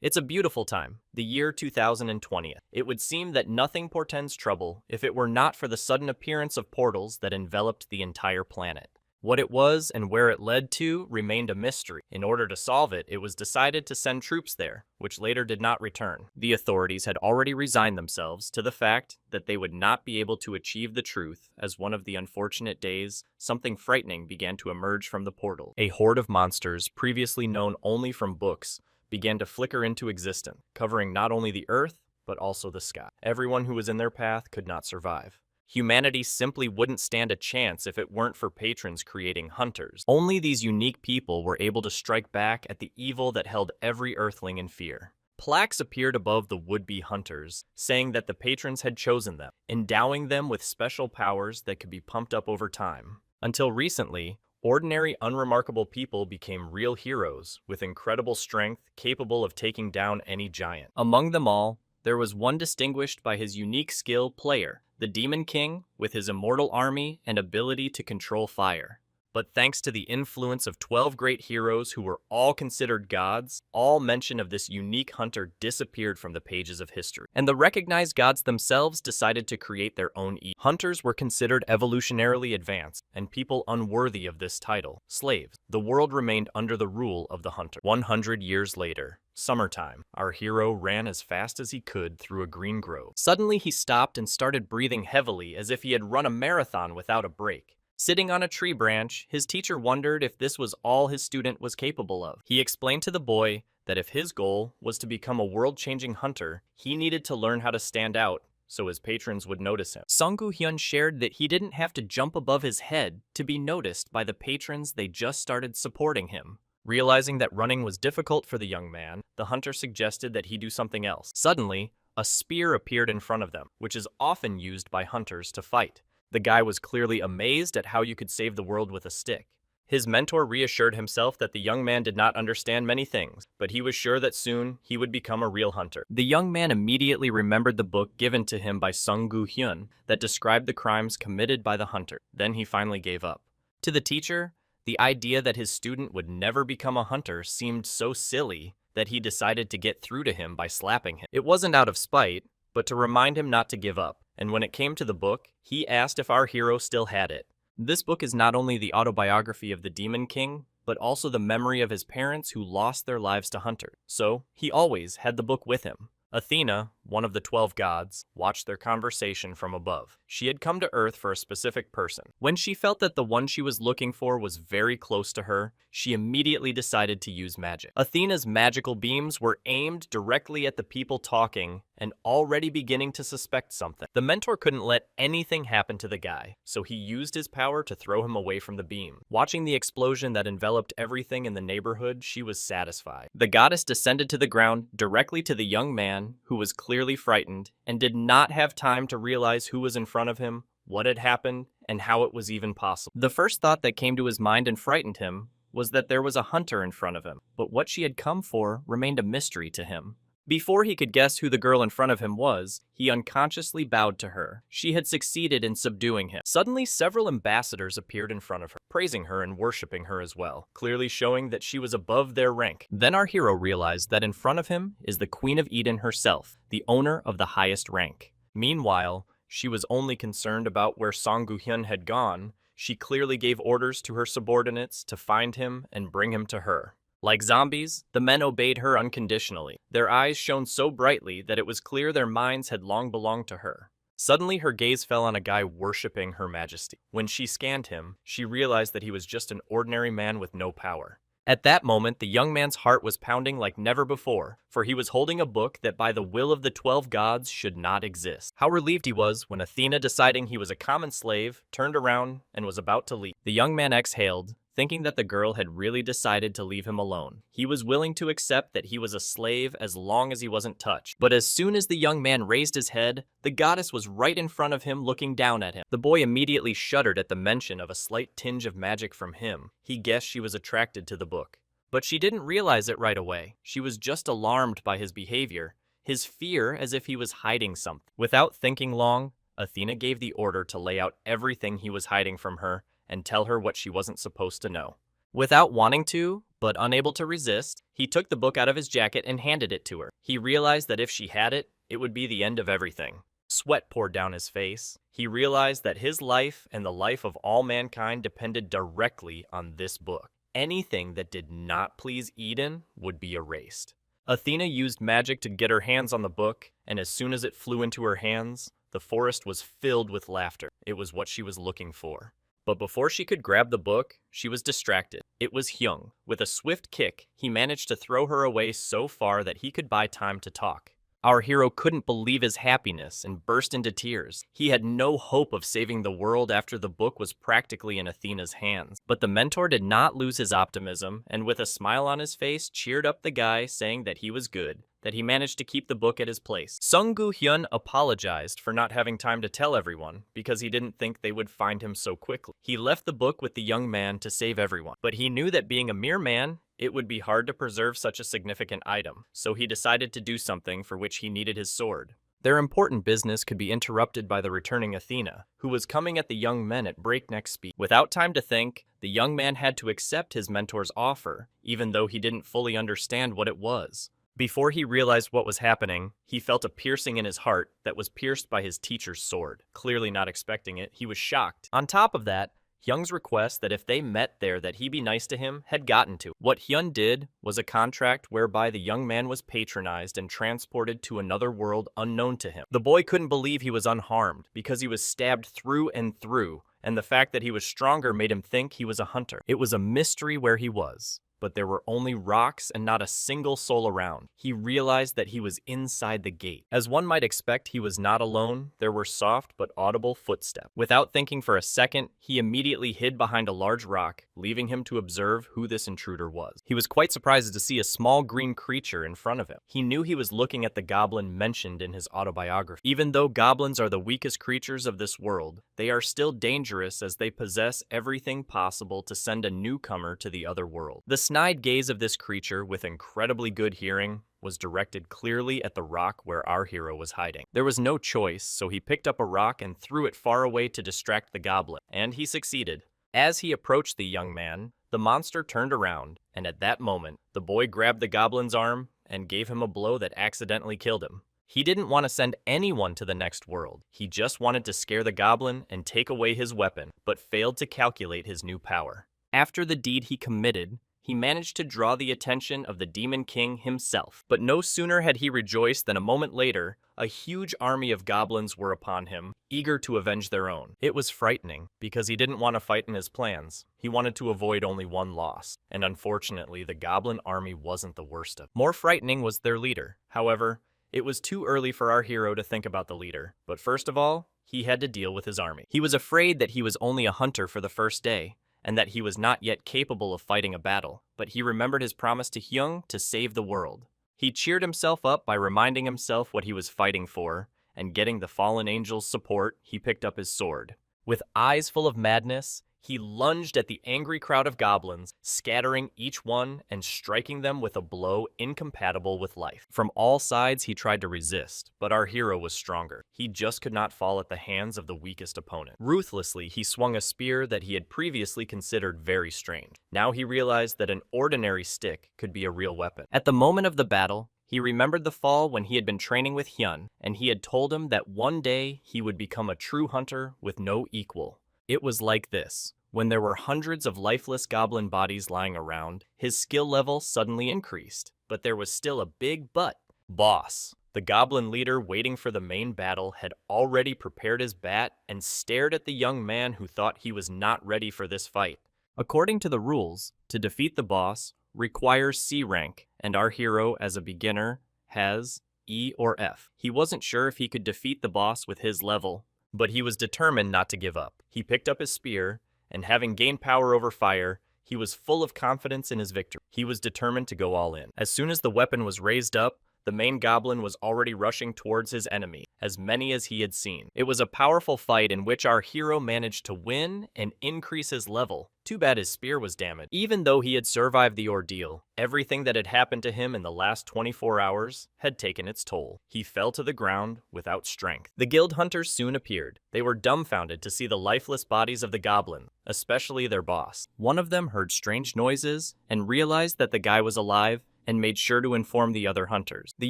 It's a beautiful time, the year 2020. It would seem that nothing portends trouble if it were not for the sudden appearance of portals that enveloped the entire planet. What it was and where it led to remained a mystery. In order to solve it, it was decided to send troops there, which later did not return. The authorities had already resigned themselves to the fact that they would not be able to achieve the truth, as one of the unfortunate days, something frightening began to emerge from the portal. A horde of monsters, previously known only from books, began to flicker into existence, covering not only the earth, but also the sky. Everyone who was in their path could not survive. Humanity simply wouldn't stand a chance if it weren't for patrons creating hunters. Only these unique people were able to strike back at the evil that held every earthling in fear. Plaques appeared above the would-be hunters, saying that the patrons had chosen them, endowing them with special powers that could be pumped up over time. Until recently, ordinary, unremarkable people became real heroes, with incredible strength, capable of taking down any giant. Among them all, there was one distinguished by his unique skill player, the Demon King, with his immortal army and ability to control fire. But thanks to the influence of 12 great heroes who were all considered gods, all mention of this unique hunter disappeared from the pages of history. And the recognized gods themselves decided to create their own hunters were considered evolutionarily advanced, and people unworthy of this title, slaves. The world remained under the rule of the hunter. 100 years later, summertime, our hero ran as fast as he could through a green grove. Suddenly he stopped and started breathing heavily as if he had run a marathon without a break. Sitting on a tree branch, his teacher wondered if this was all his student was capable of. He explained to the boy that if his goal was to become a world-changing hunter, he needed to learn how to stand out so his patrons would notice him. Sung Hyun shared that he didn't have to jump above his head to be noticed by the patrons they just started supporting him. Realizing that running was difficult for the young man, the hunter suggested that he do something else. Suddenly, a spear appeared in front of them, which is often used by hunters to fight. The guy was clearly amazed at how you could save the world with a stick. His mentor reassured himself that the young man did not understand many things, but he was sure that soon he would become a real hunter. The young man immediately remembered the book given to him by Sung Hyun that described the crimes committed by the hunter. Then he finally gave up. To the teacher, the idea that his student would never become a hunter seemed so silly that he decided to get through to him by slapping him. It wasn't out of spite, but to remind him not to give up. And when it came to the book, he asked if our hero still had it. This book is not only the autobiography of the Demon King, but also the memory of his parents who lost their lives to hunters. So, he always had the book with him. Athena, one of the 12 gods, watched their conversation from above. She had come to Earth for a specific person. When she felt that the one she was looking for was very close to her, she immediately decided to use magic. Athena's magical beams were aimed directly at the people talking and already beginning to suspect something. The mentor couldn't let anything happen to the guy, so he used his power to throw him away from the beam. Watching the explosion that enveloped everything in the neighborhood, she was satisfied. The goddess descended to the ground directly to the young man, who was clearly frightened and did not have time to realize who was in front of him, what had happened, and how it was even possible. The first thought that came to his mind and frightened him was that there was a hunter in front of him, but what she had come for remained a mystery to him. Before he could guess who the girl in front of him was, he unconsciously bowed to her. She had succeeded in subduing him. Suddenly, several ambassadors appeared in front of her, praising her and worshipping her as well, clearly showing that she was above their rank. Then our hero realized that in front of him is the Queen of Eden herself, the owner of the highest rank. Meanwhile, she was only concerned about where Song Gu-hyun had gone. She clearly gave orders to her subordinates to find him and bring him to her. Like zombies, the men obeyed her unconditionally. Their eyes shone so brightly that it was clear their minds had long belonged to her. Suddenly, her gaze fell on a guy worshipping her majesty. When she scanned him, she realized that he was just an ordinary man with no power. At that moment, the young man's heart was pounding like never before, for he was holding a book that by the will of the 12 gods should not exist. How relieved he was when Athena, deciding he was a common slave, turned around and was about to leave. The young man exhaled, thinking that the girl had really decided to leave him alone. He was willing to accept that he was a slave as long as he wasn't touched. But as soon as the young man raised his head, the goddess was right in front of him looking down at him. The boy immediately shuddered at the mention of a slight tinge of magic from him. He guessed she was attracted to the book. But she didn't realize it right away. She was just alarmed by his behavior, his fear as if he was hiding something. Without thinking long, Athena gave the order to lay out everything he was hiding from her and tell her what she wasn't supposed to know. Without wanting to, But unable to resist, he took the book out of his jacket and handed it to her. He realized that if she had it, it would be the end of everything. Sweat poured down his face. He realized that his life and the life of all mankind depended directly on this book. Anything that did not please Eden would be erased. Athena used magic to get her hands on the book, and as soon as it flew into her hands, the forest was filled with laughter. It was what she was looking for. But before she could grab the book, she was distracted. It was Hyung. With a swift kick, he managed to throw her away so far that he could buy time to talk. Our hero couldn't believe his happiness and burst into tears. He had no hope of saving the world after the book was practically in Athena's hands. But the mentor did not lose his optimism, and with a smile on his face, cheered up the guy, saying that he was good, that he managed to keep the book at his place. Sung-gu Hyun apologized for not having time to tell everyone, because he didn't think they would find him so quickly. He left the book with the young man to save everyone, but he knew that being a mere man, it would be hard to preserve such a significant item, so he decided to do something for which he needed his sword. Their important business could be interrupted by the returning Athena, who was coming at the young men at breakneck speed. Without time to think, the young man had to accept his mentor's offer, even though he didn't fully understand what it was. Before he realized what was happening, he felt a piercing in his heart that was pierced by his teacher's sword. Clearly not expecting it, he was shocked. On top of that, Hyung's request that if they met there that he be nice to him had gotten to. What Hyun did was a contract whereby the young man was patronized and transported to another world unknown to him. The boy couldn't believe he was unharmed because he was stabbed through and through, and the fact that he was stronger made him think he was a hunter. It was a mystery where he was, but there were only rocks and not a single soul around. He realized that he was inside the gate. As one might expect, he was not alone. There were soft but audible footsteps. Without thinking for a second, he immediately hid behind a large rock, leaving him to observe who this intruder was. He was quite surprised to see a small green creature in front of him. He knew he was looking at the goblin mentioned in his autobiography. Even though goblins are the weakest creatures of this world, they are still dangerous as they possess everything possible to send a newcomer to the other world. The snide gaze of this creature, with incredibly good hearing, was directed clearly at the rock where our hero was hiding. There was no choice, so he picked up a rock and threw it far away to distract the goblin, and he succeeded. As he approached the young man, the monster turned around, and at that moment, the boy grabbed the goblin's arm and gave him a blow that accidentally killed him. He didn't want to send anyone to the next world. He just wanted to scare the goblin and take away his weapon, but failed to calculate his new power. After the deed he committed, he managed to draw the attention of the Demon King himself. But no sooner had he rejoiced than a moment later, a huge army of goblins were upon him, eager to avenge their own. It was frightening, because he didn't want to fight in his plans. He wanted to avoid only one loss, and unfortunately the goblin army wasn't the worst of it. More frightening was their leader. However, it was too early for our hero to think about the leader. But first of all, he had to deal with his army. He was afraid that he was only a hunter for the first day, and that he was not yet capable of fighting a battle, but he remembered his promise to Hyung to save the world. He cheered himself up by reminding himself what he was fighting for, and getting the fallen angel's support, he picked up his sword. With eyes full of madness, he lunged at the angry crowd of goblins, scattering each one and striking them with a blow incompatible with life. From all sides, he tried to resist, but our hero was stronger. He just could not fall at the hands of the weakest opponent. Ruthlessly, he swung a spear that he had previously considered very strange. Now he realized that an ordinary stick could be a real weapon. At the moment of the battle, he remembered the fall when he had been training with Hyun, and he had told him that one day he would become a true hunter with no equal. It was like this. When there were hundreds of lifeless goblin bodies lying around, his skill level suddenly increased, but there was still a big but. Boss. The goblin leader waiting for the main battle had already prepared his bat and stared at the young man who thought he was not ready for this fight. According to the rules, to defeat the boss requires C rank, and our hero as a beginner has E or F. He wasn't sure if he could defeat the boss with his level, but he was determined not to give up. He picked up his spear, and having gained power over fire, he was full of confidence in his victory. He was determined to go all in. As soon as the weapon was raised up, The main goblin was already rushing towards his enemy, as many as he had seen. It was a powerful fight in which our hero managed to win and increase his level. Too bad his spear was damaged. Even though he had survived the ordeal, everything that had happened to him in the last 24 hours had taken its toll. He fell to the ground without strength. The guild hunters soon appeared. They were dumbfounded to see the lifeless bodies of the goblin, especially their boss. One of them heard strange noises and realized that the guy was alive and made sure to inform the other hunters. The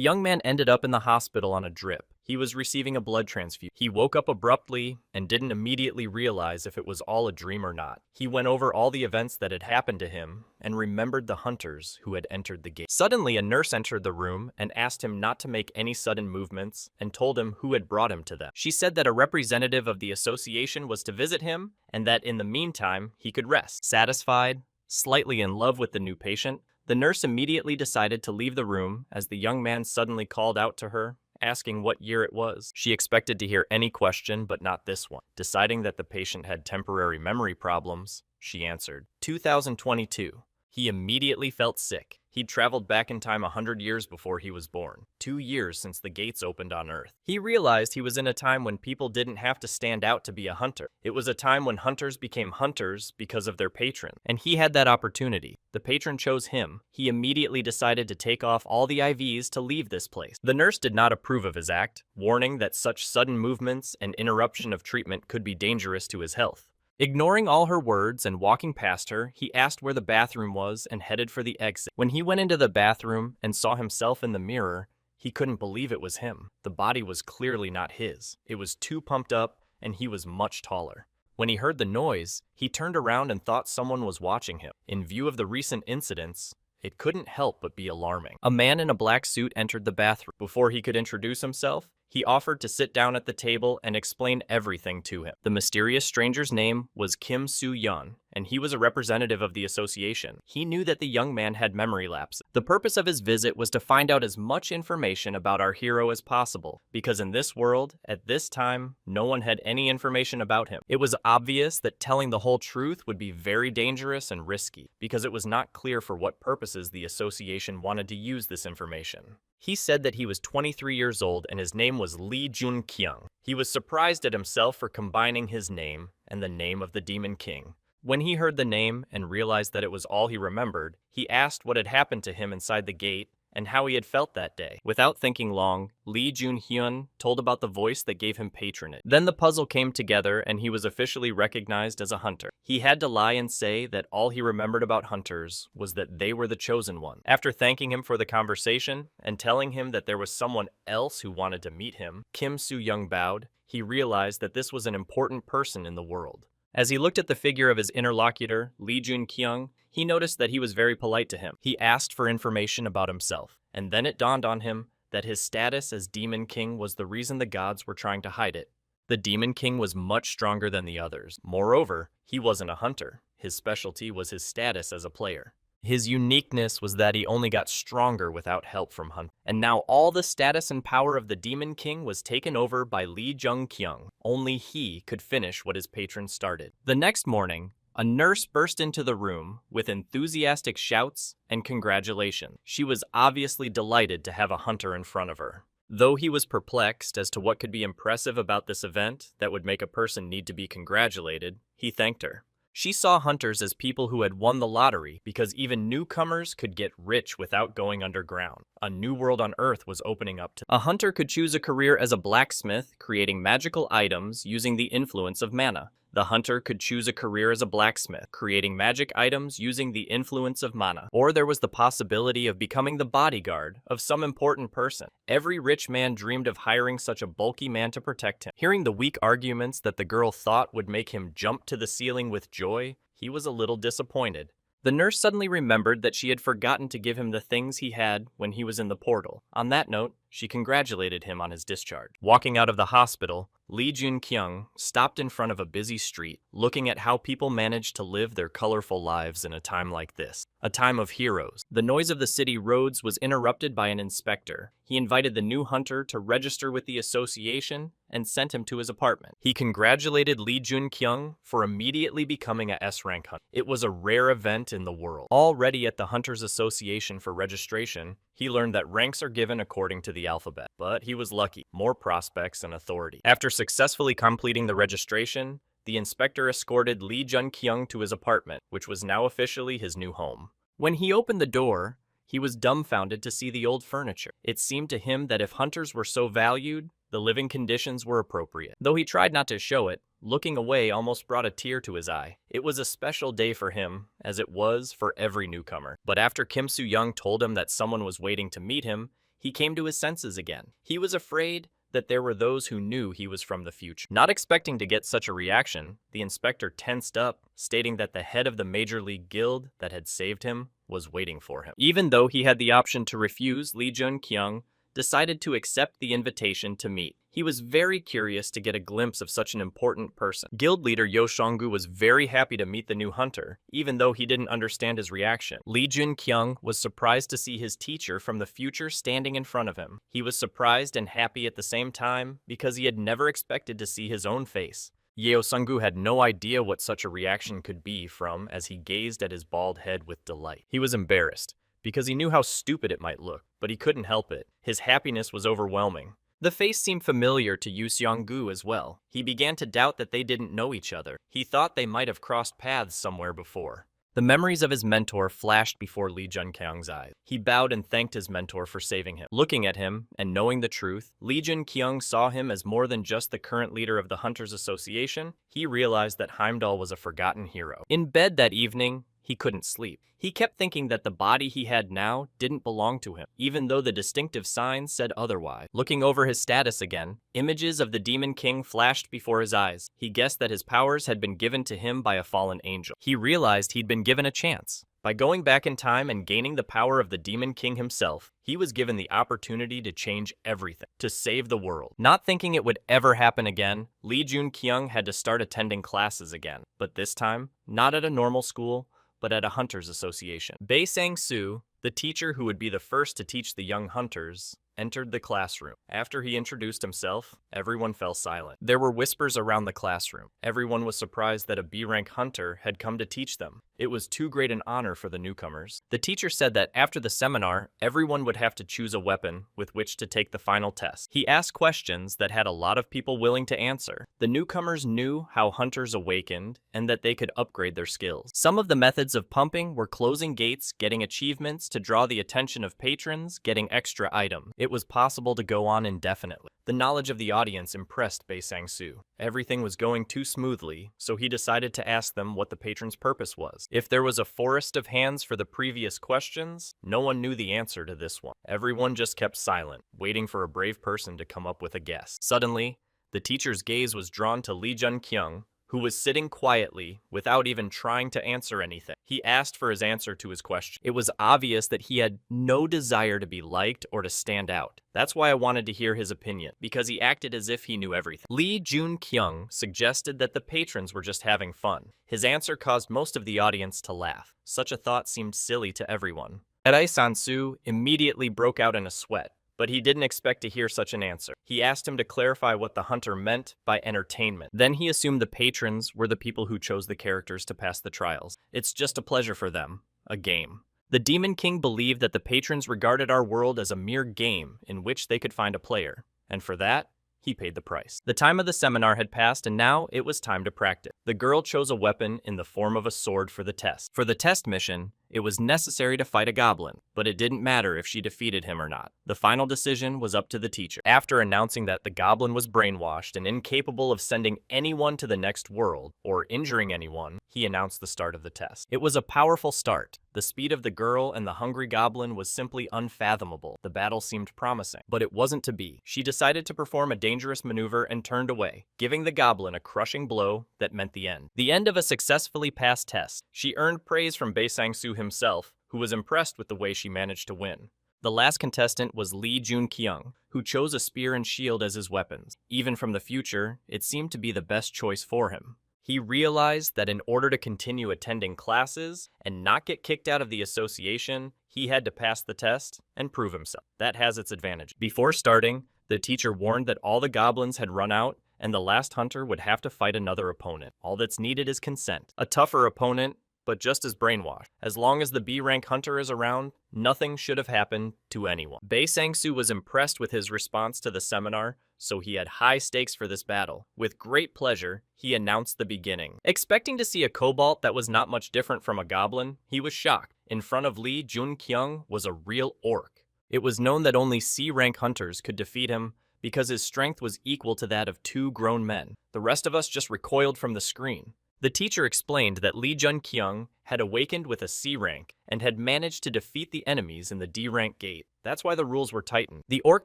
young man ended up in the hospital on a drip. He was receiving a blood transfusion. He woke up abruptly and didn't immediately realize if it was all a dream or not. He went over all the events that had happened to him and remembered the hunters who had entered the gate. Suddenly, a nurse entered the room and asked him not to make any sudden movements and told him who had brought him to them. She said that a representative of the association was to visit him and that in the meantime, he could rest. Satisfied, slightly in love with the new patient, the nurse immediately decided to leave the room as the young man suddenly called out to her, asking what year it was. She expected to hear any question, but not this one. Deciding that the patient had temporary memory problems, she answered, 2022. He immediately felt sick. He'd traveled back in time 100 years before he was born, 2 years since the gates opened on Earth. He realized he was in a time when people didn't have to stand out to be a hunter. It was a time when hunters became hunters because of their patron, and he had that opportunity. The patron chose him. He immediately decided to take off all the IVs to leave this place. The nurse did not approve of his act, warning that such sudden movements and interruption of treatment could be dangerous to his health. Ignoring all her words and walking past her, he asked where the bathroom was and headed for the exit. When he went into the bathroom and saw himself in the mirror, he couldn't believe it was him. The body was clearly not his. It was too pumped up, and he was much taller. When he heard the noise, he turned around and thought someone was watching him. In view of the recent incidents, it couldn't help but be alarming. A man in a black suit entered the bathroom. Before he could introduce himself, he offered to sit down at the table and explain everything to him. The mysterious stranger's name was Kim Soo-yeon, and he was a representative of the association. He knew that the young man had memory lapses. The purpose of his visit was to find out as much information about our hero as possible, because in this world, at this time, no one had any information about him. It was obvious that telling the whole truth would be very dangerous and risky, because it was not clear for what purposes the association wanted to use this information. He said that he was 23 years old and his name was Lee Jun-kyung. He was surprised at himself for combining his name and the name of the Demon King. When he heard the name and realized that it was all he remembered, he asked what had happened to him inside the gate and how he had felt that day. Without thinking long, Lee Jun-hyun told about the voice that gave him patronage. Then the puzzle came together and he was officially recognized as a hunter. He had to lie and say that all he remembered about hunters was that they were the chosen one. After thanking him for the conversation and telling him that there was someone else who wanted to meet him, Kim Soo-young bowed. He realized that this was an important person in the world. As he looked at the figure of his interlocutor, Lee Jun-kyung, he noticed that he was very polite to him. He asked for information about himself, and then it dawned on him that his status as Demon King was the reason the gods were trying to hide it. The Demon King was much stronger than the others. Moreover, he wasn't a hunter. His specialty was his status as a player. His uniqueness was that he only got stronger without help from hunters. And now all the status and power of the Demon King was taken over by Lee Jun-kyung. Only he could finish what his patron started. The next morning, a nurse burst into the room with enthusiastic shouts and congratulations. She was obviously delighted to have a hunter in front of her. Though he was perplexed as to what could be impressive about this event that would make a person need to be congratulated, he thanked her. She saw hunters as people who had won the lottery because even newcomers could get rich without going underground. A new world on Earth was opening up to them. A hunter could choose a career as a blacksmith, creating magical items using the influence of mana. The hunter could choose a career as a blacksmith, creating magic items using the influence of mana. Or there was the possibility of becoming the bodyguard of some important person. Every rich man dreamed of hiring such a bulky man to protect him. Hearing the weak arguments that the girl thought would make him jump to the ceiling with joy, he was a little disappointed. The nurse suddenly remembered that she had forgotten to give him the things he had when he was in the portal. On that note, she congratulated him on his discharge. Walking out of the hospital, Lee Jun-kyung stopped in front of a busy street, looking at how people managed to live their colorful lives in a time like this. A time of heroes. The noise of the city roads was interrupted by an inspector. He invited the new hunter to register with the association and sent him to his apartment. He congratulated Lee Jun-kyung for immediately becoming a S-rank hunter. It was a rare event in the world. Already at the Hunters Association for registration, he learned that ranks are given according to the alphabet. But he was lucky. More prospects and authority. After successfully completing the registration, the inspector escorted Lee Jun-kyung to his apartment, which was now officially his new home. When he opened the door, he was dumbfounded to see the old furniture. It seemed to him that if hunters were so valued, the living conditions were appropriate. Though he tried not to show it, looking away almost brought a tear to his eye. It was a special day for him, as it was for every newcomer. But after Kim Soo-young told him that someone was waiting to meet him, he came to his senses again. He was afraid that there were those who knew he was from the future. Not expecting to get such a reaction, the inspector tensed up, stating that the head of the Major League Guild that had saved him was waiting for him. Even though he had the option to refuse, Lee Jun-kyung decided to accept the invitation to meet. He was very curious to get a glimpse of such an important person. Guild leader Yo Song-gu was very happy to meet the new hunter, even though he didn't understand his reaction. Lee Jun-kyung was surprised to see his teacher from the future standing in front of him. He was surprised and happy at the same time because he had never expected to see his own face. Yeo Sung-gu had no idea what such a reaction could be from as he gazed at his bald head with delight. He was embarrassed because he knew how stupid it might look, but he couldn't help it. His happiness was overwhelming. The face seemed familiar to Yoo Seong-gu as well. He began to doubt that they didn't know each other. He thought they might have crossed paths somewhere before. The memories of his mentor flashed before Lee Jun-kyung's eyes. He bowed and thanked his mentor for saving him. Looking at him, and knowing the truth, Lee Jun-kyung saw him as more than just the current leader of the Hunters Association. He realized that Heimdall was a forgotten hero. In bed that evening, he couldn't sleep. He kept thinking that the body he had now didn't belong to him, even though the distinctive signs said otherwise. Looking over his status again, images of the Demon King flashed before his eyes. He guessed that his powers had been given to him by a fallen angel. He realized he'd been given a chance. By going back in time and gaining the power of the Demon King himself, he was given the opportunity to change everything, to save the world. Not thinking it would ever happen again, Lee Jun-kyung had to start attending classes again. But this time, not at a normal school, but at a Hunters Association. Bae Sang-soo, the teacher who would be the first to teach the young hunters, entered the classroom. After he introduced himself, everyone fell silent. There were whispers around the classroom. Everyone was surprised that a B-rank hunter had come to teach them. It was too great an honor for the newcomers. The teacher said that after the seminar, everyone would have to choose a weapon with which to take the final test. He asked questions that had a lot of people willing to answer. The newcomers knew how hunters awakened and that they could upgrade their skills. Some of the methods of pumping were closing gates, getting achievements to draw the attention of patrons, getting extra items. It was possible to go on indefinitely. The knowledge of the audience impressed Bae Sang-soo. Everything was going too smoothly, so he decided to ask them what the patron's purpose was. If there was a forest of hands for the previous questions, no one knew the answer to this one. Everyone just kept silent, waiting for a brave person to come up with a guess. Suddenly, the teacher's gaze was drawn to Lee Jun-kyung, who was sitting quietly without even trying to answer anything. He asked for his answer to his question. It was obvious that he had no desire to be liked or to stand out. That's why I wanted to hear his opinion, because he acted as if he knew everything. Lee Jun-kyung suggested that the patrons were just having fun. His answer caused most of the audience to laugh. Such a thought seemed silly to everyone. Bae Sang-soo immediately broke out in a sweat. But he didn't expect to hear such an answer. He asked him to clarify what the hunter meant by entertainment. Then he assumed the patrons were the people who chose the characters to pass the trials. It's just a pleasure for them, a game. The Demon King believed that the patrons regarded our world as a mere game in which they could find a player, and for that, he paid the price. The time of the seminar had passed and now it was time to practice. The girl chose a weapon in the form of a sword for the test. For the test mission, it was necessary to fight a goblin, but it didn't matter if she defeated him or not. The final decision was up to the teacher. After announcing that the goblin was brainwashed and incapable of sending anyone to the next world or injuring anyone, he announced the start of the test. It was a powerful start. The speed of the girl and the hungry goblin was simply unfathomable. The battle seemed promising, but it wasn't to be. She decided to perform a dangerous maneuver and turned away, giving the goblin a crushing blow that meant the end. The end of a successfully passed test. She earned praise from Bae Sang-soo himself, who was impressed with the way she managed to win. The last contestant was Lee Jun-kyung, who chose a spear and shield as his weapons. Even from the future, it seemed to be the best choice for him. He realized that in order to continue attending classes and not get kicked out of the association, he had to pass the test and prove himself. That has its advantage. Before starting, The teacher warned that all the goblins had run out, and the last hunter would have to fight another opponent. All that's needed is consent. A tougher opponent, but just as brainwashed. As long as the B-rank hunter is around, nothing should have happened to anyone. Bei Sang-soo was impressed with his response to the seminar, so he had high stakes for this battle. With great pleasure, he announced the beginning. Expecting to see a kobold that was not much different from a goblin, he was shocked. In front of Lee Jun-kyung was a real orc. It was known that only C-rank hunters could defeat him because his strength was equal to that of 2 grown men. The rest of us just recoiled from the screen. The teacher explained that Lee Jun-kyung had awakened with a C rank and had managed to defeat the enemies in the D rank gate. That's why the rules were tightened. The orc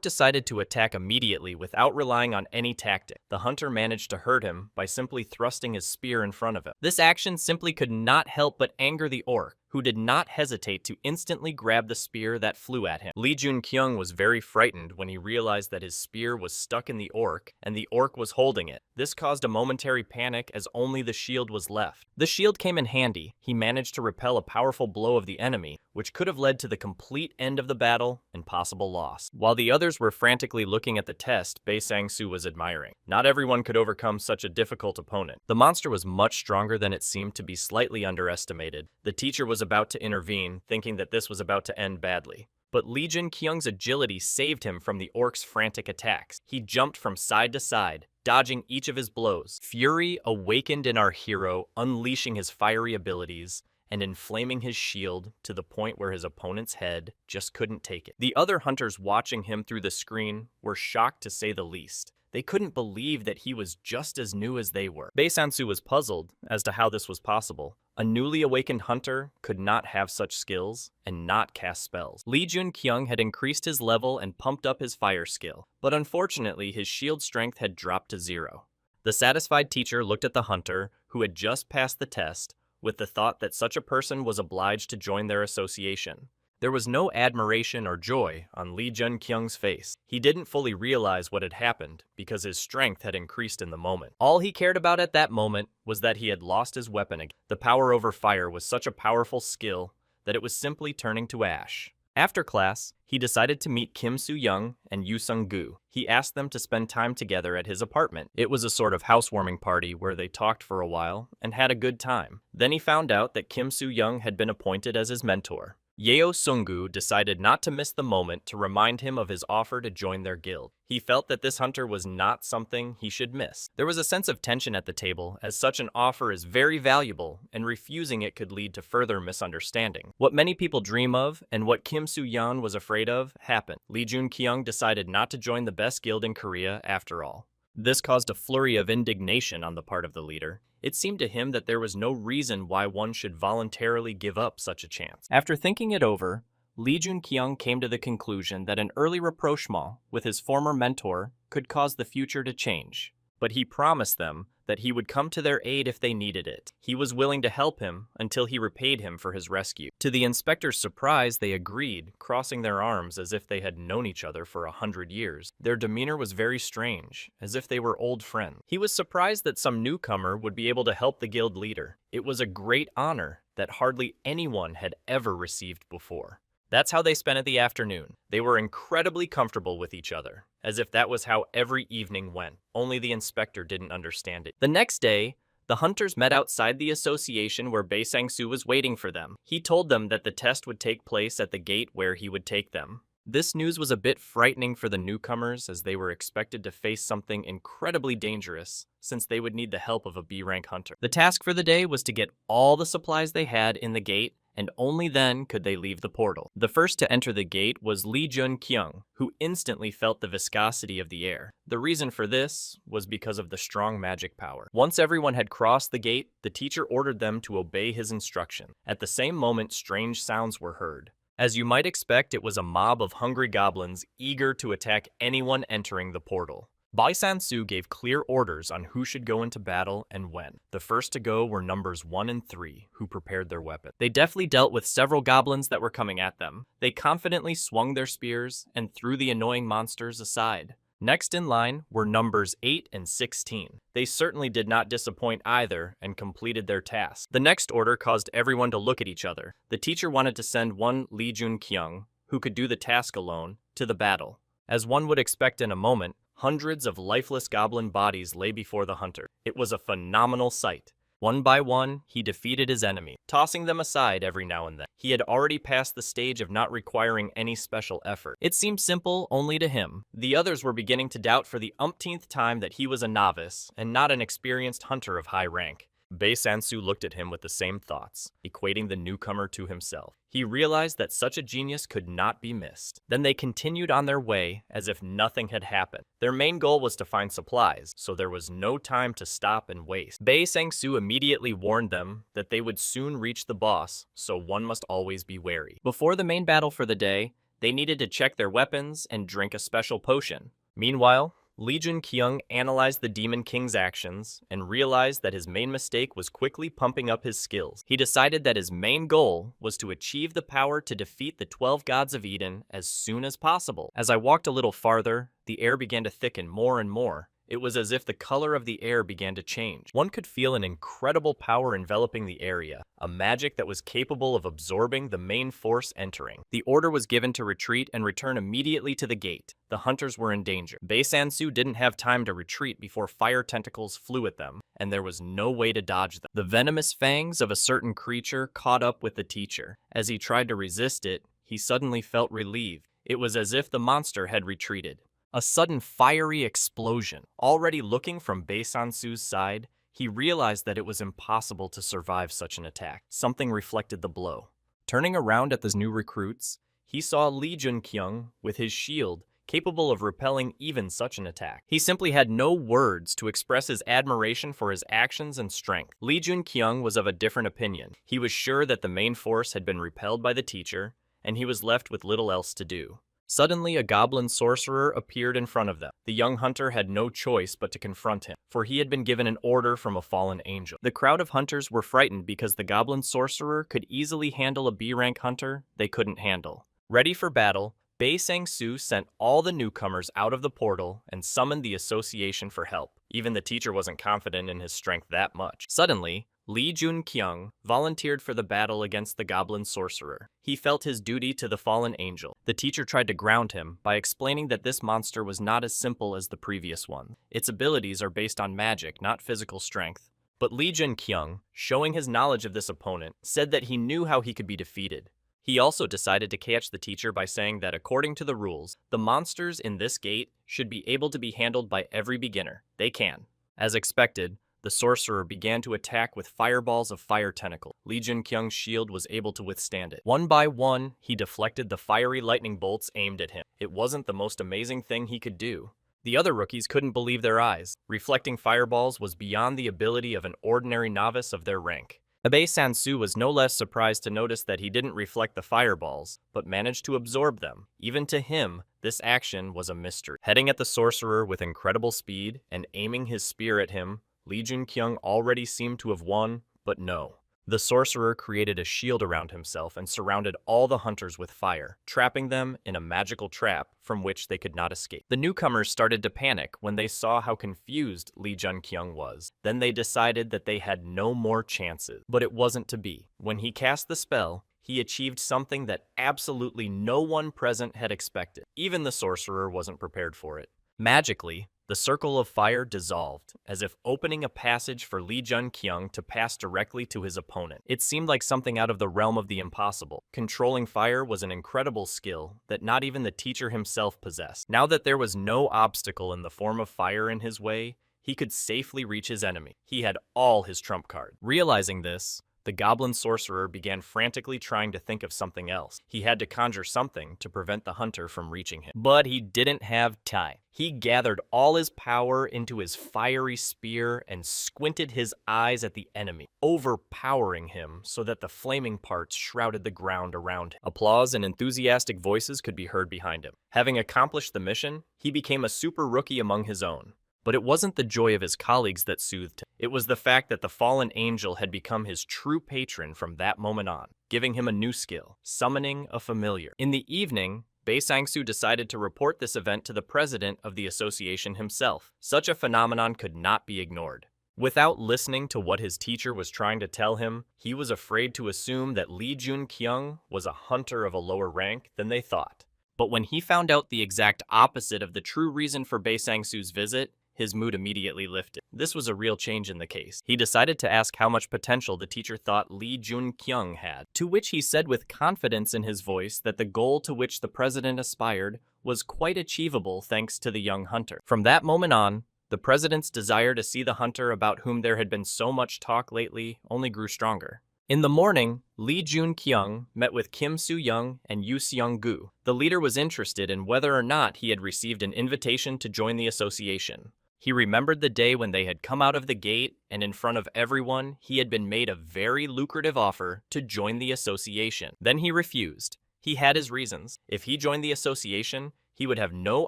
decided to attack immediately without relying on any tactic. The hunter managed to hurt him by simply thrusting his spear in front of him. This action simply could not help but anger the orc, who did not hesitate to instantly grab the spear that flew at him. Lee Jun-kyung was very frightened when he realized that his spear was stuck in the orc and the orc was holding it. This caused a momentary panic as only the shield was left. The shield came in handy. He managed to repel a powerful blow of the enemy, which could have led to the complete end of the battle and possible loss. While the others were frantically looking at the test, Bei Sang-soo was admiring. Not everyone could overcome such a difficult opponent. The monster was much stronger than it seemed to be slightly underestimated. The teacher was about to intervene, thinking that this was about to end badly. But Lee Jun-kyung's agility saved him from the orc's frantic attacks. He jumped from side to side, dodging each of his blows. Fury awakened in our hero, unleashing his fiery abilities and inflaming his shield to the point where his opponent's head just couldn't take it. The other hunters watching him through the screen were shocked to say the least. They couldn't believe that he was just as new as they were. Bei Sang-soo was puzzled as to how this was possible. A newly awakened hunter could not have such skills and not cast spells. Lee Jun-kyung had increased his level and pumped up his fire skill, but unfortunately his shield strength had dropped to 0. The satisfied teacher looked at the hunter, who had just passed the test, with the thought that such a person was obliged to join their association. There was no admiration or joy on Lee Jun-kyung's face. He didn't fully realize what had happened because his strength had increased in the moment. All he cared about at that moment was that he had lost his weapon again. The power over fire was such a powerful skill that it was simply turning to ash. After class, he decided to meet Kim Soo-young and Yoo Sung-gu. He asked them to spend time together at his apartment. It was a sort of housewarming party where they talked for a while and had a good time. Then he found out that Kim Soo-young had been appointed as his mentor. Yeo Sung-gu decided not to miss the moment to remind him of his offer to join their guild. He felt that this hunter was not something he should miss. There was a sense of tension at the table, as such an offer is very valuable, and refusing it could lead to further misunderstanding. What many people dream of, and what Kim Soo-yeon was afraid of, happened. Lee Jun-kyung decided not to join the best guild in Korea after all. This caused a flurry of indignation on the part of the leader. It seemed to him that there was no reason why one should voluntarily give up such a chance. After thinking it over, Lee Jun-kyung came to the conclusion that an early rapprochement with his former mentor could cause the future to change. But he promised them that he would come to their aid if they needed it. He was willing to help him until he repaid him for his rescue. To the inspector's surprise, they agreed, crossing their arms as if they had known each other for 100 years. Their demeanor was very strange, as if they were old friends. He was surprised that some newcomer would be able to help the guild leader. It was a great honor that hardly anyone had ever received before. That's how they spent the afternoon. They were incredibly comfortable with each other, as if that was how every evening went. Only the inspector didn't understand it. The next day, the hunters met outside the association where Bei Sang-soo was waiting for them. He told them that the test would take place at the gate where he would take them. This news was a bit frightening for the newcomers, as they were expected to face something incredibly dangerous, since they would need the help of a B-rank hunter. The task for the day was to get all the supplies they had in the gate, and only then could they leave the portal. The first to enter the gate was Lee Jun-kyung, who instantly felt the viscosity of the air. The reason for this was because of the strong magic power. Once everyone had crossed the gate, the teacher ordered them to obey his instruction. At the same moment, strange sounds were heard. As you might expect, it was a mob of hungry goblins eager to attack anyone entering the portal. Bei Sang-soo gave clear orders on who should go into battle and when. The first to go were numbers 1 and 3, who prepared their weapons. They deftly dealt with several goblins that were coming at them. They confidently swung their spears and threw the annoying monsters aside. Next in line were numbers 8 and 16. They certainly did not disappoint either and completed their task. The next order caused everyone to look at each other. The teacher wanted to send one Lee Jun-kyung, who could do the task alone, to the battle. As one would expect in a moment, hundreds of lifeless goblin bodies lay before the hunter. It was a phenomenal sight. One by one, he defeated his enemy, tossing them aside every now and then. He had already passed the stage of not requiring any special effort. It seemed simple only to him. The others were beginning to doubt for the umpteenth time that he was a novice and not an experienced hunter of high rank. Bei Sansu looked at him with the same thoughts, equating the newcomer to himself. He realized that such a genius could not be missed. Then they continued on their way as if nothing had happened. Their main goal was to find supplies, so there was no time to stop and waste. Bei Sansu immediately warned them that they would soon reach the boss, so one must always be wary. Before the main battle for the day, they needed to check their weapons and drink a special potion. Meanwhile, Lee Jun-kyung analyzed the Demon King's actions and realized that his main mistake was quickly pumping up his skills. He decided that his main goal was to achieve the power to defeat the 12 gods of Eden as soon as possible. As I walked a little farther, the air began to thicken more and more. It was as if the color of the air began to change. One could feel an incredible power enveloping the area, a magic that was capable of absorbing the main force entering. The order was given to retreat and return immediately to the gate. The hunters were in danger. Bei Sansu didn't have time to retreat before fire tentacles flew at them, and there was no way to dodge them. The venomous fangs of a certain creature caught up with the teacher. As he tried to resist it, he suddenly felt relieved. It was as if the monster had retreated. A sudden fiery explosion. Already looking from Bei Sansu's side, he realized that it was impossible to survive such an attack. Something reflected the blow. Turning around at the new recruits, he saw Lee Jun-kyung with his shield, capable of repelling even such an attack. He simply had no words to express his admiration for his actions and strength. Lee Jun-kyung was of a different opinion. He was sure that the main force had been repelled by the teacher, and he was left with little else to do. Suddenly, a goblin sorcerer appeared in front of them. The young hunter had no choice but to confront him, for he had been given an order from a fallen angel. The crowd of hunters were frightened because the goblin sorcerer could easily handle a B-rank hunter they couldn't handle. Ready for battle, Bei Sansu sent all the newcomers out of the portal and summoned the association for help. Even the teacher wasn't confident in his strength that much. Suddenly, Lee Jun-kyung volunteered for the battle against the goblin sorcerer. He felt his duty to the fallen angel. The teacher tried to ground him by explaining that this monster was not as simple as the previous one. Its abilities are based on magic, not physical strength. But Lee Jun-kyung, showing his knowledge of this opponent, said that he knew how he could be defeated. He also decided to catch the teacher by saying that according to the rules, the monsters in this gate should be able to be handled by every beginner. They can. As expected, the sorcerer began to attack with fireballs of fire tentacle. Lee Jun-kyung's shield was able to withstand it. One by one, he deflected the fiery lightning bolts aimed at him. It wasn't the most amazing thing he could do. The other rookies couldn't believe their eyes. Reflecting fireballs was beyond the ability of an ordinary novice of their rank. Bei Sansu was no less surprised to notice that he didn't reflect the fireballs, but managed to absorb them. Even to him, this action was a mystery. Heading at the sorcerer with incredible speed and aiming his spear at him, Lee Jun-kyung already seemed to have won, but no. The sorcerer created a shield around himself and surrounded all the hunters with fire, trapping them in a magical trap from which they could not escape. The newcomers started to panic when they saw how confused Lee Jun-kyung was. Then they decided that they had no more chances. But it wasn't to be. When he cast the spell, he achieved something that absolutely no one present had expected. Even the sorcerer wasn't prepared for it. Magically, the circle of fire dissolved, as if opening a passage for Lee Jun-kyung to pass directly to his opponent. It seemed like something out of the realm of the impossible. Controlling fire was an incredible skill that not even the teacher himself possessed. Now that there was no obstacle in the form of fire in his way, he could safely reach his enemy. He had all his trump cards. Realizing this, the goblin sorcerer began frantically trying to think of something else. He had to conjure something to prevent the hunter from reaching him. But he didn't have time. He gathered all his power into his fiery spear and squinted his eyes at the enemy, overpowering him so that the flaming parts shrouded the ground around him. Applause and enthusiastic voices could be heard behind him. Having accomplished the mission, he became a super rookie among his own. But it wasn't the joy of his colleagues that soothed him. It was the fact that the fallen angel had become his true patron from that moment on, giving him a new skill, summoning a familiar. In the evening, Bei Sansu decided to report this event to the president of the association himself. Such a phenomenon could not be ignored. Without listening to what his teacher was trying to tell him, he was afraid to assume that Lee Jun-kyung was a hunter of a lower rank than they thought. But when he found out the exact opposite of the true reason for Bae Sang-soo's visit, his mood immediately lifted. This was a real change in the case. He decided to ask how much potential the teacher thought Lee Jun-kyung had, to which he said with confidence in his voice that the goal to which the president aspired was quite achievable thanks to the young hunter. From that moment on, the president's desire to see the hunter about whom there had been so much talk lately only grew stronger. In the morning, Lee Jun-kyung met with Kim Soo-young and Yoo Seong-gu. The leader was interested in whether or not he had received an invitation to join the association. He remembered the day when they had come out of the gate, and in front of everyone, he had been made a very lucrative offer to join the association. Then he refused. He had his reasons. If he joined the association, he would have no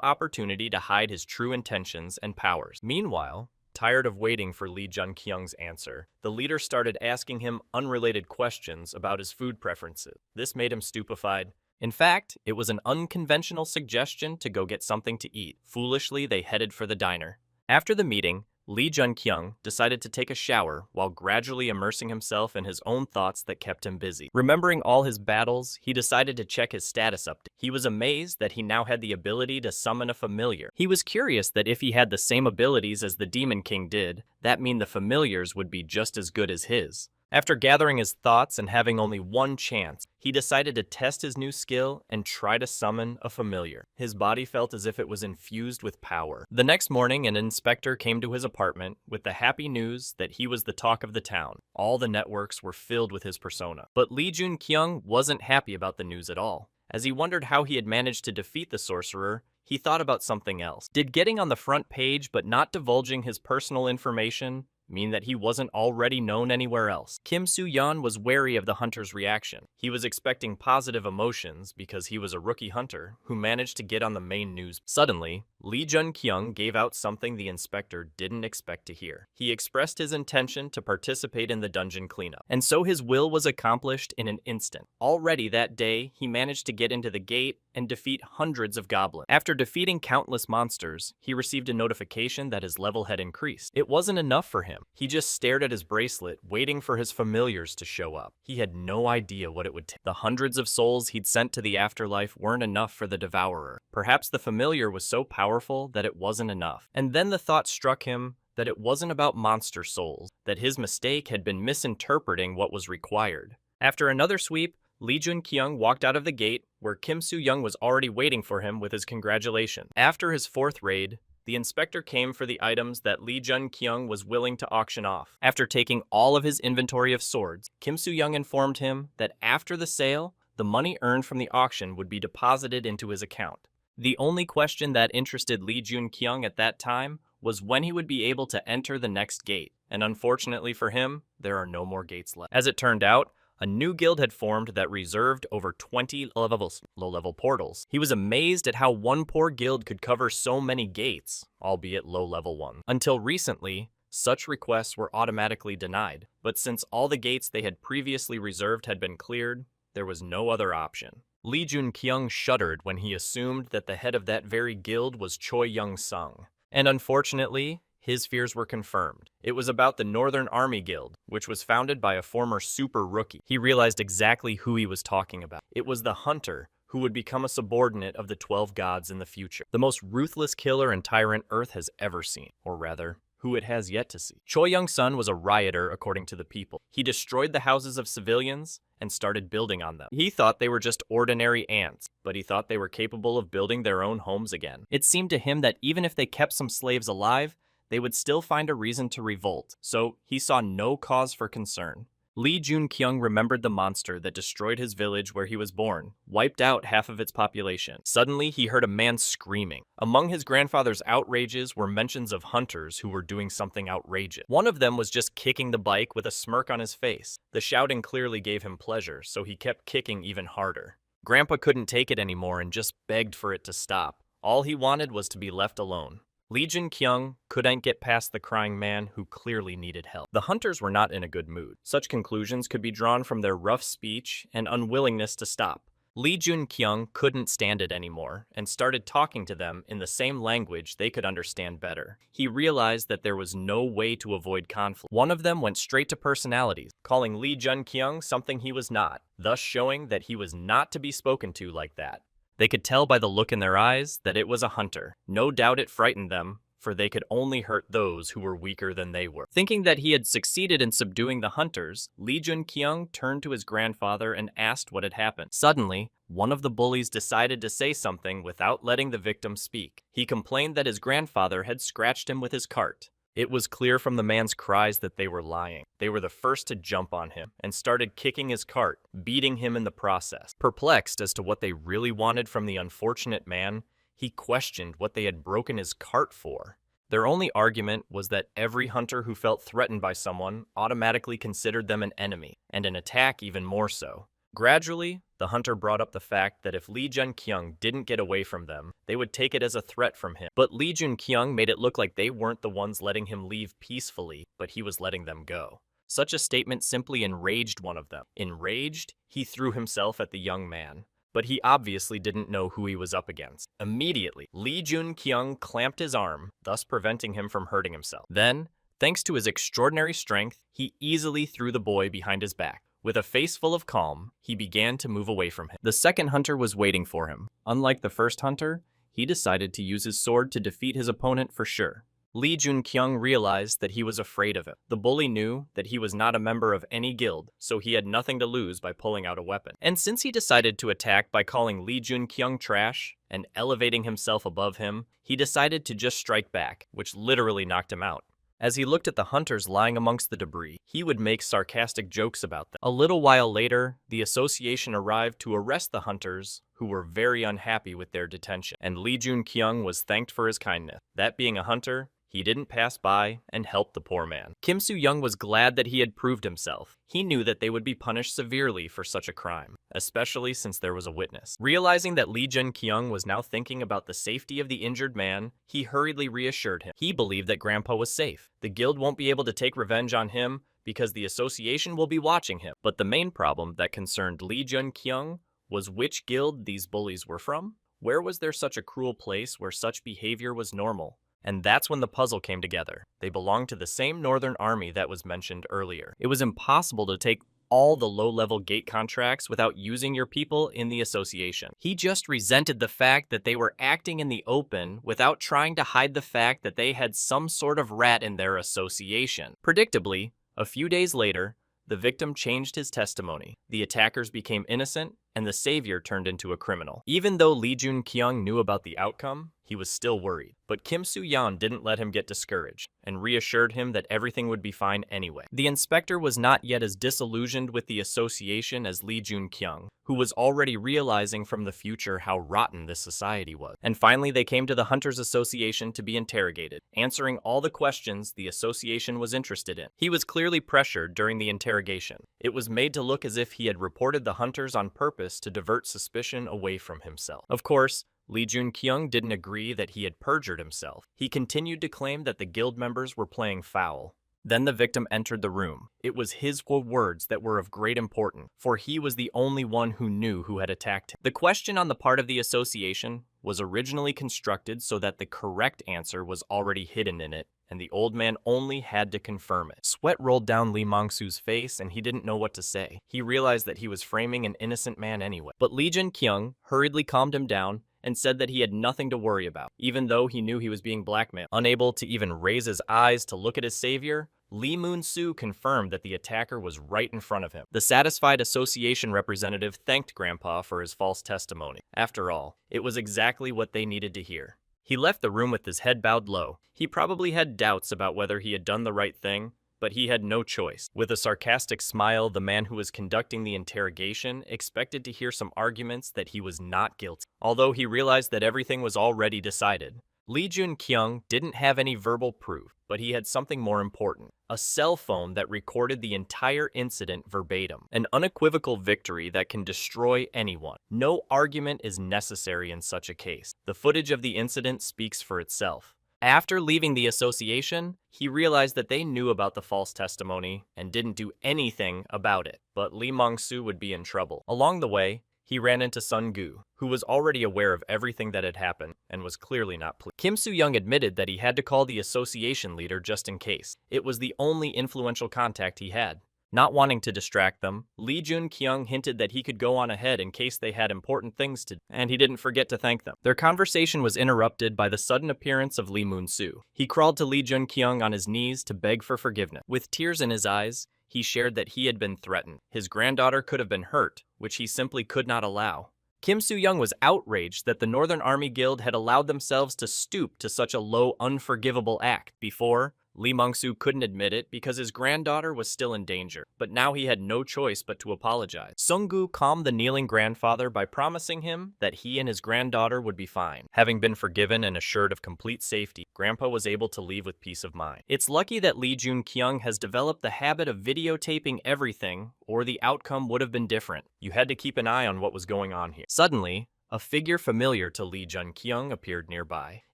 opportunity to hide his true intentions and powers. Meanwhile, tired of waiting for Lee Jun-kyung's answer, the leader started asking him unrelated questions about his food preferences. This made him stupefied. In fact, it was an unconventional suggestion to go get something to eat. Foolishly, they headed for the diner. After the meeting, Lee Jun-kyung decided to take a shower while gradually immersing himself in his own thoughts that kept him busy. Remembering all his battles, he decided to check his status update. He was amazed that he now had the ability to summon a familiar. He was curious that if he had the same abilities as the Demon King did, that mean the familiars would be just as good as his. After gathering his thoughts and having only one chance, he decided to test his new skill and try to summon a familiar. His body felt as if it was infused with power. The next morning, an inspector came to his apartment with the happy news that he was the talk of the town. All the networks were filled with his persona. But Lee Jun-kyung wasn't happy about the news at all. As he wondered how he had managed to defeat the sorcerer, he thought about something else. Did getting on the front page but not divulging his personal information mean that he wasn't already known anywhere else? Kim Soo-yeon was wary of the hunter's reaction. He was expecting positive emotions because he was a rookie hunter who managed to get on the main news. Suddenly, Lee Jun-kyung gave out something the inspector didn't expect to hear. He expressed his intention to participate in the dungeon cleanup, and so his will was accomplished in an instant. Already that day, he managed to get into the gate and defeat hundreds of goblins. After defeating countless monsters, he received a notification that his level had increased. It wasn't enough for him. He just stared at his bracelet, waiting for his familiars to show up. He had no idea what it would take. The hundreds of souls he'd sent to the afterlife weren't enough for the devourer. Perhaps the familiar was so powerful that it wasn't enough. And then the thought struck him that it wasn't about monster souls, that his mistake had been misinterpreting what was required. After another sweep, Lee Jun-kyung walked out of the gate, where Kim Soo-young was already waiting for him with his congratulations. After his fourth raid, the inspector came for the items that Lee Jun-kyung was willing to auction off. After taking all of his inventory of swords, Kim Soo-young informed him that after the sale, the money earned from the auction would be deposited into his account. The only question that interested Lee Jun-kyung at that time was when he would be able to enter the next gate, and unfortunately for him, there are no more gates left. As it turned out, a new guild had formed that reserved over 20 low-level portals. He was amazed at how one poor guild could cover so many gates, albeit low-level ones. Until recently, such requests were automatically denied, but since all the gates they had previously reserved had been cleared, there was no other option. Lee Jun-kyung shuddered when he assumed that the head of that very guild was Choi Young-sung. And unfortunately, his fears were confirmed. It was about the Northern Army Guild, which was founded by a former super rookie. He realized exactly who he was talking about. It was the hunter who would become a subordinate of the 12 gods in the future. The most ruthless killer and tyrant Earth has ever seen, or rather, who it has yet to see. Choi Young-sun was a rioter according to the people. He destroyed the houses of civilians and started building on them. He thought they were just ordinary ants, but he thought they were capable of building their own homes again. It seemed to him that even if they kept some slaves alive, they would still find a reason to revolt, so he saw no cause for concern. Lee Jun-kyung remembered the monster that destroyed his village where he was born, wiped out half of its population. Suddenly, he heard a man screaming. Among his grandfather's outrages were mentions of hunters who were doing something outrageous. One of them was just kicking the bike with a smirk on his face. The shouting clearly gave him pleasure, so he kept kicking even harder. Grandpa couldn't take it anymore and just begged for it to stop. All he wanted was to be left alone. Lee Jun-kyung couldn't get past the crying man who clearly needed help. The hunters were not in a good mood. Such conclusions could be drawn from their rough speech and unwillingness to stop. Lee Jun-kyung couldn't stand it anymore and started talking to them in the same language they could understand better. He realized that there was no way to avoid conflict. One of them went straight to personalities, calling Lee Jun-kyung something he was not, thus showing that he was not to be spoken to like that. They could tell by the look in their eyes that it was a hunter. No doubt it frightened them, for they could only hurt those who were weaker than they were. Thinking that he had succeeded in subduing the hunters, Lee Jun-kyung turned to his grandfather and asked what had happened. Suddenly, one of the bullies decided to say something without letting the victim speak. He complained that his grandfather had scratched him with his cart. It was clear from the man's cries that they were lying. They were the first to jump on him and started kicking his cart, beating him in the process. Perplexed as to what they really wanted from the unfortunate man, he questioned what they had broken his cart for. Their only argument was that every hunter who felt threatened by someone automatically considered them an enemy, and an attack even more so. Gradually, the hunter brought up the fact that if Lee Jun-kyung didn't get away from them, they would take it as a threat from him. But Lee Jun-kyung made it look like they weren't the ones letting him leave peacefully, but he was letting them go. Such a statement simply enraged one of them. Enraged, he threw himself at the young man. But he obviously didn't know who he was up against. Immediately, Lee Jun-kyung clamped his arm, thus preventing him from hurting himself. Then, thanks to his extraordinary strength, he easily threw the boy behind his back. With a face full of calm, he began to move away from him. The second hunter was waiting for him. Unlike the first hunter, he decided to use his sword to defeat his opponent for sure. Lee Jun-kyung realized that he was afraid of him. The bully knew that he was not a member of any guild, so he had nothing to lose by pulling out a weapon. And since he decided to attack by calling Lee Jun-kyung trash and elevating himself above him, he decided to just strike back, which literally knocked him out. As he looked at the hunters lying amongst the debris, he would make sarcastic jokes about them. A little while later, the association arrived to arrest the hunters, who were very unhappy with their detention, and Lee Jun-kyung was thanked for his kindness. That being a hunter, he didn't pass by and help the poor man. Kim Soo-young was glad that he had proved himself. He knew that they would be punished severely for such a crime, especially since there was a witness. Realizing that Lee Jun-kyung was now thinking about the safety of the injured man, he hurriedly reassured him. He believed that Grandpa was safe. The guild won't be able to take revenge on him because the association will be watching him. But the main problem that concerned Lee Jun-kyung was which guild these bullies were from. Where was there such a cruel place where such behavior was normal? And that's when the puzzle came together. They belonged to the same northern army that was mentioned earlier. It was impossible to take all the low-level gate contracts without using your people in the association. He just resented the fact that they were acting in the open without trying to hide the fact that they had some sort of rat in their association. Predictably, a few days later, the victim changed his testimony. The attackers became innocent, and the savior turned into a criminal. Even though Lee Jun-kyung knew about the outcome, he was still worried. But Kim Soo-yeon didn't let him get discouraged, and reassured him that everything would be fine anyway. The inspector was not yet as disillusioned with the association as Lee Jun-kyung, who was already realizing from the future how rotten this society was. And finally, they came to the Hunters Association to be interrogated, answering all the questions the association was interested in. He was clearly pressured during the interrogation. It was made to look as if he had reported the hunters on purpose to divert suspicion away from himself. Of course, Lee Jun-kyung didn't agree that he had perjured himself. He continued to claim that the guild members were playing foul. Then the victim entered the room. It was his words that were of great importance, for he was the only one who knew who had attacked him. The question on the part of the association was originally constructed so that the correct answer was already hidden in it, and the old man only had to confirm it. Sweat rolled down Lee Mong-soo's face, and he didn't know what to say. He realized that he was framing an innocent man anyway. But Lee Jun-kyung hurriedly calmed him down and said that he had nothing to worry about, even though he knew he was being blackmailed. Unable to even raise his eyes to look at his savior, Lee Moon-soo confirmed that the attacker was right in front of him. The satisfied association representative thanked Grandpa for his false testimony. After all, it was exactly what they needed to hear. He left the room with his head bowed low. He probably had doubts about whether he had done the right thing, but he had no choice. With a sarcastic smile, the man who was conducting the interrogation expected to hear some arguments that he was not guilty, although he realized that everything was already decided. Lee Jun-kyung didn't have any verbal proof, but he had something more important. A cell phone that recorded the entire incident verbatim. An unequivocal victory that can destroy anyone. No argument is necessary in such a case. The footage of the incident speaks for itself. After leaving the association, he realized that they knew about the false testimony and didn't do anything about it. But Lee Mong-soo would be in trouble. Along the way, he ran into Sun Gu, who was already aware of everything that had happened and was clearly not pleased. Kim Soo-young admitted that he had to call the association leader just in case. It was the only influential contact he had. Not wanting to distract them, Lee Jun-kyung hinted that he could go on ahead in case they had important things to do, and he didn't forget to thank them. Their conversation was interrupted by the sudden appearance of Lee Moon-soo. He crawled to Lee Jun-kyung on his knees to beg for forgiveness. With tears in his eyes, he shared that he had been threatened. His granddaughter could have been hurt, which he simply could not allow. Kim Soo-young was outraged that the Northern Army Guild had allowed themselves to stoop to such a low, unforgivable act. Before, Lee Mong-soo couldn't admit it because his granddaughter was still in danger, but now he had no choice but to apologize. Sung-gu calmed the kneeling grandfather by promising him that he and his granddaughter would be fine. Having been forgiven and assured of complete safety, Grandpa was able to leave with peace of mind. It's lucky that Lee Jun-kyung has developed the habit of videotaping everything, or the outcome would have been different. You had to keep an eye on what was going on here. Suddenly, a figure familiar to Lee Jun-kyung appeared nearby.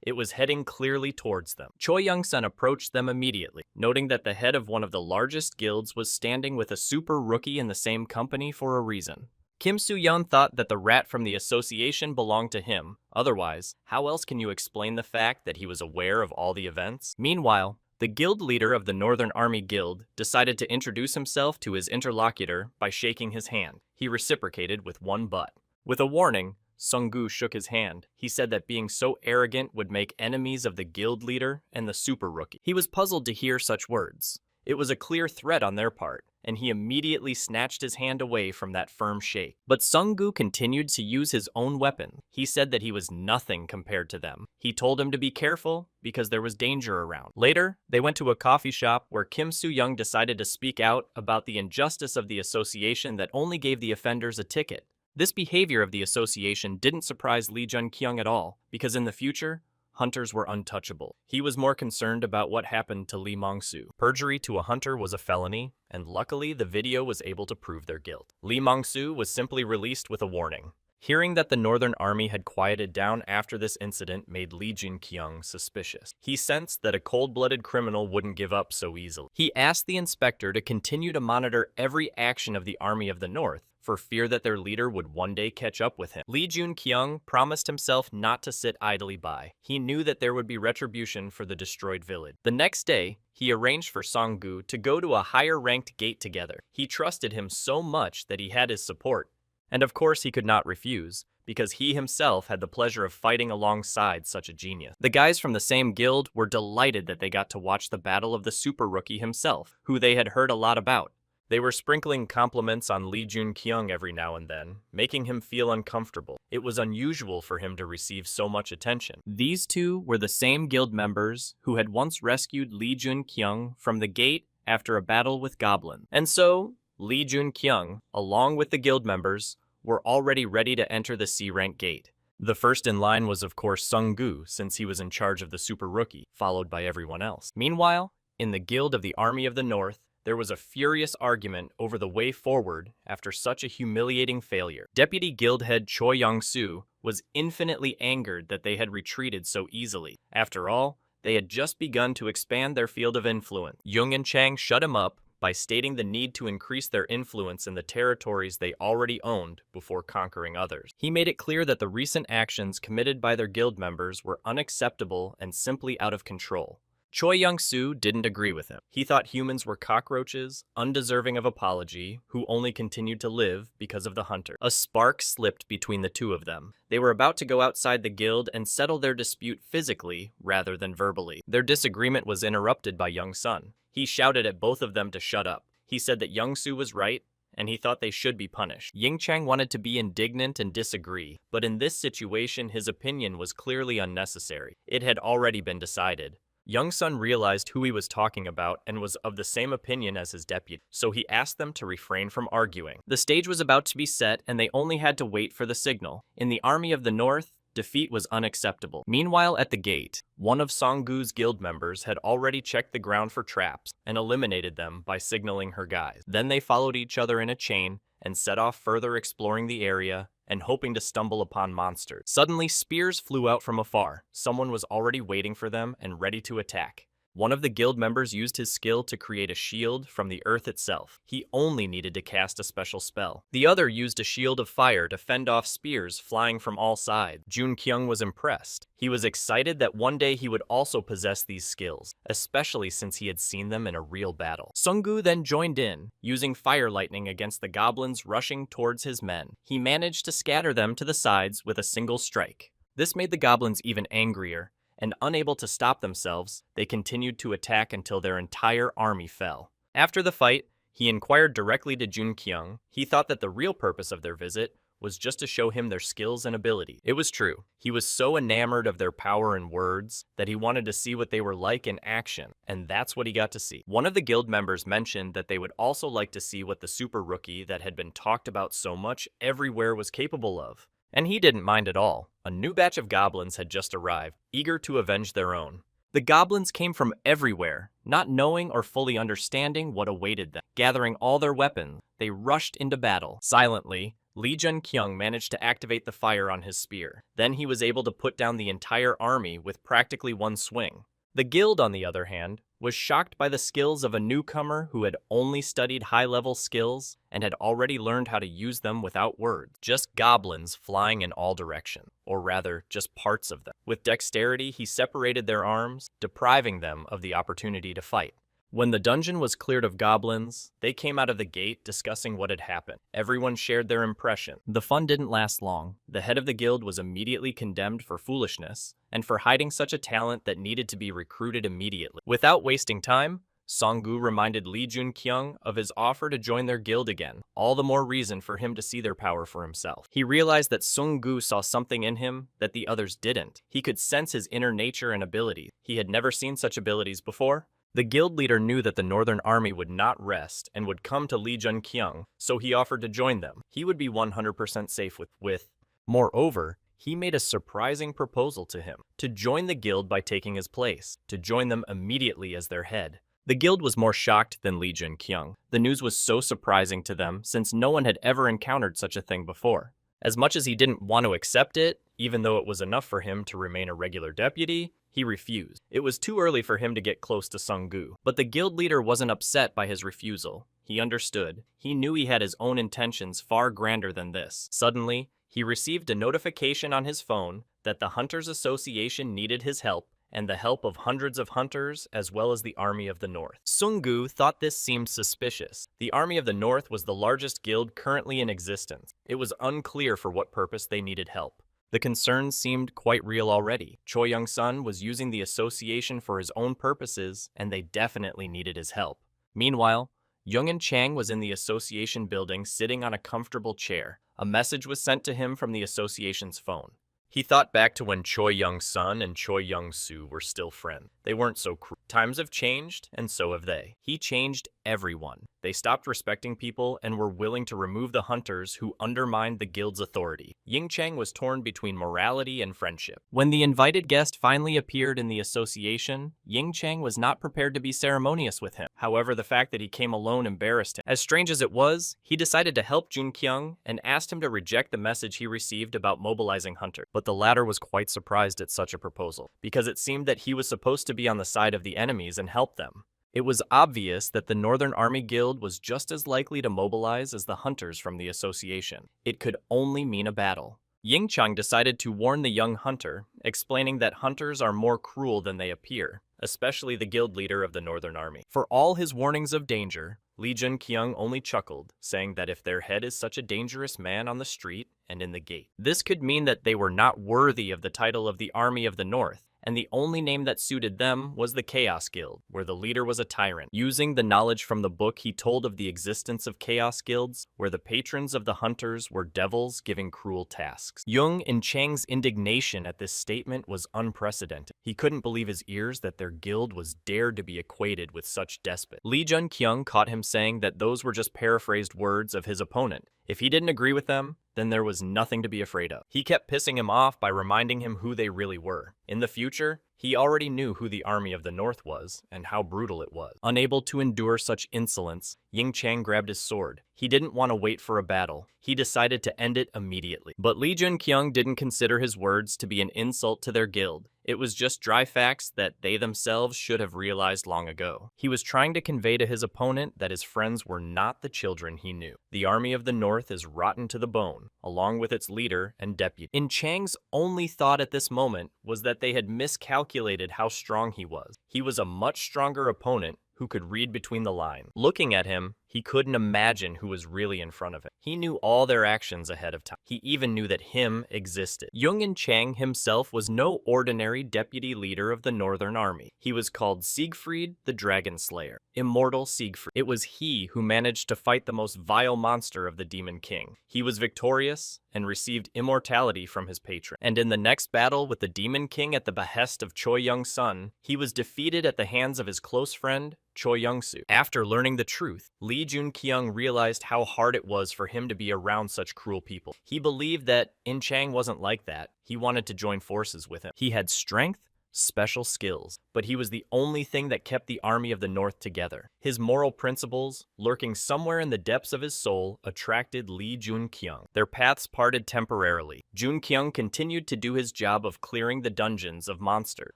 It was heading clearly towards them. Choi Young-sun approached them immediately, noting that the head of one of the largest guilds was standing with a super rookie in the same company for a reason. Kim Soo-yeon thought that the rat from the association belonged to him. Otherwise, how else can you explain the fact that he was aware of all the events? Meanwhile, the guild leader of the Northern Army Guild decided to introduce himself to his interlocutor by shaking his hand. He reciprocated with one butt. With a warning, Sung-gu shook his hand. He said that being so arrogant would make enemies of the guild leader and the super rookie. He was puzzled to hear such words. It was a clear threat on their part, and he immediately snatched his hand away from that firm shake. But Sung-gu continued to use his own weapon. He said that he was nothing compared to them. He told him to be careful because there was danger around. Later, they went to a coffee shop where Kim Soo-young decided to speak out about the injustice of the association that only gave the offenders a ticket. This behavior of the association didn't surprise Lee Jun-kyung at all, because in the future, hunters were untouchable. He was more concerned about what happened to Lee Mong-soo. Perjury to a hunter was a felony, and luckily the video was able to prove their guilt. Lee Mong-soo was simply released with a warning. Hearing that the Northern Army had quieted down after this incident made Lee Jun-kyung suspicious. He sensed that a cold-blooded criminal wouldn't give up so easily. He asked the inspector to continue to monitor every action of the Army of the North, for fear that their leader would one day catch up with him. Lee Jun-kyung promised himself not to sit idly by. He knew that there would be retribution for the destroyed village. The next day, he arranged for Sung-gu to go to a higher-ranked gate together. He trusted him so much that he had his support. And of course he could not refuse, because he himself had the pleasure of fighting alongside such a genius. The guys from the same guild were delighted that they got to watch the battle of the super rookie himself, who they had heard a lot about. They were sprinkling compliments on Lee Jun-kyung every now and then, making him feel uncomfortable. It was unusual for him to receive so much attention. These two were the same guild members who had once rescued Lee Jun-kyung from the gate after a battle with goblins. And so, Lee Jun-kyung, along with the guild members, were already ready to enter the C-rank gate. The first in line was of course Sung-gu, since he was in charge of the super rookie, followed by everyone else. Meanwhile, in the guild of the Army of the North, there was a furious argument over the way forward after such a humiliating failure. Deputy Guild Head Choi Young-soo was infinitely angered that they had retreated so easily. After all, they had just begun to expand their field of influence. Jung and Chang shut him up by stating the need to increase their influence in the territories they already owned before conquering others. He made it clear that the recent actions committed by their guild members were unacceptable and simply out of control. Choi Young-soo didn't agree with him. He thought humans were cockroaches, undeserving of apology, who only continued to live because of the hunter. A spark slipped between the two of them. They were about to go outside the guild and settle their dispute physically rather than verbally. Their disagreement was interrupted by Young-sun. He shouted at both of them to shut up. He said that Young-soo was right, and he thought they should be punished. Ying-chang wanted to be indignant and disagree, but in this situation his opinion was clearly unnecessary. It had already been decided. Young-sun realized who he was talking about and was of the same opinion as his deputy, so he asked them to refrain from arguing. The stage was about to be set, and they only had to wait for the signal. In the Army of the North, defeat was unacceptable. Meanwhile, at the gate, one of Sung-gu's guild members had already checked the ground for traps and eliminated them by signaling her guys. Then they followed each other in a chain and set off further exploring the area and hoping to stumble upon monsters. Suddenly, spears flew out from afar. Someone was already waiting for them and ready to attack. One of the guild members used his skill to create a shield from the earth itself. He only needed to cast a special spell. The other used a shield of fire to fend off spears flying from all sides. Jun Kyung was impressed. He was excited that one day he would also possess these skills, especially since he had seen them in a real battle. Sunggu then joined in, using fire lightning against the goblins rushing towards his men. He managed to scatter them to the sides with a single strike. This made the goblins even angrier, and unable to stop themselves, they continued to attack until their entire army fell. After the fight, he inquired directly to Jun Kyung. He thought that the real purpose of their visit was just to show him their skills and ability. It was true. He was so enamored of their power and words that he wanted to see what they were like in action, and that's what he got to see. One of the guild members mentioned that they would also like to see what the super rookie that had been talked about so much everywhere was capable of. And he didn't mind at all. A new batch of goblins had just arrived, eager to avenge their own. The goblins came from everywhere, not knowing or fully understanding what awaited them. Gathering all their weapons, they rushed into battle. Silently, Lee Jun Kyung managed to activate the fire on his spear. Then he was able to put down the entire army with practically one swing. The guild, on the other hand, was shocked by the skills of a newcomer who had only studied high-level skills and had already learned how to use them without words. Just goblins flying in all directions, or rather, just parts of them. With dexterity, he separated their arms, depriving them of the opportunity to fight. When the dungeon was cleared of goblins, they came out of the gate discussing what had happened. Everyone shared their impression. The fun didn't last long. The head of the guild was immediately condemned for foolishness and for hiding such a talent that needed to be recruited immediately. Without wasting time, Songgu reminded Lee Jun Kyung of his offer to join their guild again, all the more reason for him to see their power for himself. He realized that Songgu saw something in him that the others didn't. He could sense his inner nature and abilities. He had never seen such abilities before. The guild leader knew that the Northern Army would not rest and would come to Lee Jun Kyung, so he offered to join them. He would be 100% safe with. Moreover, he made a surprising proposal to him, to join the guild by taking his place, to join them immediately as their head. The guild was more shocked than Lee Jun Kyung. The news was so surprising to them since no one had ever encountered such a thing before. As much as he didn't want to accept it, even though it was enough for him to remain a regular deputy, he refused. It was too early for him to get close to Sunggu, but the guild leader wasn't upset by his refusal. He understood. He knew he had his own intentions far grander than this. Suddenly, he received a notification on his phone that the Hunters Association needed his help, and the help of hundreds of hunters as well as the Army of the North. Sunggu thought this seemed suspicious. The Army of the North was the largest guild currently in existence. It was unclear for what purpose they needed help. The concerns seemed quite real already. Choi Young-sun was using the association for his own purposes, and they definitely needed his help. Meanwhile, Young-in Chang was in the association building sitting on a comfortable chair. A message was sent to him from the association's phone. He thought back to when Choi Young-sun and Choi Young-soo were still friends. They weren't so cruel. Times have changed, and so have they. He changed everyone. They stopped respecting people and were willing to remove the hunters who undermined the guild's authority. Ying Chang was torn between morality and friendship. When the invited guest finally appeared in the association, Ying Chang was not prepared to be ceremonious with him. However, the fact that he came alone embarrassed him. As strange as it was, he decided to help Jun Kyung and asked him to reject the message he received about mobilizing hunters. But the latter was quite surprised at such a proposal, because it seemed that he was supposed to be on the side of the enemies and help them. It was obvious that the Northern Army Guild was just as likely to mobilize as the hunters from the association. It could only mean a battle. Ying Chang decided to warn the young hunter, explaining that hunters are more cruel than they appear, especially the guild leader of the Northern Army. For all his warnings of danger, Lee Jun Kyung only chuckled, saying that if their head is such a dangerous man on the street and in the gate, this could mean that they were not worthy of the title of the Army of the North, and the only name that suited them was the Chaos Guild, where the leader was a tyrant. Using the knowledge from the book, he told of the existence of Chaos Guilds, where the patrons of the hunters were devils giving cruel tasks. Young-in Chang's indignation at this statement was unprecedented. He couldn't believe his ears that their guild was dared to be equated with such despot. Lee Jun Kyung caught him saying that those were just paraphrased words of his opponent. If he didn't agree with them, then there was nothing to be afraid of. He kept pissing him off by reminding him who they really were. In the future, He already knew who the army of the North was and how brutal it was. Unable to endure such insolence, Ying Chang grabbed his sword. He didn't want to wait for a battle. He decided to end it immediately. But Li Junqiang didn't consider his words to be an insult to their guild. It was just dry facts that they themselves should have realized long ago. He was trying to convey to his opponent that his friends were not the children he knew. The army of the North is rotten to the bone, along with its leader and deputy. In Chang's only thought at this moment was that they had miscalculated how strong he was. He was a much stronger opponent who could read between the lines. Looking at him, he couldn't imagine who was really in front of him. He knew all their actions ahead of time. He even knew that him existed. Yungan Chang himself was no ordinary deputy leader of the Northern Army. He was called Siegfried the Dragon Slayer. Immortal Siegfried. It was he who managed to fight the most vile monster of the Demon King. He was victorious and received immortality from his patron. And in the next battle with the Demon King at the behest of Choi Young-sun, he was defeated at the hands of his close friend, Choi Young-soo. After learning the truth, Li Junqiang realized how hard it was for him to be around such cruel people. He believed that In Chang wasn't like that. He wanted to join forces with him. He had strength, special skills, but he was the only thing that kept the army of the North together. His moral principles, lurking somewhere in the depths of his soul, attracted Li Junqiang. Their paths parted temporarily. Junqiang continued to do his job of clearing the dungeons of monsters.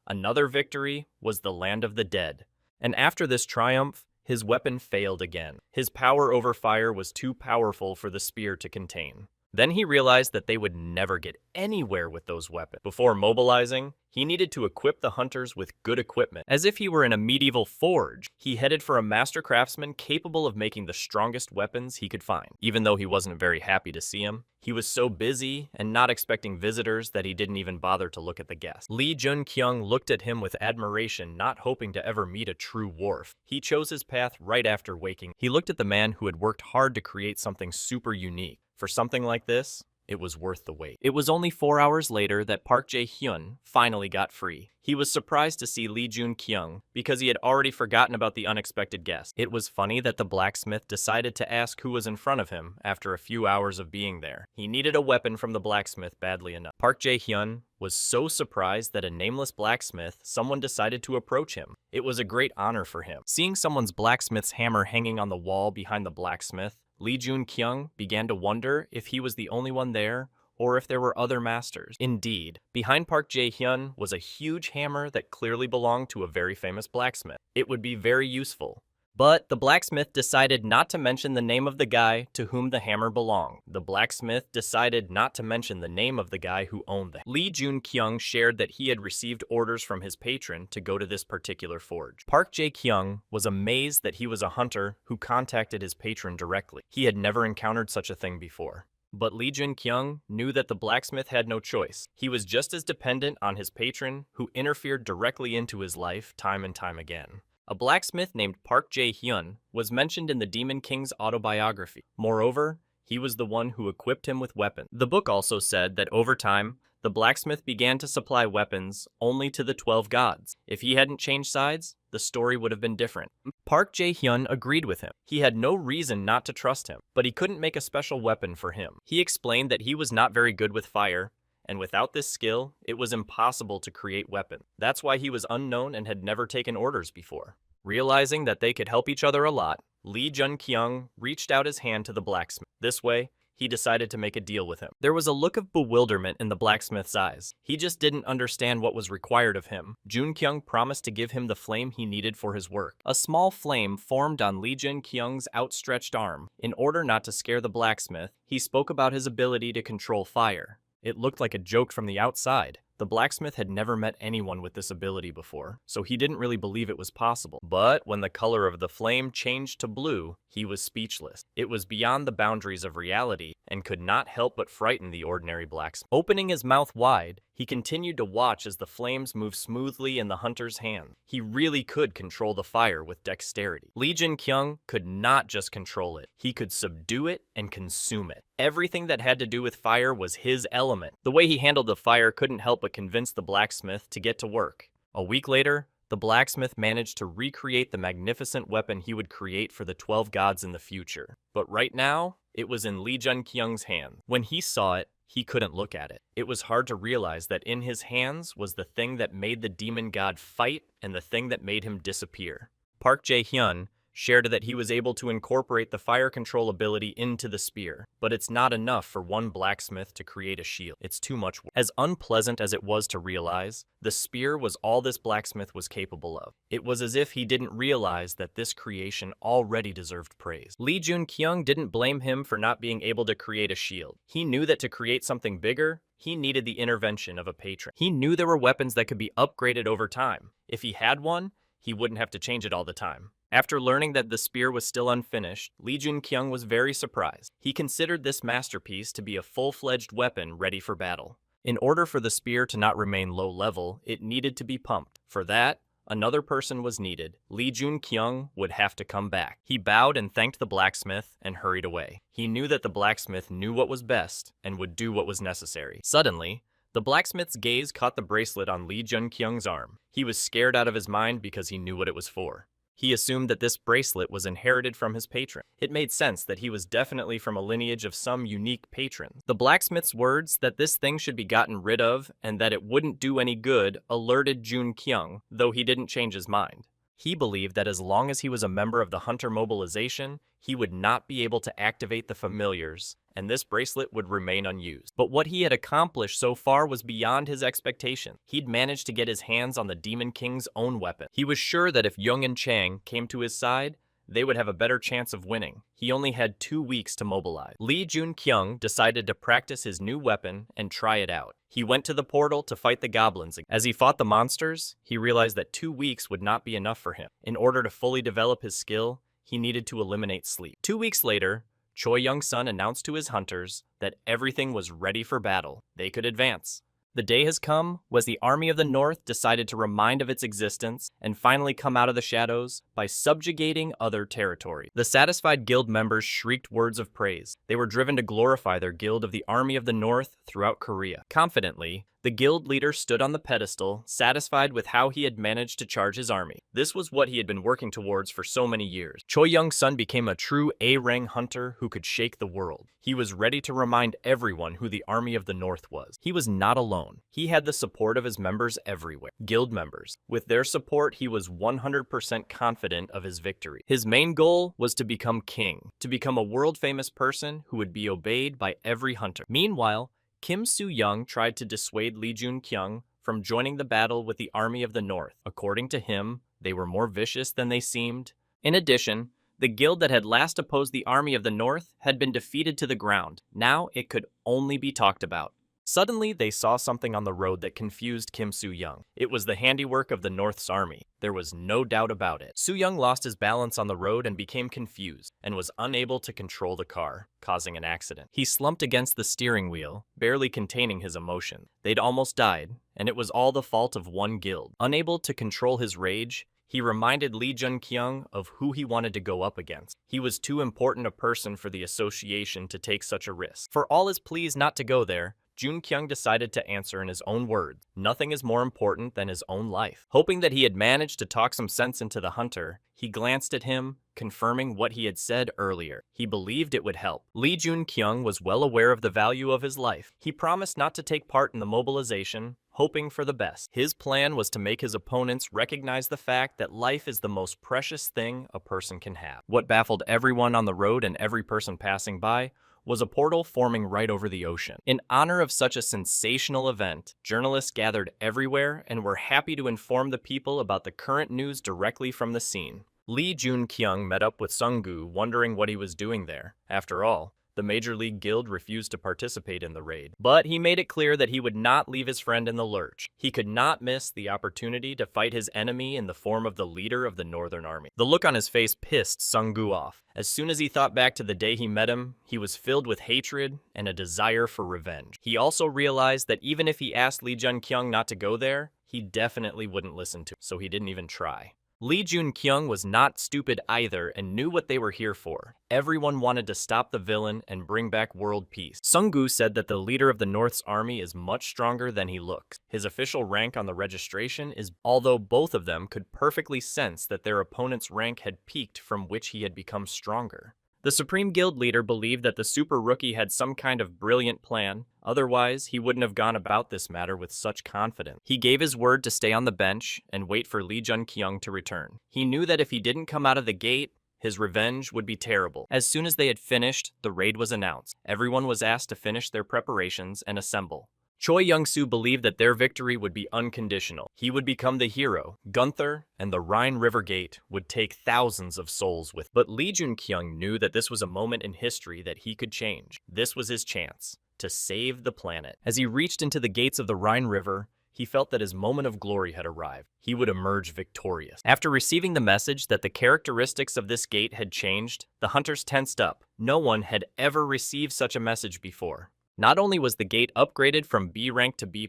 Another victory was the Land of the Dead. And after this triumph, his weapon failed again. His power over fire was too powerful for the spear to contain. Then he realized that they would never get anywhere with those weapons. Before mobilizing, he needed to equip the hunters with good equipment. As if he were in a medieval forge, he headed for a master craftsman capable of making the strongest weapons he could find. Even though he wasn't very happy to see him, he was so busy and not expecting visitors that he didn't even bother to look at the guests. Li Junqiang looked at him with admiration, not hoping to ever meet a true dwarf. He chose his path right after waking. He looked at the man who had worked hard to create something super unique. For something like this, it was worth the wait. It was only 4 hours later that Park Jae-hyun finally got free. He was surprised to see Li Junqiang because he had already forgotten about the unexpected guest. It was funny that the blacksmith decided to ask who was in front of him after a few hours of being there. He needed a weapon from the blacksmith badly enough. Park Jae-hyun was so surprised that a nameless blacksmith, someone decided to approach him. It was a great honor for him. Seeing someone's blacksmith's hammer hanging on the wall behind the blacksmith, Li Junqiang began to wonder if he was the only one there or if there were other masters. Indeed, behind Park Jae-hyun was a huge hammer that clearly belonged to a very famous blacksmith. It would be very useful. But the blacksmith decided not to mention the name of the guy to whom the hammer belonged. The blacksmith decided not to mention the name of the guy who owned the hammer. Li Junqiang shared that he had received orders from his patron to go to this particular forge. Park Jae-kyung was amazed that he was a hunter who contacted his patron directly. He had never encountered such a thing before. But Li Junqiang knew that the blacksmith had no choice. He was just as dependent on his patron, who interfered directly into his life time and time again. A blacksmith named Park Jae-hyun was mentioned in the Demon King's autobiography. Moreover, he was the one who equipped him with weapons. The book also said that over time, the blacksmith began to supply weapons only to the 12 gods. If he hadn't changed sides, the story would have been different. Park Jae-hyun agreed with him. He had no reason not to trust him, but he couldn't make a special weapon for him. He explained that he was not very good with fire, and without this skill, it was impossible to create weapons. That's why he was unknown and had never taken orders before. Realizing that they could help each other a lot, Li Junqiang reached out his hand to the blacksmith. This way, he decided to make a deal with him. There was a look of bewilderment in the blacksmith's eyes. He just didn't understand what was required of him. Junqiang promised to give him the flame he needed for his work. A small flame formed on Li Junqiang's outstretched arm. In order not to scare the blacksmith, he spoke about his ability to control fire. It looked like a joke from the outside. The blacksmith had never met anyone with this ability before, so he didn't really believe it was possible. But when the color of the flame changed to blue, he was speechless. It was beyond the boundaries of reality and could not help but frighten the ordinary blacksmith. Opening his mouth wide, he continued to watch as the flames moved smoothly in the hunter's hand. He really could control the fire with dexterity. Li Junqiang could not just control it. He could subdue it and consume it. Everything that had to do with fire was his element. The way he handled the fire couldn't help but convince the blacksmith to get to work. A week later, the blacksmith managed to recreate the magnificent weapon he would create for the 12 gods in the future. But right now, it was in Li Junqiang's hand. When he saw it, he couldn't look at it. It was hard to realize that in his hands was the thing that made the demon god fight and the thing that made him disappear. Park Jae-hyun shared that he was able to incorporate the fire control ability into the spear, but it's not enough for one blacksmith to create a shield. It's too much work. As unpleasant as it was to realize, the spear was all this blacksmith was capable of. It was as if he didn't realize that this creation already deserved praise. Lee Jun-kyung didn't blame him for not being able to create a shield. He knew that to create something bigger, he needed the intervention of a patron. He knew there were weapons that could be upgraded over time. If he had one, he wouldn't have to change it all the time. After learning that the spear was still unfinished, Lee Jun-kyung was very surprised. He considered this masterpiece to be a full-fledged weapon ready for battle. In order for the spear to not remain low level, it needed to be pumped. For that, another person was needed. Lee Jun-kyung would have to come back. He bowed and thanked the blacksmith and hurried away. He knew that the blacksmith knew what was best and would do what was necessary. Suddenly, the blacksmith's gaze caught the bracelet on Lee Jun-kyung's arm. He was scared out of his mind because he knew what it was for. He assumed that this bracelet was inherited from his patron. It made sense that he was definitely from a lineage of some unique patron. The blacksmith's words that this thing should be gotten rid of and that it wouldn't do any good alerted Jun-kyung, though he didn't change his mind. He believed that as long as he was a member of the Hunter mobilization, he would not be able to activate the familiars, and this bracelet would remain unused. But what he had accomplished so far was beyond his expectations. He'd managed to get his hands on the Demon King's own weapon. He was sure that if Young and Chang came to his side, they would have a better chance of winning. He only had 2 weeks to mobilize. Lee Jun-kyung decided to practice his new weapon and try it out. He went to the portal to fight the goblins. As he fought the monsters, he realized that 2 weeks would not be enough for him. In order to fully develop his skill, he needed to eliminate sleep. 2 weeks later, Choi Young-sun announced to his hunters that everything was ready for battle. They could advance. The day has come was the Army of the North decided to remind of its existence and finally come out of the shadows by subjugating other territory. The satisfied guild members shrieked words of praise. They were driven to glorify their guild of the Army of the North throughout Korea. Confidently, the guild leader stood on the pedestal, satisfied with how he had managed to charge his army. This was what he had been working towards for so many years. Choi Young-sun became a true A-rank hunter who could shake the world. He was ready to remind everyone who the Army of the North was. He was not alone. He had the support of his members everywhere. Guild members. With their support, he was 100% confident of his victory. His main goal was to become king, to become a world-famous person who would be obeyed by every hunter. Meanwhile, Kim Soo-young tried to dissuade Lee Jun-kyung from joining the battle with the Army of the North. According to him, they were more vicious than they seemed. In addition, the guild that had last opposed the Army of the North had been defeated to the ground. Now it could only be talked about. Suddenly, they saw something on the road that confused Kim Soo-young. It was the handiwork of the North's army. There was no doubt about it. Soo-young lost his balance on the road and became confused, and was unable to control the car, causing an accident. He slumped against the steering wheel, barely containing his emotion. They'd almost died, and it was all the fault of one guild. Unable to control his rage, he reminded Lee Jun-kyung of who he wanted to go up against. He was too important a person for the association to take such a risk. For all his pleas not to go there, Jun-kyung decided to answer in his own words. Nothing is more important than his own life. Hoping that he had managed to talk some sense into the hunter, he glanced at him, confirming what he had said earlier. He believed it would help. Lee Jun-kyung was well aware of the value of his life. He promised not to take part in the mobilization, hoping for the best. His plan was to make his opponents recognize the fact that life is the most precious thing a person can have. What baffled everyone on the road and every person passing by was a portal forming right over the ocean. In honor of such a sensational event, journalists gathered everywhere and were happy to inform the people about the current news directly from the scene. Lee Jun-kyung met up with Sung-gu, wondering what he was doing there. After all, the Major League Guild refused to participate in the raid. But he made it clear that he would not leave his friend in the lurch. He could not miss the opportunity to fight his enemy in the form of the leader of the Northern Army. The look on his face pissed Sung-gu off. As soon as he thought back to the day he met him, he was filled with hatred and a desire for revenge. He also realized that even if he asked Lee Jun-kyung not to go there, he definitely wouldn't listen to him, so he didn't even try. Lee Jun-kyung was not stupid either and knew what they were here for. Everyone wanted to stop the villain and bring back world peace. Sung-gu said that the leader of the North's army is much stronger than he looks. His official rank on the registration is, although both of them could perfectly sense that their opponent's rank had peaked from which he had become stronger. The Supreme Guild leader believed that the super rookie had some kind of brilliant plan, otherwise he wouldn't have gone about this matter with such confidence. He gave his word to stay on the bench and wait for Lee Jun-kyung to return. He knew that if he didn't come out of the gate, his revenge would be terrible. As soon as they had finished, the raid was announced. Everyone was asked to finish their preparations and assemble. Choi Young-soo believed that their victory would be unconditional. He would become the hero. Gunther and the Rhine River Gate would take thousands of souls with. But Lee Jun-kyung knew that this was a moment in history that he could change. This was his chance to save the planet. As he reached into the gates of the Rhine River, he felt that his moment of glory had arrived. He would emerge victorious. After receiving the message that the characteristics of this gate had changed, the hunters tensed up. No one had ever received such a message before. Not only was the gate upgraded from B rank to B+,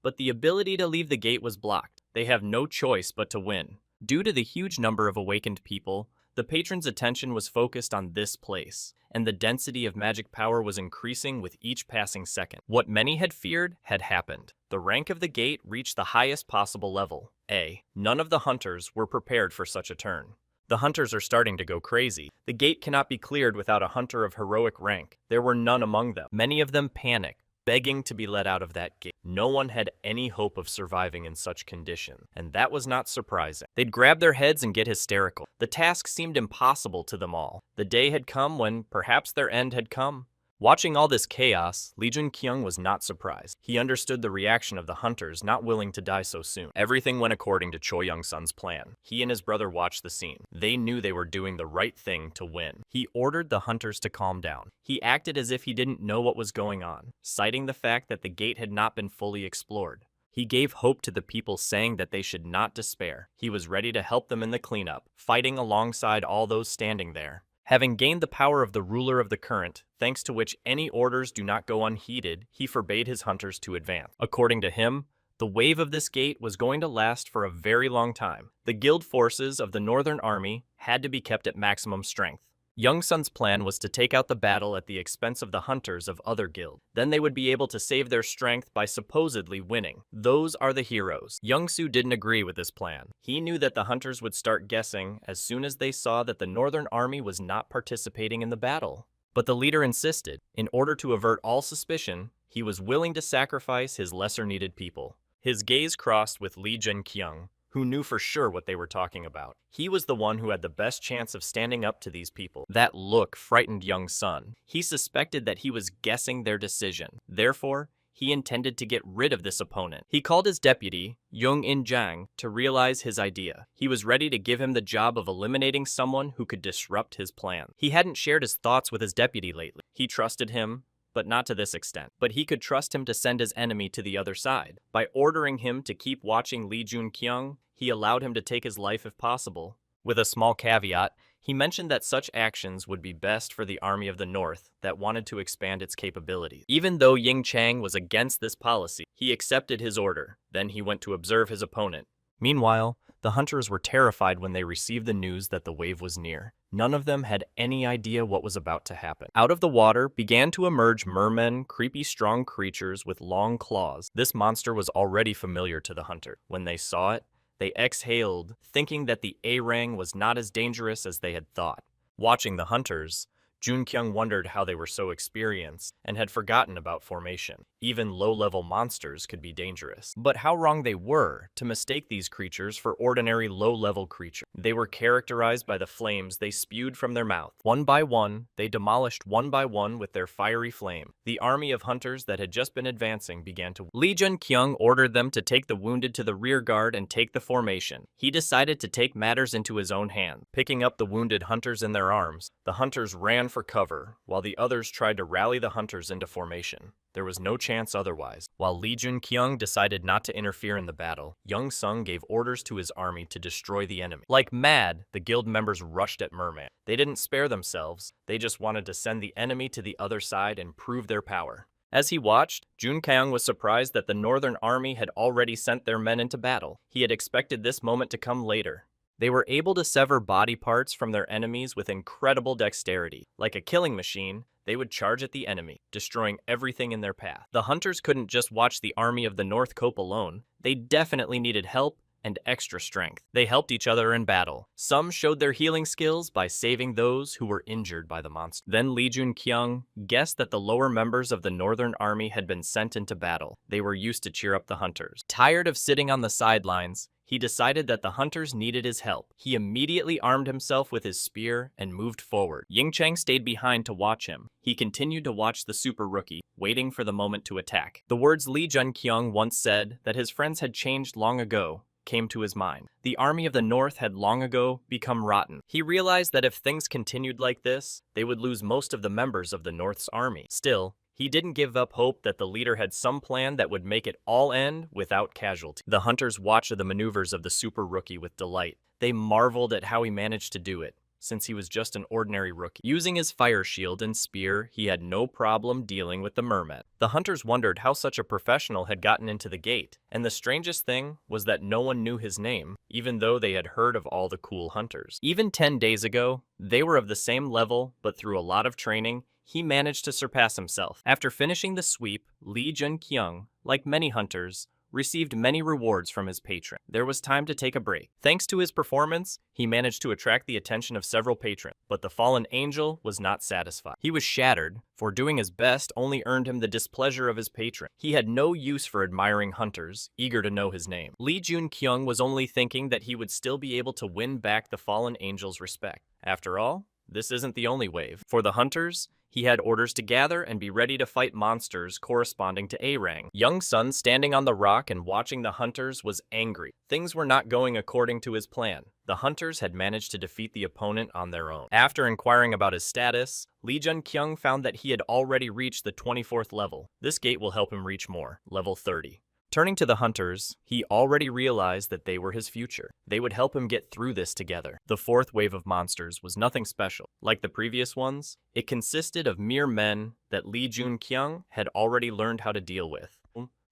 but the ability to leave the gate was blocked. They have no choice but to win. Due to the huge number of awakened people, the patrons' attention was focused on this place, and the density of magic power was increasing with each passing second. What many had feared had happened. The rank of the gate reached the highest possible level, A. None of the hunters were prepared for such a turn. The hunters are starting to go crazy. The gate cannot be cleared without a hunter of heroic rank. There were none among them. Many of them panicked, begging to be let out of that gate. No one had any hope of surviving in such condition, and that was not surprising. They'd grab their heads and get hysterical. The task seemed impossible to them all. The day had come when perhaps their end had come. Watching all this chaos, Lee Jun-kyung was not surprised. He understood the reaction of the hunters, not willing to die so soon. Everything went according to Choi Young-sun's plan. He and his brother watched the scene. They knew they were doing the right thing to win. He ordered the hunters to calm down. He acted as if he didn't know what was going on, citing the fact that the gate had not been fully explored. He gave hope to the people, saying that they should not despair. He was ready to help them in the cleanup, fighting alongside all those standing there. Having gained the power of the ruler of the current, thanks to which any orders do not go unheeded, he forbade his hunters to advance. According to him, the wave of this gate was going to last for a very long time. The guild forces of the Northern Army had to be kept at maximum strength. Young-sun's plan was to take out the battle at the expense of the hunters of other guilds. Then they would be able to save their strength by supposedly winning. Those are the heroes. Young-soo didn't agree with this plan. He knew that the hunters would start guessing as soon as they saw that the Northern Army was not participating in the battle. But the leader insisted. In order to avert all suspicion, he was willing to sacrifice his lesser-needed people. His gaze crossed with Lee Jun-kyung, who knew for sure what they were talking about. He was the one who had the best chance of standing up to these people. That look frightened Young-sun. He suspected that he was guessing their decision. Therefore, he intended to get rid of this opponent. He called his deputy, Jung In-jang, to realize his idea. He was ready to give him the job of eliminating someone who could disrupt his plan. He hadn't shared his thoughts with his deputy lately. He trusted him, but not to this extent. But he could trust him to send his enemy to the other side. By ordering him to keep watching Lee Jun-kyung, he allowed him to take his life if possible. With a small caveat, he mentioned that such actions would be best for the Army of the North that wanted to expand its capabilities. Even though Ying Chang was against this policy, he accepted his order. Then he went to observe his opponent. Meanwhile, the hunters were terrified when they received the news that the wave was near. None of them had any idea what was about to happen. Out of the water began to emerge mermen, creepy strong creatures with long claws. This monster was already familiar to the hunter. When they saw it, they exhaled, thinking that the A-Rang was not as dangerous as they had thought. Watching the hunters, Jun-kyung wondered how they were so experienced and had forgotten about formation. Even low-level monsters could be dangerous. But how wrong they were to mistake these creatures for ordinary low-level creatures. They were characterized by the flames they spewed from their mouth. One by one, they demolished one by one with their fiery flame. The army of hunters that had just been advancing began to... Lee Jun-kyung ordered them to take the wounded to the rear guard and take the formation. He decided to take matters into his own hands. Picking up the wounded hunters in their arms, the hunters ran for cover, while the others tried to rally the hunters into formation. There was no chance otherwise. While Lee Jun-kyung decided not to interfere in the battle, Young-sung gave orders to his army to destroy the enemy. Like mad, the guild members rushed at Merman. They didn't spare themselves, they just wanted to send the enemy to the other side and prove their power. As he watched, Jun-kyung was surprised that the Northern Army had already sent their men into battle. He had expected this moment to come later. They were able to sever body parts from their enemies with incredible dexterity. Like a killing machine, they would charge at the enemy, destroying everything in their path. The hunters couldn't just watch the army of the North cope alone. They definitely needed help and extra strength. They helped each other in battle. Some showed their healing skills by saving those who were injured by the monster. Then Lee Jun-kyung guessed that the lower members of the Northern Army had been sent into battle. They were used to cheer up the hunters. Tired of sitting on the sidelines, he decided that the hunters needed his help. He immediately armed himself with his spear and moved forward. Ying Chang stayed behind to watch him. He continued to watch the super rookie, waiting for the moment to attack. The words Lee Jun-kyung once said that his friends had changed long ago came to his mind. The army of the North had long ago become rotten. He realized that if things continued like this, they would lose most of the members of the North's army. Still, he didn't give up hope that the leader had some plan that would make it all end without casualty. The hunters watched the maneuvers of the super rookie with delight. They marveled at how he managed to do it, since he was just an ordinary rookie. Using his fire shield and spear, he had no problem dealing with the merman. The hunters wondered how such a professional had gotten into the gate, and the strangest thing was that no one knew his name, even though they had heard of all the cool hunters. Even 10 days ago, they were of the same level, but through a lot of training, he managed to surpass himself. After finishing the sweep, Lee Jun-kyung, like many hunters, received many rewards from his patron. There was time to take a break. Thanks to his performance, he managed to attract the attention of several patrons, but the fallen angel was not satisfied. He was shattered, for doing his best only earned him the displeasure of his patron. He had no use for admiring hunters, eager to know his name. Lee Jun-kyung was only thinking that he would still be able to win back the fallen angel's respect. After all, this isn't the only wave. For the hunters, he had orders to gather and be ready to fight monsters corresponding to A-Rang. Young Sun, standing on the rock and watching the hunters, was angry. Things were not going according to his plan. The hunters had managed to defeat the opponent on their own. After inquiring about his status, Lee Jun-kyung found that he had already reached the 24th level. This gate will help him reach more, level 30. Turning to the hunters, he already realized that they were his future. They would help him get through this together. The fourth wave of monsters was nothing special. Like the previous ones, it consisted of mere men that Lee Jun-kyung had already learned how to deal with.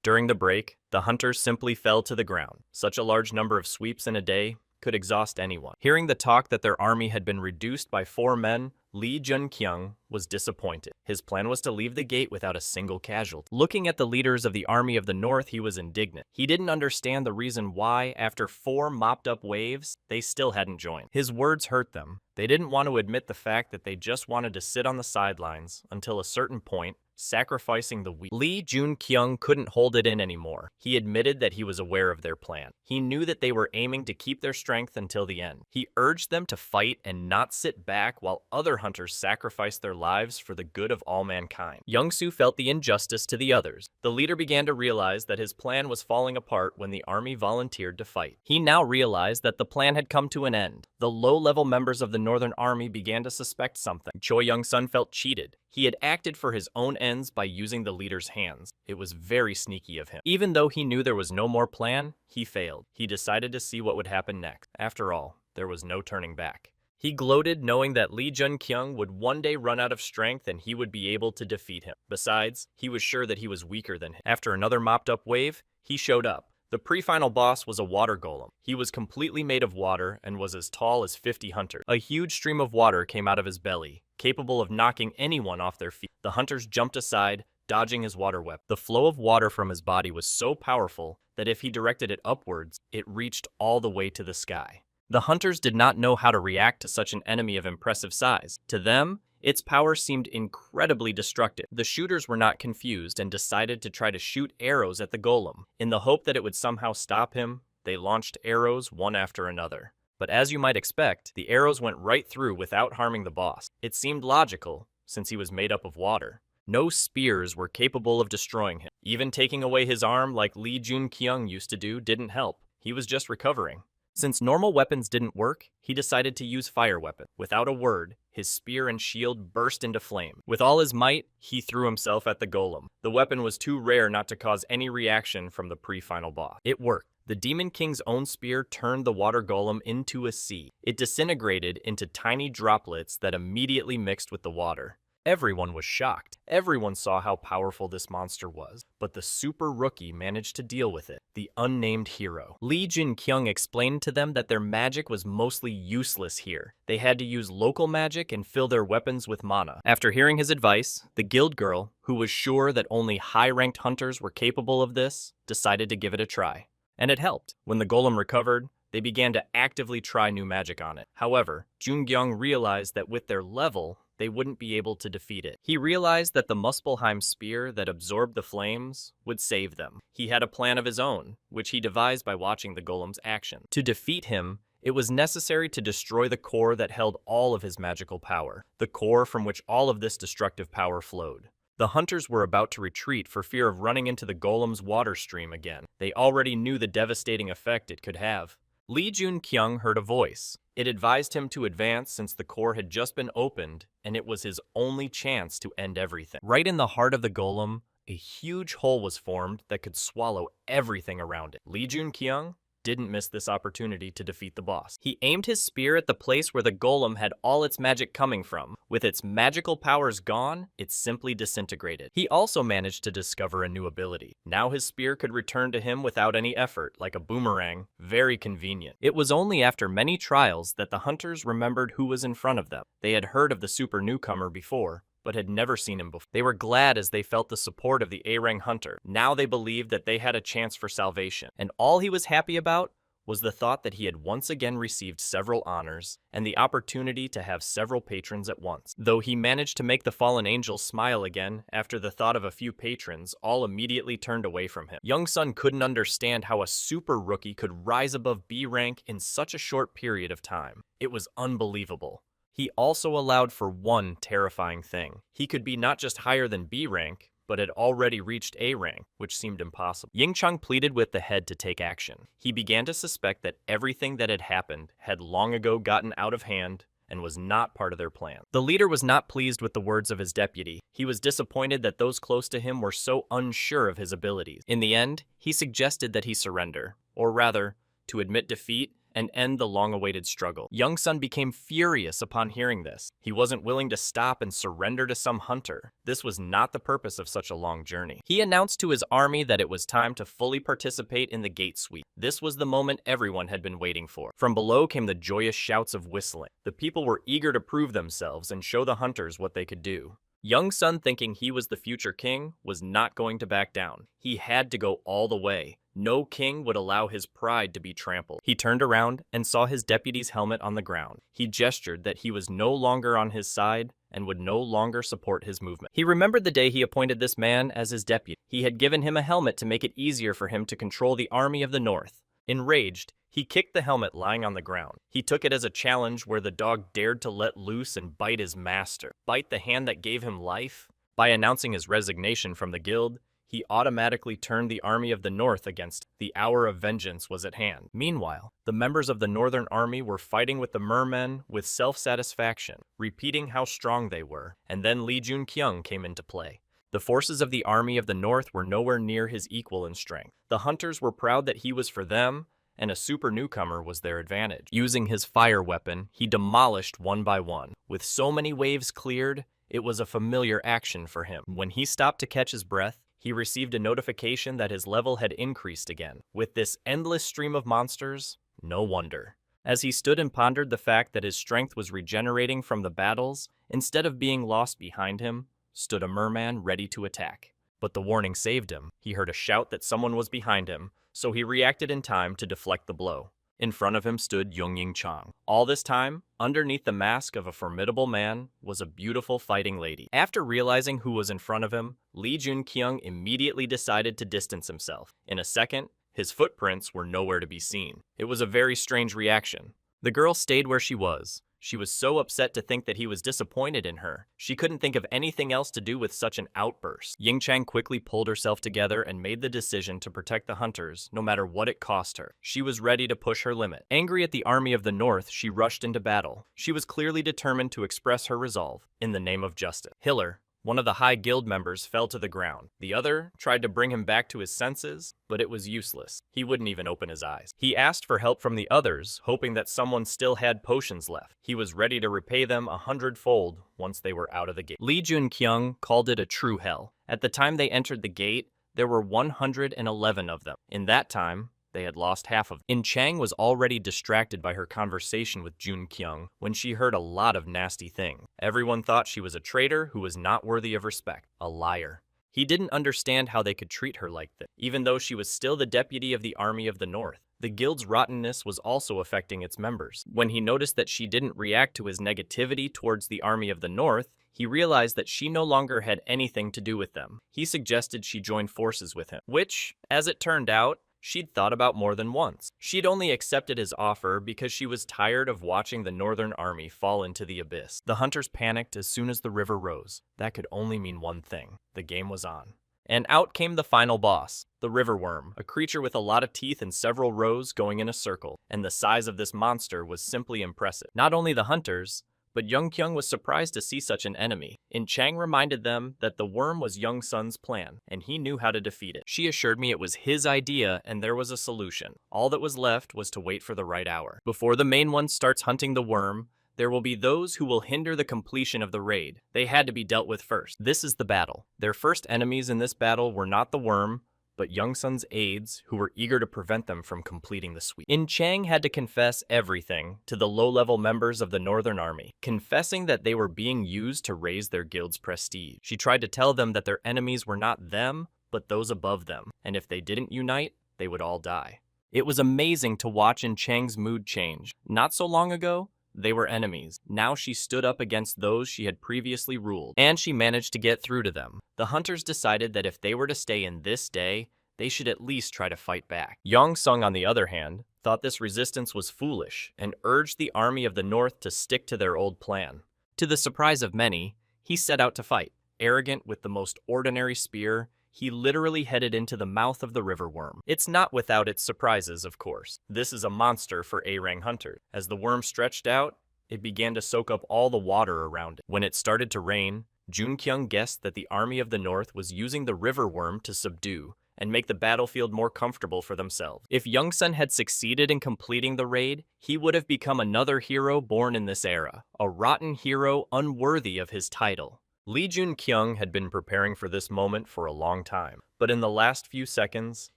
During the break, the hunters simply fell to the ground. Such a large number of sweeps in a day could exhaust anyone. Hearing the talk that their army had been reduced by 4 men, Lee Jun-kyung was disappointed. His plan was to leave the gate without a single casualty. Looking at the leaders of the army of the North, he was indignant. He didn't understand the reason why, after 4 mopped-up waves, they still hadn't joined. His words hurt them. They didn't want to admit the fact that they just wanted to sit on the sidelines until a certain point, sacrificing the weak. Lee Jun-kyung couldn't hold it in anymore. He admitted that he was aware of their plan. He knew that they were aiming to keep their strength until the end. He urged them to fight and not sit back while other hunters sacrificed their lives for the good of all mankind. Young-soo felt the injustice to the others. The leader began to realize that his plan was falling apart when the army volunteered to fight. He now realized that the plan had come to an end. The low-level members of the Northern Army began to suspect something. Choi Young-sun felt cheated. He had acted for his own ends by using the leader's hands. It was very sneaky of him. Even though he knew there was no more plan, he failed. He decided to see what would happen next. After all, there was no turning back. He gloated knowing that Lee Jun-kyung would one day run out of strength and he would be able to defeat him. Besides, he was sure that he was weaker than him. After another mopped-up wave, he showed up. The pre-final boss was a water golem. He was completely made of water and was as tall as 50 hunters. A huge stream of water came out of his belly, capable of knocking anyone off their feet. The hunters jumped aside, dodging his water weapon. The flow of water from his body was so powerful that if he directed it upwards, it reached all the way to the sky. The hunters did not know how to react to such an enemy of impressive size. To them, its power seemed incredibly destructive. The shooters were not confused and decided to try to shoot arrows at the golem. In the hope that it would somehow stop him, they launched arrows one after another. But as you might expect, the arrows went right through without harming the boss. It seemed logical, since he was made up of water. No spears were capable of destroying him. Even taking away his arm like Lee Jun-kyung used to do didn't help. He was just recovering. Since normal weapons didn't work, he decided to use fire weapon. Without a word, his spear and shield burst into flame. With all his might, he threw himself at the golem. The weapon was too rare not to cause any reaction from the pre-final boss. It worked. The Demon King's own spear turned the water golem into a sea. It disintegrated into tiny droplets that immediately mixed with the water. Everyone was shocked. Everyone saw how powerful this monster was, but the super rookie managed to deal with it, the unnamed hero. Lee Jun-kyung explained to them that their magic was mostly useless here. They had to use local magic and fill their weapons with mana. After hearing his advice, the guild girl, who was sure that only high-ranked hunters were capable of this, decided to give it a try. And it helped. When the golem recovered, they began to actively try new magic on it. However, Jungyung realized that with their level, they wouldn't be able to defeat it. He realized that the Muspelheim spear that absorbed the flames would save them. He had a plan of his own, which he devised by watching the golem's action. To defeat him, it was necessary to destroy the core that held all of his magical power, the core from which all of this destructive power flowed. The hunters were about to retreat for fear of running into the golem's water stream again. They already knew the devastating effect it could have. Lee Jun-kyung heard a voice. It advised him to advance since the core had just been opened, and it was his only chance to end everything. Right in the heart of the golem, a huge hole was formed that could swallow everything around it. Lee Jun-kyung didn't miss this opportunity to defeat the boss. He aimed his spear at the place where the golem had all its magic coming from. With its magical powers gone, it simply disintegrated. He also managed to discover a new ability. Now his spear could return to him without any effort, like a boomerang. Very convenient. It was only after many trials that the hunters remembered who was in front of them. They had heard of the super newcomer before, but had never seen him before. They were glad as they felt the support of the A-Rang hunter. Now they believed that they had a chance for salvation. And all he was happy about was the thought that he had once again received several honors and the opportunity to have several patrons at once. Though he managed to make the fallen angel smile again after the thought of a few patrons, all immediately turned away from him. Young Sun couldn't understand how a super rookie could rise above B rank in such a short period of time. It was unbelievable. He also allowed for one terrifying thing. He could be not just higher than B rank, but had already reached A rank, which seemed impossible. Ying Chang pleaded with the head to take action. He began to suspect that everything that had happened had long ago gotten out of hand and was not part of their plan. The leader was not pleased with the words of his deputy. He was disappointed that those close to him were so unsure of his abilities. In the end, he suggested that he surrender, or rather, to admit defeat and end the long-awaited struggle. Young Sun became furious upon hearing this. He wasn't willing to stop and surrender to some hunter. This was not the purpose of such a long journey. He announced to his army that it was time to fully participate in the gate sweep. This was the moment everyone had been waiting for. From below came the joyous shouts of whistling. The people were eager to prove themselves and show the hunters what they could do. Young Sun, thinking he was the future king, was not going to back down. He had to go all the way. No king would allow his pride to be trampled. He turned around and saw his deputy's helmet on the ground. He gestured that he was no longer on his side and would no longer support his movement. He remembered the day he appointed this man as his deputy. He had given him a helmet to make it easier for him to control the army of the north. Enraged, he kicked the helmet lying on the ground. He took it as a challenge where the dog dared to let loose and bite his master. Bite the hand that gave him life? By announcing his resignation from the guild, he automatically turned the army of the north against him. The hour of vengeance was at hand. Meanwhile, the members of the northern army were fighting with the mermen with self-satisfaction, repeating how strong they were, and then Lee Jun-kyung came into play. The forces of the army of the north were nowhere near his equal in strength. The hunters were proud that he was for them, and a super newcomer was their advantage. Using his fire weapon, he demolished one by one. With so many waves cleared, it was a familiar action for him. When he stopped to catch his breath, he received a notification that his level had increased again. With this endless stream of monsters, no wonder. As he stood and pondered the fact that his strength was regenerating from the battles, instead of being lost behind him, stood a merman ready to attack. But the warning saved him. He heard a shout that someone was behind him, so he reacted in time to deflect the blow. In front of him stood Yongying Chang. All this time, underneath the mask of a formidable man, was a beautiful fighting lady. After realizing who was in front of him, Lee Jun-kyung immediately decided to distance himself. In a second, his footprints were nowhere to be seen. It was a very strange reaction. The girl stayed where she was. She was so upset to think that he was disappointed in her. She couldn't think of anything else to do with such an outburst. Ying Chang quickly pulled herself together and made the decision to protect the hunters, no matter what it cost her. She was ready to push her limit. Angry at the army of the north, she rushed into battle. She was clearly determined to express her resolve in the name of justice. Hiller, one of the high guild members, fell to the ground. The other tried to bring him back to his senses, but it was useless. He wouldn't even open his eyes. He asked for help from the others, hoping that someone still had potions left. He was ready to repay them 100-fold once they were out of the gate. Lee Jun-kyung called it a true hell. At the time they entered the gate, there were 111 of them. In that time, they had lost half of them. In Chang was already distracted by her conversation with Jun-kyung when she heard a lot of nasty things. Everyone thought she was a traitor who was not worthy of respect, a liar. He didn't understand how they could treat her like this, even though she was still the deputy of the Army of the North. The guild's rottenness was also affecting its members. When he noticed that she didn't react to his negativity towards the Army of the North, he realized that she no longer had anything to do with them. He suggested she join forces with him, which, as it turned out, she'd thought about more than once. She'd only accepted his offer because she was tired of watching the Northern Army fall into the abyss. The hunters panicked as soon as the river rose. That could only mean one thing: the game was on. And out came the final boss, the river worm, a creature with a lot of teeth and several rows going in a circle, and the size of this monster was simply impressive. Not only the hunters, but Young Kyung was surprised to see such an enemy. Chang reminded them that the worm was Young Sun's plan, and he knew how to defeat it. She assured me it was his idea and there was a solution. All that was left was to wait for the right hour. Before the main one starts hunting the worm, there will be those who will hinder the completion of the raid. They had to be dealt with first. This is the battle. Their first enemies in this battle were not the worm, but Young Sun's aides, who were eager to prevent them from completing the sweep. Chang had to confess everything to the low-level members of the Northern Army, confessing that they were being used to raise their guild's prestige. She tried to tell them that their enemies were not them, but those above them, and if they didn't unite, they would all die. It was amazing to watch Chang's mood change. Not so long ago, they were enemies. Now she stood up against those she had previously ruled, and she managed to get through to them. The hunters decided that if they were to stay in this day, they should at least try to fight back. Yong Sung, on the other hand, thought this resistance was foolish and urged the Army of the North to stick to their old plan. To the surprise of many, he set out to fight. Arrogant with the most ordinary spear, he literally headed into the mouth of the river worm. It's not without its surprises, of course. This is a monster for A-Rang hunters. As the worm stretched out, it began to soak up all the water around it. When it started to rain, Jun Kyung guessed that the Army of the North was using the river worm to subdue and make the battlefield more comfortable for themselves. If Young Sun had succeeded in completing the raid, he would have become another hero born in this era, a rotten hero unworthy of his title. Lee Jun Kyung had been preparing for this moment for a long time, but in the last few seconds,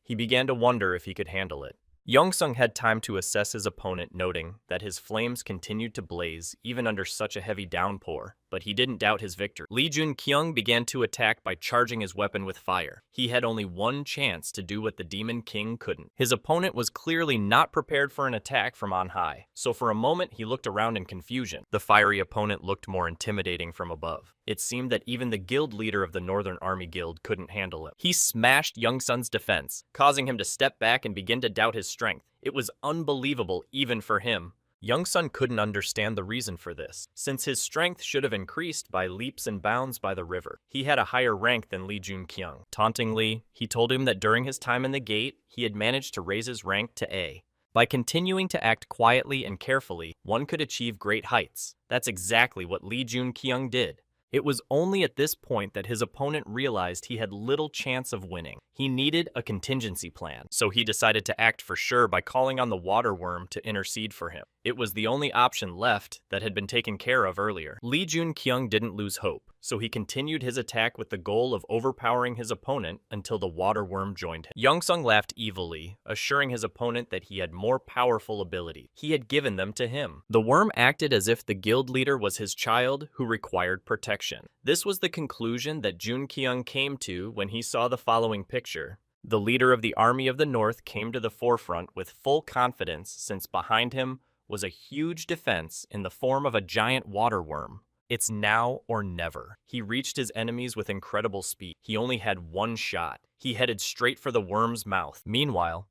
he began to wonder if he could handle it. Young Sung had time to assess his opponent, noting that his flames continued to blaze even under such a heavy downpour, but he didn't doubt his victory. Lee Jun Kyung began to attack by charging his weapon with fire. He had only one chance to do what the Demon King couldn't. His opponent was clearly not prepared for an attack from on high, so for a moment he looked around in confusion. The fiery opponent looked more intimidating from above. It seemed that even the guild leader of the Northern Army Guild couldn't handle it. He smashed Young Sun's defense, causing him to step back and begin to doubt his strength. It was unbelievable even for him. Young Sun couldn't understand the reason for this, since his strength should have increased by leaps and bounds by the river. He had a higher rank than Lee Jun Kyung. Tauntingly, he told him that during his time in the gate, he had managed to raise his rank to A. By continuing to act quietly and carefully, one could achieve great heights. That's exactly what Lee Jun Kyung did. It was only at this point that his opponent realized he had little chance of winning. He needed a contingency plan, so he decided to act for sure by calling on the water worm to intercede for him. It was the only option left that had been taken care of earlier. Lee Jun Kyung didn't lose hope, so he continued his attack with the goal of overpowering his opponent until the water worm joined him. Young Sung laughed evilly, assuring his opponent that he had more powerful abilities. He had given them to him. The worm acted as if the guild leader was his child who required protection. This was the conclusion that Jun Kyung came to when he saw the following picture. The leader of the Army of the North came to the forefront with full confidence, since behind him was a huge defense in the form of a giant water worm. It's now or never. He reached his enemies with incredible speed. He only had one shot. He headed straight for the worm's mouth. Meanwhile,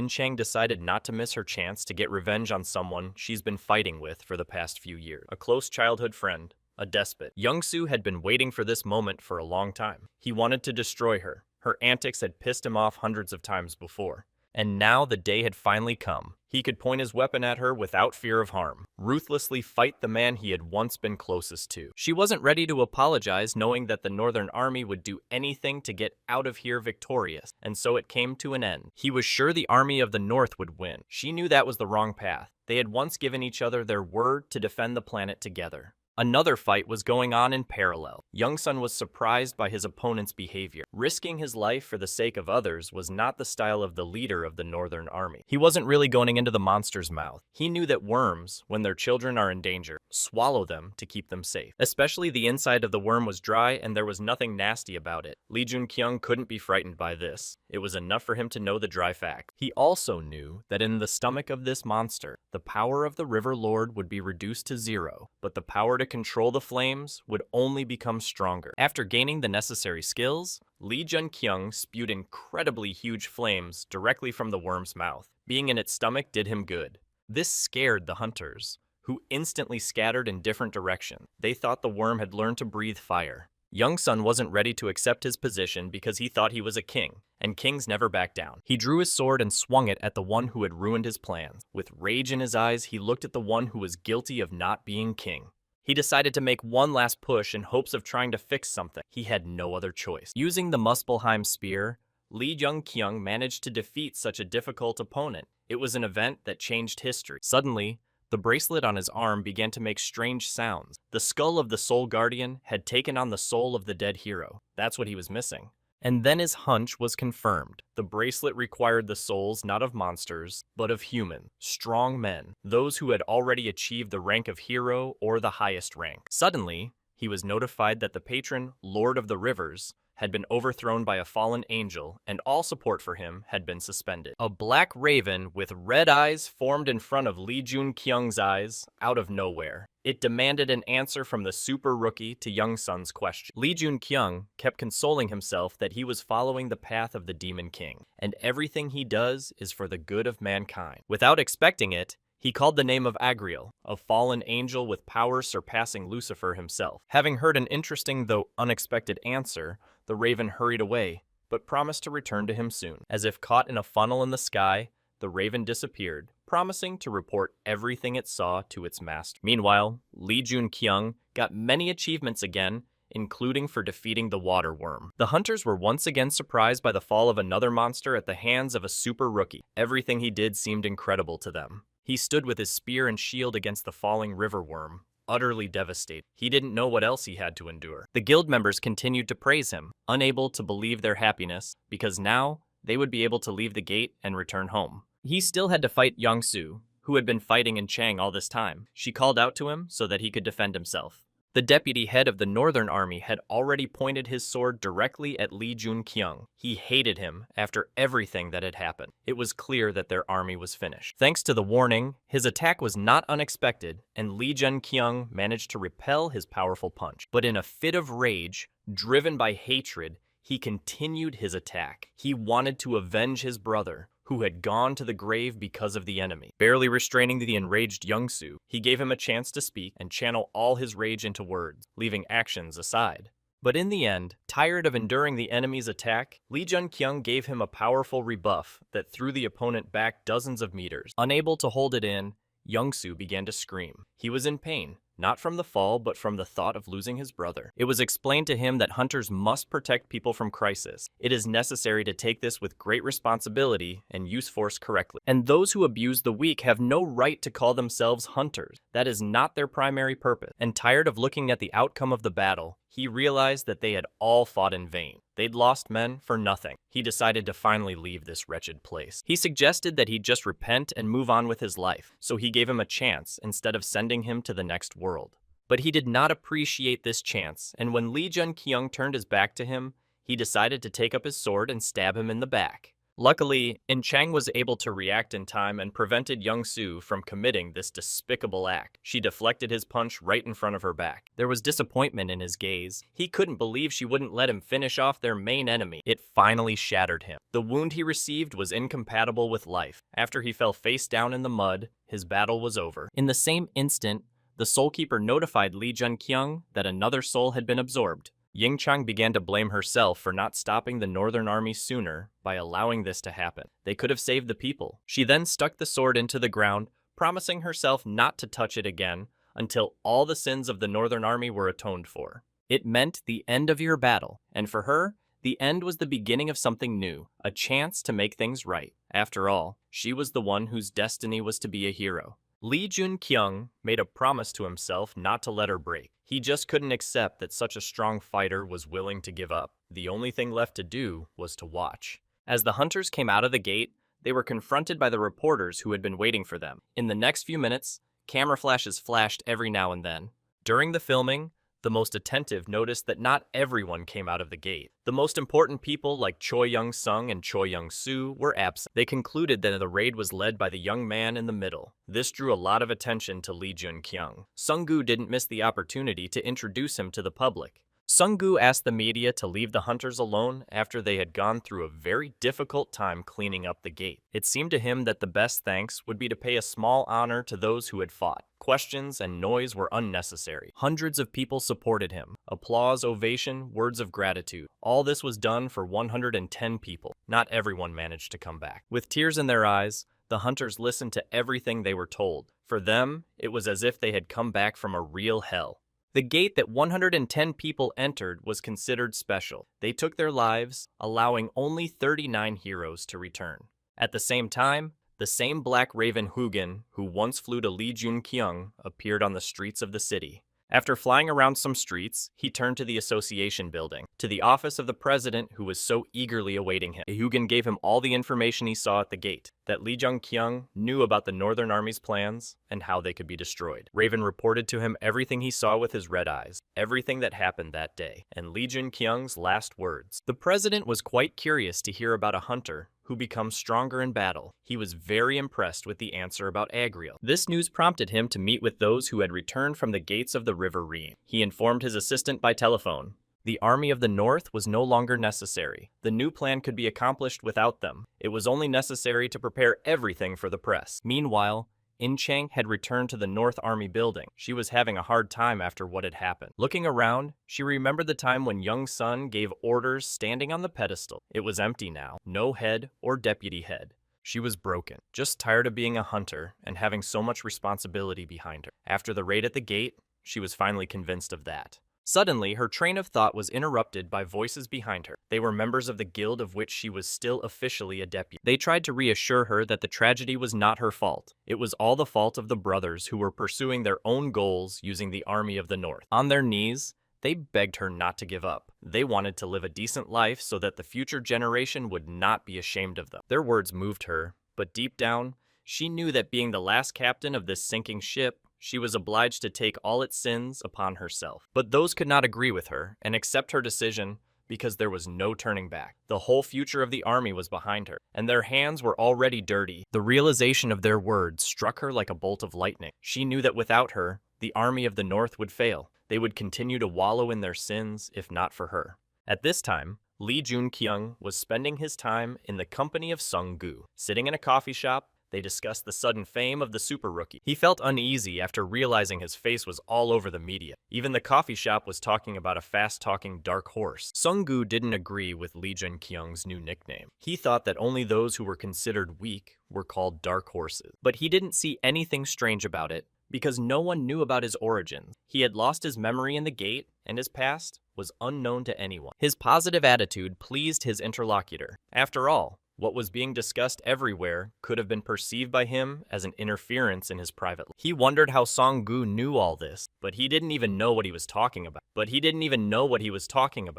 Chang decided not to miss her chance to get revenge on someone she's been fighting with for the past few years. A close childhood friend, a despot. Young-soo had been waiting for this moment for a long time. He wanted to destroy her. Her antics had pissed him off hundreds of times before. And now the day had finally come. He could point his weapon at her without fear of harm, ruthlessly fight the man he had once been closest to. She wasn't ready to apologize, knowing that the Northern Army would do anything to get out of here victorious, and so it came to an end. He was sure the Army of the North would win. She knew that was the wrong path. They had once given each other their word to defend the planet together. Another fight was going on in parallel. Young Sun was surprised by his opponent's behavior. Risking his life for the sake of others was not the style of the leader of the Northern Army. He wasn't really going into the monster's mouth. He knew that worms, when their children are in danger, swallow them to keep them safe. Especially the inside of the worm was dry and there was nothing nasty about it. Lee Jun-kyung couldn't be frightened by this. It was enough for him to know the dry fact. He also knew that in the stomach of this monster, the power of the River Lord would be reduced to 0, but the power to control the flames would only become stronger. After gaining the necessary skills, Lee Jun-kyung spewed incredibly huge flames directly from the worm's mouth. Being in its stomach did him good. This scared the hunters, who instantly scattered in different directions. They thought the worm had learned to breathe fire. Young Sun wasn't ready to accept his position because he thought he was a king, and kings never back down. He drew his sword and swung it at the one who had ruined his plans. With rage in his eyes, he looked at the one who was guilty of not being king. He decided to make one last push in hopes of trying to fix something. He had no other choice. Using the Muspelheim spear, Lee Jun-kyung managed to defeat such a difficult opponent. It was an event that changed history. Suddenly, the bracelet on his arm began to make strange sounds. The skull of the Soul Guardian had taken on the soul of the dead hero. That's what he was missing. And then his hunch was confirmed. The bracelet required the souls not of monsters, but of human, strong men, those who had already achieved the rank of hero or the highest rank. Suddenly, he was notified that the patron, Lord of the Rivers, had been overthrown by a fallen angel, and all support for him had been suspended. A black raven with red eyes formed in front of Lee Jun-kyung's eyes out of nowhere. It demanded an answer from the super rookie to Young Sun's question. Lee Jun-kyung kept consoling himself that he was following the path of the Demon King, and everything he does is for the good of mankind. Without expecting it, he called the name of Agriel, a fallen angel with powers surpassing Lucifer himself. Having heard an interesting though unexpected answer, the raven hurried away, but promised to return to him soon. As if caught in a funnel in the sky, the raven disappeared, promising to report everything it saw to its master. Meanwhile, Lee Jun-kyung got many achievements again, including for defeating the water worm. The hunters were once again surprised by the fall of another monster at the hands of a super rookie. Everything he did seemed incredible to them. He stood with his spear and shield against the falling river worm, utterly devastated. He didn't know what else he had to endure. The guild members continued to praise him, unable to believe their happiness, because now they would be able to leave the gate and return home. He still had to fight Young-soo, who had been fighting in Chang all this time. She called out to him so that he could defend himself. The deputy head of the Northern Army had already pointed his sword directly at Lee Jun-kyung. He hated him after everything that had happened. It was clear that their army was finished. Thanks to the warning, his attack was not unexpected, and Lee Jun-kyung managed to repel his powerful punch. But in a fit of rage, driven by hatred, he continued his attack. He wanted to avenge his brother, who had gone to the grave because of the enemy. Barely restraining the enraged Young-soo, he gave him a chance to speak and channel all his rage into words, leaving actions aside. But in the end, tired of enduring the enemy's attack, Lee Jun-kyung gave him a powerful rebuff that threw the opponent back dozens of meters. Unable to hold it in, Young-soo began to scream. He was in pain, not from the fall, but from the thought of losing his brother. It was explained to him that hunters must protect people from crisis. It is necessary to take this with great responsibility and use force correctly. And those who abuse the weak have no right to call themselves hunters. That is not their primary purpose. And tired of looking at the outcome of the battle, he realized that they had all fought in vain. They'd lost men for nothing. He decided to finally leave this wretched place. He suggested that he just repent and move on with his life, so he gave him a chance instead of sending him to the next world. But he did not appreciate this chance, and when Lee Jun-kyung turned his back to him, he decided to take up his sword and stab him in the back. Luckily, Chang was able to react in time and prevented Young-soo from committing this despicable act. She deflected his punch right in front of her back. There was disappointment in his gaze. He couldn't believe she wouldn't let him finish off their main enemy. It finally shattered him. The wound he received was incompatible with life. After he fell face down in the mud, his battle was over. In the same instant, the Soul Keeper notified Lee Jun-kyung that another soul had been absorbed. Ying-chang began to blame herself for not stopping the Northern Army sooner by allowing this to happen. They could have saved the people. She then stuck the sword into the ground, promising herself not to touch it again until all the sins of the Northern Army were atoned for. It meant the end of your battle, and for her, the end was the beginning of something new, a chance to make things right. After all, she was the one whose destiny was to be a hero. Lee Jun-kyung made a promise to himself not to let her break. He just couldn't accept that such a strong fighter was willing to give up. The only thing left to do was to watch. As the hunters came out of the gate, they were confronted by the reporters who had been waiting for them. In the next few minutes, camera flashes flashed every now and then. During the filming, the most attentive noticed that not everyone came out of the gate. The most important people like Choi Young-sung and Choi Young-soo were absent. They concluded that the raid was led by the young man in the middle. This drew a lot of attention to Lee Jun-kyung. Sung-gu didn't miss the opportunity to introduce him to the public. Sung-gu asked the media to leave the hunters alone after they had gone through a very difficult time cleaning up the gate. It seemed to him that the best thanks would be to pay a small honor to those who had fought. Questions and noise were unnecessary. Hundreds of people supported him. Applause, ovation, words of gratitude. All this was done for 110 people. Not everyone managed to come back. With tears in their eyes, the hunters listened to everything they were told. For them, it was as if they had come back from a real hell. The gate that 110 people entered was considered special. They took their lives, allowing only 39 heroes to return. At the same time, the same Black Raven Hugin, who once flew to Lee Jun-kyung, appeared on the streets of the city. After flying around some streets, he turned to the association building, to the office of the president who was so eagerly awaiting him. Hugin gave him all the information he saw at the gate, that Lee Jun-kyung knew about the Northern Army's plans and how they could be destroyed. Raven reported to him everything he saw with his red eyes, everything that happened that day, and Lee Jun-kyung's last words. The president was quite curious to hear about a hunter who becomes stronger in battle. He was very impressed with the answer about Agriel. This news prompted him to meet with those who had returned from the gates of the River Rhine. He informed his assistant by telephone. The Army of the North was no longer necessary. The new plan could be accomplished without them. It was only necessary to prepare everything for the press. Meanwhile, In-chang had returned to the North Army building. She was having a hard time after what had happened. Looking around, she remembered the time when Young Sun gave orders standing on the pedestal. It was empty now. No head or deputy head. She was broken, just tired of being a hunter and having so much responsibility behind her. After the raid at the gate, she was finally convinced of that. Suddenly, her train of thought was interrupted by voices behind her. They were members of the guild of which she was still officially a deputy. They tried to reassure her that the tragedy was not her fault. It was all the fault of the brothers who were pursuing their own goals using the Army of the North. On their knees, they begged her not to give up. They wanted to live a decent life so that the future generation would not be ashamed of them. Their words moved her, but deep down, she knew that being the last captain of this sinking ship, she was obliged to take all its sins upon herself. But those could not agree with her and accept her decision because there was no turning back. The whole future of the army was behind her, and their hands were already dirty. The realization of their words struck her like a bolt of lightning. She knew that without her, the Army of the North would fail. They would continue to wallow in their sins if not for her. At this time, Lee Jun-kyung was spending his time in the company of Sung-gu. Sitting in a coffee shop, they discussed the sudden fame of the super rookie. He felt uneasy after realizing his face was all over the media. Even the coffee shop was talking about a fast-talking dark horse. Sung-gu didn't agree with Lee Jun-kyung's new nickname. He thought that only those who were considered weak were called dark horses. But he didn't see anything strange about it because no one knew about his origins. He had lost his memory in the gate, and his past was unknown to anyone. His positive attitude pleased his interlocutor. After all, what was being discussed everywhere could have been perceived by him as an interference in his private life. He wondered how Sung-gu knew all this, but he didn't even know what he was talking about.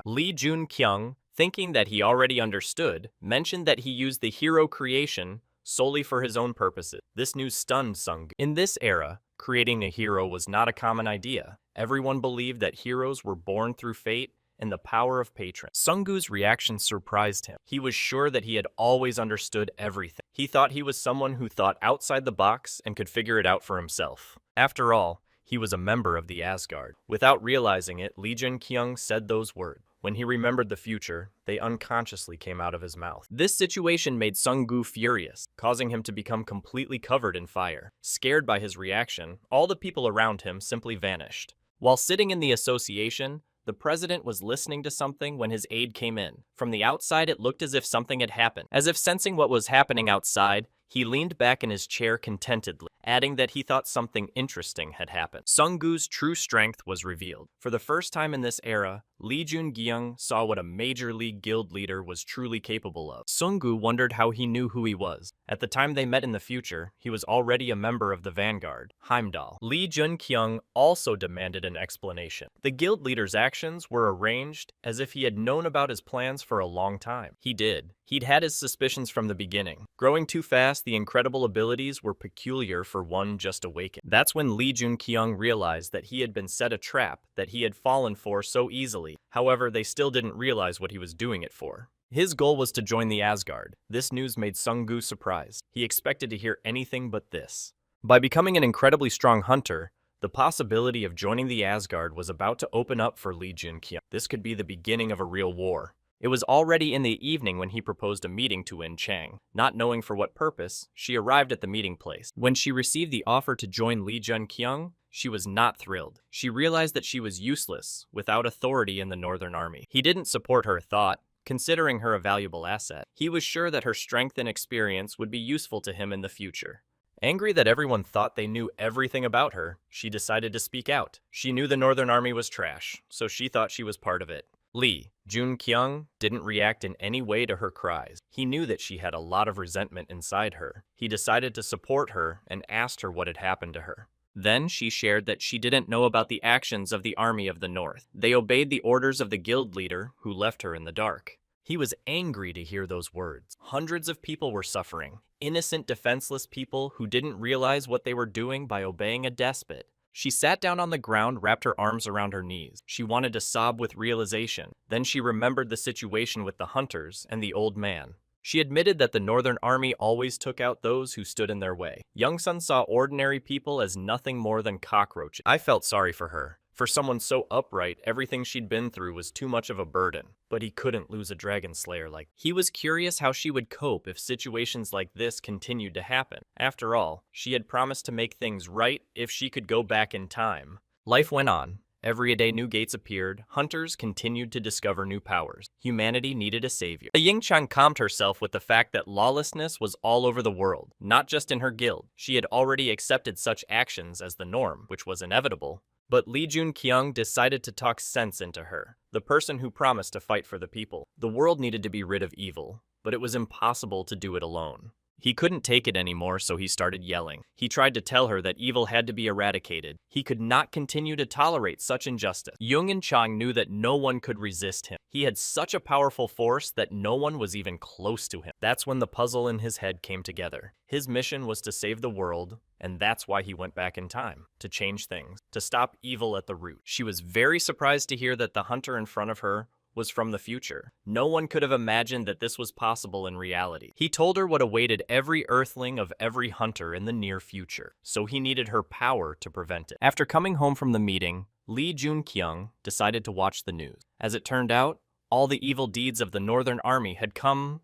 Lee Jun-kyung, thinking that he already understood, mentioned that he used the hero creation solely for his own purposes. This news stunned Sung-gu. In this era, creating a hero was not a common idea. Everyone believed that heroes were born through fate and the power of patrons. Sung-gu's reaction surprised him. He was sure that he had always understood everything. He thought he was someone who thought outside the box and could figure it out for himself. After all, he was a member of the Asgard. Without realizing it, Lee Jun-kyung said those words. When he remembered the future, they unconsciously came out of his mouth. This situation made Sung-gu furious, causing him to become completely covered in fire. Scared by his reaction, all the people around him simply vanished. While sitting in the association, the president was listening to something when his aide came in. From the outside, it looked as if something had happened. As if sensing what was happening outside, he leaned back in his chair contentedly, adding that he thought something interesting had happened. Sung-gu's true strength was revealed. For the first time in this era, Lee Jun-gyung saw what a major league guild leader was truly capable of. Sung-gu wondered how he knew who he was. At the time they met in the future, he was already a member of the Vanguard, Heimdall. Lee Jun-kyung also demanded an explanation. The guild leader's actions were arranged as if he had known about his plans for a long time. He did. He'd had his suspicions from the beginning. Growing too fast, the incredible abilities were peculiar for one just awakened. That's when Lee Jun-kyung realized that he had been set a trap that he had fallen for so easily. However, they still didn't realize what he was doing it for. His goal was to join the Asgard. This news made Sung-gu surprised. He expected to hear anything but this. By becoming an incredibly strong hunter, the possibility of joining the Asgard was about to open up for Lee Jun-kyung. This could be the beginning of a real war. It was already in the evening when he proposed a meeting to In Chang. Not knowing for what purpose, she arrived at the meeting place. When she received the offer to join Lee Jun-kyung, she was not thrilled. She realized that she was useless, without authority in the Northern Army. He didn't support her thought, considering her a valuable asset. He was sure that her strength and experience would be useful to him in the future. Angry that everyone thought they knew everything about her, she decided to speak out. She knew the Northern Army was trash, so she thought she was part of it. Lee Jun-kyung didn't react in any way to her cries. He knew that she had a lot of resentment inside her. He decided to support her and asked her what had happened to her. Then she shared that she didn't know about the actions of the Army of the North. They obeyed the orders of the guild leader, who left her in the dark. He was angry to hear those words. Hundreds of people were suffering. Innocent, defenseless people who didn't realize what they were doing by obeying a despot. She sat down on the ground, wrapped her arms around her knees. She wanted to sob with realization. Then she remembered the situation with the hunters and the old man. She admitted that the Northern Army always took out those who stood in their way. Young Sun saw ordinary people as nothing more than cockroaches. I felt sorry for her. For someone so upright, everything she'd been through was too much of a burden. But he couldn't lose a dragon slayer like that. He was curious how she would cope if situations like this continued to happen. After all, she had promised to make things right if she could go back in time. Life went on. Every day new gates appeared. Hunters continued to discover new powers. Humanity needed a savior. Yingchang calmed herself with the fact that lawlessness was all over the world, not just in her guild. She had already accepted such actions as the norm, which was inevitable. But Lee Jun-kyung decided to talk sense into her, the person who promised to fight for the people. The world needed to be rid of evil, but it was impossible to do it alone. He couldn't take it anymore, so he started yelling. He tried to tell her that evil had to be eradicated. He could not continue to tolerate such injustice. Jung and Chang knew that no one could resist him. He had such a powerful force that no one was even close to him. That's when the puzzle in his head came together. His mission was to save the world, and that's why he went back in time, to change things, to stop evil at the root. She was very surprised to hear that the hunter in front of her was from the future. No one could have imagined that this was possible in reality. He told her what awaited every earthling of every hunter in the near future, so he needed her power to prevent it. After coming home from the meeting, Lee Jun-kyung decided to watch the news. As it turned out, all the evil deeds of the Northern Army had come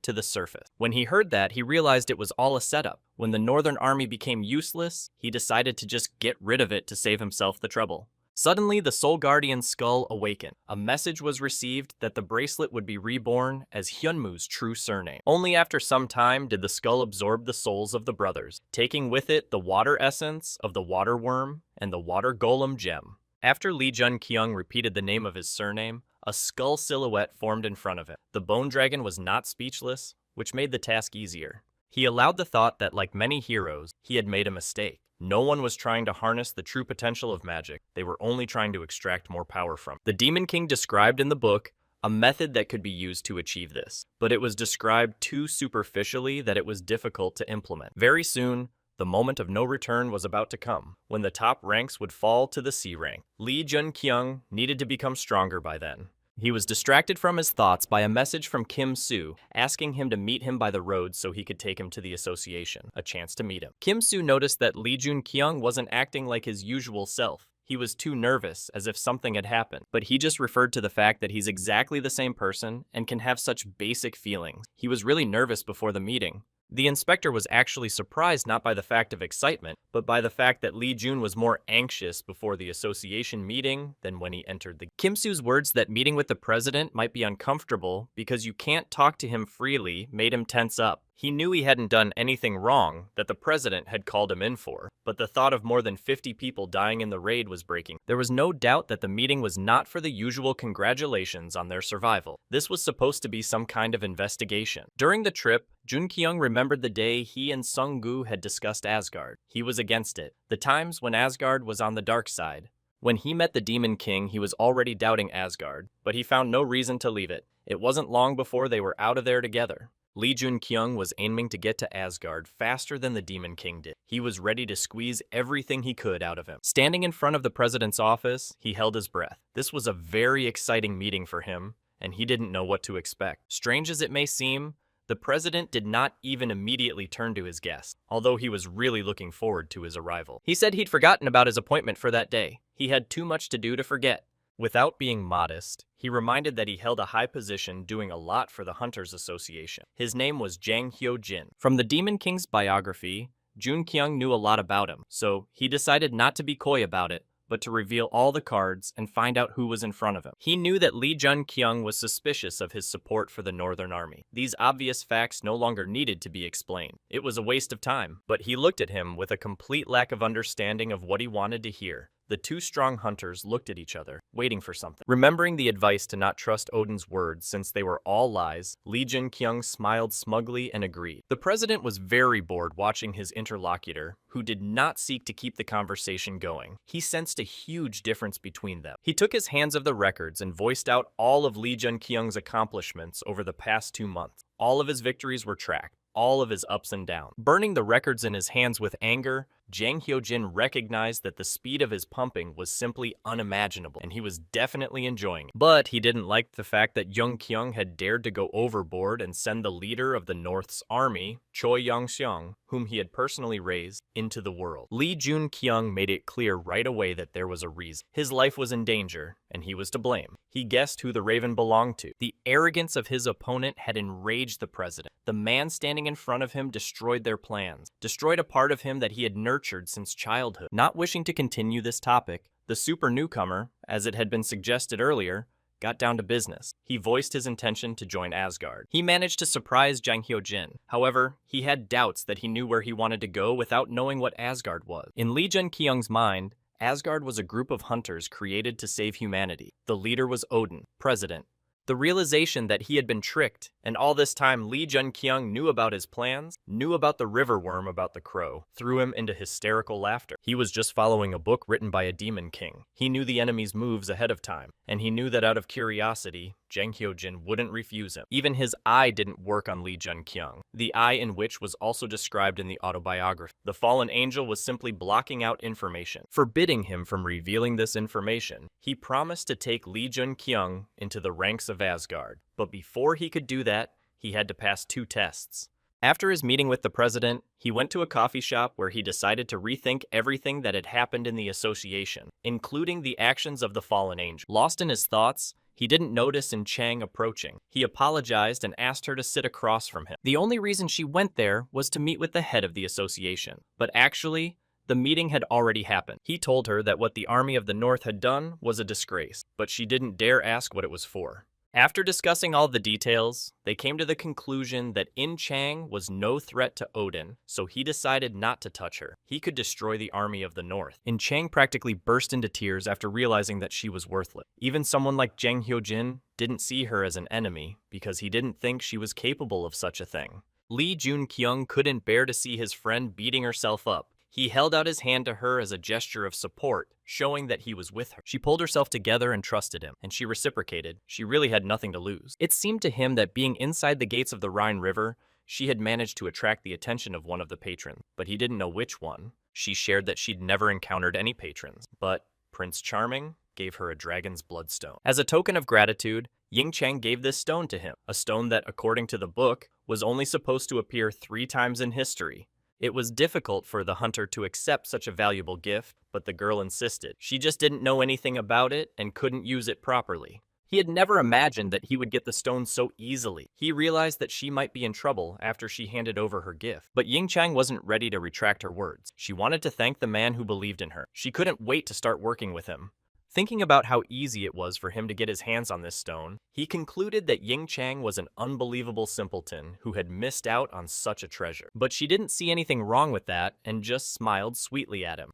to the surface. When he heard that, he realized it was all a setup. When the Northern Army became useless, he decided to just get rid of it to save himself the trouble. Suddenly, the Soul Guardian's skull awakened. A message was received that the bracelet would be reborn as Hyunmu's true surname. Only after some time did the skull absorb the souls of the brothers, taking with it the water essence of the water worm and the water golem gem. After Lee Jun-kyung repeated the name of his surname, a skull silhouette formed in front of him. The bone dragon was not speechless, which made the task easier. He allowed the thought that, like many heroes, he had made a mistake. No one was trying to harness the true potential of magic. They were only trying to extract more power from it. The Demon King described in the book a method that could be used to achieve this, but it was described too superficially that it was difficult to implement. Very soon, the moment of no return was about to come, when the top ranks would fall to the C rank. Lee Jun-kyung needed to become stronger by then. He was distracted from his thoughts by a message from Kim Soo, asking him to meet him by the road so he could take him to the association, a chance to meet him. Kim Soo noticed that Lee Jun-kyung wasn't acting like his usual self. He was too nervous, as if something had happened, but he just referred to the fact that he's exactly the same person and can have such basic feelings. He was really nervous before the meeting. The inspector was actually surprised not by the fact of excitement, but by the fact that Lee Jun was more anxious before the association meeting than when he entered the... Kim Soo's words that meeting with the president might be uncomfortable because you can't talk to him freely made him tense up. He knew he hadn't done anything wrong that the president had called him in for, but the thought of more than 50 people dying in the raid was breaking. There was no doubt that the meeting was not for the usual congratulations on their survival. This was supposed to be some kind of investigation. During the trip, Jun Kyung remembered the day he and Sung-gu had discussed Asgard. He was against it. The times when Asgard was on the dark side. When he met the Demon King, he was already doubting Asgard, but he found no reason to leave it. It wasn't long before they were out of there together. Lee Jun-kyung was aiming to get to Asgard faster than the Demon King did. He was ready to squeeze everything he could out of him. Standing in front of the president's office, he held his breath. This was a very exciting meeting for him, and he didn't know what to expect. Strange as it may seem, the president did not even immediately turn to his guest, although he was really looking forward to his arrival. He said he'd forgotten about his appointment for that day. He had too much to do to forget. Without being modest, he reminded that he held a high position doing a lot for the Hunters Association. His name was Jang Hyo-jin. From the Demon King's biography, Jun Kyung knew a lot about him, so he decided not to be coy about it, but to reveal all the cards and find out who was in front of him. He knew that Lee Jun-kyung was suspicious of his support for the Northern Army. These obvious facts no longer needed to be explained. It was a waste of time, but he looked at him with a complete lack of understanding of what he wanted to hear. The two strong hunters looked at each other, waiting for something. Remembering the advice to not trust Odin's words since they were all lies, Lee Jun-kyung smiled smugly and agreed. The president was very bored watching his interlocutor, who did not seek to keep the conversation going. He sensed a huge difference between them. He took his hands of the records and voiced out all of Lee Jun-kyung's accomplishments over the past 2 months. All of his victories were tracked. All of his ups and downs. Burning the records in his hands with anger, Jang Hyo-jin recognized that the speed of his pumping was simply unimaginable, and he was definitely enjoying it. But he didn't like the fact that Jung Kyung had dared to go overboard and send the leader of the North's army, Choi Yong-seong, whom he had personally raised, into the world. Lee Jun-kyung made it clear right away that there was a reason. His life was in danger, and he was to blame. He guessed who the Raven belonged to. The arrogance of his opponent had enraged the president. The man standing in front of him destroyed their plans, destroyed a part of him that he had nurtured since childhood. Not wishing to continue this topic, the super newcomer, as it had been suggested earlier, got down to business. He voiced his intention to join Asgard. He managed to surprise Jang Hyo-jin. However, he had doubts that he knew where he wanted to go without knowing what Asgard was. In Lee Jun-kyung's mind, Asgard was a group of hunters created to save humanity. The leader was Odin, president. The realization that he had been tricked, and all this time Lee Jun-kyung knew about his plans, knew about the river worm about the crow, threw him into hysterical laughter. He was just following a book written by a demon king. He knew the enemy's moves ahead of time, and he knew that out of curiosity, Jang Hyo-jin wouldn't refuse him. Even his eye didn't work on Lee Jun-kyung, the eye in which was also described in the autobiography. The fallen angel was simply blocking out information, forbidding him from revealing this information. He promised to take Lee Jun-kyung into the ranks of Asgard, but before he could do that, he had to pass 2 tests. After his meeting with the president, he went to a coffee shop where he decided to rethink everything that had happened in the association, including the actions of the fallen angel. Lost in his thoughts, he didn't notice In Chang approaching. He apologized and asked her to sit across from him. The only reason she went there was to meet with the head of the association, but actually, the meeting had already happened. He told her that what the Army of the North had done was a disgrace, but she didn't dare ask what it was for. After discussing all the details, they came to the conclusion that In Chang was no threat to Odin, so he decided not to touch her. He could destroy the Army of the North. In Chang practically burst into tears after realizing that she was worthless. Even someone like Jang Hyo-jin didn't see her as an enemy because he didn't think she was capable of such a thing. Lee Jun-kyung couldn't bear to see his friend beating herself up. He held out his hand to her as a gesture of support, showing that he was with her. She pulled herself together and trusted him, and she reciprocated. She really had nothing to lose. It seemed to him that being inside the gates of the Rhine River, she had managed to attract the attention of one of the patrons, but he didn't know which one. She shared that she'd never encountered any patrons, but Prince Charming gave her a dragon's bloodstone. As a token of gratitude, Ying Chang gave this stone to him, a stone that, according to the book, was only supposed to appear 3 times in history. It was difficult for the hunter to accept such a valuable gift, but the girl insisted. She just didn't know anything about it and couldn't use it properly. He had never imagined that he would get the stone so easily. He realized that she might be in trouble after she handed over her gift. But Ying Chang wasn't ready to retract her words. She wanted to thank the man who believed in her. She couldn't wait to start working with him. Thinking about how easy it was for him to get his hands on this stone, he concluded that Ying Chang was an unbelievable simpleton who had missed out on such a treasure. But she didn't see anything wrong with that and just smiled sweetly at him.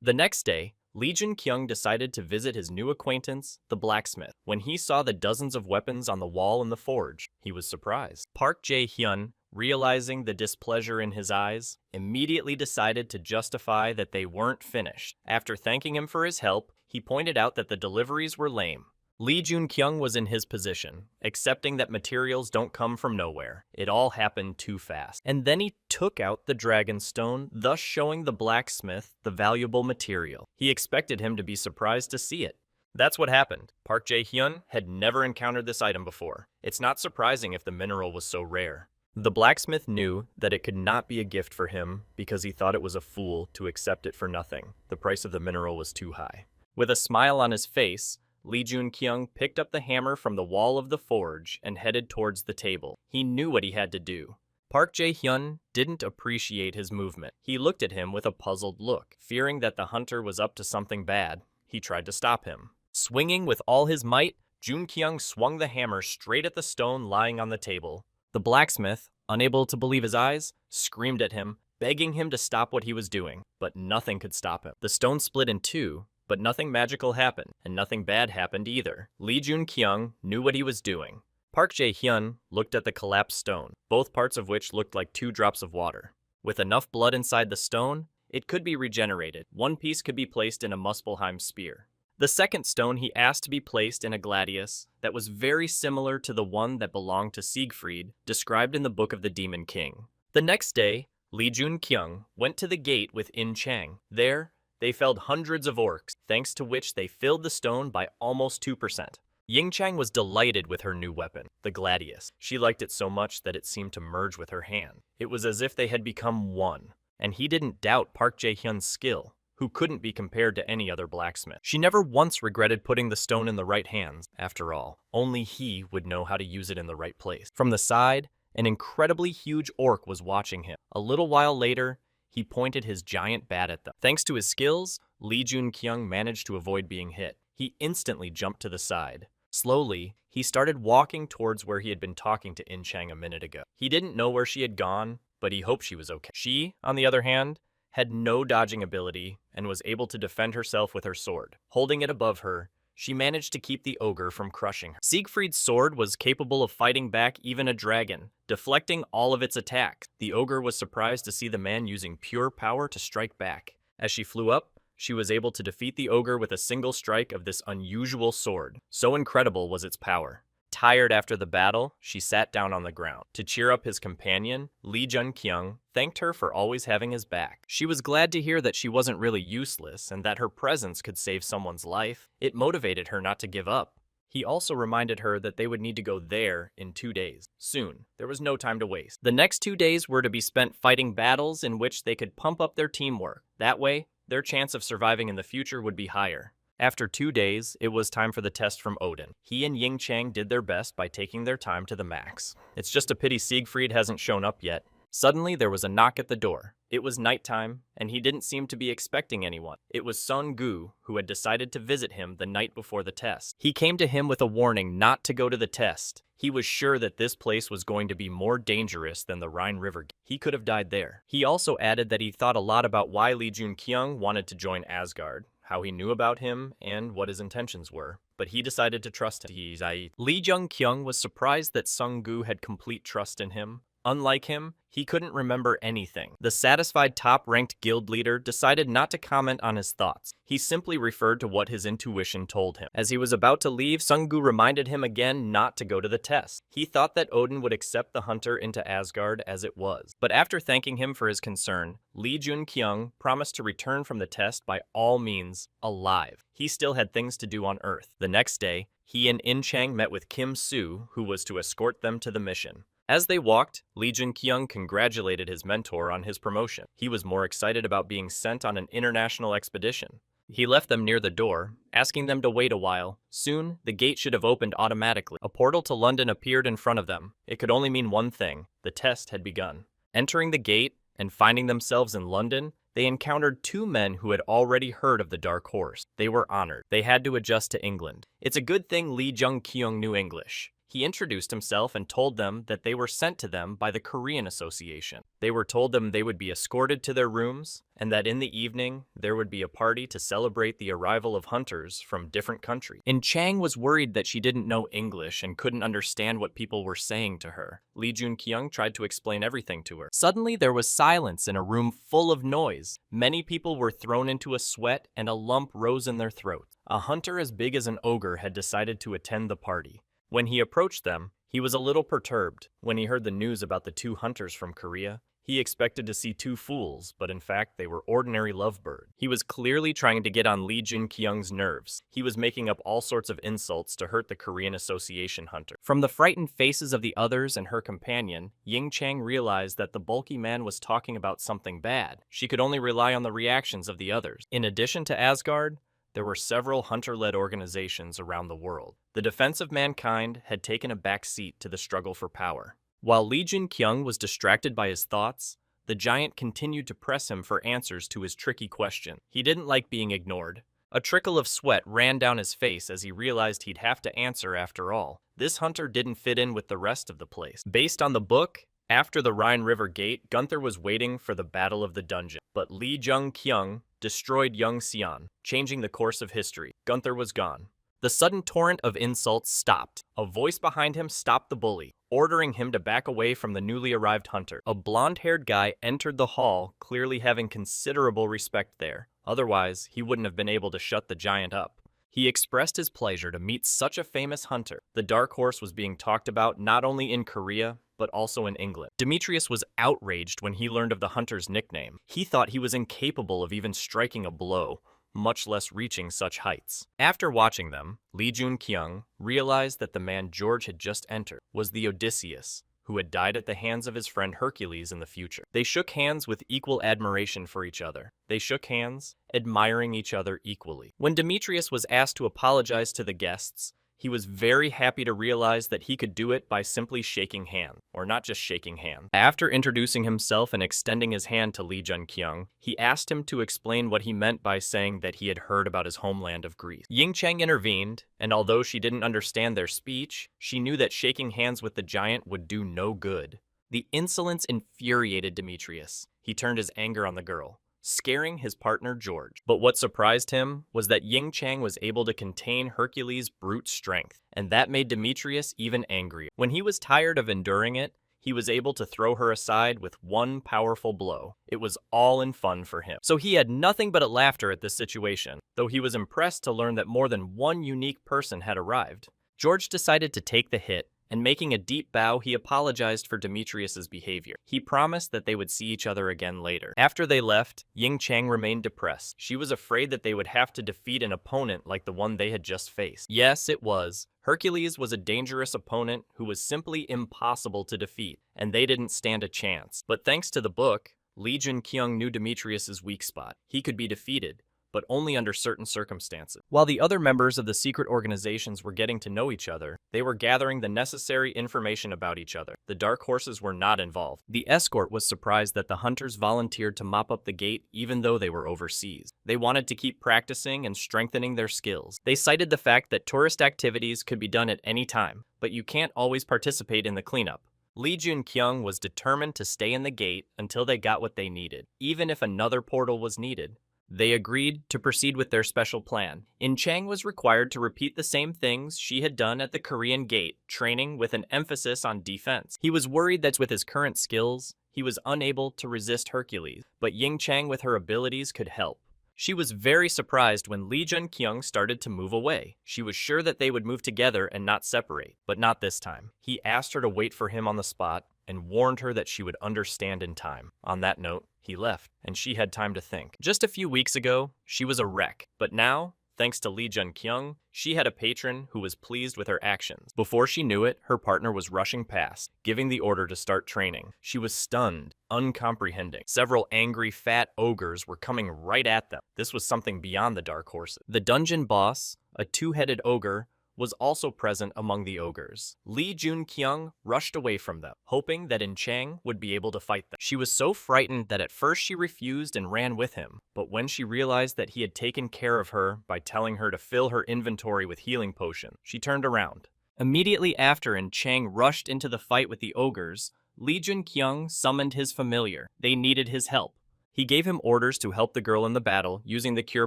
The next day, Lee Jun-kyung decided to visit his new acquaintance, the blacksmith. When he saw the dozens of weapons on the wall in the forge, he was surprised. Park Jae-hyun, realizing the displeasure in his eyes, immediately decided to justify that they weren't finished. After thanking him for his help, he pointed out that the deliveries were lame. Lee Jun-kyung was in his position, accepting that materials don't come from nowhere. It all happened too fast. And then he took out the dragon stone, thus showing the blacksmith the valuable material. He expected him to be surprised to see it. That's what happened. Park Jae-hyun had never encountered this item before. It's not surprising if the mineral was so rare. The blacksmith knew that it could not be a gift for him because he thought it was a fool to accept it for nothing. The price of the mineral was too high. With a smile on his face, Lee Jun-kyung picked up the hammer from the wall of the forge and headed towards the table. He knew what he had to do. Park Jae-hyun didn't appreciate his movement. He looked at him with a puzzled look. Fearing that the hunter was up to something bad, he tried to stop him. Swinging with all his might, Jun-kyung swung the hammer straight at the stone lying on the table. The blacksmith, unable to believe his eyes, screamed at him, begging him to stop what he was doing, but nothing could stop him. The stone split in two, but nothing magical happened, and nothing bad happened either. Lee Jun-kyung knew what he was doing. Park Jae-hyun looked at the collapsed stone, both parts of which looked like 2 drops of water. With enough blood inside the stone, it could be regenerated. One piece could be placed in a Muspelheim spear. The second stone he asked to be placed in a gladius that was very similar to the one that belonged to Siegfried, described in the Book of the Demon King. The next day, Lee Jun-kyung went to the gate with In Chang. There, they felled hundreds of orcs, thanks to which they filled the stone by almost 2%. Ying Chang was delighted with her new weapon, the gladius. She liked it so much that it seemed to merge with her hand. It was as if they had become one, and he didn't doubt Park Jae-hyun's skill, who couldn't be compared to any other blacksmith. She never once regretted putting the stone in the right hands. After all, only he would know how to use it in the right place. From the side, an incredibly huge orc was watching him. A little while later, he pointed his giant bat at them. Thanks to his skills, Lee Jun-kyung managed to avoid being hit. He instantly jumped to the side. Slowly, he started walking towards where he had been talking to In Chang a minute ago. He didn't know where she had gone, but he hoped she was okay. She, on the other hand, had no dodging ability and was able to defend herself with her sword. Holding it above her, she managed to keep the ogre from crushing her. Siegfried's sword was capable of fighting back even a dragon, deflecting all of its attacks. The ogre was surprised to see the man using pure power to strike back. As she flew up, she was able to defeat the ogre with a single strike of this unusual sword. So incredible was its power. Tired after the battle, she sat down on the ground. To cheer up his companion, Lee Jun-kyung thanked her for always having his back. She was glad to hear that she wasn't really useless and that her presence could save someone's life. It motivated her not to give up. He also reminded her that they would need to go there in 2 days. Soon, there was no time to waste. The next 2 days were to be spent fighting battles in which they could pump up their teamwork. That way, their chance of surviving in the future would be higher. After 2 days, it was time for the test from Odin. He and Ying Chang did their best by taking their time to the max. It's just a pity Siegfried hasn't shown up yet. Suddenly, there was a knock at the door. It was nighttime, and he didn't seem to be expecting anyone. It was Sun Gu, who had decided to visit him the night before the test. He came to him with a warning not to go to the test. He was sure that this place was going to be more dangerous than the Rhine River. He could have died there. He also added that he thought a lot about why Lee Jun-kyung wanted to join Asgard, how he knew about him, and what his intentions were. But he decided to trust him. Lee Jun-kyung was surprised that Sun Gu had complete trust in him. Unlike him, he couldn't remember anything. The satisfied top-ranked guild leader decided not to comment on his thoughts. He simply referred to what his intuition told him. As he was about to leave, Sun Gu reminded him again not to go to the test. He thought that Odin would accept the hunter into Asgard as it was. But after thanking him for his concern, Lee Jun-kyung promised to return from the test by all means alive. He still had things to do on Earth. The next day, he and In Chang met with Kim Soo, who was to escort them to the mission. As they walked, Lee Jun-kyung congratulated his mentor on his promotion. He was more excited about being sent on an international expedition. He left them near the door, asking them to wait a while. Soon, the gate should have opened automatically. A portal to London appeared in front of them. It could only mean one thing: the test had begun. Entering the gate and finding themselves in London, They encountered two men who had already heard of the Dark Horse. They were honored. They had to adjust to England. It's a good thing Lee Jung-kyung knew English. He introduced himself and told them that they were sent to them by the Korean Association. They were told them they would be escorted to their rooms, and that in the evening there would be a party to celebrate the arrival of hunters from different countries. And Chang was worried that she didn't know English and couldn't understand what people were saying to her. Lee Jun-kyung tried to explain everything to her. Suddenly there was silence in a room full of noise. Many people were thrown into a sweat and a lump rose in their throats. A hunter as big as an ogre had decided to attend the party. When he approached them, he was a little perturbed. When he heard the news about the two hunters from Korea, he expected to see two fools, but in fact they were ordinary lovebirds. He was clearly trying to get on Lee Jun-kyung's nerves. He was making up all sorts of insults to hurt the Korean Association hunter. From the frightened faces of the others and her companion, Ying Chang realized that the bulky man was talking about something bad. She could only rely on the reactions of the others. In addition to Asgard, there were several hunter-led organizations around the world. The defense of mankind had taken a back seat to the struggle for power. While Lee Jun-kyung was distracted by his thoughts, the giant continued to press him for answers to his tricky question. He didn't like being ignored. A trickle of sweat ran down his face as he realized he'd have to answer after all. This hunter didn't fit in with the rest of the place. Based on the book, after the Rhine River Gate, Gunther was waiting for the Battle of the Dungeon. But Lee Jung-kyung destroyed Young Xian, changing the course of history. Gunther was gone. The sudden torrent of insults stopped. A voice behind him stopped the bully, ordering him to back away from the newly arrived hunter. A blonde-haired guy entered the hall, clearly having considerable respect there. Otherwise, he wouldn't have been able to shut the giant up. He expressed his pleasure to meet such a famous hunter. The Dark Horse was being talked about not only in Korea, but also in England. Demetrius was outraged when he learned of the hunter's nickname. He thought he was incapable of even striking a blow, much less reaching such heights. After watching them, Lee Jun-kyung realized that the man George had just entered was the Odysseus, who had died at the hands of his friend Hercules in the future. They shook hands with equal admiration for each other. They shook hands, admiring each other equally. When Demetrius was asked to apologize to the guests, he was very happy to realize that he could do it by simply shaking hands, or not just shaking hands. After introducing himself and extending his hand to Lee Jun-kyung, he asked him to explain what he meant by saying that he had heard about his homeland of Greece. Ying Chang intervened, and although she didn't understand their speech, she knew that shaking hands with the giant would do no good. The insolence infuriated Demetrius. He turned his anger on the girl, scaring his partner George. But what surprised him was that Ying Chang was able to contain Hercules' brute strength, and that made Demetrius even angrier. When he was tired of enduring it, he was able to throw her aside with one powerful blow. It was all in fun for him. So he had nothing but laughter at this situation, though he was impressed to learn that more than one unique person had arrived. George decided to take the hit, and making a deep bow, he apologized for Demetrius's behavior. He promised that they would see each other again later. After they left, Ying Chang remained depressed. She was afraid that they would have to defeat an opponent like the one they had just faced. Yes, it was. Hercules was a dangerous opponent who was simply impossible to defeat, and they didn't stand a chance. But thanks to the book, Lee Jun-kyung knew Demetrius's weak spot. He could be defeated, but only under certain circumstances. While the other members of the secret organizations were getting to know each other, they were gathering the necessary information about each other. The Dark Horses were not involved. The escort was surprised that the hunters volunteered to mop up the gate even though they were overseas. They wanted to keep practicing and strengthening their skills. They cited the fact that tourist activities could be done at any time, but you can't always participate in the cleanup. Lee Jun-kyung was determined to stay in the gate until they got what they needed, even if another portal was needed. They agreed to proceed with their special plan. In Chang was required to repeat the same things she had done at the Korean Gate, training with an emphasis on defense. He was worried that with his current skills, he was unable to resist Hercules, but Ying Chang with her abilities could help. She was very surprised when Lee Jun-kyung started to move away. She was sure that they would move together and not separate, but not this time. He asked her to wait for him on the spot and warned her that she would understand in time. On that note, he left, and she had time to think. Just a few weeks ago, she was a wreck, but now, thanks to Lee Jun-kyung, she had a patron who was pleased with her actions. Before she knew it, her partner was rushing past, giving the order to start training. She was stunned, uncomprehending. Several angry, fat ogres were coming right at them. This was something beyond the Dark Horses. The dungeon boss, a two-headed ogre, was also present among the ogres. Lee Jun-kyung rushed away from them, hoping that In Chang would be able to fight them. She was so frightened that at first she refused and ran with him, but when she realized that he had taken care of her by telling her to fill her inventory with healing potions, she turned around. Immediately after In Chang rushed into the fight with the ogres, Lee Jun-kyung summoned his familiar. They needed his help. He gave him orders to help the girl in the battle, using the cure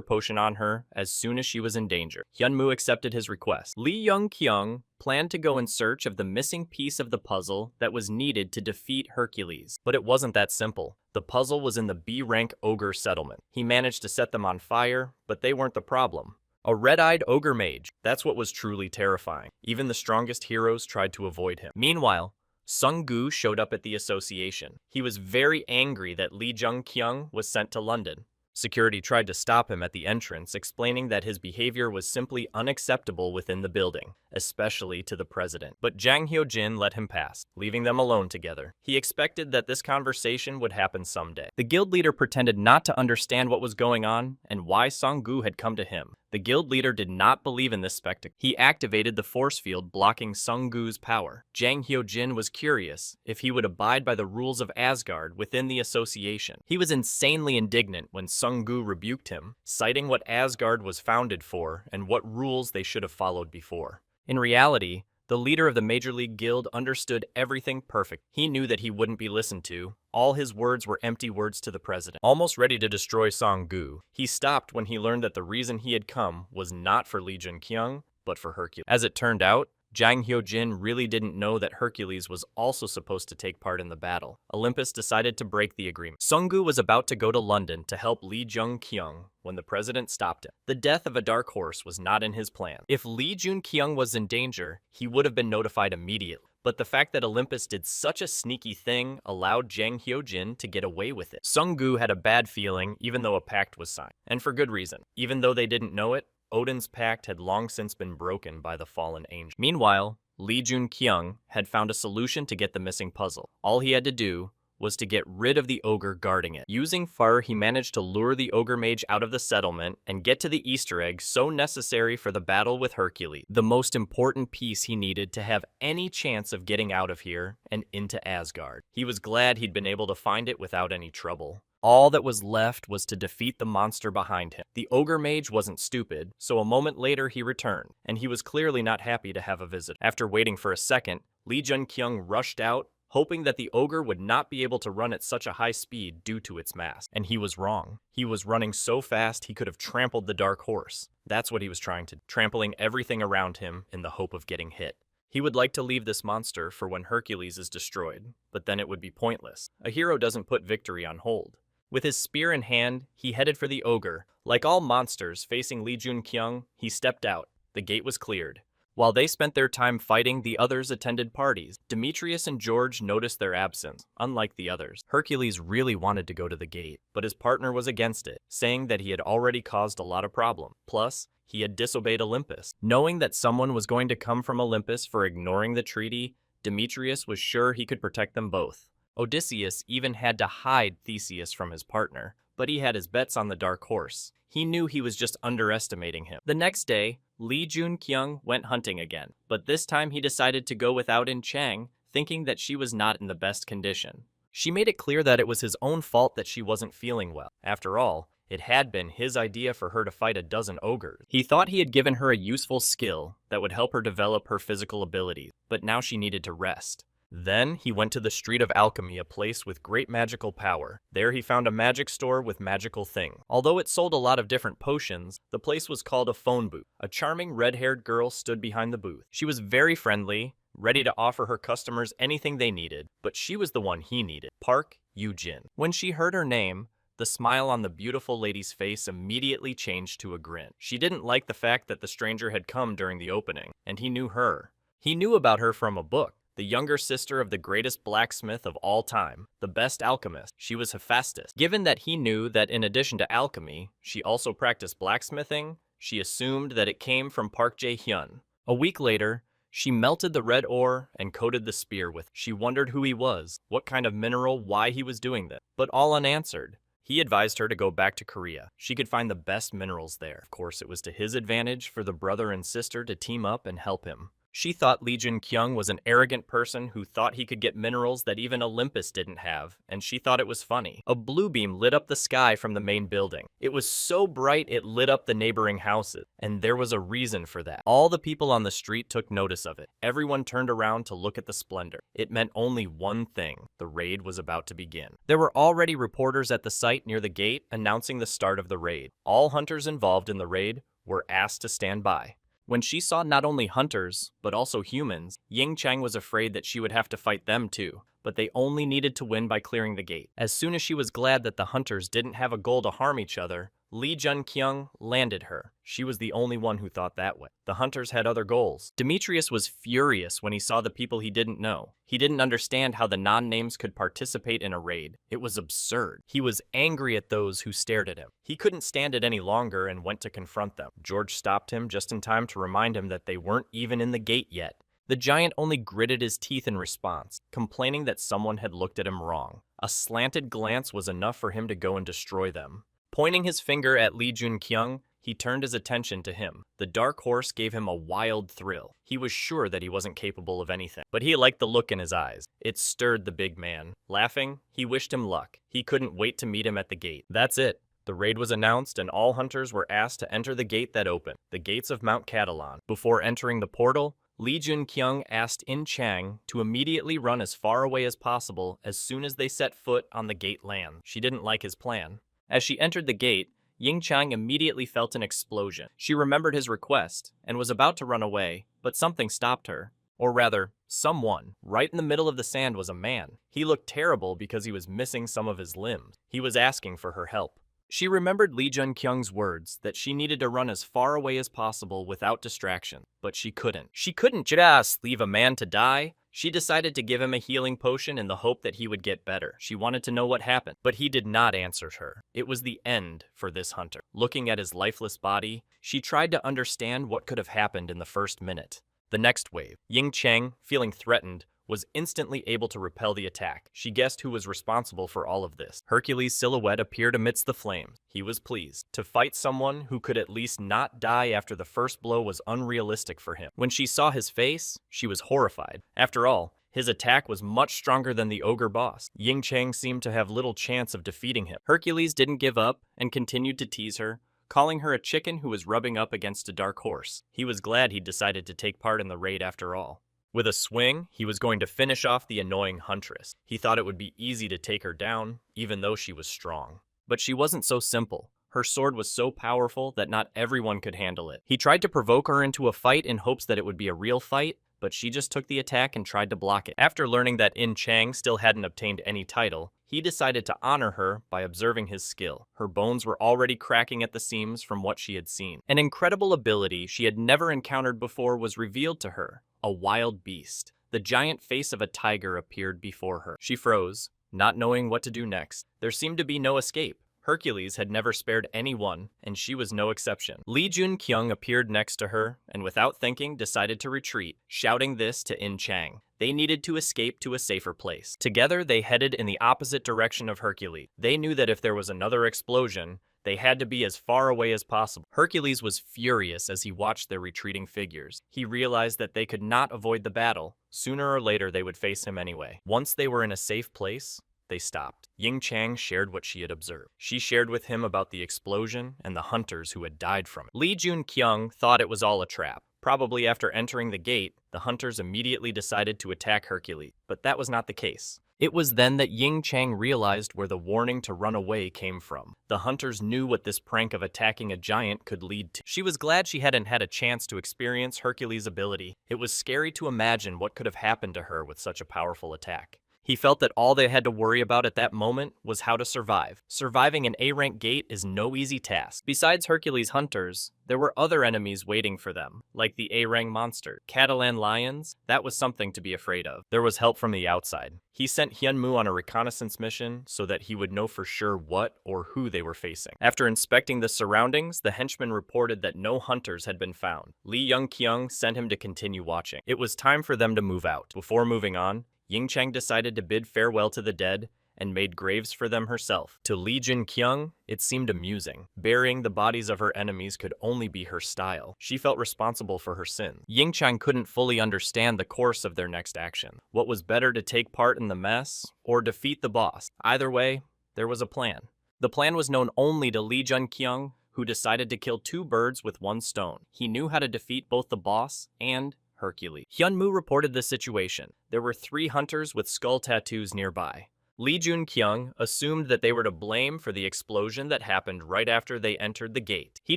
potion on her as soon as she was in danger. Hyunmoo accepted his request. Lee Young-kyung planned to go in search of the missing piece of the puzzle that was needed to defeat Hercules. But it wasn't that simple. The puzzle was in the B-rank ogre settlement. He managed to set them on fire, but they weren't the problem. A red-eyed ogre mage. That's what was truly terrifying. Even the strongest heroes tried to avoid him. Meanwhile, Sung-gu showed up at the association. He was very angry that Lee Jung-kyung was sent to London. Security tried to stop him at the entrance, explaining that his behavior was simply unacceptable within the building, especially to the president. But Jang Hyo-jin let him pass, leaving them alone together. He expected that this conversation would happen someday. The guild leader pretended not to understand what was going on and why Sung-gu had come to him. The guild leader did not believe in this spectacle. He activated the force field blocking Sung-gu's power. Jang Hyo-jin was curious if he would abide by the rules of Asgard within the association. He was insanely indignant when Sung-gu rebuked him, citing what Asgard was founded for and what rules they should have followed before. In reality, the leader of the Major League Guild understood everything perfect. He knew that he wouldn't be listened to. All his words were empty words to the president. Almost ready to destroy Sung-gu, he stopped when he learned that the reason he had come was not for Lee Jun-kyung, but for Hercules. As it turned out, Jang Hyo-jin really didn't know that Hercules was also supposed to take part in the battle. Olympus decided to break the agreement. Sung-gu was about to go to London to help Lee Jun-kyung when the president stopped him. The death of a dark horse was not in his plan. If Lee Jun-kyung was in danger, he would have been notified immediately. But the fact that Olympus did such a sneaky thing allowed Jang Hyo-jin to get away with it. Sung-gu had a bad feeling even though a pact was signed. And for good reason. Even though they didn't know it, Odin's pact had long since been broken by the fallen angel. Meanwhile, Lee Jun-kyung had found a solution to get the missing puzzle. All he had to do was to get rid of the ogre guarding it. Using fire, he managed to lure the ogre mage out of the settlement and get to the Easter egg so necessary for the battle with Hercules. The most important piece he needed to have any chance of getting out of here and into Asgard. He was glad he'd been able to find it without any trouble. All that was left was to defeat the monster behind him. The ogre mage wasn't stupid, so a moment later he returned, and he was clearly not happy to have a visit. After waiting for a second, Lee Jun-kyung rushed out, hoping that the ogre would not be able to run at such a high speed due to its mass. And he was wrong. He was running so fast he could have trampled the dark horse. That's what he was trying to do, trampling everything around him in the hope of getting hit. He would like to leave this monster for when Hercules is destroyed, but then it would be pointless. A hero doesn't put victory on hold. With his spear in hand, he headed for the ogre. Like all monsters facing Lee Jun-kyung, he stepped out. The gate was cleared. While they spent their time fighting, the others attended parties. Demetrius and George noticed their absence, unlike the others. Hercules really wanted to go to the gate, but his partner was against it, saying that he had already caused a lot of problems. Plus, he had disobeyed Olympus. Knowing that someone was going to come from Olympus for ignoring the treaty, Demetrius was sure he could protect them both. Odysseus even had to hide Theseus from his partner, but he had his bets on the dark horse. He knew he was just underestimating him. The next day, Lee Jun-kyung went hunting again, but this time he decided to go without In Chang, thinking that she was not in the best condition. She made it clear that it was his own fault that she wasn't feeling well. After all, it had been his idea for her to fight a dozen ogres. He thought he had given her a useful skill that would help her develop her physical abilities, but now she needed to rest. Then he went to the Street of Alchemy, a place with great magical power. There he found a magic store with magical things. Although it sold a lot of different potions, the place was called a phone booth. A charming red-haired girl stood behind the booth. She was very friendly, ready to offer her customers anything they needed, but she was the one he needed, Park Yoo-jin. When she heard her name, the smile on the beautiful lady's face immediately changed to a grin. She didn't like the fact that the stranger had come during the opening, and he knew her. He knew about her from a book. The younger sister of the greatest blacksmith of all time, the best alchemist. She was Hephaestus. Given that he knew that in addition to alchemy, she also practiced blacksmithing, she assumed that it came from Park Jae-hyun. A week later, she melted the red ore and coated the spear with it. She wondered who he was, what kind of mineral, why he was doing this, but all unanswered. He advised her to go back to Korea. She could find the best minerals there. Of course, it was to his advantage for the brother and sister to team up and help him. She thought Lee Jun-kyung was an arrogant person who thought he could get minerals that even Olympus didn't have, and she thought it was funny. A blue beam lit up the sky from the main building. It was so bright it lit up the neighboring houses, and there was a reason for that. All the people on the street took notice of it. Everyone turned around to look at the splendor. It meant only one thing: the raid was about to begin. There were already reporters at the site near the gate announcing the start of the raid. All hunters involved in the raid were asked to stand by. When she saw not only hunters, but also humans, Ying Chang was afraid that she would have to fight them too, but they only needed to win by clearing the gate. As soon as she was glad that the hunters didn't have a goal to harm each other, Lee Jun-kyung landed her. She was the only one who thought that way. The hunters had other goals. Demetrius was furious when he saw the people he didn't know. He didn't understand how the non-names could participate in a raid. It was absurd. He was angry at those who stared at him. He couldn't stand it any longer and went to confront them. George stopped him just in time to remind him that they weren't even in the gate yet. The giant only gritted his teeth in response, complaining that someone had looked at him wrong. A slanted glance was enough for him to go and destroy them. Pointing his finger at Lee Jun-kyung, he turned his attention to him. The dark horse gave him a wild thrill. He was sure that he wasn't capable of anything, but he liked the look in his eyes. It stirred the big man. Laughing, he wished him luck. He couldn't wait to meet him at the gate. That's it. The raid was announced and all hunters were asked to enter the gate that opened, the gates of Mount Catalan. Before entering the portal, Lee Jun-kyung asked In Chang to immediately run as far away as possible as soon as they set foot on the gate land. She didn't like his plan. As she entered the gate, Ying Chang immediately felt an explosion. She remembered his request and was about to run away, but something stopped her. Or rather, someone. Right in the middle of the sand was a man. He looked terrible because he was missing some of his limbs. He was asking for her help. She remembered Lee Jun-kyung's words that she needed to run as far away as possible without distraction, but she couldn't. She couldn't just leave a man to die. She decided to give him a healing potion in the hope that he would get better. She wanted to know what happened, but he did not answer her. It was the end for this hunter. Looking at his lifeless body, she tried to understand what could have happened in the first minute. The next wave. Ying Chang, feeling threatened, was instantly able to repel the attack. She guessed who was responsible for all of this. Hercules' silhouette appeared amidst the flames. He was pleased. To fight someone who could at least not die after the first blow was unrealistic for him. When she saw his face, she was horrified. After all, his attack was much stronger than the ogre boss. Ying Chang seemed to have little chance of defeating him. Hercules didn't give up and continued to tease her, calling her a chicken who was rubbing up against a dark horse. He was glad he'd decided to take part in the raid after all. With a swing, he was going to finish off the annoying huntress. He thought it would be easy to take her down, even though she was strong. But she wasn't so simple. Her sword was so powerful that not everyone could handle it. He tried to provoke her into a fight in hopes that it would be a real fight, but she just took the attack and tried to block it. After learning that In Chang still hadn't obtained any title, he decided to honor her by observing his skill. Her bones were already cracking at the seams from what she had seen. An incredible ability she had never encountered before was revealed to her. A wild beast. The giant face of a tiger appeared before her. She froze, not knowing what to do next. There seemed to be no escape. Hercules had never spared anyone, and she was no exception. Lee Jun-kyung appeared next to her, and without thinking, decided to retreat, shouting this to In Chang. They needed to escape to a safer place. Together, they headed in the opposite direction of Hercules. They knew that if there was another explosion, they had to be as far away as possible. Hercules was furious as he watched their retreating figures. He realized that they could not avoid the battle. Sooner or later, they would face him anyway. Once they were in a safe place, they stopped. Ying Chang shared what she had observed. She shared with him about the explosion and the hunters who had died from it. Lee Jun-kyung thought it was all a trap. Probably after entering the gate, the hunters immediately decided to attack Hercules, but that was not the case. It was then that Ying Chang realized where the warning to run away came from. The hunters knew what this prank of attacking a giant could lead to. She was glad she hadn't had a chance to experience Hercules' ability. It was scary to imagine what could have happened to her with such a powerful attack. He felt that all they had to worry about at that moment was how to survive. Surviving an A-rank gate is no easy task. Besides Hercules' hunters, there were other enemies waiting for them, like the A-rank monster. Catalan lions, that was something to be afraid of. There was help from the outside. He sent Hyunmoo on a reconnaissance mission so that he would know for sure what or who they were facing. After inspecting the surroundings, the henchman reported that no hunters had been found. Lee Jun-kyung sent him to continue watching. It was time for them to move out. Before moving on, Ying Chang decided to bid farewell to the dead and made graves for them herself. To Lee Jin-kyung, it seemed amusing. Burying the bodies of her enemies could only be her style. She felt responsible for her sins. Ying-chang couldn't fully understand the course of their next action. What was better, to take part in the mess or defeat the boss? Either way, there was a plan. The plan was known only to Lee Jin-kyung, who decided to kill two birds with one stone. He knew how to defeat both the boss and Hercules. Hyunmoo reported the situation. There were 3 hunters with skull tattoos nearby. Lee Jun-kyung assumed that they were to blame for the explosion that happened right after they entered the gate. He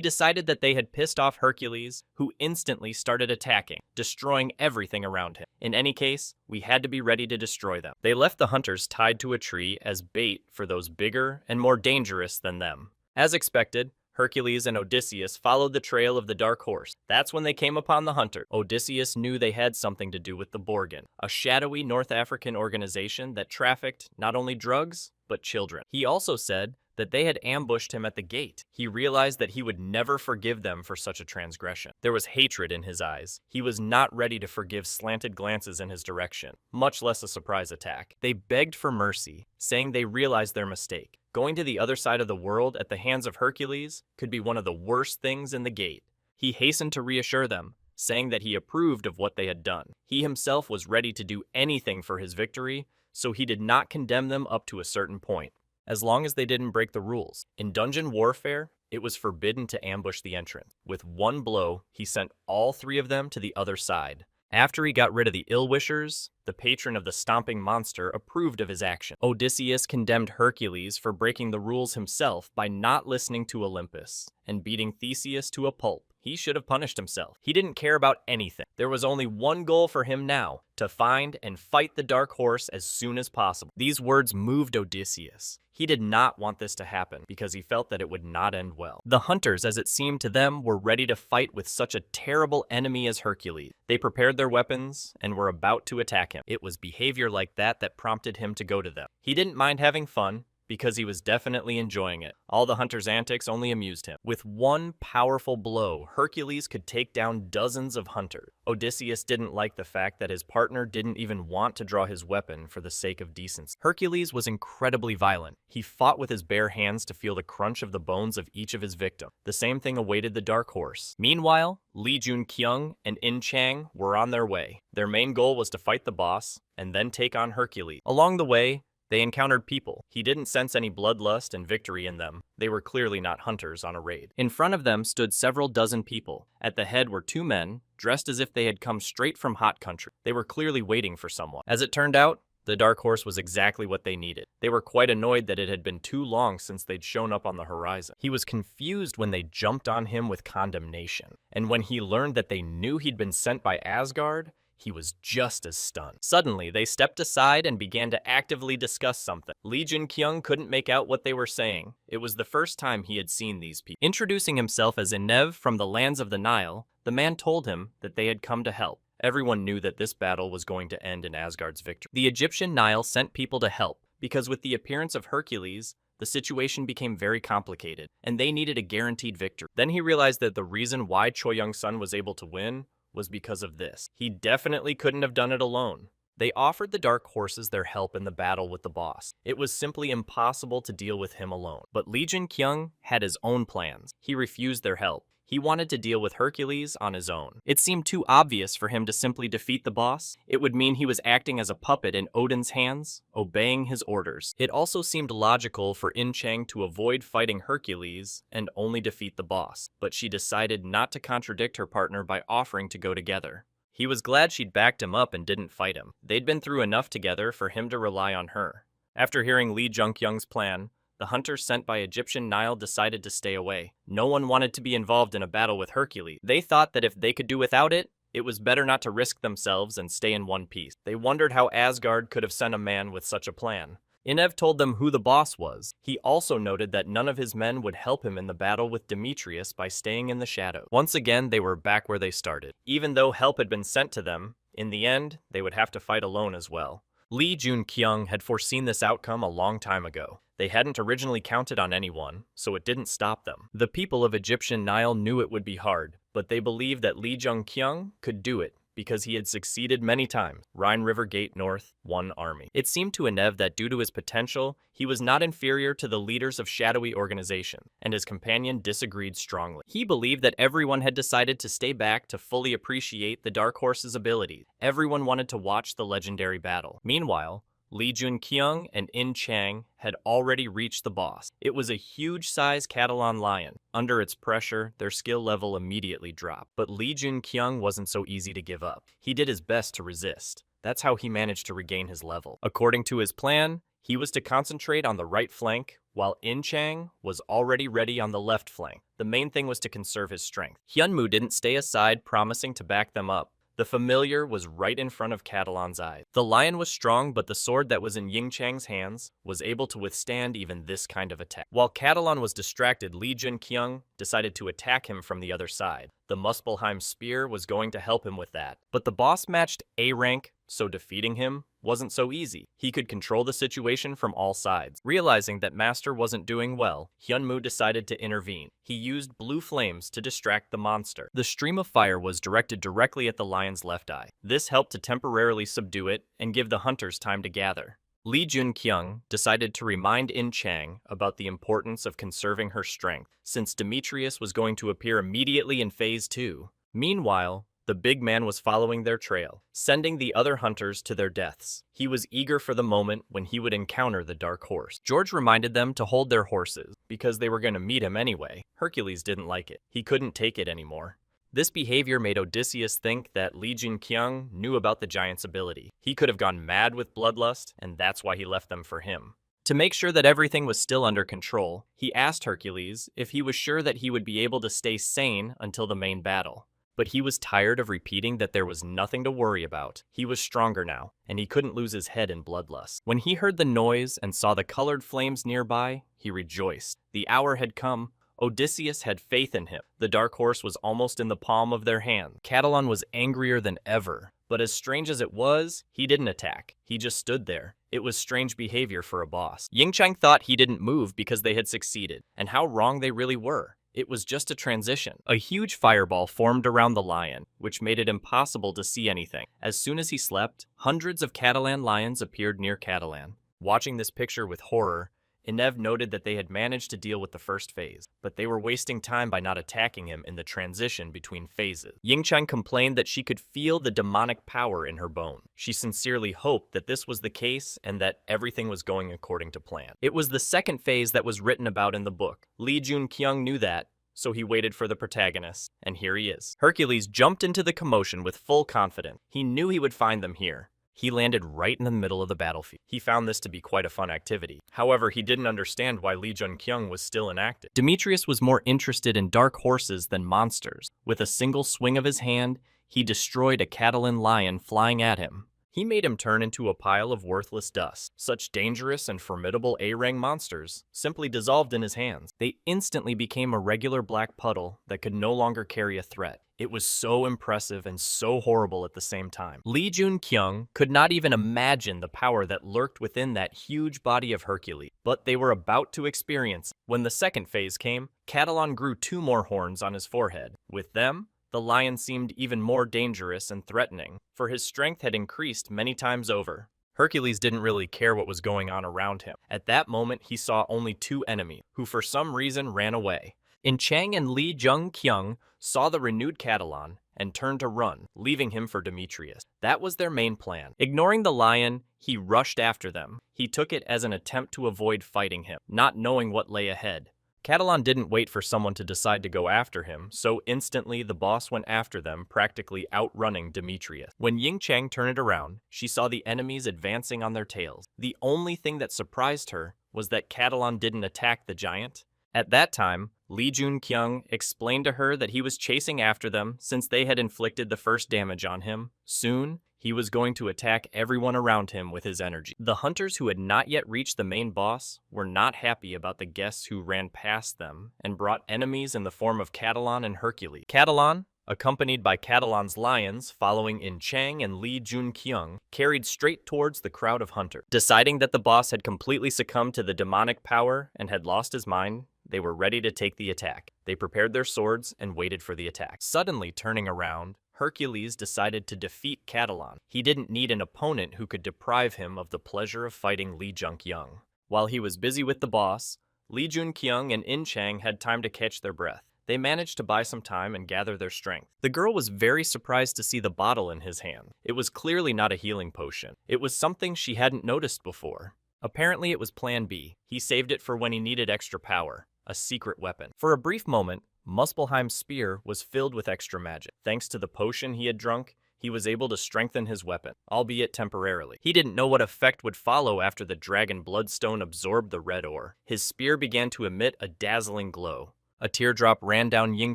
decided that they had pissed off Hercules, who instantly started attacking, destroying everything around him. In any case, we had to be ready to destroy them. They left the hunters tied to a tree as bait for those bigger and more dangerous than them. As expected, Hercules and Odysseus followed the trail of the dark horse. That's when they came upon the hunter. Odysseus knew they had something to do with the Borgin, a shadowy North African organization that trafficked not only drugs, but children. He also said that they had ambushed him at the gate. He realized that he would never forgive them for such a transgression. There was hatred in his eyes. He was not ready to forgive slanted glances in his direction, much less a surprise attack. They begged for mercy, saying they realized their mistake. Going to the other side of the world at the hands of Hercules could be one of the worst things in the gate. He hastened to reassure them, saying that he approved of what they had done. He himself was ready to do anything for his victory, so he did not condemn them up to a certain point, as long as they didn't break the rules. In dungeon warfare, it was forbidden to ambush the entrant. With one blow, he sent all 3 of them to the other side. After he got rid of the ill-wishers, the patron of the stomping monster approved of his action. Odysseus condemned Hercules for breaking the rules himself by not listening to Olympus and beating Theseus to a pulp. He should have punished himself. He didn't care about anything. There was only one goal for him now, to find and fight the dark horse as soon as possible. These words moved Odysseus. He did not want this to happen because he felt that it would not end well. The hunters, as it seemed to them, were ready to fight with such a terrible enemy as Hercules. They prepared their weapons and were about to attack him. It was behavior like that that prompted him to go to them. He didn't mind having fun, because he was definitely enjoying it. All the hunter's antics only amused him. With one powerful blow, Hercules could take down dozens of hunters. Odysseus didn't like the fact that his partner didn't even want to draw his weapon for the sake of decency. Hercules was incredibly violent. He fought with his bare hands to feel the crunch of the bones of each of his victims. The same thing awaited the dark horse. Meanwhile, Lee Jun-kyung and In-chang were on their way. Their main goal was to fight the boss and then take on Hercules. Along the way, they encountered people. He didn't sense any bloodlust and victory in them. They were clearly not hunters on a raid. In front of them stood several dozen people. At the head were 2 men, dressed as if they had come straight from hot country. They were clearly waiting for someone. As it turned out, the dark horse was exactly what they needed. They were quite annoyed that it had been too long since they'd shown up on the horizon. He was confused when they jumped on him with condemnation. And when he learned that they knew he'd been sent by Asgard, he was just as stunned. Suddenly, they stepped aside and began to actively discuss something. Lee Jun-kyung couldn't make out what they were saying. It was the first time he had seen these people. Introducing himself as Enev from the lands of the Nile, the man told him that they had come to help. Everyone knew that this battle was going to end in Asgard's victory. The Egyptian Nile sent people to help, because with the appearance of Hercules, the situation became very complicated, and they needed a guaranteed victory. Then he realized that the reason why Choi Young-sun was able to win was because of this. He definitely couldn't have done it alone. They offered the Dark Horses their help in the battle with the boss. It was simply impossible to deal with him alone. But Lee Jun-kyung had his own plans. He refused their help. He wanted to deal with Hercules on his own. It seemed too obvious for him to simply defeat the boss. It would mean he was acting as a puppet in Odin's hands, obeying his orders. It also seemed logical for In-chang to avoid fighting Hercules and only defeat the boss. But she decided not to contradict her partner by offering to go together. He was glad she'd backed him up and didn't fight him. They'd been through enough together for him to rely on her. After hearing Lee Jun-kyung's plan, the hunters sent by Egyptian Nile decided to stay away. No one wanted to be involved in a battle with Hercules. They thought that if they could do without it, it was better not to risk themselves and stay in one piece. They wondered how Asgard could have sent a man with such a plan. Enev told them who the boss was. He also noted that none of his men would help him in the battle with Demetrius by staying in the shadow. Once again, they were back where they started. Even though help had been sent to them, in the end, they would have to fight alone as well. Lee Jun-kyung had foreseen this outcome a long time ago. They hadn't originally counted on anyone, so it didn't stop them. The people of Egyptian Nile knew it would be hard, but they believed that Lee Jun-kyung could do it because he had succeeded many times. Rhine River Gate North, 1 Army. It seemed to Inev that due to his potential, he was not inferior to the leaders of shadowy organizations, and his companion disagreed strongly. He believed that everyone had decided to stay back to fully appreciate the Dark Horse's abilities. Everyone wanted to watch the legendary battle. Meanwhile, Li Junqiang and In Chang had already reached the boss. It was a huge-sized Catalan lion. Under its pressure, their skill level immediately dropped. But Li Junqiang wasn't so easy to give up. He did his best to resist. That's how he managed to regain his level. According to his plan, he was to concentrate on the right flank, while In Chang was already ready on the left flank. The main thing was to conserve his strength. Hyunmu didn't stay aside, promising to back them up. The familiar was right in front of Catalan's eyes. The lion was strong, but the sword that was in Ying Chang's hands was able to withstand even this kind of attack. While Catalan was distracted, Li Junqiang decided to attack him from the other side. The Muspelheim spear was going to help him with that. But the boss matched A rank, so defeating him wasn't so easy. He could control the situation from all sides. Realizing that Master wasn't doing well, Hyunmu decided to intervene. He used blue flames to distract the monster. The stream of fire was directed directly at the lion's left eye. This helped to temporarily subdue it and give the hunters time to gather. Li Junqiang decided to remind In Chang about the importance of conserving her strength, since Demetrius was going to appear immediately in Phase 2. Meanwhile, the big man was following their trail, sending the other hunters to their deaths. He was eager for the moment when he would encounter the Dark Horse. George reminded them to hold their horses, because they were going to meet him anyway. Hercules didn't like it. He couldn't take it anymore. This behavior made Odysseus think that Li Junqiang knew about the giant's ability. He could have gone mad with bloodlust, and that's why he left them for him. To make sure that everything was still under control, he asked Hercules if he was sure that he would be able to stay sane until the main battle. But he was tired of repeating that there was nothing to worry about. He was stronger now, and he couldn't lose his head in bloodlust. When he heard the noise and saw the colored flames nearby, he rejoiced. The hour had come. Odysseus had faith in him. The Dark Horse was almost in the palm of their hand. Catalan was angrier than ever, but as strange as it was, he didn't attack. He just stood there. It was strange behavior for a boss. Ying Chang thought he didn't move because they had succeeded, and how wrong they really were. It was just a transition. A huge fireball formed around the lion, which made it impossible to see anything. As soon as he slept, hundreds of Catalan lions appeared near Catalan. Watching this picture with horror, Inev noted that they had managed to deal with the first phase, but they were wasting time by not attacking him in the transition between phases. Ying Chang complained that she could feel the demonic power in her bones. She sincerely hoped that this was the case and that everything was going according to plan. It was the second phase that was written about in the book. Li Junqiang knew that, so he waited for the protagonist, and here he is. Hercules jumped into the commotion with full confidence. He knew he would find them here. He landed right in the middle of the battlefield. He found this to be quite a fun activity. However, he didn't understand why Li Junqiang was still inactive. Demetrius was more interested in dark horses than monsters. With a single swing of his hand, he destroyed a Catalan lion flying at him. He made him turn into a pile of worthless dust. Such dangerous and formidable A-rank monsters simply dissolved in his hands. They instantly became a regular black puddle that could no longer carry a threat. It was so impressive and so horrible at the same time. Li Junqiang could not even imagine the power that lurked within that huge body of Hercules, but they were about to experience it. When the second phase came, Catalan grew 2 more horns on his forehead. With them, the lion seemed even more dangerous and threatening, for his strength had increased many times over. Hercules didn't really care what was going on around him. At that moment, he saw only 2 enemies, who for some reason ran away. In Chang and Li Junqiang saw the renewed Catalan and turned to run, leaving him for Demetrius. That was their main plan. Ignoring the lion, he rushed after them. He took it as an attempt to avoid fighting him, not knowing what lay ahead. Catalan didn't wait for someone to decide to go after him, so instantly the boss went after them, practically outrunning Demetrius. When Ying Chang turned it around, she saw the enemies advancing on their tails. The only thing that surprised her was that Catalan didn't attack the giant. At that time, Li Junqiang explained to her that he was chasing after them since they had inflicted the first damage on him. Soon, he was going to attack everyone around him with his energy. The hunters who had not yet reached the main boss were not happy about the guests who ran past them and brought enemies in the form of Catalan and Hercules. Catalan, accompanied by Catalan's lions following in Chang and Li Junqiang, carried straight towards the crowd of hunters. Deciding that the boss had completely succumbed to the demonic power and had lost his mind, they were ready to take the attack. They prepared their swords and waited for the attack. Suddenly turning around, Hercules decided to defeat Catalan. He didn't need an opponent who could deprive him of the pleasure of fighting Lee Jung-kyung. While he was busy with the boss, Lee Jun-kyung and In Chang had time to catch their breath. They managed to buy some time and gather their strength. The girl was very surprised to see the bottle in his hand. It was clearly not a healing potion. It was something she hadn't noticed before. Apparently it was Plan B. He saved it for when he needed extra power, a secret weapon. For a brief moment, Muspelheim's spear was filled with extra magic. Thanks to the potion he had drunk, he was able to strengthen his weapon, albeit temporarily. He didn't know what effect would follow after the dragon bloodstone absorbed the red ore. His spear began to emit a dazzling glow. A teardrop ran down Ying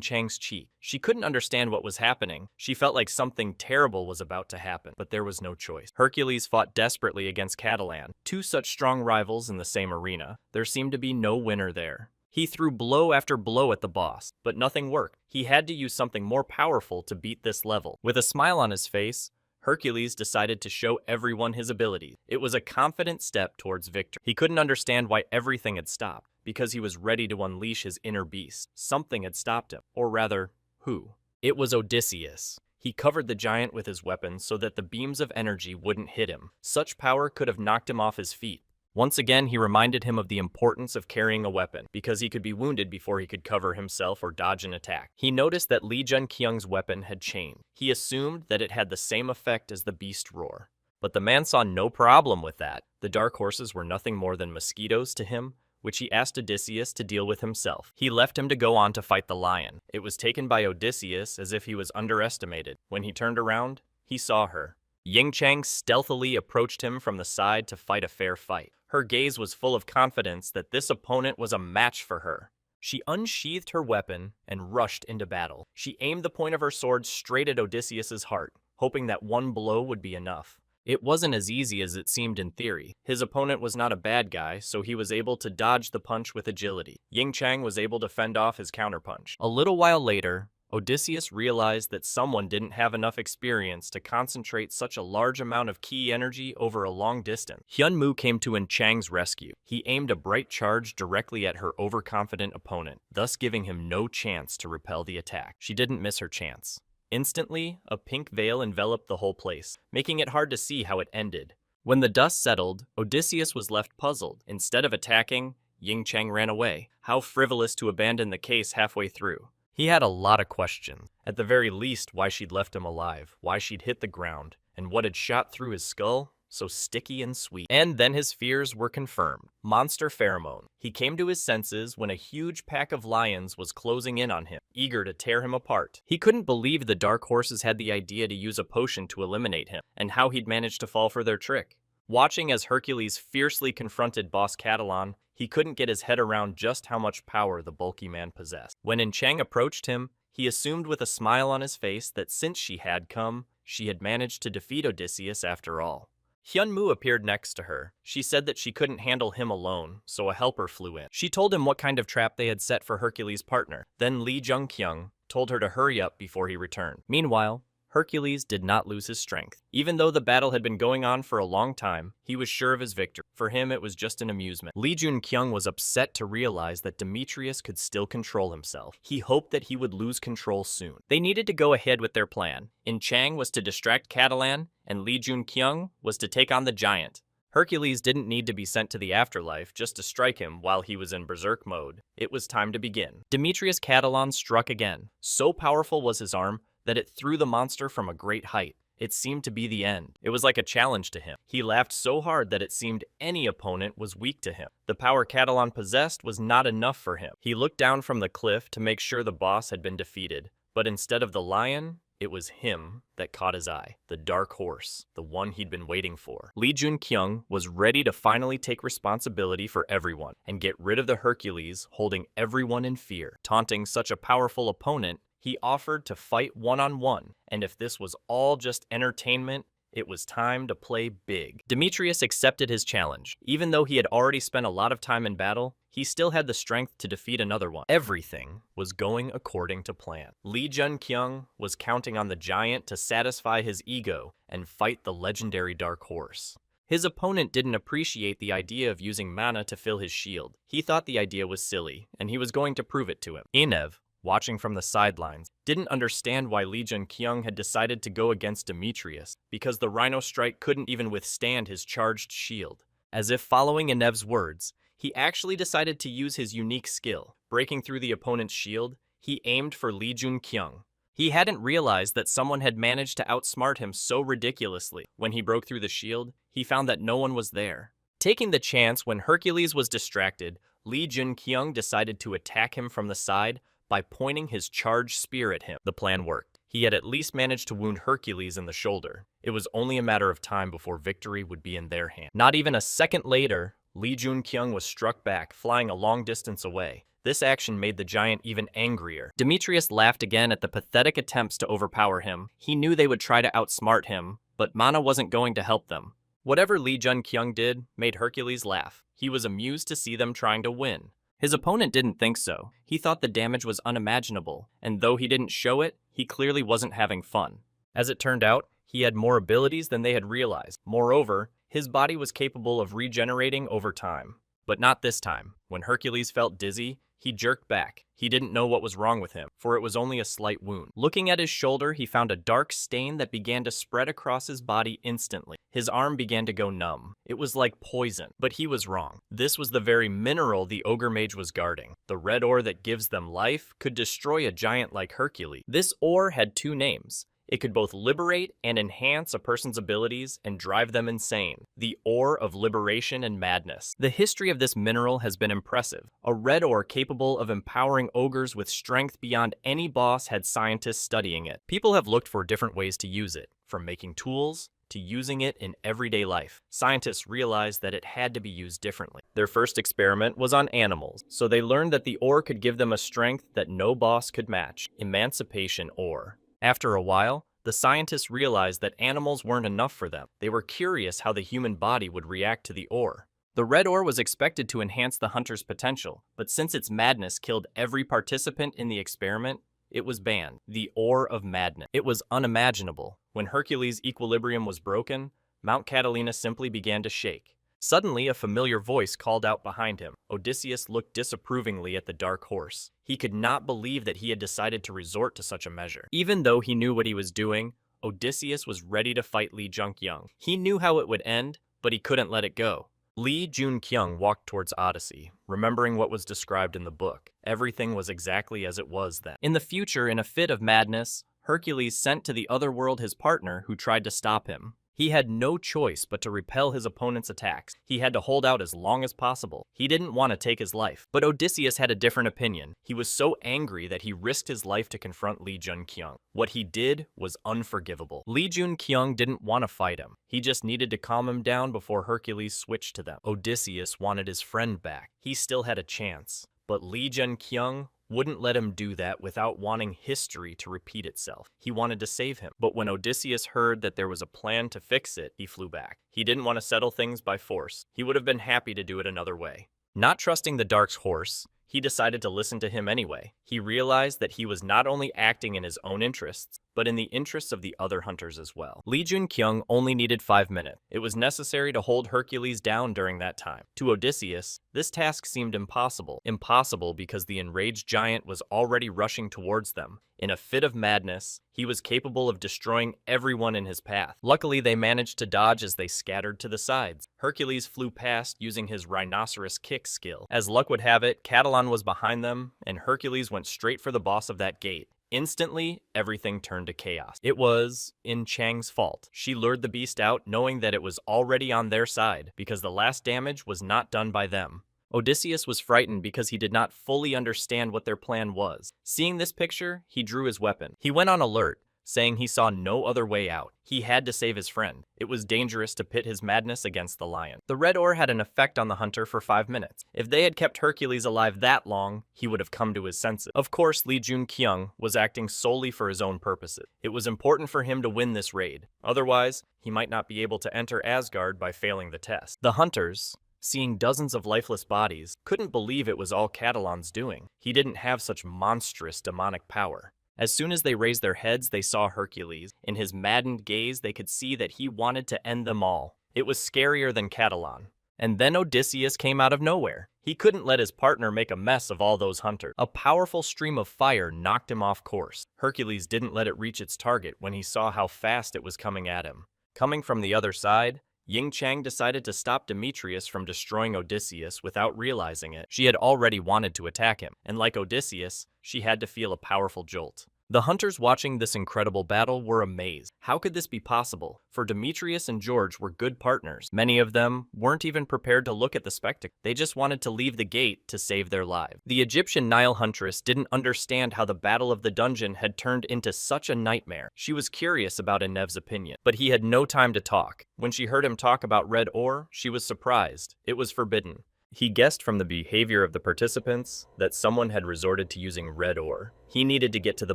Chang's cheek. She couldn't understand what was happening. She felt like something terrible was about to happen, but there was no choice. Hercules fought desperately against Catalan, two such strong rivals in the same arena. There seemed to be no winner there. He threw blow after blow at the boss, but nothing worked. He had to use something more powerful to beat this level. With a smile on his face, Hercules decided to show everyone his abilities. It was a confident step towards victory. He couldn't understand why everything had stopped, because he was ready to unleash his inner beast. Something had stopped him, or rather, who? It was Odysseus. He covered the giant with his weapon so that the beams of energy wouldn't hit him. Such power could have knocked him off his feet. Once again, he reminded him of the importance of carrying a weapon, because he could be wounded before he could cover himself or dodge an attack. He noticed that Lee Jun-kyung's weapon had changed. He assumed that it had the same effect as the beast roar. But the man saw no problem with that. The dark horses were nothing more than mosquitoes to him, which he asked Odysseus to deal with himself. He left him to go on to fight the lion. It was taken by Odysseus as if he was underestimated. When he turned around, he saw her. Ying Chang stealthily approached him from the side to fight a fair fight. Her gaze was full of confidence that this opponent was a match for her. She unsheathed her weapon and rushed into battle. She aimed the point of her sword straight at Odysseus's heart, hoping that one blow would be enough. It wasn't as easy as it seemed in theory. His opponent was not a bad guy, so he was able to dodge the punch with agility. Ying Chang was able to fend off his counterpunch. A little while later, Odysseus realized that someone didn't have enough experience to concentrate such a large amount of ki energy over a long distance. Hyunmoo came to In Chang's rescue. He aimed a bright charge directly at her overconfident opponent, thus giving him no chance to repel the attack. She didn't miss her chance. Instantly, a pink veil enveloped the whole place, making it hard to see how it ended. When the dust settled, Odysseus was left puzzled. Instead of attacking, Ying Chang ran away. How frivolous to abandon the case halfway through. He had a lot of questions. At the very least, why she'd left him alive, why she'd hit the ground, and what had shot through his skull, so sticky and sweet. And then his fears were confirmed. Monster pheromone. He came to his senses when a huge pack of lions was closing in on him, eager to tear him apart. He couldn't believe the dark horses had the idea to use a potion to eliminate him, and how he'd managed to fall for their trick. Watching as Hercules fiercely confronted Boss Catalan, he couldn't get his head around just how much power the bulky man possessed. When In Chang approached him, he assumed with a smile on his face that since she had come, she had managed to defeat Odysseus after all. Hyunmoo appeared next to her. She said that she couldn't handle him alone, so a helper flew in. She told him what kind of trap they had set for Hercules' partner. Then Lee Jung-kyung told her to hurry up before he returned. Meanwhile, Hercules did not lose his strength. Even though the battle had been going on for a long time, he was sure of his victory. For him, it was just an amusement. Lee Jun-kyung was upset to realize that Demetrius could still control himself. He hoped that he would lose control soon. They needed to go ahead with their plan. In Chang was to distract Catalan, and Lee Jun-kyung was to take on the giant. Hercules didn't need to be sent to the afterlife just to strike him while he was in berserk mode. It was time to begin. Demetrius Catalan struck again. So powerful was his arm that it threw the monster from a great height. It seemed to be the end. It was like a challenge to him. He laughed so hard that it seemed any opponent was weak to him. The power Catalan possessed was not enough for him. He looked down from the cliff to make sure the boss had been defeated, but instead of the lion, it was him that caught his eye. The dark horse, the one he'd been waiting for. Lee Jun-kyung was ready to finally take responsibility for everyone and get rid of the Hercules holding everyone in fear. Taunting such a powerful opponent, he offered to fight one-on-one, and if this was all just entertainment, it was time to play big. Demetrius accepted his challenge. Even though he had already spent a lot of time in battle, he still had the strength to defeat another one. Everything was going according to plan. Lee Jun-kyung was counting on the giant to satisfy his ego and fight the legendary dark horse. His opponent didn't appreciate the idea of using mana to fill his shield. He thought the idea was silly, and he was going to prove it to him. Inev watching from the sidelines, didn't understand why Lee Jun-kyung had decided to go against Demetrius, because the Rhino Strike couldn't even withstand his charged shield. As if following Inev's words, he actually decided to use his unique skill. Breaking through the opponent's shield, he aimed for Lee Jun-kyung. He hadn't realized that someone had managed to outsmart him so ridiculously. When he broke through the shield, he found that no one was there. Taking the chance when Hercules was distracted, Lee Jun-kyung decided to attack him from the side by pointing his charged spear at him. The plan worked. He had at least managed to wound Hercules in the shoulder. It was only a matter of time before victory would be in their hands. Not even a second later, Lee Jun-kyung was struck back, flying a long distance away. This action made the giant even angrier. Demetrius laughed again at the pathetic attempts to overpower him. He knew they would try to outsmart him, but Mana wasn't going to help them. Whatever Lee Jun-kyung did made Hercules laugh. He was amused to see them trying to win. His opponent didn't think so. He thought the damage was unimaginable, and though he didn't show it, he clearly wasn't having fun. As it turned out, he had more abilities than they had realized. Moreover, his body was capable of regenerating over time. But not this time. When Hercules felt dizzy, he jerked back. He didn't know what was wrong with him, for it was only a slight wound. Looking at his shoulder, he found a dark stain that began to spread across his body instantly. His arm began to go numb. It was like poison, but he was wrong. This was the very mineral the ogre mage was guarding. The red ore that gives them life could destroy a giant like Hercules. This ore had two names. It could both liberate and enhance a person's abilities and drive them insane. The ore of liberation and madness. The history of this mineral has been impressive. A red ore capable of empowering ogres with strength beyond any boss had scientists studying it. People have looked for different ways to use it, from making tools to using it in everyday life. Scientists realized that it had to be used differently. Their first experiment was on animals, so they learned that the ore could give them a strength that no boss could match. Emancipation ore. After a while, the scientists realized that animals weren't enough for them. They were curious how the human body would react to the ore. The red ore was expected to enhance the hunter's potential, but since its madness killed every participant in the experiment, it was banned. The ore of madness. It was unimaginable. When Hercules' equilibrium was broken, Mount Catalina simply began to shake. Suddenly, a familiar voice called out behind him. Odysseus looked disapprovingly at the dark horse. He could not believe that he had decided to resort to such a measure. Even though he knew what he was doing, Odysseus was ready to fight Lee Jun-kyung. He knew how it would end, but he couldn't let it go. Lee Jun-kyung walked towards Odyssey, remembering what was described in the book. Everything was exactly as it was then. In the future, in a fit of madness, Hercules sent to the other world his partner who tried to stop him. He had no choice but to repel his opponent's attacks. He had to hold out as long as possible. He didn't want to take his life. But Odysseus had a different opinion. He was so angry that he risked his life to confront Lee Jun-kyung. What he did was unforgivable. Lee Jun-kyung didn't want to fight him. He just needed to calm him down before Hercules switched to them. Odysseus wanted his friend back. He still had a chance. But Lee Jun-kyung wouldn't let him do that without wanting history to repeat itself. He wanted to save him. But when Odysseus heard that there was a plan to fix it, he flew back. He didn't want to settle things by force. He would have been happy to do it another way. Not trusting the Dark's horse, he decided to listen to him anyway. He realized that he was not only acting in his own interests, but in the interests of the other hunters as well. Lee Jun-kyung only needed 5 minutes. It was necessary to hold Hercules down during that time. To Odysseus, this task seemed impossible. Impossible because the enraged giant was already rushing towards them. In a fit of madness, he was capable of destroying everyone in his path. Luckily, they managed to dodge as they scattered to the sides. Hercules flew past using his rhinoceros kick skill. As luck would have it, Catalan was behind them, and Hercules went straight for the boss of that gate. Instantly, everything turned to chaos. It was In Chang's fault. She lured the beast out knowing that it was already on their side, because the last damage was not done by them. Odysseus was frightened because he did not fully understand what their plan was. Seeing this picture, he drew his weapon. He went on alert, saying he saw no other way out. He had to save his friend. It was dangerous to pit his madness against the lion. The red ore had an effect on the hunter for 5 minutes. If they had kept Hercules alive that long, he would have come to his senses. Of course, Lee Jun-kyung was acting solely for his own purposes. It was important for him to win this raid. Otherwise, he might not be able to enter Asgard by failing the test. The hunters, seeing dozens of lifeless bodies, couldn't believe it was all Catalan's doing. He didn't have such monstrous demonic power. As soon as they raised their heads, they saw Hercules. In his maddened gaze, they could see that he wanted to end them all. It was scarier than Catalan. And then Odysseus came out of nowhere. He couldn't let his partner make a mess of all those hunters. A powerful stream of fire knocked him off course. Hercules didn't let it reach its target when he saw how fast it was coming at him. Coming from the other side, Ying Chang decided to stop Demetrius from destroying Odysseus without realizing it. She had already wanted to attack him, and like Odysseus, she had to feel a powerful jolt. The hunters watching this incredible battle were amazed. How could this be possible? For Demetrius and George were good partners. Many of them weren't even prepared to look at the spectacle. They just wanted to leave the gate to save their lives. The Egyptian Nile huntress didn't understand how the Battle of the Dungeon had turned into such a nightmare. She was curious about Enev's opinion, but he had no time to talk. When she heard him talk about red ore, she was surprised. It was forbidden. He guessed from the behavior of the participants that someone had resorted to using red ore. He needed to get to the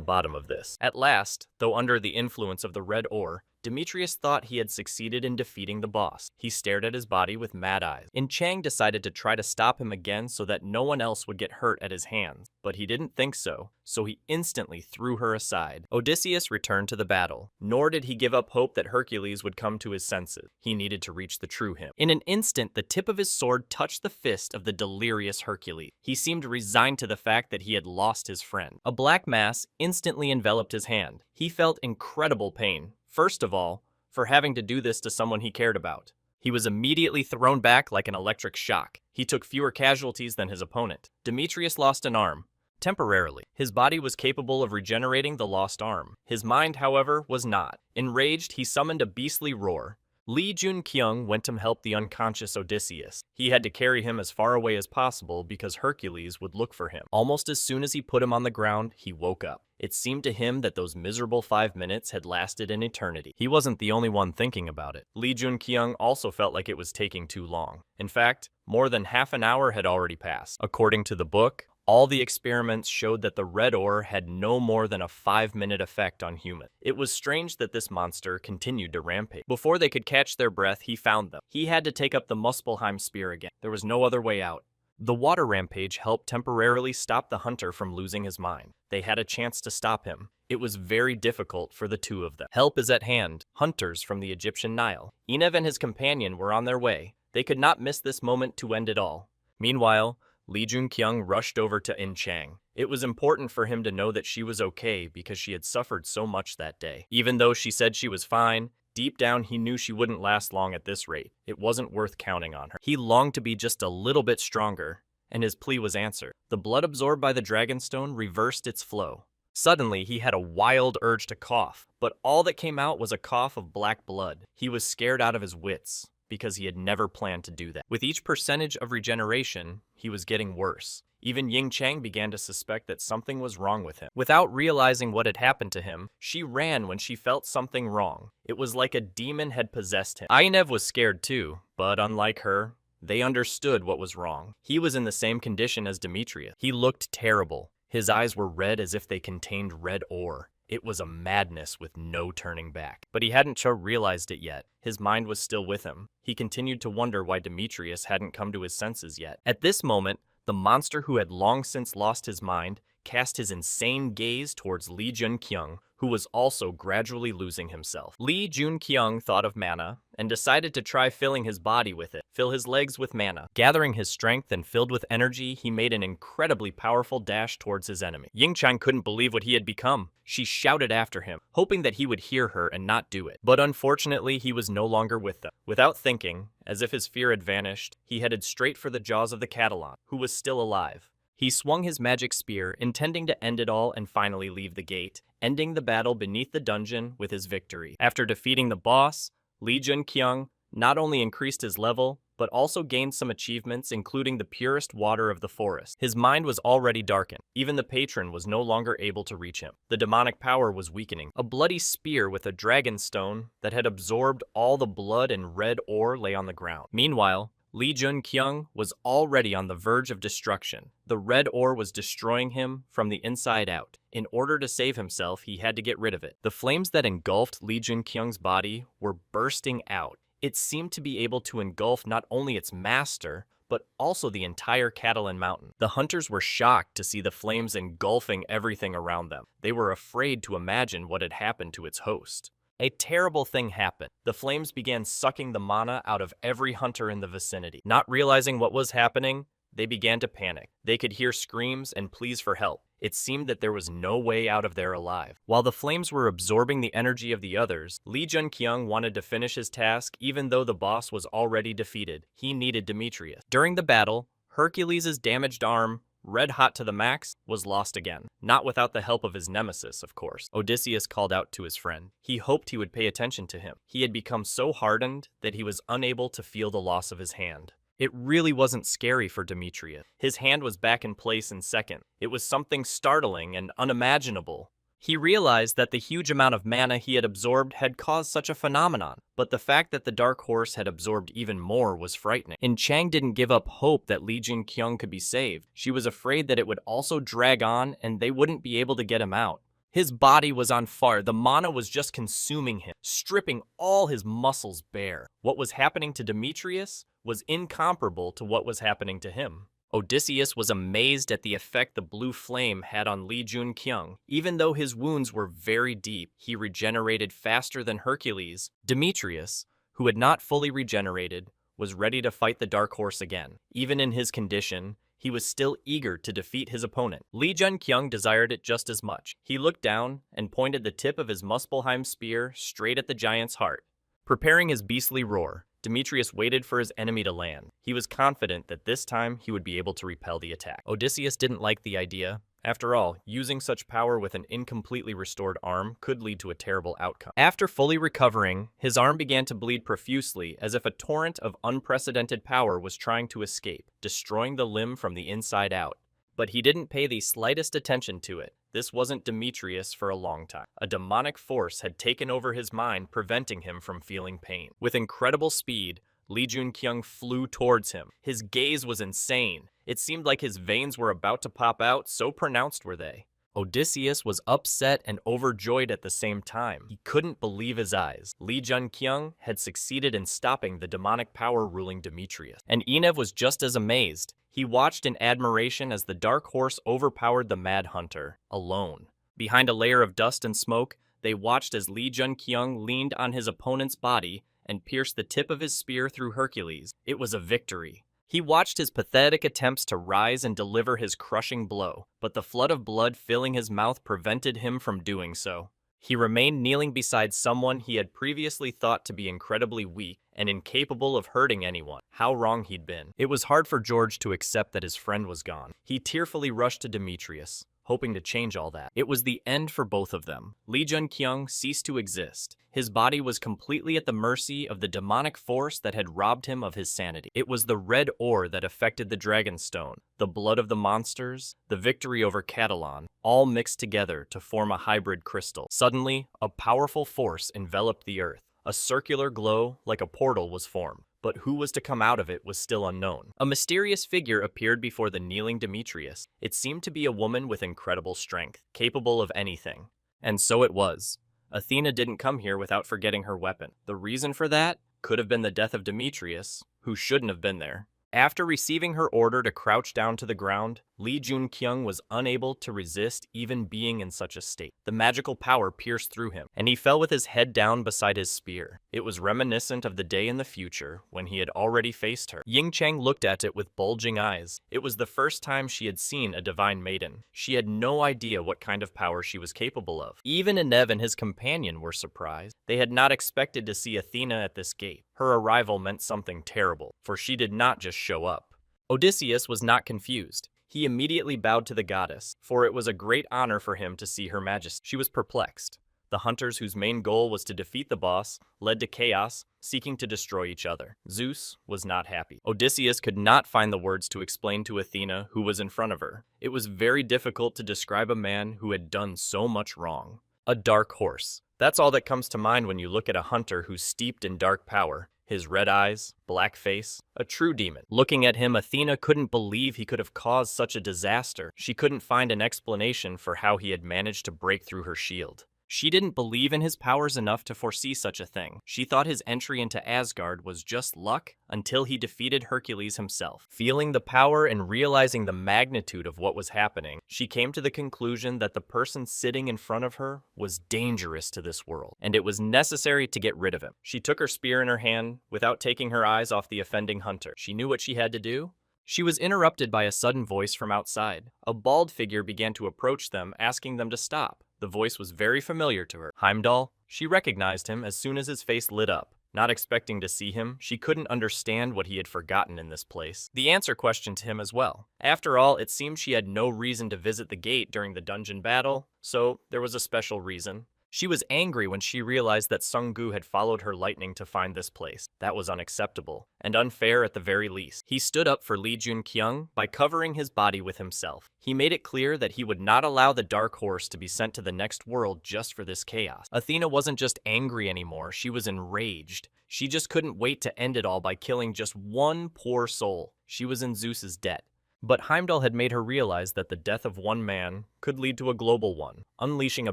bottom of this. At last, though under the influence of the red ore, Demetrius thought he had succeeded in defeating the boss. He stared at his body with mad eyes. And Chang decided to try to stop him again so that no one else would get hurt at his hands. But he didn't think so he instantly threw her aside. Odysseus returned to the battle, nor did he give up hope that Hercules would come to his senses. He needed to reach the true him. In an instant, the tip of his sword touched the fist of the delirious Hercules. He seemed resigned to the fact that he had lost his friend. A black mass instantly enveloped his hand. He felt incredible pain. First of all, for having to do this to someone he cared about. He was immediately thrown back like an electric shock. He took fewer casualties than his opponent. Demetrius lost an arm. Temporarily. His body was capable of regenerating the lost arm. His mind, however, was not. Enraged, he summoned a beastly roar. Lee Jun-kyung went to help the unconscious Odysseus. He had to carry him as far away as possible because Hercules would look for him. Almost as soon as he put him on the ground, he woke up. It seemed to him that those miserable 5 minutes had lasted an eternity. He wasn't the only one thinking about it. Lee Jun-kyung also felt like it was taking too long. In fact, more than half an hour had already passed. According to the book, all the experiments showed that the red ore had no more than a 5-minute effect on humans. It was strange that this monster continued to rampage. Before they could catch their breath, he found them. He had to take up the Muspelheim spear again. There was no other way out. The water rampage helped temporarily stop the hunter from losing his mind. They had a chance to stop him. It was very difficult for the two of them. Help is at hand. Hunters from the Egyptian Nile. Enev and his companion were on their way. They could not miss this moment to end it all. Meanwhile, Lee Jun-kyung rushed over to In Chang. It was important for him to know that she was okay because she had suffered so much that day. Even though she said she was fine, deep down he knew she wouldn't last long at this rate. It wasn't worth counting on her. He longed to be just a little bit stronger, and his plea was answered. The blood absorbed by the Dragonstone reversed its flow. Suddenly, he had a wild urge to cough, but all that came out was a cough of black blood. He was scared out of his wits, because he had never planned to do that. With each percentage of regeneration, he was getting worse. Even Ying Chang began to suspect that something was wrong with him. Without realizing what had happened to him, she ran when she felt something wrong. It was like a demon had possessed him. Ainev was scared too, but unlike her, they understood what was wrong. He was in the same condition as Demetrius. He looked terrible. His eyes were red as if they contained red ore. It was a madness with no turning back. But he hadn't realized it yet. His mind was still with him. He continued to wonder why Demetrius hadn't come to his senses yet. At this moment, the monster who had long since lost his mind cast his insane gaze towards Lee Jun-kyung, who was also gradually losing himself. Lee Jun-kyung thought of mana and decided to try filling his body with it. Fill his legs with mana. Gathering his strength and filled with energy, he made an incredibly powerful dash towards his enemy. Ying Chang couldn't believe what he had become. She shouted after him, hoping that he would hear her and not do it. But unfortunately, he was no longer with them. Without thinking, as if his fear had vanished, he headed straight for the jaws of the Catalan, who was still alive. He swung his magic spear, intending to end it all and finally leave the gate, ending the battle beneath the dungeon with his victory. After defeating the boss, Lee Jun-kyung not only increased his level, but also gained some achievements, including the purest water of the forest. His mind was already darkened. Even the patron was no longer able to reach him. The demonic power was weakening. A bloody spear with a dragon stone that had absorbed all the blood and red ore lay on the ground. Meanwhile, Lee Jun-kyung was already on the verge of destruction. The red ore was destroying him from the inside out. In order to save himself, he had to get rid of it. The flames that engulfed Lee Jun-kyung's body were bursting out. It seemed to be able to engulf not only its master, but also the entire Catalan mountain. The hunters were shocked to see the flames engulfing everything around them. They were afraid to imagine what had happened to its host. a terrible thing happened. The flames began sucking the mana out of every hunter in the vicinity. Not realizing what was happening, they began to panic. They could hear screams and pleas for help. It seemed that there was no way out of there alive. While the flames were absorbing the energy of the others, Lee Jun-kyung wanted to finish his task even though the boss was already defeated. He needed Demetrius. During the battle, Hercules' damaged arm, red hot to the max, was lost again. Not without the help of his nemesis, of course. Odysseus called out to his friend. He hoped he would pay attention to him. He had become so hardened that he was unable to feel the loss of his hand. It really wasn't scary for Demetrius. His hand was back in place in seconds. It was something startling and unimaginable. He realized that the huge amount of mana he had absorbed had caused such a phenomenon, but the fact that the Dark Horse had absorbed even more was frightening. And Chang didn't give up hope that Lee Jun-kyung could be saved. She was afraid that it would also drag on and they wouldn't be able to get him out. His body was on fire. The mana was just consuming him, stripping all his muscles bare. What was happening to Demetrius was incomparable to what was happening to him. Odysseus was amazed at the effect the blue flame had on Lee Jun-kyung. Even though his wounds were very deep, he regenerated faster than Hercules. Demetrius, who had not fully regenerated, was ready to fight the Dark Horse again. Even in his condition, he was still eager to defeat his opponent. Lee Jun-kyung desired it just as much. He looked down and pointed the tip of his Muspelheim spear straight at the giant's heart. Preparing his beastly roar, Demetrius waited for his enemy to land. He was confident that this time he would be able to repel the attack. Odysseus didn't like the idea. After all, using such power with an incompletely restored arm could lead to a terrible outcome. After fully recovering, his arm began to bleed profusely as if a torrent of unprecedented power was trying to escape, destroying the limb from the inside out. But he didn't pay the slightest attention to it. This wasn't Demetrius for a long time. A demonic force had taken over his mind, preventing him from feeling pain. With incredible speed, Lee Jun-kyung flew towards him. His gaze was insane. It seemed like his veins were about to pop out, so pronounced were they. Odysseus was upset and overjoyed at the same time. He couldn't believe his eyes. Lee Jun-kyung had succeeded in stopping the demonic power ruling Demetrius. And Enev was just as amazed. He watched in admiration as the Dark Horse overpowered the Mad Hunter, alone. Behind a layer of dust and smoke, they watched as Lee Jun-kyung leaned on his opponent's body and pierced the tip of his spear through Hercules. It was a victory. He watched his pathetic attempts to rise and deliver his crushing blow, but the flood of blood filling his mouth prevented him from doing so. He remained kneeling beside someone he had previously thought to be incredibly weak and incapable of hurting anyone. How wrong he'd been. It was hard for George to accept that his friend was gone. He tearfully rushed to Demetrius, hoping to change all that. It was the end for both of them. Lee Jun-kyung ceased to exist. His body was completely at the mercy of the demonic force that had robbed him of his sanity. It was the red ore that affected the Dragonstone, the blood of the monsters, the victory over Catalan, all mixed together to form a hybrid crystal. Suddenly, a powerful force enveloped the earth. A circular glow, like a portal, was formed. But who was to come out of it was still unknown. A mysterious figure appeared before the kneeling Demetrius. It seemed to be a woman with incredible strength, capable of anything. And so it was. Athena didn't come here without forgetting her weapon. The reason for that could have been the death of Demetrius, who shouldn't have been there. After receiving her order to crouch down to the ground, Lee Jun-kyung was unable to resist even being in such a state. The magical power pierced through him, and he fell with his head down beside his spear. It was reminiscent of the day in the future when he had already faced her. Ying Chang looked at it with bulging eyes. It was the first time she had seen a divine maiden. She had no idea what kind of power she was capable of. Even Enev and his companion were surprised. They had not expected to see Athena at this gate. Her arrival meant something terrible, for she did not just show up. Odysseus was not confused. He immediately bowed to the goddess, for it was a great honor for him to see her majesty. She was perplexed. The hunters whose main goal was to defeat the boss led to chaos, seeking to destroy each other. Zeus was not happy. Odysseus could not find the words to explain to Athena who was in front of her. It was very difficult to describe a man who had done so much wrong. A dark horse. That's all that comes to mind when you look at a hunter who's steeped in dark power. His red eyes, black face, a true demon. Looking at him, Athena couldn't believe he could have caused such a disaster. She couldn't find an explanation for how he had managed to break through her shield. She didn't believe in his powers enough to foresee such a thing. She thought his entry into Asgard was just luck until he defeated Hercules himself. Feeling the power and realizing the magnitude of what was happening, she came to the conclusion that the person sitting in front of her was dangerous to this world, and it was necessary to get rid of him. She took her spear in her hand without taking her eyes off the offending hunter. She knew what she had to do. She was interrupted by a sudden voice from outside. A bald figure began to approach them, asking them to stop. The voice was very familiar to her. Heimdall. She recognized him as soon as his face lit up. Not expecting to see him, she couldn't understand what he had forgotten in this place. The answer questioned him as well. After all, it seemed she had no reason to visit the gate during the dungeon battle, so there was a special reason. She was angry when she realized that Sung-gu had followed her lightning to find this place. That was unacceptable, and unfair at the very least. He stood up for Lee Jun-kyung by covering his body with himself. He made it clear that he would not allow the Dark Horse to be sent to the next world just for this chaos. Athena wasn't just angry anymore, she was enraged. She just couldn't wait to end it all by killing just one poor soul. She was in Zeus's debt. But Heimdall had made her realize that the death of one man could lead to a global one, unleashing a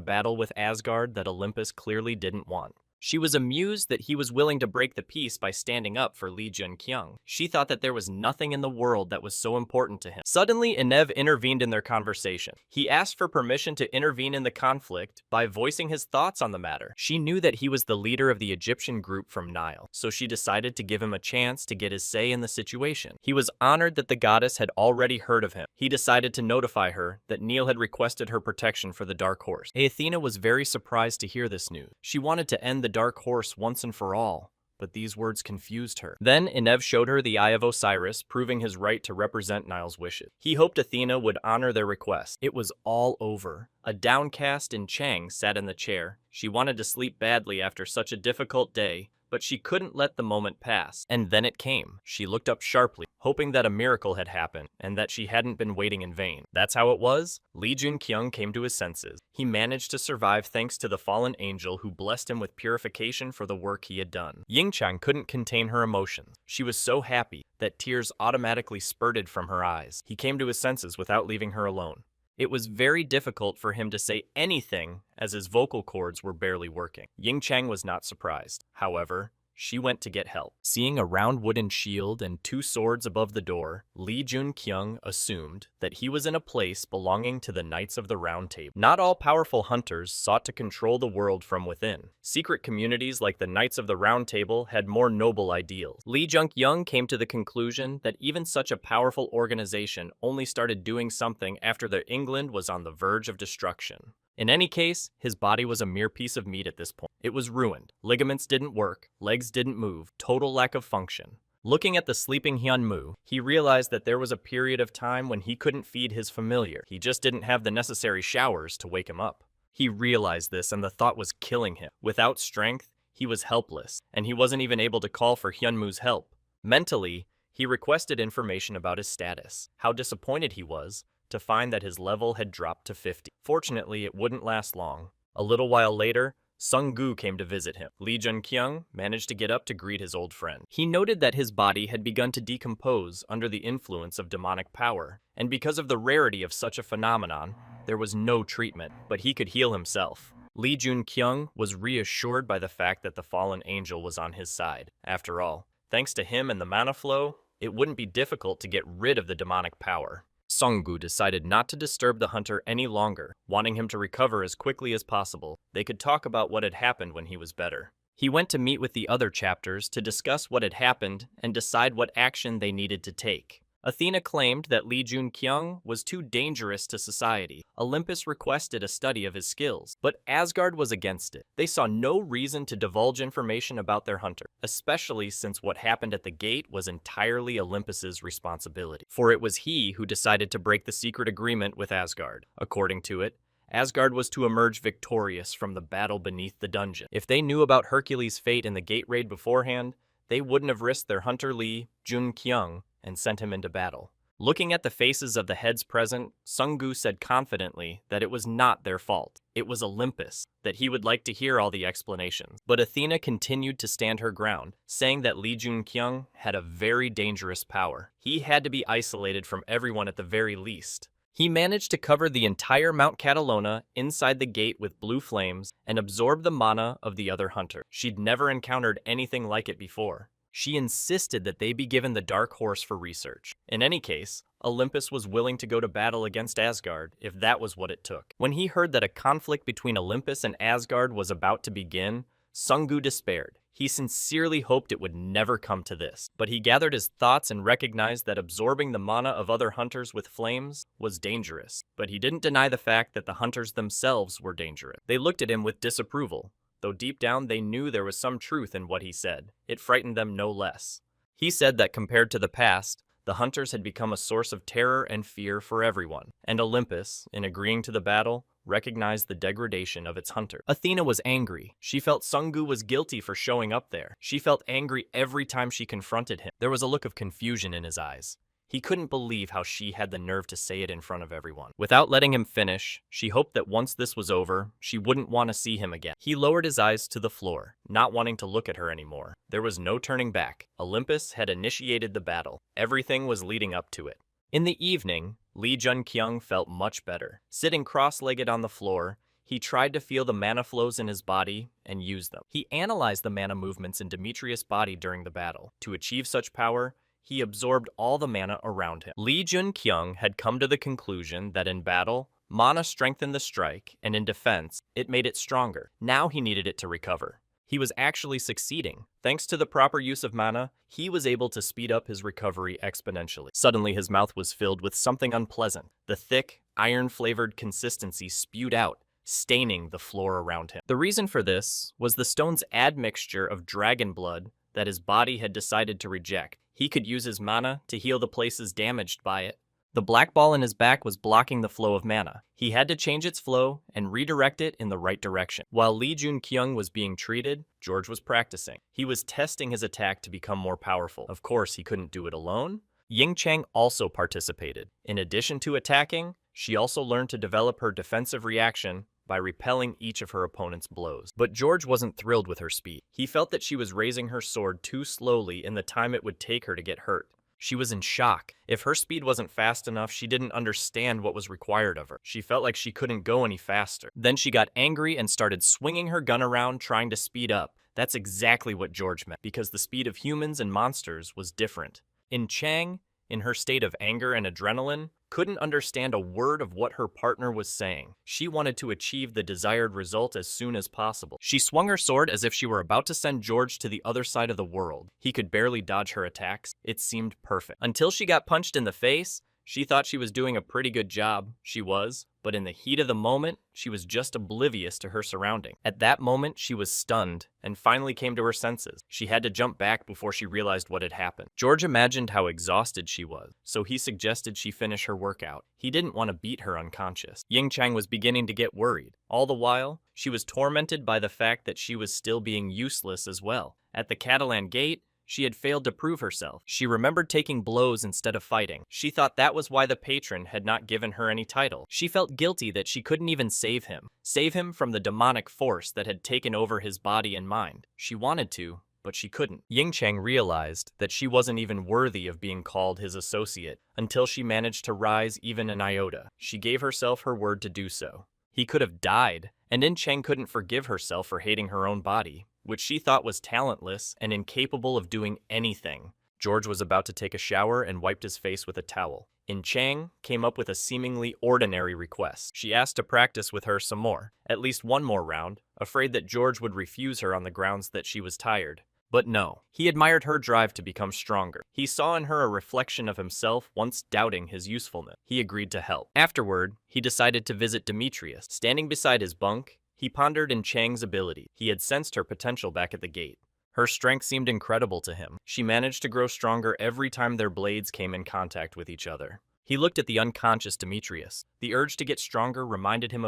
battle with Asgard that Olympus clearly didn't want. She was amused that he was willing to break the peace by standing up for Lee Jun-kyung. She thought that there was nothing in the world that was so important to him. Suddenly, Enev intervened in their conversation. He asked for permission to intervene in the conflict by voicing his thoughts on the matter. She knew that he was the leader of the Egyptian group from Nile, so she decided to give him a chance to get his say in the situation. He was honored that the goddess had already heard of him. He decided to notify her that Neil had requested her protection for the Dark Horse. Athena was very surprised to hear this news. She wanted to end the Dark Horse once and for all, but these words confused her. Then Enev showed her the Eye of Osiris, proving his right to represent Nile's wishes. He hoped Athena would honor their request. It was all over. A downcast In Chang sat in the chair. She wanted to sleep badly after such a difficult day, but she couldn't let the moment pass. And then it came. She looked up sharply, hoping that a miracle had happened and that she hadn't been waiting in vain. That's how it was. Lee Jun-kyung came to his senses. He managed to survive thanks to the fallen angel who blessed him with purification for the work he had done. Ying-chang couldn't contain her emotions. She was so happy that tears automatically spurted from her eyes. He came to his senses without leaving her alone. It was very difficult for him to say anything as his vocal cords were barely working. Ying-chang was not surprised. However, she went to get help. Seeing a round wooden shield and two swords above the door, Lee Jun-kyung assumed that he was in a place belonging to the Knights of the Round Table. Not all powerful hunters sought to control the world from within. Secret communities like the Knights of the Round Table had more noble ideals. Lee Jun-kyung came to the conclusion that even such a powerful organization only started doing something after their England was on the verge of destruction. In any case, his body was a mere piece of meat at this point. It was ruined. Ligaments didn't work, legs didn't move, total lack of function. Looking at the sleeping Hyunmoo, he realized that there was a period of time when he couldn't feed his familiar. He just didn't have the necessary showers to wake him up. He realized this, and the thought was killing him. Without strength, he was helpless, and he wasn't even able to call for Hyunmoo's help. Mentally, he requested information about his status, how disappointed he was to find that his level had dropped to 50. Fortunately, it wouldn't last long. A little while later, Sung-gu came to visit him. Lee Jun-kyung managed to get up to greet his old friend. He noted that his body had begun to decompose under the influence of demonic power, and because of the rarity of such a phenomenon, there was no treatment, but he could heal himself. Lee Jun-kyung was reassured by the fact that the fallen angel was on his side. After all, thanks to him and the mana flow, it wouldn't be difficult to get rid of the demonic power. Sung-gu decided not to disturb the hunter any longer, wanting him to recover as quickly as possible. They could talk about what had happened when he was better. He went to meet with the other chapters to discuss what had happened and decide what action they needed to take. Athena claimed that Lee Jun-kyung was too dangerous to society. Olympus requested a study of his skills, but Asgard was against it. They saw no reason to divulge information about their hunter, especially since what happened at the gate was entirely Olympus's responsibility. For it was he who decided to break the secret agreement with Asgard. According to it, Asgard was to emerge victorious from the battle beneath the dungeon. If they knew about Hercules' fate in the gate raid beforehand, they wouldn't have risked their hunter Lee Jun-kyung and sent him into battle. Looking at the faces of the heads present, Sung-gu said confidently that it was not their fault. It was Olympus, that he would like to hear all the explanations. But Athena continued to stand her ground, saying that Lee Jun-kyung had a very dangerous power. He had to be isolated from everyone at the very least. He managed to cover the entire Mount Catalona inside the gate with blue flames and absorb the mana of the other hunter. She'd never encountered anything like it before. She insisted that they be given the Dark Horse for research. In any case, Olympus was willing to go to battle against Asgard if that was what it took. When he heard that a conflict between Olympus and Asgard was about to begin, Sungu despaired. He sincerely hoped it would never come to this, but he gathered his thoughts and recognized that absorbing the mana of other hunters with flames was dangerous. But he didn't deny the fact that the hunters themselves were dangerous. They looked at him with disapproval, though deep down they knew there was some truth in what he said. It frightened them no less. He said that compared to the past, the hunters had become a source of terror and fear for everyone, and Olympus, in agreeing to the battle, recognized the degradation of its hunter. Athena was angry. She felt Sungu was guilty for showing up there. She felt angry every time she confronted him. There was a look of confusion in his eyes. He couldn't believe how she had the nerve to say it in front of everyone. Without letting him finish, she hoped that once this was over, she wouldn't want to see him again. He lowered his eyes to the floor, not wanting to look at her anymore. There was no turning back. Olympus had initiated the battle. Everything was leading up to it. In the evening, Lee Jun-kyung felt much better. Sitting cross-legged on the floor, he tried to feel the mana flows in his body and use them. He analyzed the mana movements in Demetrius' body during the battle. To achieve such power, he absorbed all the mana around him. Lee Jun-kyung had come to the conclusion that in battle, mana strengthened the strike, and in defense, it made it stronger. Now he needed it to recover. He was actually succeeding. Thanks to the proper use of mana, he was able to speed up his recovery exponentially. Suddenly, his mouth was filled with something unpleasant. The thick, iron-flavored consistency spewed out, staining the floor around him. The reason for this was the stone's admixture of dragon blood that his body had decided to reject. He could use his mana to heal the places damaged by it. The black ball in his back was blocking the flow of mana. He had to change its flow and redirect it in the right direction. While Lee Jun-kyung was being treated, George was practicing. He was testing his attack to become more powerful. Of course, he couldn't do it alone. Ying Chang also participated. In addition to attacking, she also learned to develop her defensive reaction by repelling each of her opponent's blows. But George wasn't thrilled with her speed. He felt that she was raising her sword too slowly in the time it would take her to get hurt. She was in shock. If her speed wasn't fast enough, she didn't understand what was required of her. She felt like she couldn't go any faster. Then she got angry and started swinging her gun around, trying to speed up. That's exactly what George meant, because the speed of humans and monsters was different. Chang, in her state of anger and adrenaline, couldn't understand a word of what her partner was saying. She wanted to achieve the desired result as soon as possible. She swung her sword as if she were about to send George to the other side of the world. He could barely dodge her attacks. It seemed perfect. Until she got punched in the face, she thought she was doing a pretty good job. She was, but in the heat of the moment, she was just oblivious to her surrounding. At that moment, she was stunned and finally came to her senses. She had to jump back before she realized what had happened. George imagined how exhausted she was, so he suggested she finish her workout. He didn't want to beat her unconscious. Ying Chang was beginning to get worried. All the while, she was tormented by the fact that she was still being useless as well. At the Catalan gate, she had failed to prove herself. She remembered taking blows instead of fighting. She thought that was why the patron had not given her any title. She felt guilty that she couldn't even save him from the demonic force that had taken over his body and mind. She wanted to, but she couldn't. Ying Chang realized that she wasn't even worthy of being called his associate until she managed to rise even an iota. She gave herself her word to do so. He could have died, and Ying Chang couldn't forgive herself for hating her own body, which she thought was talentless and incapable of doing anything. George was about to take a shower and wiped his face with a towel. Chang came up with a seemingly ordinary request. She asked to practice with her some more, at least one more round, afraid that George would refuse her on the grounds that she was tired. But no, he admired her drive to become stronger. He saw in her a reflection of himself once doubting his usefulness. He agreed to help. Afterward, he decided to visit Demetrius. Standing beside his bunk, he pondered Chang's ability. He had sensed her potential back at the gate. Her strength seemed incredible to him. She managed to grow stronger every time their blades came in contact with each other. He looked at the unconscious Demetrius. The urge to get stronger reminded him,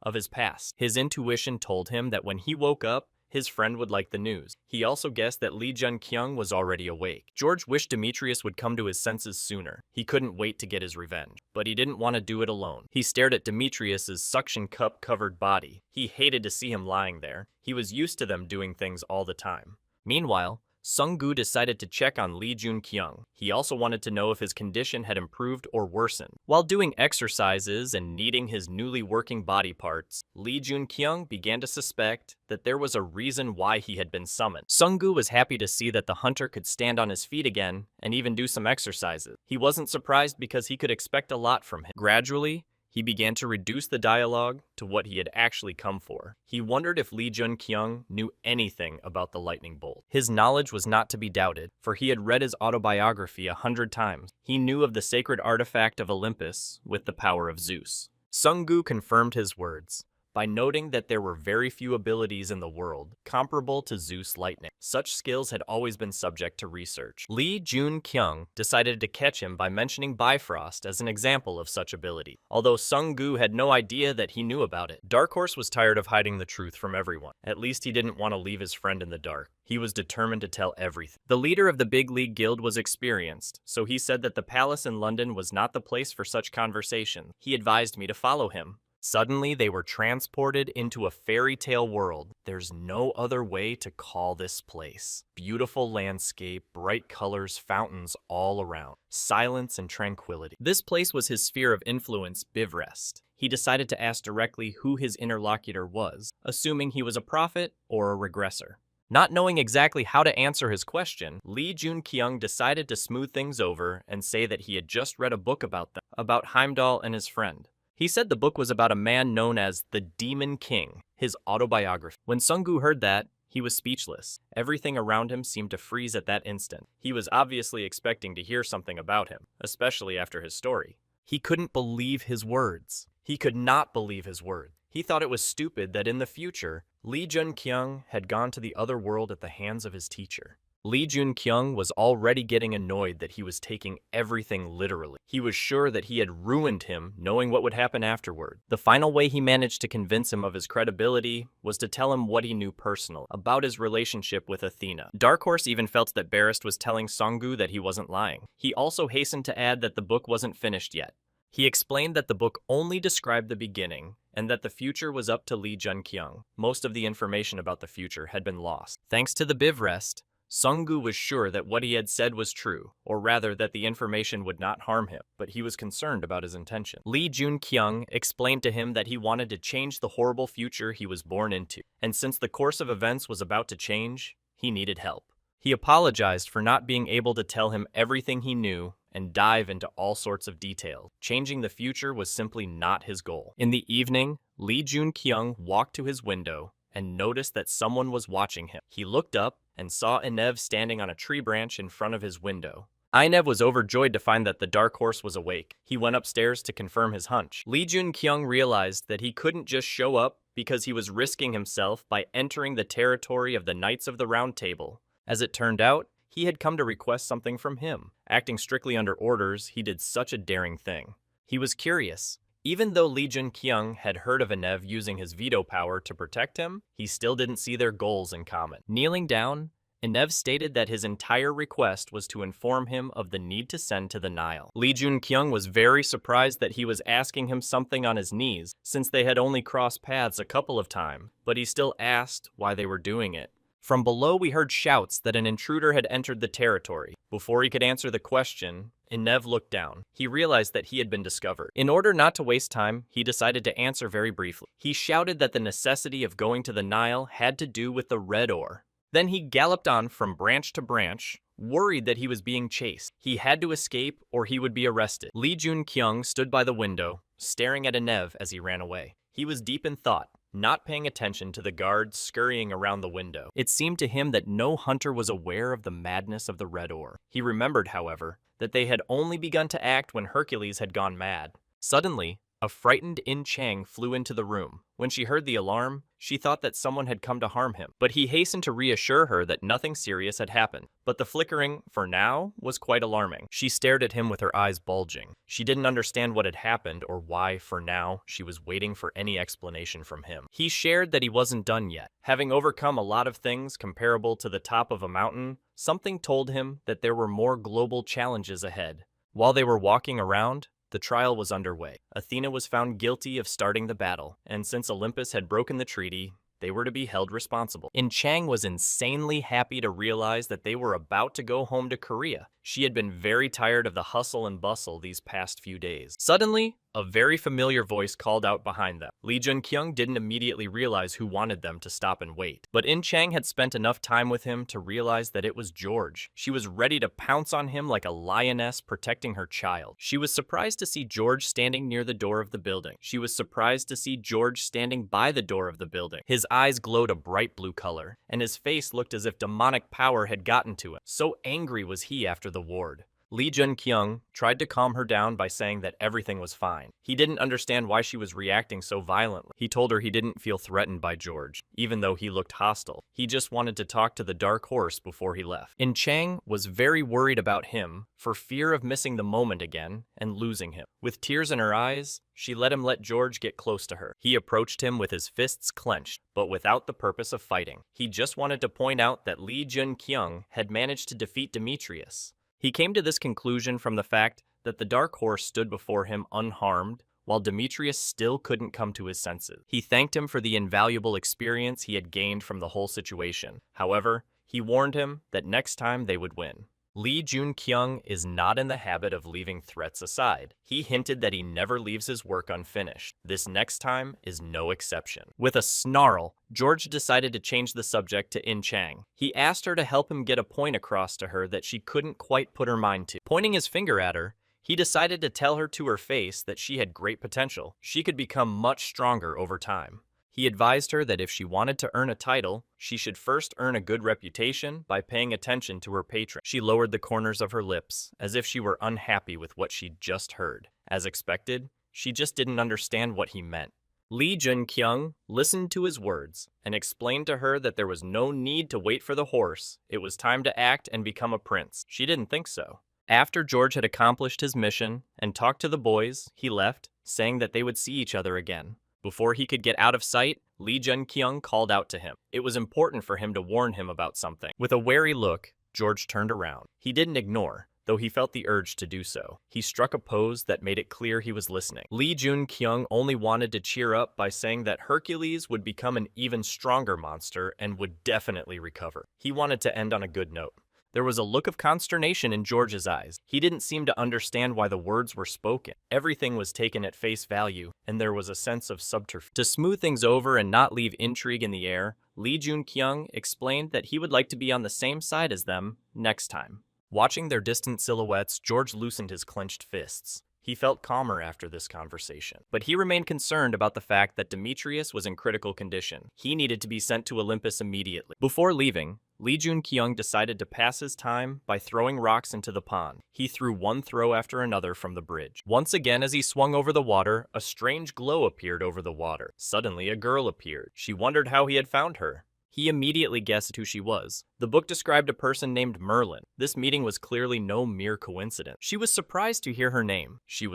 of his past. His intuition told him that when he woke up, his friend would like the news. He also guessed that Lee Jun-kyung was already awake. George wished Demetrius would come to his senses sooner. He couldn't wait to get his revenge, but he didn't want to do it alone. He stared at Demetrius's suction cup-covered body. He hated to see him lying there. He was used to them doing things all the time. Meanwhile, Sung-gu decided to check on Lee Jun-kyung. He also wanted to know if his condition had improved or worsened. While doing exercises and kneading his newly working body parts, Lee Jun-kyung began to suspect that there was a reason why he had been summoned. Sung-gu was happy to see that the hunter could stand on his feet again and even do some exercises. He wasn't surprised because he could expect a lot from him. Gradually, he began to reduce the dialogue to what he had actually come for. He wondered if Lee Jun-kyung knew anything about the lightning bolt. His knowledge was not to be doubted, for he had read his autobiography 100 times. He knew of the sacred artifact of Olympus with the power of Zeus. Sung-gu confirmed his words by noting that there were very few abilities in the world comparable to Zeus lightning. Such skills had always been subject to research. Lee Jun-kyung decided to catch him by mentioning Bifrost as an example of such ability, although Sung-gu had no idea that he knew about it. Dark Horse was tired of hiding the truth from everyone. At least he didn't want to leave his friend in the dark. He was determined to tell everything. The leader of the Big League Guild was experienced, so he said that the palace in London was not the place for such conversation. He advised me to follow him. Suddenly, they were transported into a fairy tale world. There's no other way to call this place. Beautiful landscape, bright colors, fountains all around. Silence and tranquility. This place was his sphere of influence, Bivrest. He decided to ask directly who his interlocutor was, assuming he was a prophet or a regressor. Not knowing exactly how to answer his question, Lee Jun-kyung decided to smooth things over and say that he had just read a book about them, about Heimdall and his friend. He said the book was about a man known as the Demon King, his autobiography. When Sung-gu heard that, he was speechless. Everything around him seemed to freeze at that instant. He was obviously expecting to hear something about him, especially after his story. He couldn't believe his words. He could not believe his words. He thought it was stupid that in the future, Lee Jun-kyung had gone to the other world at the hands of his teacher. Lee Jun-kyung was already getting annoyed that he was taking everything literally. He was sure that he had ruined him, knowing what would happen afterward. The final way he managed to convince him of his credibility was to tell him what he knew personally, about his relationship with Athena. Dark Horse even felt that Barrist was telling Sung-gu that he wasn't lying. He also hastened to add that the book wasn't finished yet. He explained that the book only described the beginning, and that the future was up to Lee Jun-kyung. Most of the information about the future had been lost. Thanks to the Bivrest, Sung-gu was sure that what he had said was true, or rather that the information would not harm him, but he was concerned about his intention. Lee Jun-kyung explained to him that he wanted to change the horrible future he was born into, and since the course of events was about to change, he needed help. He apologized for not being able to tell him everything he knew and dive into all sorts of detail. Changing the future was simply not his goal. In the evening, Lee Jun-kyung walked to his window and noticed that someone was watching him. He looked up and saw Inev standing on a tree branch in front of his window. Inev was overjoyed to find that the Dark Horse was awake. He went upstairs to confirm his hunch. Lee Jun-kyung realized that he couldn't just show up because he was risking himself by entering the territory of the Knights of the Round Table. As it turned out, he had come to request something from him. Acting strictly under orders, he did such a daring thing. He was curious. Even though Lee Jun-kyung had heard of Inev using his veto power to protect him, he still didn't see their goals in common. Kneeling down, Inev stated that his entire request was to inform him of the need to send to the Nile. Lee Jun-kyung was very surprised that he was asking him something on his knees, since they had only crossed paths a couple of times, but he still asked why they were doing it. From below, we heard shouts that an intruder had entered the territory. Before he could answer the question, Inev looked down. He realized that he had been discovered. In order not to waste time, he decided to answer very briefly. He shouted that the necessity of going to the Nile had to do with the red ore. Then he galloped on from branch to branch, worried that he was being chased. He had to escape or he would be arrested. Lee Jun-kyung stood by the window, staring at Inev as he ran away. He was deep in thought, not paying attention to the guards scurrying around the window. It seemed to him that no hunter was aware of the madness of the red ore. He remembered, however, that they had only begun to act when Hercules had gone mad. Suddenly, a frightened In Chang flew into the room. When she heard the alarm, she thought that someone had come to harm him, but he hastened to reassure her that nothing serious had happened. But the flickering, for now, was quite alarming. She stared at him with her eyes bulging. She didn't understand what had happened or why, for now, she was waiting for any explanation from him. He shared that he wasn't done yet. Having overcome a lot of things comparable to the top of a mountain, something told him that there were more global challenges ahead. While they were walking around, the trial was underway. Athena was found guilty of starting the battle, and since Olympus had broken the treaty, they were to be held responsible. In Chang was insanely happy to realize that they were about to go home to Korea. She had been very tired of the hustle and bustle these past few days. Suddenly, a very familiar voice called out behind them. Lee Jun-kyung didn't immediately realize who wanted them to stop and wait, but In Chang had spent enough time with him to realize that it was George. She was ready to pounce on him like a lioness protecting her child. She was surprised to see George standing near the door of the building. She was surprised to see George standing by the door of the building. His eyes glowed a bright blue color, and his face looked as if demonic power had gotten to him. So angry was he after the ward. Lee Jun-kyung tried to calm her down by saying that everything was fine. He didn't understand why she was reacting so violently. He told her he didn't feel threatened by George, even though he looked hostile. He just wanted to talk to the dark horse before he left. In Chang was very worried about him for fear of missing the moment again and losing him. With tears in her eyes, she let him let George get close to her. He approached him with his fists clenched, but without the purpose of fighting. He just wanted to point out that Lee Jun-kyung had managed to defeat Demetrius. He came to this conclusion from the fact that the dark horse stood before him unharmed, while Demetrius still couldn't come to his senses. He thanked him for the invaluable experience he had gained from the whole situation. However, he warned him that next time they would win. Lee Jun-kyung is not in the habit of leaving threats aside. He hinted that he never leaves his work unfinished. This next time is no exception. With a snarl, George decided to change the subject to In Chang. He asked her to help him get a point across to her that she couldn't quite put her mind to. Pointing his finger at her, he decided to tell her to her face that she had great potential. She could become much stronger over time. He advised her that if she wanted to earn a title, she should first earn a good reputation by paying attention to her patron. She lowered the corners of her lips, as if she were unhappy with what she'd just heard. As expected, she just didn't understand what he meant. Lee Jun-kyung listened to his words and explained to her that there was no need to wait for the horse. It was time to act and become a prince. She didn't think so. After George had accomplished his mission and talked to the boys, he left, saying that they would see each other again. Before he could get out of sight, Lee Jun-kyung called out to him. It was important for him to warn him about something. With a wary look, George turned around. He didn't ignore, though he felt the urge to do so. He struck a pose that made it clear he was listening. Lee Jun-kyung only wanted to cheer up by saying that Hercules would become an even stronger monster and would definitely recover. He wanted to end on a good note. There was a look of consternation in George's eyes. He didn't seem to understand why the words were spoken. Everything was taken at face value, and there was a sense of subterfuge. To smooth things over and not leave intrigue in the air, Lee Jun-kyung explained that he would like to be on the same side as them next time. Watching their distant silhouettes, George loosened his clenched fists. He felt calmer after this conversation, but he remained concerned about the fact that Demetrius was in critical condition. He needed to be sent to Olympus immediately. Before leaving, Lee Jun-kyung decided to pass his time by throwing rocks into the pond. He threw one throw after another from the bridge. Once again, as he swung over the water, a strange glow appeared over the water. Suddenly, a girl appeared. She wondered how he had found her. He immediately guessed who she was. The book described a person named Merlin. This meeting was clearly no mere coincidence. She was surprised to hear her name. She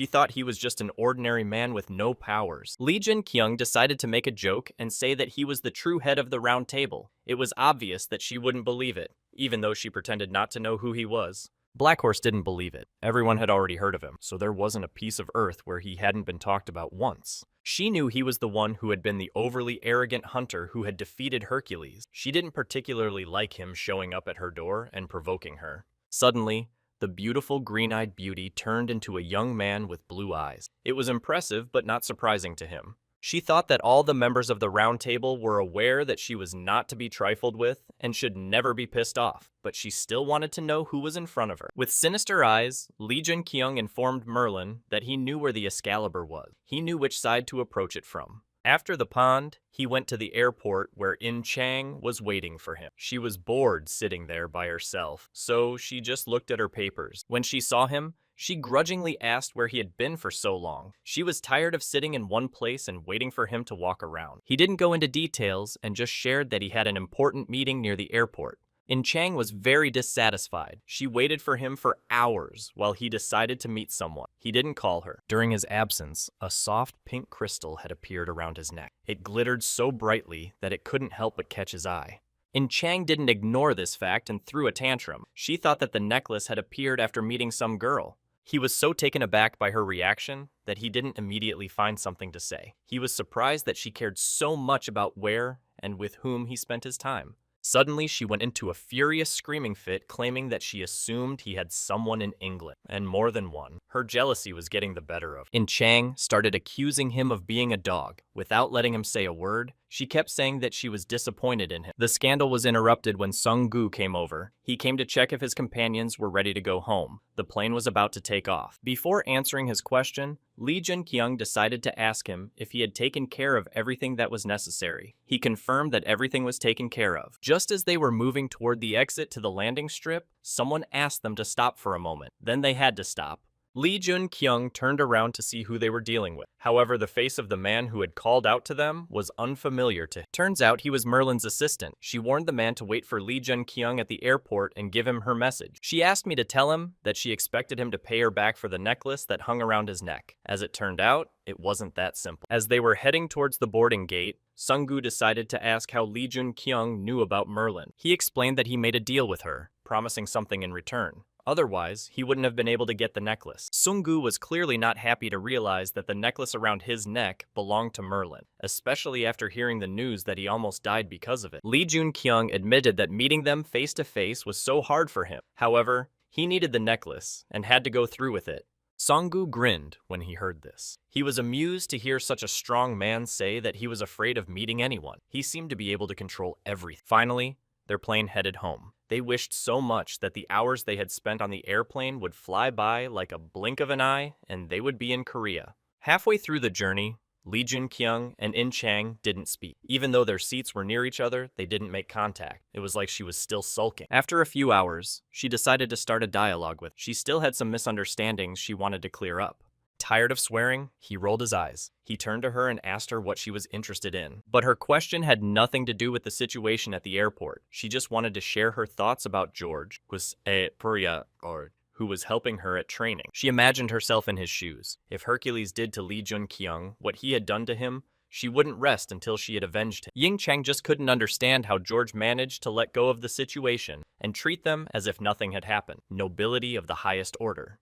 thought he was just an ordinary man with no powers. Lee Jun-kyung decided to make a joke and say that he was the true head of the round table. It was obvious that she wouldn't believe it, even though she pretended not to know who he was. Black Horse didn't believe it. Everyone had already heard of him, so there wasn't a piece of earth where he hadn't been talked about once. She knew he was the one who had been the overly arrogant hunter who had defeated Hercules. She didn't particularly like him showing up at her door and provoking her. Suddenly, the beautiful green-eyed beauty turned into a young man with blue eyes. It was impressive, but not surprising to him. She thought that all the members of the round table were aware that she was not to be trifled with and should never be pissed off, but she still wanted to know who was in front of her. With sinister eyes, Lee Jun-kyung informed Merlin that he knew where the Excalibur was. He knew which side to approach it from. After the pond, he went to the airport where In Chang was waiting for him. She was bored sitting there by herself, so she just looked at her papers. When she saw him, she grudgingly asked where he had been for so long. She was tired of sitting in one place and waiting for him to walk around. He didn't go into details and just shared that he had an important meeting near the airport. In Chang was very dissatisfied. She waited for him for hours while he decided to meet someone. He didn't call her. During his absence, a soft pink crystal had appeared around his neck. It glittered so brightly that it couldn't help but catch his eye. In Chang didn't ignore this fact and threw a tantrum. She thought that the necklace had appeared after meeting some girl. He was so taken aback by her reaction that he didn't immediately find something to say. He was surprised that she cared so much about where and with whom he spent his time. Suddenly, she went into a furious screaming fit, claiming that she assumed he had someone in England, and more than one. Her jealousy was getting the better of her. In Chang started accusing him of being a dog. Without letting him say a word, she kept saying that she was disappointed in him. The scandal was interrupted when Sung Gu came over. He came to check if his companions were ready to go home. The plane was about to take off. Before answering his question, Lee Jun-kyung decided to ask him if he had taken care of everything that was necessary. He confirmed that everything was taken care of. Just as they were moving toward the exit to the landing strip, someone asked them to stop for a moment. Then they had to stop. Lee Jun-kyung turned around to see who they were dealing with. However, the face of the man who had called out to them was unfamiliar to him. Turns out he was Merlin's assistant. She warned the man to wait for Lee Jun-kyung at the airport and give him her message. She asked me to tell him that she expected him to pay her back for the necklace that hung around his neck. As it turned out, it wasn't that simple. As they were heading towards the boarding gate, Sung-gu decided to ask how Lee Jun-kyung knew about Merlin. He explained that he made a deal with her, promising something in return. Otherwise, he wouldn't have been able to get the necklace. Sung-gu was clearly not happy to realize that the necklace around his neck belonged to Merlin, especially after hearing the news that he almost died because of it. Lee Jun-kyung admitted that meeting them face to face was so hard for him. However, he needed the necklace and had to go through with it. Sung-gu grinned when he heard this. He was amused to hear such a strong man say that he was afraid of meeting anyone. He seemed to be able to control everything. Finally, their plane headed home. They wished so much that the hours they had spent on the airplane would fly by like a blink of an eye, and they would be in Korea. Halfway through the journey, Lee Jun-kyung and In Chang didn't speak. Even though their seats were near each other, they didn't make contact. It was like she was still sulking. After a few hours, she decided to start a dialogue with her. She still had some misunderstandings she wanted to clear up. Tired of swearing, he rolled his eyes. He turned to her and asked her what she was interested in. But her question had nothing to do with the situation at the airport. She just wanted to share her thoughts about George, who was helping her at training. She imagined herself in his shoes. If Hercules did to Lee Jun-kyung what he had done to him, she wouldn't rest until she had avenged him. Ying Chang just couldn't understand how George managed to let go of the situation and treat them as if nothing had happened. Nobility of the highest order.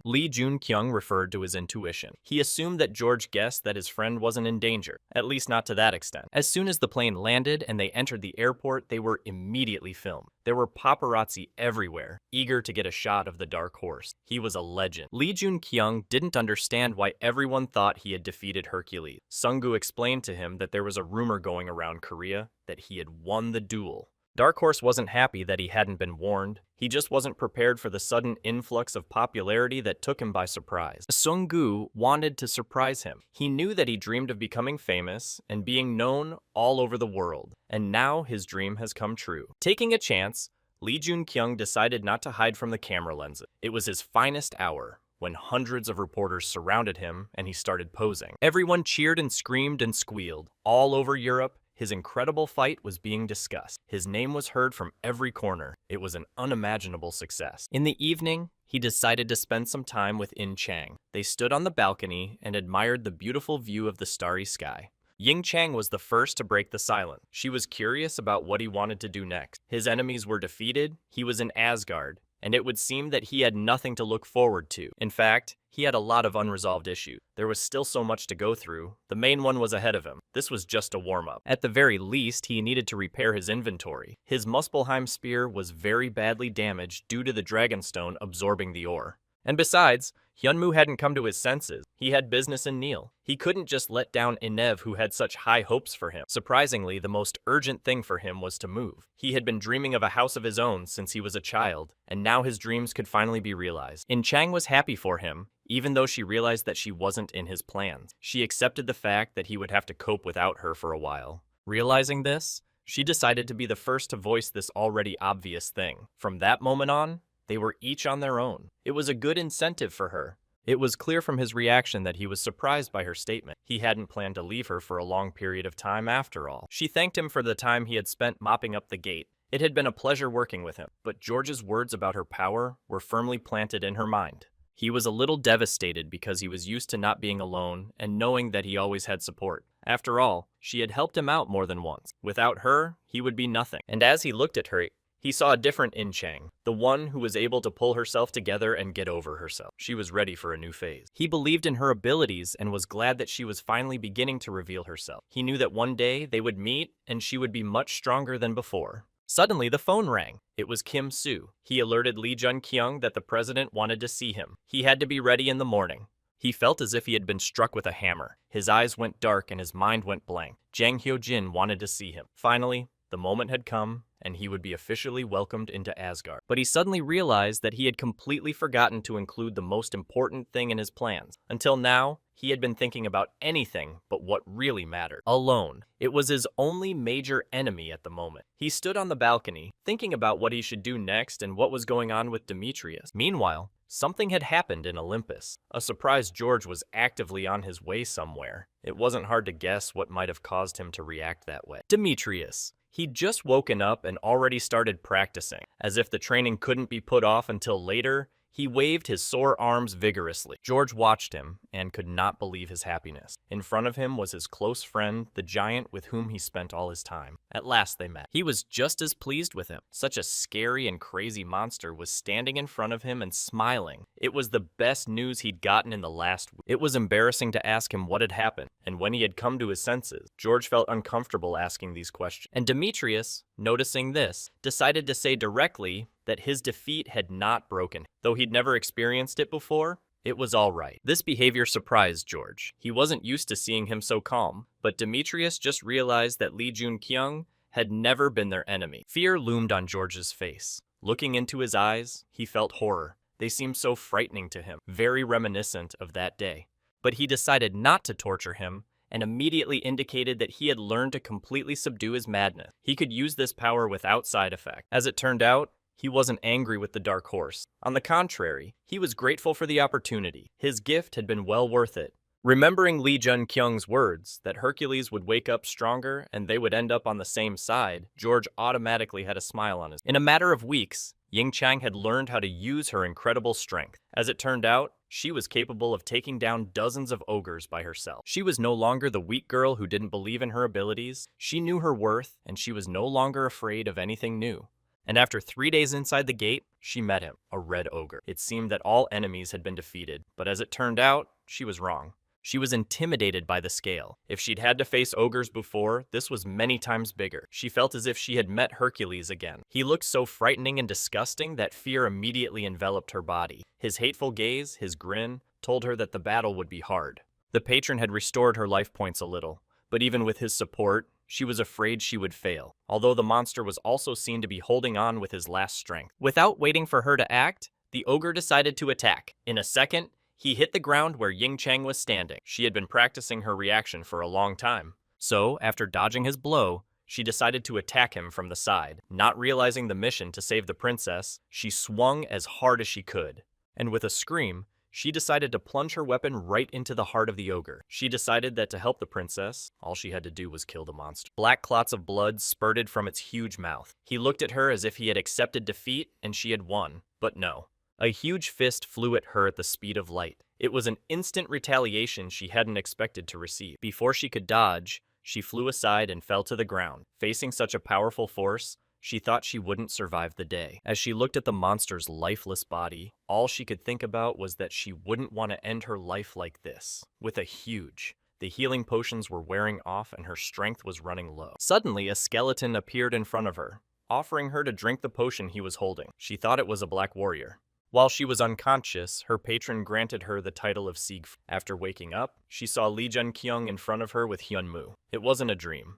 Lee Jun-kyung referred to his intuition. He assumed that George guessed that his friend wasn't in danger, at least not to that extent. As soon as the plane landed and they entered the airport, they were immediately filmed. There were paparazzi everywhere, eager to get a shot of the dark horse. He was a legend. Lee Jun-kyung didn't understand why everyone thought he had defeated Hercules. Sung-gu explained to him that there was a rumor going around Korea that he had won the duel. Dark Horse wasn't happy that he hadn't been warned. He just wasn't prepared for the sudden influx of popularity that took him by surprise. Sung-gu wanted to surprise him. He knew that he dreamed of becoming famous and being known all over the world, and now his dream has come true. Taking a chance, Lee Jun-kyung decided not to hide from the camera lenses. It was his finest hour, when hundreds of reporters surrounded him and he started posing. Everyone cheered and screamed and squealed. All over Europe, his incredible fight was being discussed. His name was heard from every corner. It was an unimaginable success. In the evening, he decided to spend some time with In Chang. They stood on the balcony and admired the beautiful view of the starry sky. Ying Chang was the first to break the silence. She was curious about what he wanted to do next. His enemies were defeated, he was in Asgard, and it would seem that he had nothing to look forward to. In fact, he had a lot of unresolved issues. There was still so much to go through. The main one was ahead of him. This was just a warm-up. At the very least, he needed to repair his inventory. His Muspelheim spear was very badly damaged due to the Dragonstone absorbing the ore. And besides, Hyunmoo hadn't come to his senses. He had business in Neil. He couldn't just let down Inev, who had such high hopes for him. Surprisingly, the most urgent thing for him was to move. He had been dreaming of a house of his own since he was a child, and now his dreams could finally be realized. In Chang was happy for him, even though she realized that she wasn't in his plans. She accepted the fact that he would have to cope without her for a while. Realizing this, she decided to be the first to voice this already obvious thing. From that moment on, they were each on their own. It was a good incentive for her. It was clear from his reaction that he was surprised by her statement. He hadn't planned to leave her for a long period of time after all. She thanked him for the time he had spent mopping up the gate. It had been a pleasure working with him, but George's words about her power were firmly planted in her mind. He was a little devastated because he was used to not being alone and knowing that he always had support. After all, she had helped him out more than once. Without her, he would be nothing. And as he looked at her, He saw a different In-Chang, the one who was able to pull herself together and get over herself. She was ready for a new phase. He believed in her abilities and was glad that she was finally beginning to reveal herself. He knew that one day they would meet and she would be much stronger than before. Suddenly, the phone rang. It was Kim Soo. He alerted Lee Jun-kyung that the president wanted to see him. He had to be ready in the morning. He felt as if he had been struck with a hammer. His eyes went dark and his mind went blank. Jang Hyo-jin wanted to see him. Finally, the moment had come, and he would be officially welcomed into Asgard. But he suddenly realized that he had completely forgotten to include the most important thing in his plans. Until now, he had been thinking about anything but what really mattered. Alone. It was his only major enemy at the moment. He stood on the balcony, thinking about what he should do next and what was going on with Demetrius. Meanwhile, something had happened in Olympus. A surprised George was actively on his way somewhere. It wasn't hard to guess what might have caused him to react that way. Demetrius. He'd just woken up and already started practicing. As if the training couldn't be put off until later, he waved his sore arms vigorously. George watched him and could not believe his happiness. In front of him was his close friend, the giant with whom he spent all his time. At last they met. He was just as pleased with him. Such a scary and crazy monster was standing in front of him and smiling. It was the best news he'd gotten in the last week. It was embarrassing to ask him what had happened, and when he had come to his senses, George felt uncomfortable asking these questions. And Demetrius, noticing this, decided to say directly that his defeat had not broken. Though he'd never experienced it before, it was all right. This behavior surprised George. He wasn't used to seeing him so calm, but Demetrius just realized that Lee Jun-kyung had never been their enemy. Fear loomed on George's face. Looking into his eyes, he felt horror. They seemed so frightening to him, very reminiscent of that day. But he decided not to torture him, and immediately indicated that he had learned to completely subdue his madness. He could use this power without side effect. As it turned out, he wasn't angry with the Dark Horse. On the contrary, he was grateful for the opportunity. His gift had been well worth it. Remembering Lee Jun-kyung's words that Hercules would wake up stronger and they would end up on the same side, George automatically had a smile on his face. In a matter of weeks, Ying-chang had learned how to use her incredible strength. As it turned out, she was capable of taking down dozens of ogres by herself. She was no longer the weak girl who didn't believe in her abilities. She knew her worth, and she was no longer afraid of anything new. And after 3 days inside the gate, she met him, a red ogre. It seemed that all enemies had been defeated, but as it turned out, she was wrong. She was intimidated by the scale. If she'd had to face ogres before, this was many times bigger. She felt as if she had met Hercules again. He looked so frightening and disgusting that fear immediately enveloped her body. His hateful gaze, his grin, told her that the battle would be hard. The patron had restored her life points a little, but even with his support, she was afraid she would fail, although the monster was also seen to be holding on with his last strength. Without waiting for her to act, the ogre decided to attack. In a second, he hit the ground where Ying-chang was standing. She had been practicing her reaction for a long time. So, after dodging his blow, she decided to attack him from the side. Not realizing the mission to save the princess, she swung as hard as she could. And with a scream, she decided to plunge her weapon right into the heart of the ogre. She decided that to help the princess, all she had to do was kill the monster. Black clots of blood spurted from its huge mouth. He looked at her as if he had accepted defeat and she had won. But no. A huge fist flew at her at the speed of light. It was an instant retaliation she hadn't expected to receive. Before she could dodge, she flew aside and fell to the ground. Facing such a powerful force, she thought she wouldn't survive the day. As she looked at the monster's lifeless body, all she could think about was that she wouldn't want to end her life like this. With a huge. The healing potions were wearing off and her strength was running low. Suddenly, a skeleton appeared in front of her, offering her to drink the potion he was holding. She thought it was a black warrior. While she was unconscious, her patron granted her the title of Siegfried. After waking up, she saw Lee Jun-kyung in front of her with Hyunmoo. It wasn't a dream.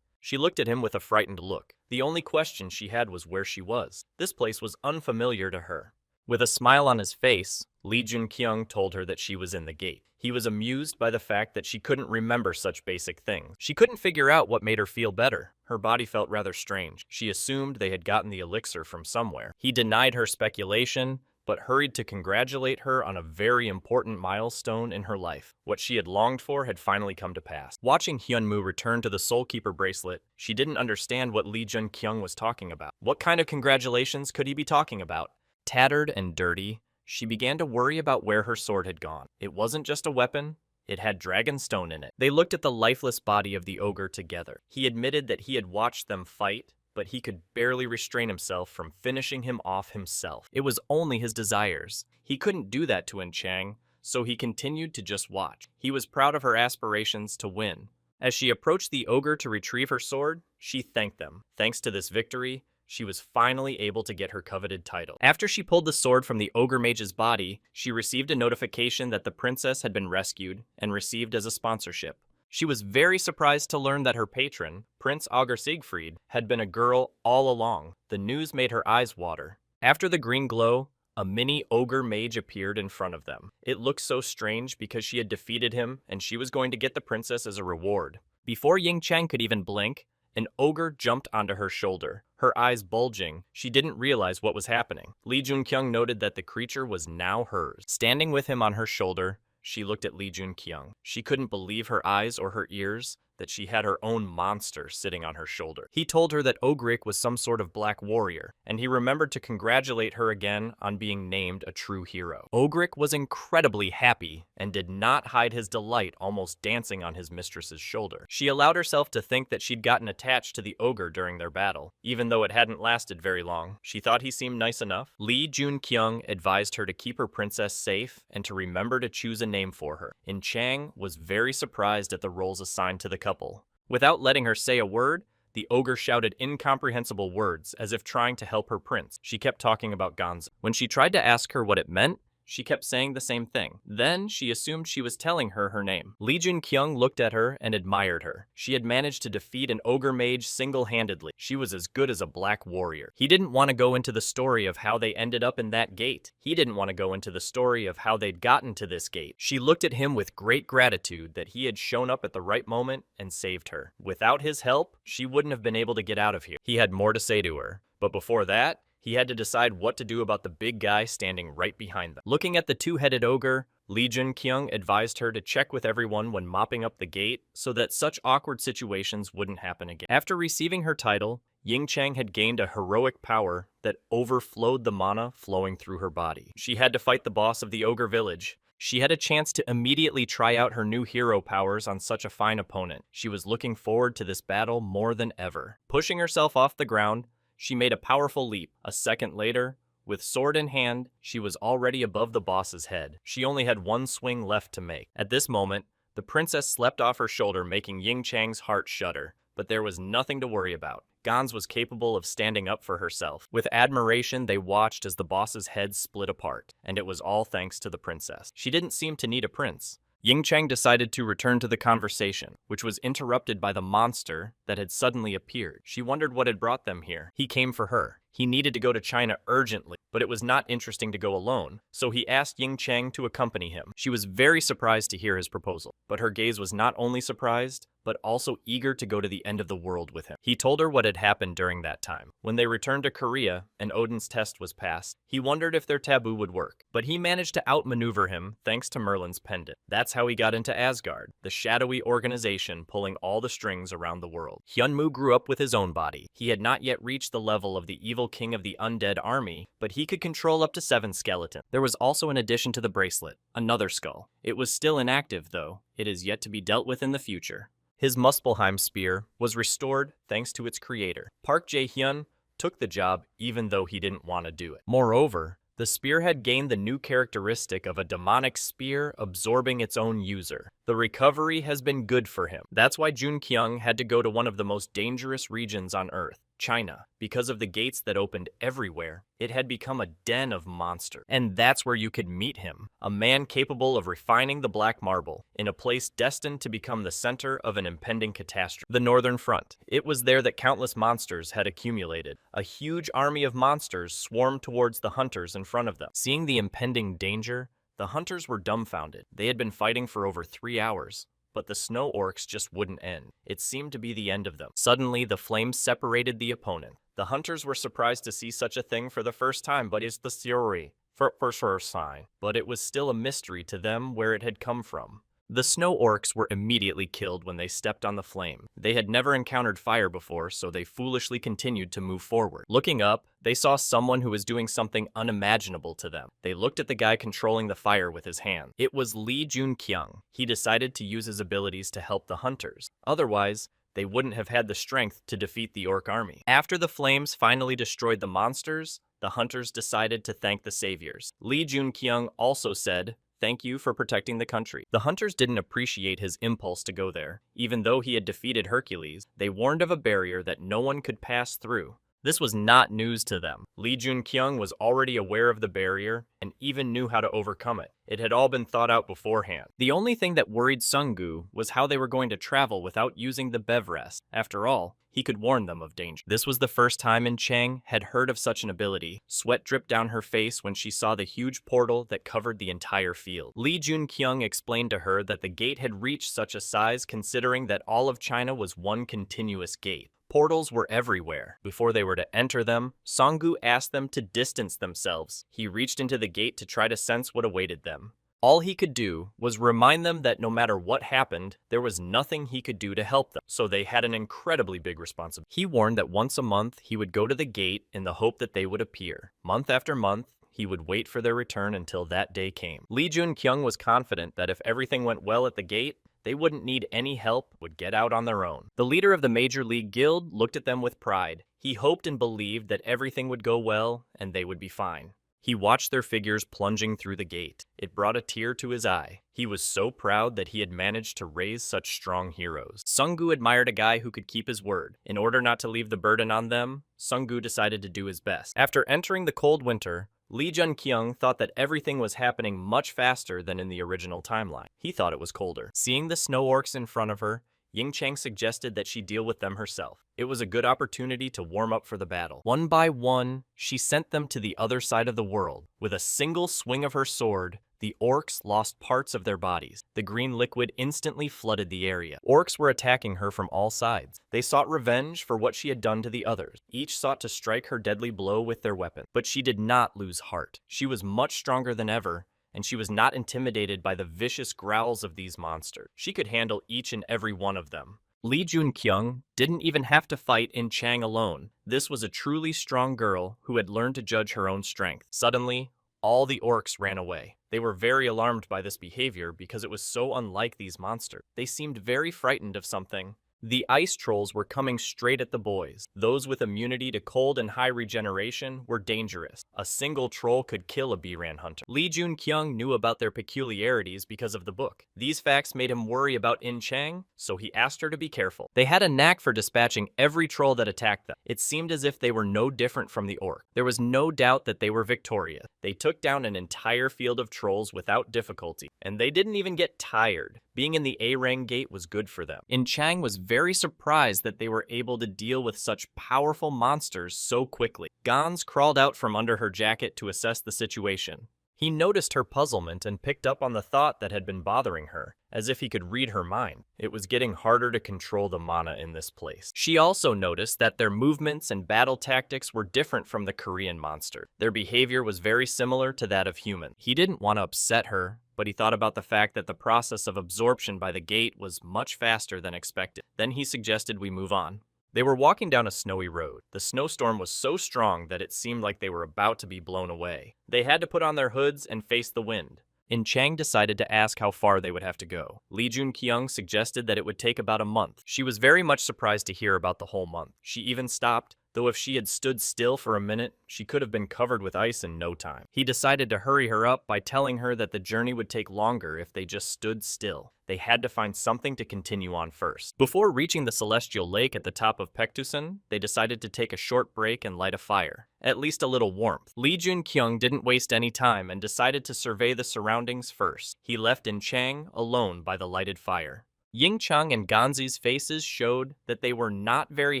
She looked at him with a frightened look. The only question she had was where she was. This place was unfamiliar to her. With a smile on his face, Lee Jun-kyung told her that she was in the gate. He was amused by the fact that she couldn't remember such basic things. She couldn't figure out what made her feel better. Her body felt rather strange. She assumed they had gotten the elixir from somewhere. He denied her speculation, but hurried to congratulate her on a very important milestone in her life. What she had longed for had finally come to pass. Watching Hyunmoo return to the Soul Keeper bracelet, she didn't understand what Lee Jun-kyung was talking about. What kind of congratulations could he be talking about? Tattered and dirty, she began to worry about where her sword had gone. It wasn't just a weapon, it had dragonstone in it. They looked at the lifeless body of the ogre together. He admitted that he had watched them fight, but he could barely restrain himself from finishing him off himself. It was only his desires. He couldn't do that to Chang, so he continued to just watch. He was proud of her aspirations to win. As she approached the ogre to retrieve her sword, she thanked them. Thanks to this victory, she was finally able to get her coveted title. After she pulled the sword from the ogre mage's body, she received a notification that the princess had been rescued and received as a sponsorship. She was very surprised to learn that her patron, Prince Augur Siegfried, had been a girl all along. The news made her eyes water. After the green glow, a mini ogre mage appeared in front of them. It looked so strange because she had defeated him and she was going to get the princess as a reward. Before Chang could even blink, an ogre jumped onto her shoulder. Her eyes bulging, she didn't realize what was happening. Lee Junkyung noted that the creature was now hers. Standing with him on her shoulder, she looked at Lee Junkyung. She couldn't believe her eyes or her ears, that she had her own monster sitting on her shoulder. He told her that Ogric was some sort of black warrior, and he remembered to congratulate her again on being named a true hero. Ogric was incredibly happy and did not hide his delight, almost dancing on his mistress's shoulder. She allowed herself to think that she'd gotten attached to the ogre during their battle, even though it hadn't lasted very long. She thought he seemed nice enough. Lee Junkyung advised her to keep her princess safe and to remember to choose a name for her. Chang was very surprised at the roles assigned to the couple. Without letting her say a word, the ogre shouted incomprehensible words as if trying to help her prince. She kept talking about Gonzo. When she tried to ask her what it meant, she kept saying the same thing. Then she assumed she was telling her her name. Lee Junkyung looked at her and admired her. She had managed to defeat an ogre mage single-handedly. She was as good as a black warrior. He didn't want to go into the story of how they ended up in that gate. He didn't want to go into the story of how they'd gotten to this gate. She looked at him with great gratitude that he had shown up at the right moment and saved her. Without his help, she wouldn't have been able to get out of here. He had more to say to her. But before that, he had to decide what to do about the big guy standing right behind them. Looking at the two-headed ogre, Lee Junkyung advised her to check with everyone when mopping up the gate so that such awkward situations wouldn't happen again. After receiving her title, Chang had gained a heroic power that overflowed the mana flowing through her body. She had to fight the boss of the ogre village. She had a chance to immediately try out her new hero powers on such a fine opponent. She was looking forward to this battle more than ever. Pushing herself off the ground, she made a powerful leap. A second later, with sword in hand, she was already above the boss's head. She only had one swing left to make. At this moment, the princess slept off her shoulder, making Chang's heart shudder. But there was nothing to worry about. Gons was capable of standing up for herself. With admiration, they watched as the boss's head split apart, and it was all thanks to the princess. She didn't seem to need a prince. Chang decided to return to the conversation, which was interrupted by the monster that had suddenly appeared. She wondered what had brought them here. He came for her. He needed to go to China urgently, but it was not interesting to go alone, so he asked Chang to accompany him. She was very surprised to hear his proposal, but her gaze was not only surprised, but also eager to go to the end of the world with him. He told her what had happened during that time. When they returned to Korea and Odin's test was passed, he wondered if their taboo would work, but he managed to outmaneuver him thanks to Merlin's pendant. That's how he got into Asgard, the shadowy organization pulling all the strings around the world. Hyunmoo grew up with his own body. He had not yet reached the level of the evil king of the undead army, but he could control up to 7 skeletons. There was also an addition to the bracelet, another skull. It was still inactive though. It is yet to be dealt with in the future. His Muspelheim spear was restored thanks to its creator. Park Jae-hyun took the job even though he didn't want to do it. Moreover, the spear had gained the new characteristic of a demonic spear absorbing its own user. The recovery has been good for him. That's why Junkyung had to go to one of the most dangerous regions on Earth, China. Because of the gates that opened everywhere, it had become a den of monsters. And that's where you could meet him, a man capable of refining the black marble, in a place destined to become the center of an impending catastrophe. The Northern Front. It was there that countless monsters had accumulated. A huge army of monsters swarmed towards the hunters in front of them. Seeing the impending danger, the hunters were dumbfounded. They had been fighting for over 3 hours. But the snow orcs just wouldn't end. It seemed to be the end of them. Suddenly, the flames separated the opponent. The hunters were surprised to see such a thing for the first time, but it's the theory for first sign. But it was still a mystery to them where it had come from. The snow orcs were immediately killed when they stepped on the flame. They had never encountered fire before, so they foolishly continued to move forward. Looking up, they saw someone who was doing something unimaginable to them. They looked at the guy controlling the fire with his hand. It was Lee Junkyung. He decided to use his abilities to help the hunters. Otherwise, they wouldn't have had the strength to defeat the orc army. After the flames finally destroyed the monsters, the hunters decided to thank the saviors. Lee Jun-kyung also said, "Thank you for protecting the country." The hunters didn't appreciate his impulse to go there. Even though he had defeated Hercules, they warned of a barrier that no one could pass through. This was not news to them. Lee Jun-kyung was already aware of the barrier and even knew how to overcome it. It had all been thought out beforehand. The only thing that worried Sung-gu was how they were going to travel without using the Bevrest. After all, he could warn them of danger. This was the first time In Chang had heard of such an ability. Sweat dripped down her face when she saw the huge portal that covered the entire field. Lee Jun-kyung explained to her that the gate had reached such a size considering that all of China was one continuous gate. Portals were everywhere. Before they were to enter them, Song-gu asked them to distance themselves. He reached into the gate to try to sense what awaited them. All he could do was remind them that no matter what happened, there was nothing he could do to help them, so they had an incredibly big responsibility. He warned that once a month he would go to the gate in the hope that they would appear. Month after month, he would wait for their return until that day came. Lee Jun-kyung was confident that if everything went well at the gate, they wouldn't need any help, would get out on their own. The leader of the Major League Guild looked at them with pride. He hoped and believed that everything would go well and they would be fine. He watched their figures plunging through the gate. It brought a tear to his eye. He was so proud that he had managed to raise such strong heroes. Sung-gu admired a guy who could keep his word. In order not to leave the burden on them, Sung-gu decided to do his best. After entering the cold winter, Lee Jun-kyung thought that everything was happening much faster than in the original timeline. He thought it was colder. Seeing the snow orcs in front of her, Ying Chang suggested that she deal with them herself. It was a good opportunity to warm up for the battle. One by one, she sent them to the other side of the world. With a single swing of her sword, the orcs lost parts of their bodies. The green liquid instantly flooded the area. Orcs were attacking her from all sides. They sought revenge for what she had done to the others. Each sought to strike her deadly blow with their weapon. But she did not lose heart. She was much stronger than ever, and she was not intimidated by the vicious growls of these monsters. She could handle each and every one of them. Lee Jun-kyung didn't even have to fight In Chang alone. This was a truly strong girl who had learned to judge her own strength. Suddenly, all the orcs ran away. They were very alarmed by this behavior because it was so unlike these monsters. They seemed very frightened of something. The ice trolls were coming straight at the boys. Those with immunity to cold and high regeneration were dangerous. A single troll could kill a Biran hunter. Lee Jun-kyung knew about their peculiarities because of the book. These facts made him worry about In Chang, so he asked her to be careful. They had a knack for dispatching every troll that attacked them. It seemed as if they were no different from the orc. There was no doubt that they were victorious. They took down an entire field of trolls without difficulty, and they didn't even get tired. Being in the A-Rang gate was good for them. In Chang was very surprised that they were able to deal with such powerful monsters so quickly. Gans crawled out from under her jacket to assess the situation. He noticed her puzzlement and picked up on the thought that had been bothering her, as if he could read her mind. It was getting harder to control the mana in this place. She also noticed that their movements and battle tactics were different from the Korean monster. Their behavior was very similar to that of humans. He didn't want to upset her, but he thought about the fact that the process of absorption by the gate was much faster than expected. Then he suggested we move on. They were walking down a snowy road. The snowstorm was so strong that it seemed like they were about to be blown away. They had to put on their hoods and face the wind. In Chang decided to ask how far they would have to go. Lee Jun-kyung suggested that it would take about a month. She was very much surprised to hear about the whole month. She even stopped, though if she had stood still for a minute, she could have been covered with ice in no time. He decided to hurry her up by telling her that the journey would take longer if they just stood still. They had to find something to continue on first. Before reaching the celestial lake at the top of Pektusan, they decided to take a short break and light a fire. At least a little warmth. Lee Jun-kyung didn't waste any time and decided to survey the surroundings first. He left In Chang alone by the lighted fire. Ying Chang and Ganzi's faces showed that they were not very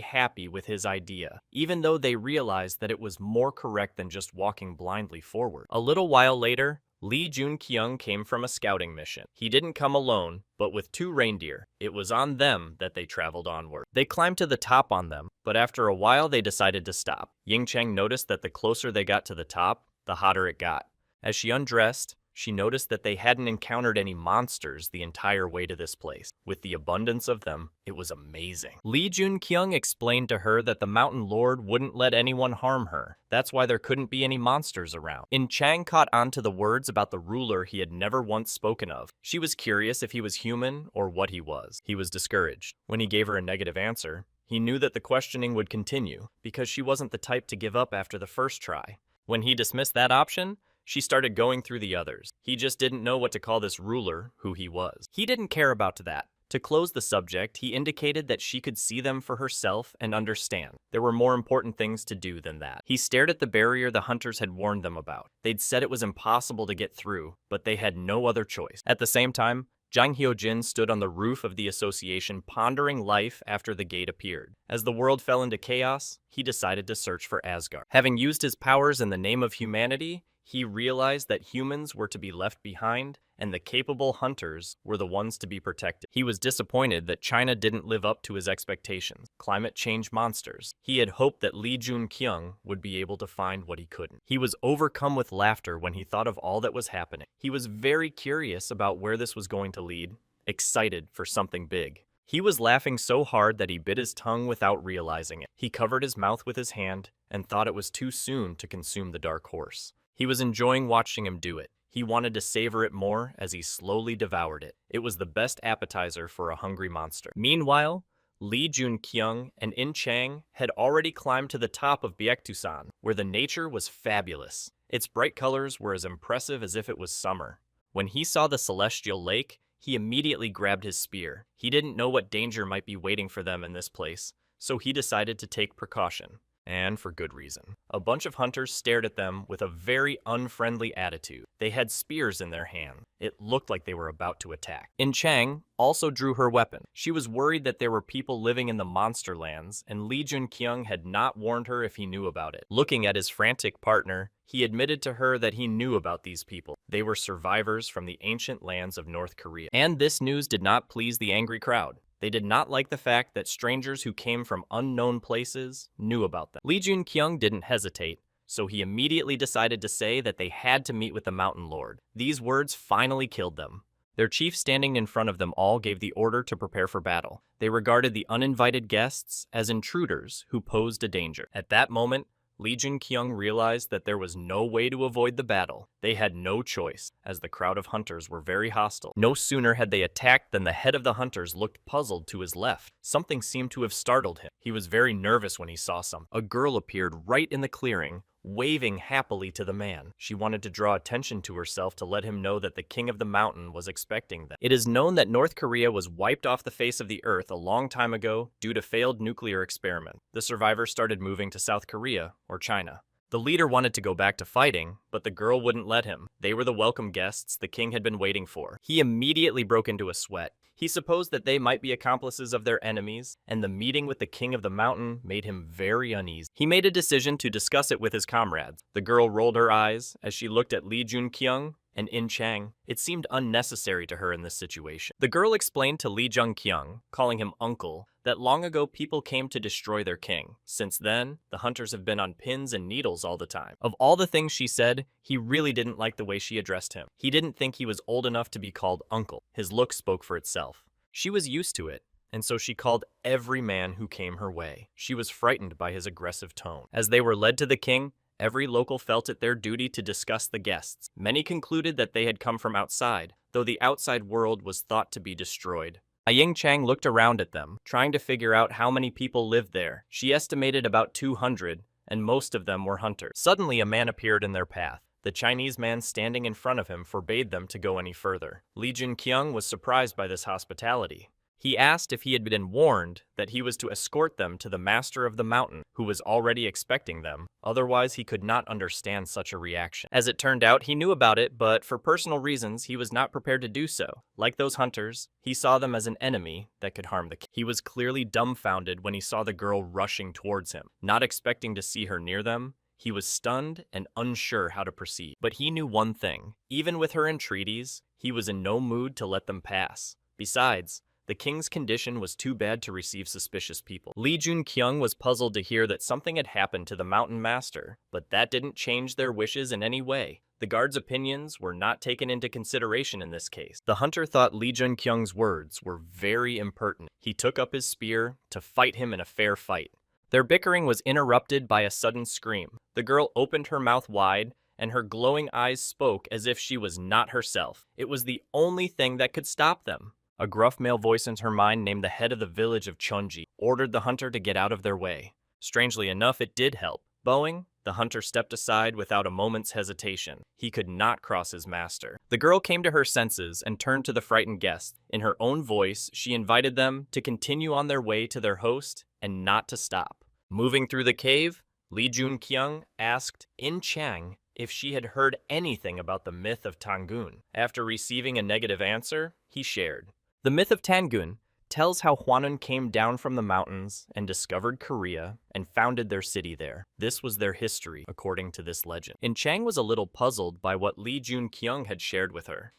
happy with his idea, even though they realized that it was more correct than just walking blindly forward. A little while later, Lee Jun-kyung came from a scouting mission. He didn't come alone, but with 2 reindeer. It was on them that they traveled onward. They climbed to the top on them, but after a while they decided to stop. Ying Chang noticed that the closer they got to the top, the hotter it got. As she undressed, she noticed that they hadn't encountered any monsters the entire way to this place. With the abundance of them, it was amazing. Lee Jun-kyung explained to her that the Mountain Lord wouldn't let anyone harm her. That's why there couldn't be any monsters around. In Chang caught on to the words about the ruler he had never once spoken of. She was curious if he was human or what he was. He was discouraged. When he gave her a negative answer, he knew that the questioning would continue because she wasn't the type to give up after the first try. When he dismissed that option, she started going through the others. He just didn't know what to call this ruler, who he was. He didn't care about that. To close the subject, he indicated that she could see them for herself and understand. There were more important things to do than that. He stared at the barrier the hunters had warned them about. They'd said it was impossible to get through, but they had no other choice. At the same time, Jang Hyo-jin stood on the roof of the association pondering life after the gate appeared. As the world fell into chaos, he decided to search for Asgard. Having used his powers in the name of humanity, he realized that humans were to be left behind, and the capable hunters were the ones to be protected. He was disappointed that China didn't live up to his expectations. Climate change monsters. He had hoped that Lee Jun-kyung would be able to find what he couldn't. He was overcome with laughter when he thought of all that was happening. He was very curious about where this was going to lead, excited for something big. He was laughing so hard that he bit his tongue without realizing it. He covered his mouth with his hand and thought it was too soon to consume the dark horse. He was enjoying watching him do it. He wanted to savor it more as he slowly devoured it. It was the best appetizer for a hungry monster. Meanwhile, Lee Jun-kyung and In Chang had already climbed to the top of Baekdusan, where the nature was fabulous. Its bright colors were as impressive as if it was summer. When he saw the celestial lake, he immediately grabbed his spear. He didn't know what danger might be waiting for them in this place, so he decided to take precaution. And for good reason. A bunch of hunters stared at them with a very unfriendly attitude. They had spears in their hand. It looked like they were about to attack. In Chang also drew her weapon. She was worried that there were people living in the monster lands, and Lee Jun-kyung had not warned her if he knew about it. Looking at his frantic partner, he admitted to her that he knew about these people. They were survivors from the ancient lands of North Korea. And this news did not please the angry crowd. They did not like the fact that strangers who came from unknown places knew about them. Lee Jun-kyung didn't hesitate, so he immediately decided to say that they had to meet with the Mountain Lord. These words finally killed them. Their chief standing in front of them all gave the order to prepare for battle. They regarded the uninvited guests as intruders who posed a danger. At that moment, Lee Jun-kyung realized that there was no way to avoid the battle. They had no choice, as the crowd of hunters were very hostile. No sooner had they attacked than the head of the hunters looked puzzled to his left. Something seemed to have startled him. He was very nervous when he saw something. A girl appeared right in the clearing, waving happily to the man. She wanted to draw attention to herself to let him know that the king of the mountain was expecting them. It is known that North Korea was wiped off the face of the earth a long time ago due to failed nuclear experiment. The survivors started moving to South Korea or China. The leader wanted to go back to fighting, but the girl wouldn't let him. They were the welcome guests the king had been waiting for. He immediately broke into a sweat. He supposed that they might be accomplices of their enemies, and the meeting with the king of the mountain made him very uneasy. He made a decision to discuss it with his comrades. The girl rolled her eyes as she looked at Lee Jun-kyung and In Chang. It seemed unnecessary to her in this situation. The girl explained to Lee Jun-kyung, calling him uncle, that long ago people came to destroy their king. Since then, the hunters have been on pins and needles all the time. Of all the things she said, he really didn't like the way she addressed him. He didn't think he was old enough to be called uncle. His look spoke for itself. She was used to it, and so she called every man who came her way. She was frightened by his aggressive tone. As they were led to the king, every local felt it their duty to discuss the guests. Many concluded that they had come from outside, though the outside world was thought to be destroyed. Aying Chang looked around at them, trying to figure out how many people lived there. She estimated about 200, and most of them were hunters. Suddenly, a man appeared in their path. The Chinese man standing in front of him forbade them to go any further. Lee Jun-kyung was surprised by this hospitality. He asked if he had been warned that he was to escort them to the master of the mountain, who was already expecting them. Otherwise, he could not understand such a reaction. As it turned out, he knew about it, but for personal reasons, he was not prepared to do so. Like those hunters, he saw them as an enemy that could harm the king. He was clearly dumbfounded when he saw the girl rushing towards him. Not expecting to see her near them, he was stunned and unsure how to proceed. But he knew one thing. Even with her entreaties, he was in no mood to let them pass. Besides, the king's condition was too bad to receive suspicious people. Lee Jun-kyung was puzzled to hear that something had happened to the mountain master, but that didn't change their wishes in any way. The guard's opinions were not taken into consideration in this case. The hunter thought Lee Jun-kyung's words were very impertinent. He took up his spear to fight him in a fair fight. Their bickering was interrupted by a sudden scream. The girl opened her mouth wide, and her glowing eyes spoke as if she was not herself. It was the only thing that could stop them. A gruff male voice in her mind, named the head of the village of Chunji, ordered the hunter to get out of their way. Strangely enough, it did help. Bowing, the hunter stepped aside without a moment's hesitation. He could not cross his master. The girl came to her senses and turned to the frightened guests. In her own voice, she invited them to continue on their way to their host and not to stop. Moving through the cave, Lee Jun-kyung asked In Chang if she had heard anything about the myth of Tangun. After receiving a negative answer, he shared. The myth of Tangun tells how Hwanun came down from the mountains and discovered Korea and founded their city there. This was their history, according to this legend. In Chang was a little puzzled by what Lee Jun-kyung had shared with her.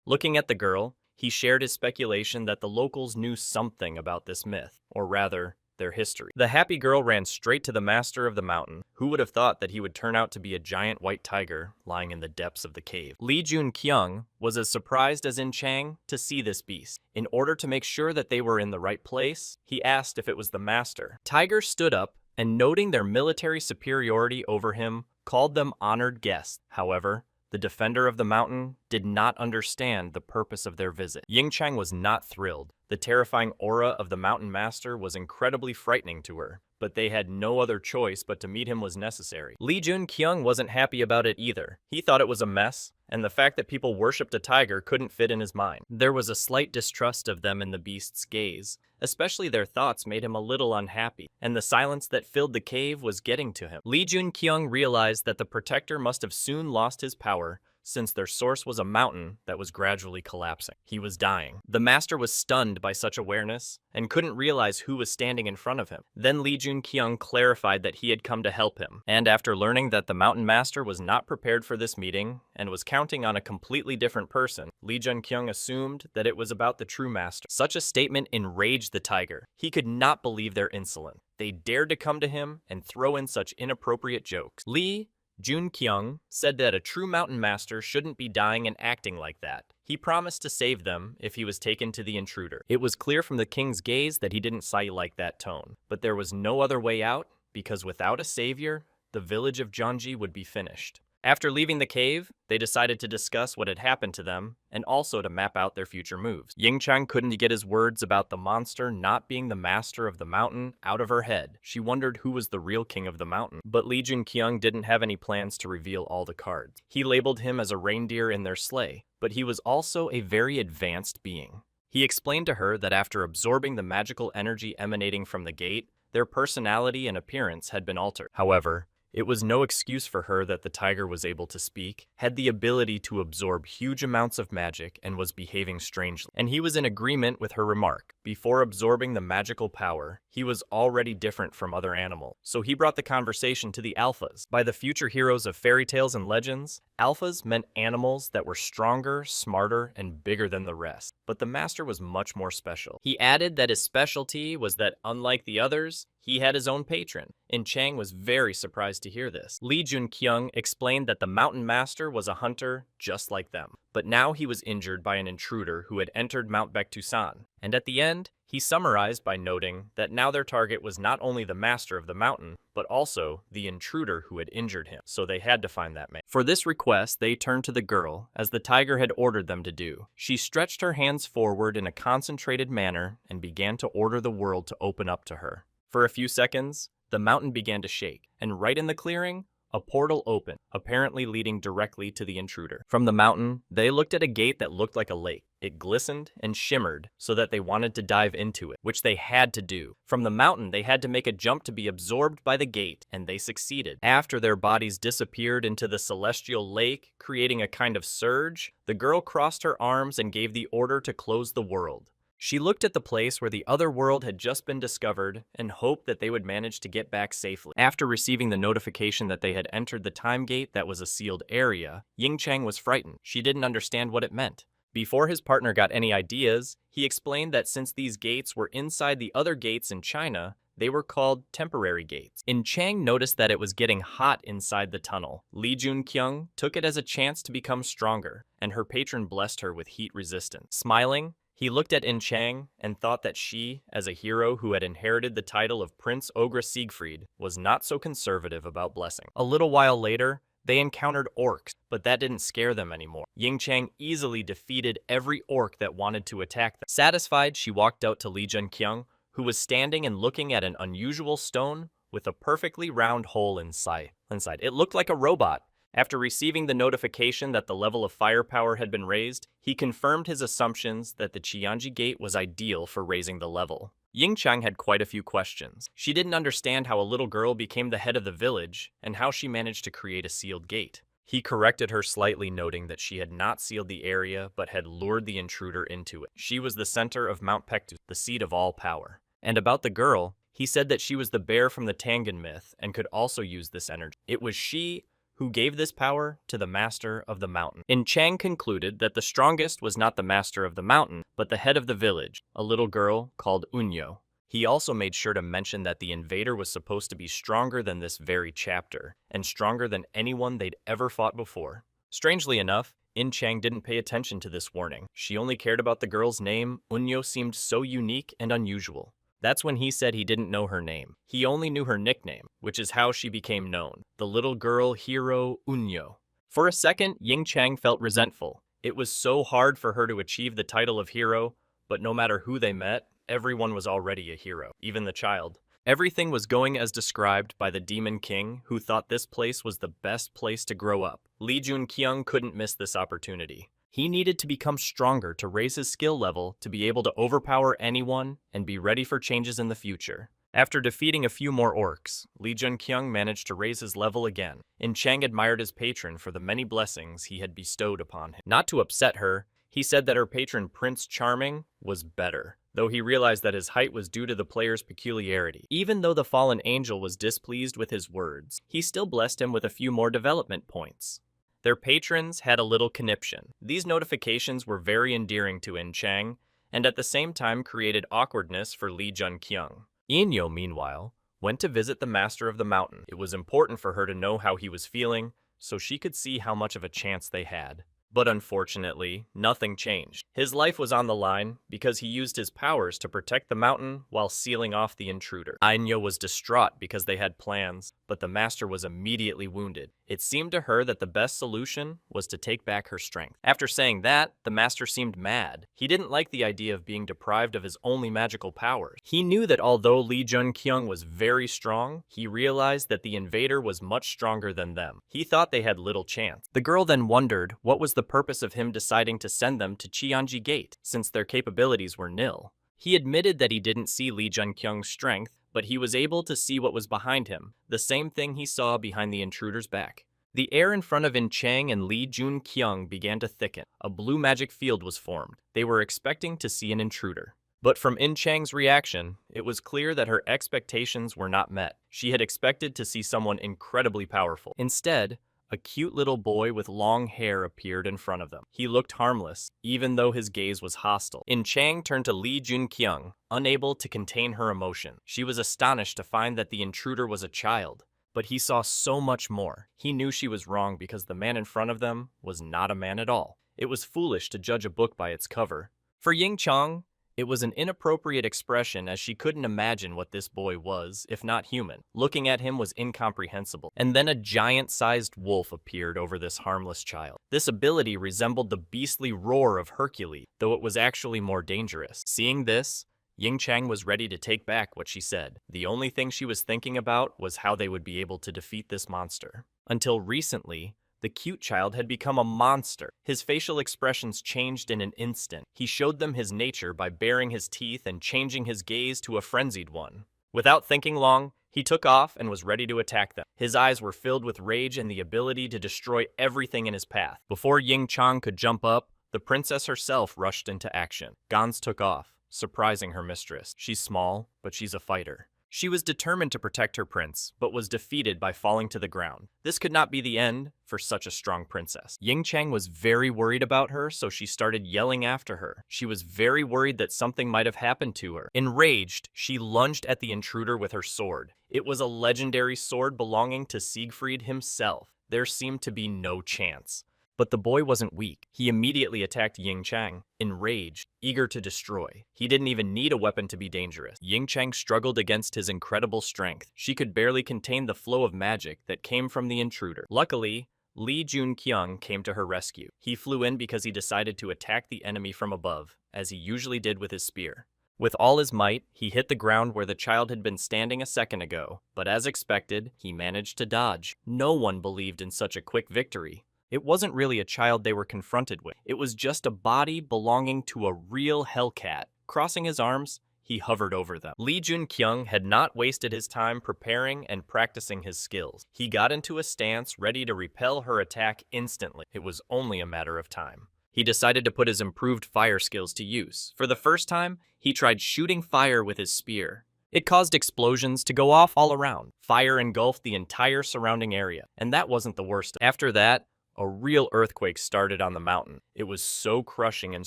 Looking at the girl, he shared his speculation that the locals knew something about this myth, or rather, their history. The happy girl ran straight to the master of the mountain. Who would have thought that he would turn out to be a giant white tiger lying in the depths of the cave? Lee Jun-kyung was as surprised as In Chang to see this beast. In order to make sure that they were in the right place, he asked if it was the master. Tiger stood up and, noting their military superiority over him, called them honored guests. However, the defender of the mountain did not understand the purpose of their visit. Ying Chang was not thrilled. The terrifying aura of the mountain master was incredibly frightening to her, but they had no other choice but to meet him was necessary. Lee Jun-kyung wasn't happy about it either. He thought it was a mess, and the fact that people worshipped a tiger couldn't fit in his mind. There was a slight distrust of them in the beast's gaze. Especially their thoughts made him a little unhappy, and the silence that filled the cave was getting to him. Lee Jun-kyung realized that the protector must have soon lost his power, since their source was a mountain that was gradually collapsing. He was dying. The master was stunned by such awareness and couldn't realize who was standing in front of him. Then Lee Jun-kyung clarified that he had come to help him, and after learning that the mountain master was not prepared for this meeting and was counting on a completely different person, Lee Jun-kyung assumed that it was about the true master. Such a statement enraged the tiger. He could not believe their insolence. They dared to come to him and throw in such inappropriate jokes. Lee Jun-kyung said that a true mountain master shouldn't be dying and acting like that. He promised to save them if he was taken to the intruder. It was clear from the king's gaze that he didn't like that tone. But there was no other way out, because without a savior, the village of Jeonji would be finished. After leaving the cave, they decided to discuss what had happened to them and also to map out their future moves. Ying Chang couldn't get his words about the monster not being the master of the mountain out of her head. She wondered who was the real king of the mountain. But Lee Jun-kyung didn't have any plans to reveal all the cards. He labeled him as a reindeer in their sleigh, but he was also a very advanced being. He explained to her that after absorbing the magical energy emanating from the gate, their personality and appearance had been altered. However, it was no excuse for her that the tiger was able to speak, had the ability to absorb huge amounts of magic, and was behaving strangely. And he was in agreement with her remark. Before absorbing the magical power, he was already different from other animals. So he brought the conversation to the alphas. By the future heroes of fairy tales and legends, alphas meant animals that were stronger, smarter, and bigger than the rest. But the master was much more special. He added that his specialty was that, unlike the others, he had his own patron. In Chang was very surprised to hear this. Lee Jun-kyung explained that the mountain master was a hunter just like them. But now he was injured by an intruder who had entered Mount Baektusan. And at the end, he summarized by noting that now their target was not only the master of the mountain, but also the intruder who had injured him. So they had to find that man. For this request, they turned to the girl, as the tiger had ordered them to do. She stretched her hands forward in a concentrated manner and began to order the world to open up to her. For a few seconds, the mountain began to shake, and right in the clearing, a portal opened, apparently leading directly to the intruder. From the mountain, they looked at a gate that looked like a lake. It glistened and shimmered so that they wanted to dive into it, which they had to do. From the mountain, they had to make a jump to be absorbed by the gate, and they succeeded. After their bodies disappeared into the celestial lake, creating a kind of surge, the girl crossed her arms and gave the order to close the world. She looked at the place where the other world had just been discovered and hoped that they would manage to get back safely. After receiving the notification that they had entered the time gate that was a sealed area, Ying Chang was frightened. She didn't understand what it meant. Before his partner got any ideas, he explained that since these gates were inside the other gates in China, They were called temporary gates. In Chang noticed that it was getting hot inside the tunnel. Lee Jun-kyung took it as a chance to become stronger, and her patron blessed her with heat resistance. Smiling, he looked at In Chang and thought that she, as a hero who had inherited the title of Prince Ogre Siegfried, was not so conservative about blessing. A little while later, they encountered orcs, but that didn't scare them anymore. Ying Chang easily defeated every orc that wanted to attack them. Satisfied, she walked out to Lee Jun-kyung, who was standing and looking at an unusual stone with a perfectly round hole inside. It looked like a robot. After receiving the notification that the level of firepower had been raised, he confirmed his assumptions that the Qianji Gate was ideal for raising the level. Ying Chang had quite a few questions. She didn't understand how a little girl became the head of the village and how she managed to create a sealed gate. He corrected her slightly, noting that she had not sealed the area but had lured the intruder into it. She was the center of Mount Pektu, the seat of all power. And about the girl, he said that she was the bear from the Tangan myth and could also use this energy. It was she who gave this power to the master of the mountain. In Chang concluded that the strongest was not the master of the mountain, but the head of the village, a little girl called Unyo. He also made sure to mention that the invader was supposed to be stronger than this very chapter, and stronger than anyone they'd ever fought before. Strangely enough, In Chang didn't pay attention to this warning. She only cared about the girl's name. Unyo seemed so unique and unusual. That's when he said he didn't know her name. He only knew her nickname, which is how she became known, the little girl hero Unyo. For a second, Ying Chang felt resentful. It was so hard for her to achieve the title of hero, but no matter who they met, everyone was already a hero, even the child. Everything was going as described by the Demon King, who thought this place was the best place to grow up. Lee Jun-kyung couldn't miss this opportunity. He needed to become stronger to raise his skill level to be able to overpower anyone and be ready for changes in the future. After defeating a few more orcs, Lee Jun-kyung managed to raise his level again, and Chang admired his patron for the many blessings he had bestowed upon him. Not to upset her, he said that her patron Prince Charming was better, though he realized that his height was due to the player's peculiarity. Even though the fallen angel was displeased with his words, he still blessed him with a few more development points. Their patrons had a little conniption. These notifications were very endearing to In Chang, and at the same time created awkwardness for Lee Jun-kyung. Inyo, meanwhile, went to visit the master of the mountain. It was important for her to know how he was feeling, so she could see how much of a chance they had. But unfortunately, nothing changed. His life was on the line because he used his powers to protect the mountain while sealing off the intruder. Ainyo was distraught because they had plans, but the master was immediately wounded. It seemed to her that the best solution was to take back her strength. After saying that, the master seemed mad. He didn't like the idea of being deprived of his only magical powers. He knew that although Lee Jun-kyung was very strong, he realized that the invader was much stronger than them. He thought they had little chance. The girl then wondered what was the purpose of him deciding to send them to Qianji Gate, since their capabilities were nil. He admitted that he didn't see Lee Jun-kyung's strength, but he was able to see what was behind him, the same thing he saw behind the intruder's back. The air in front of In Chang and Lee Jun-kyung began to thicken. A blue magic field was formed. They were expecting to see an intruder. But from In Chang's reaction, it was clear that her expectations were not met. She had expected to see someone incredibly powerful. Instead, a cute little boy with long hair appeared in front of them. He looked harmless, even though his gaze was hostile. In Chang turned to Lee Jun-kyung, unable to contain her emotion. She was astonished to find that the intruder was a child. But he saw so much more. He knew she was wrong because the man in front of them was not a man at all. It was foolish to judge a book by its cover. For Ying Chang, it was an inappropriate expression as she couldn't imagine what this boy was, if not human. Looking at him was incomprehensible. And then a giant-sized wolf appeared over this harmless child. This ability resembled the beastly roar of Hercules, though it was actually more dangerous. Seeing this, Ying Chang was ready to take back what she said. The only thing she was thinking about was how they would be able to defeat this monster. Until recently, the cute child had become a monster. His facial expressions changed in an instant. He showed them his nature by baring his teeth and changing his gaze to a frenzied one. Without thinking long, he took off and was ready to attack them. His eyes were filled with rage and the ability to destroy everything in his path. Before Ying Chang could jump up, the princess herself rushed into action. Gans took off, surprising her mistress. She's small, but she's a fighter. She was determined to protect her prince, but was defeated by falling to the ground. This could not be the end for such a strong princess. Ying Chang was very worried about her, so she started yelling after her. She was very worried that something might have happened to her. Enraged, she lunged at the intruder with her sword. It was a legendary sword belonging to Siegfried himself. There seemed to be no chance. But the boy wasn't weak. He immediately attacked Ying Chang, enraged, eager to destroy. He didn't even need a weapon to be dangerous. Ying Chang struggled against his incredible strength. She could barely contain the flow of magic that came from the intruder. Luckily, Li Junqiang came to her rescue. He flew in because he decided to attack the enemy from above, as he usually did with his spear. With all his might, he hit the ground where the child had been standing a second ago, but as expected, he managed to dodge. No one believed in such a quick victory. It wasn't really a child they were confronted with. It was just a body belonging to a real hellcat. Crossing his arms, he hovered over them. Li Junqiang had not wasted his time preparing and practicing his skills. He got into a stance ready to repel her attack instantly. It was only a matter of time. He decided to put his improved fire skills to use. For the first time, he tried shooting fire with his spear. It caused explosions to go off all around. Fire engulfed the entire surrounding area, and that wasn't the worst. After that, a real earthquake started on the mountain. It was so crushing and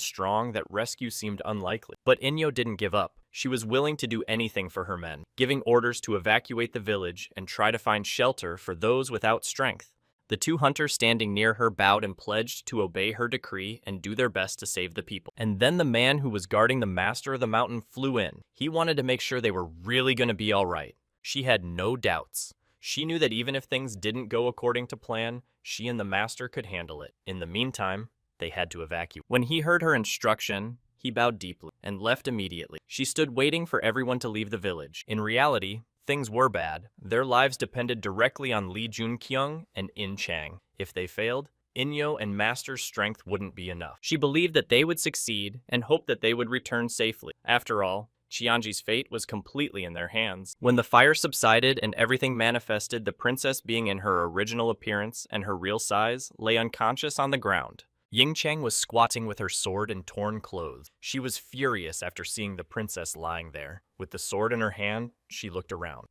strong that rescue seemed unlikely. But Inyo didn't give up. She was willing to do anything for her men, giving orders to evacuate the village and try to find shelter for those without strength. The two hunters standing near her bowed and pledged to obey her decree and do their best to save the people. And then the man who was guarding the master of the mountain flew in. He wanted to make sure they were really going to be all right. She had no doubts. She knew that even if things didn't go according to plan, she and the master could handle it. In the meantime, they had to evacuate. When he heard her instruction, he bowed deeply and left immediately. She stood waiting for everyone to leave the village. In reality, things were bad. Their lives depended directly on Li Junqiang and In Chang. If they failed, Inyo and Master's strength wouldn't be enough. She believed that they would succeed and hoped that they would return safely. After all, Qianji's fate was completely in their hands. When the fire subsided and everything manifested, the princess being in her original appearance and her real size lay unconscious on the ground. Ying Chang was squatting with her sword and torn clothes. She was furious after seeing the princess lying there. With the sword in her hand, she looked around.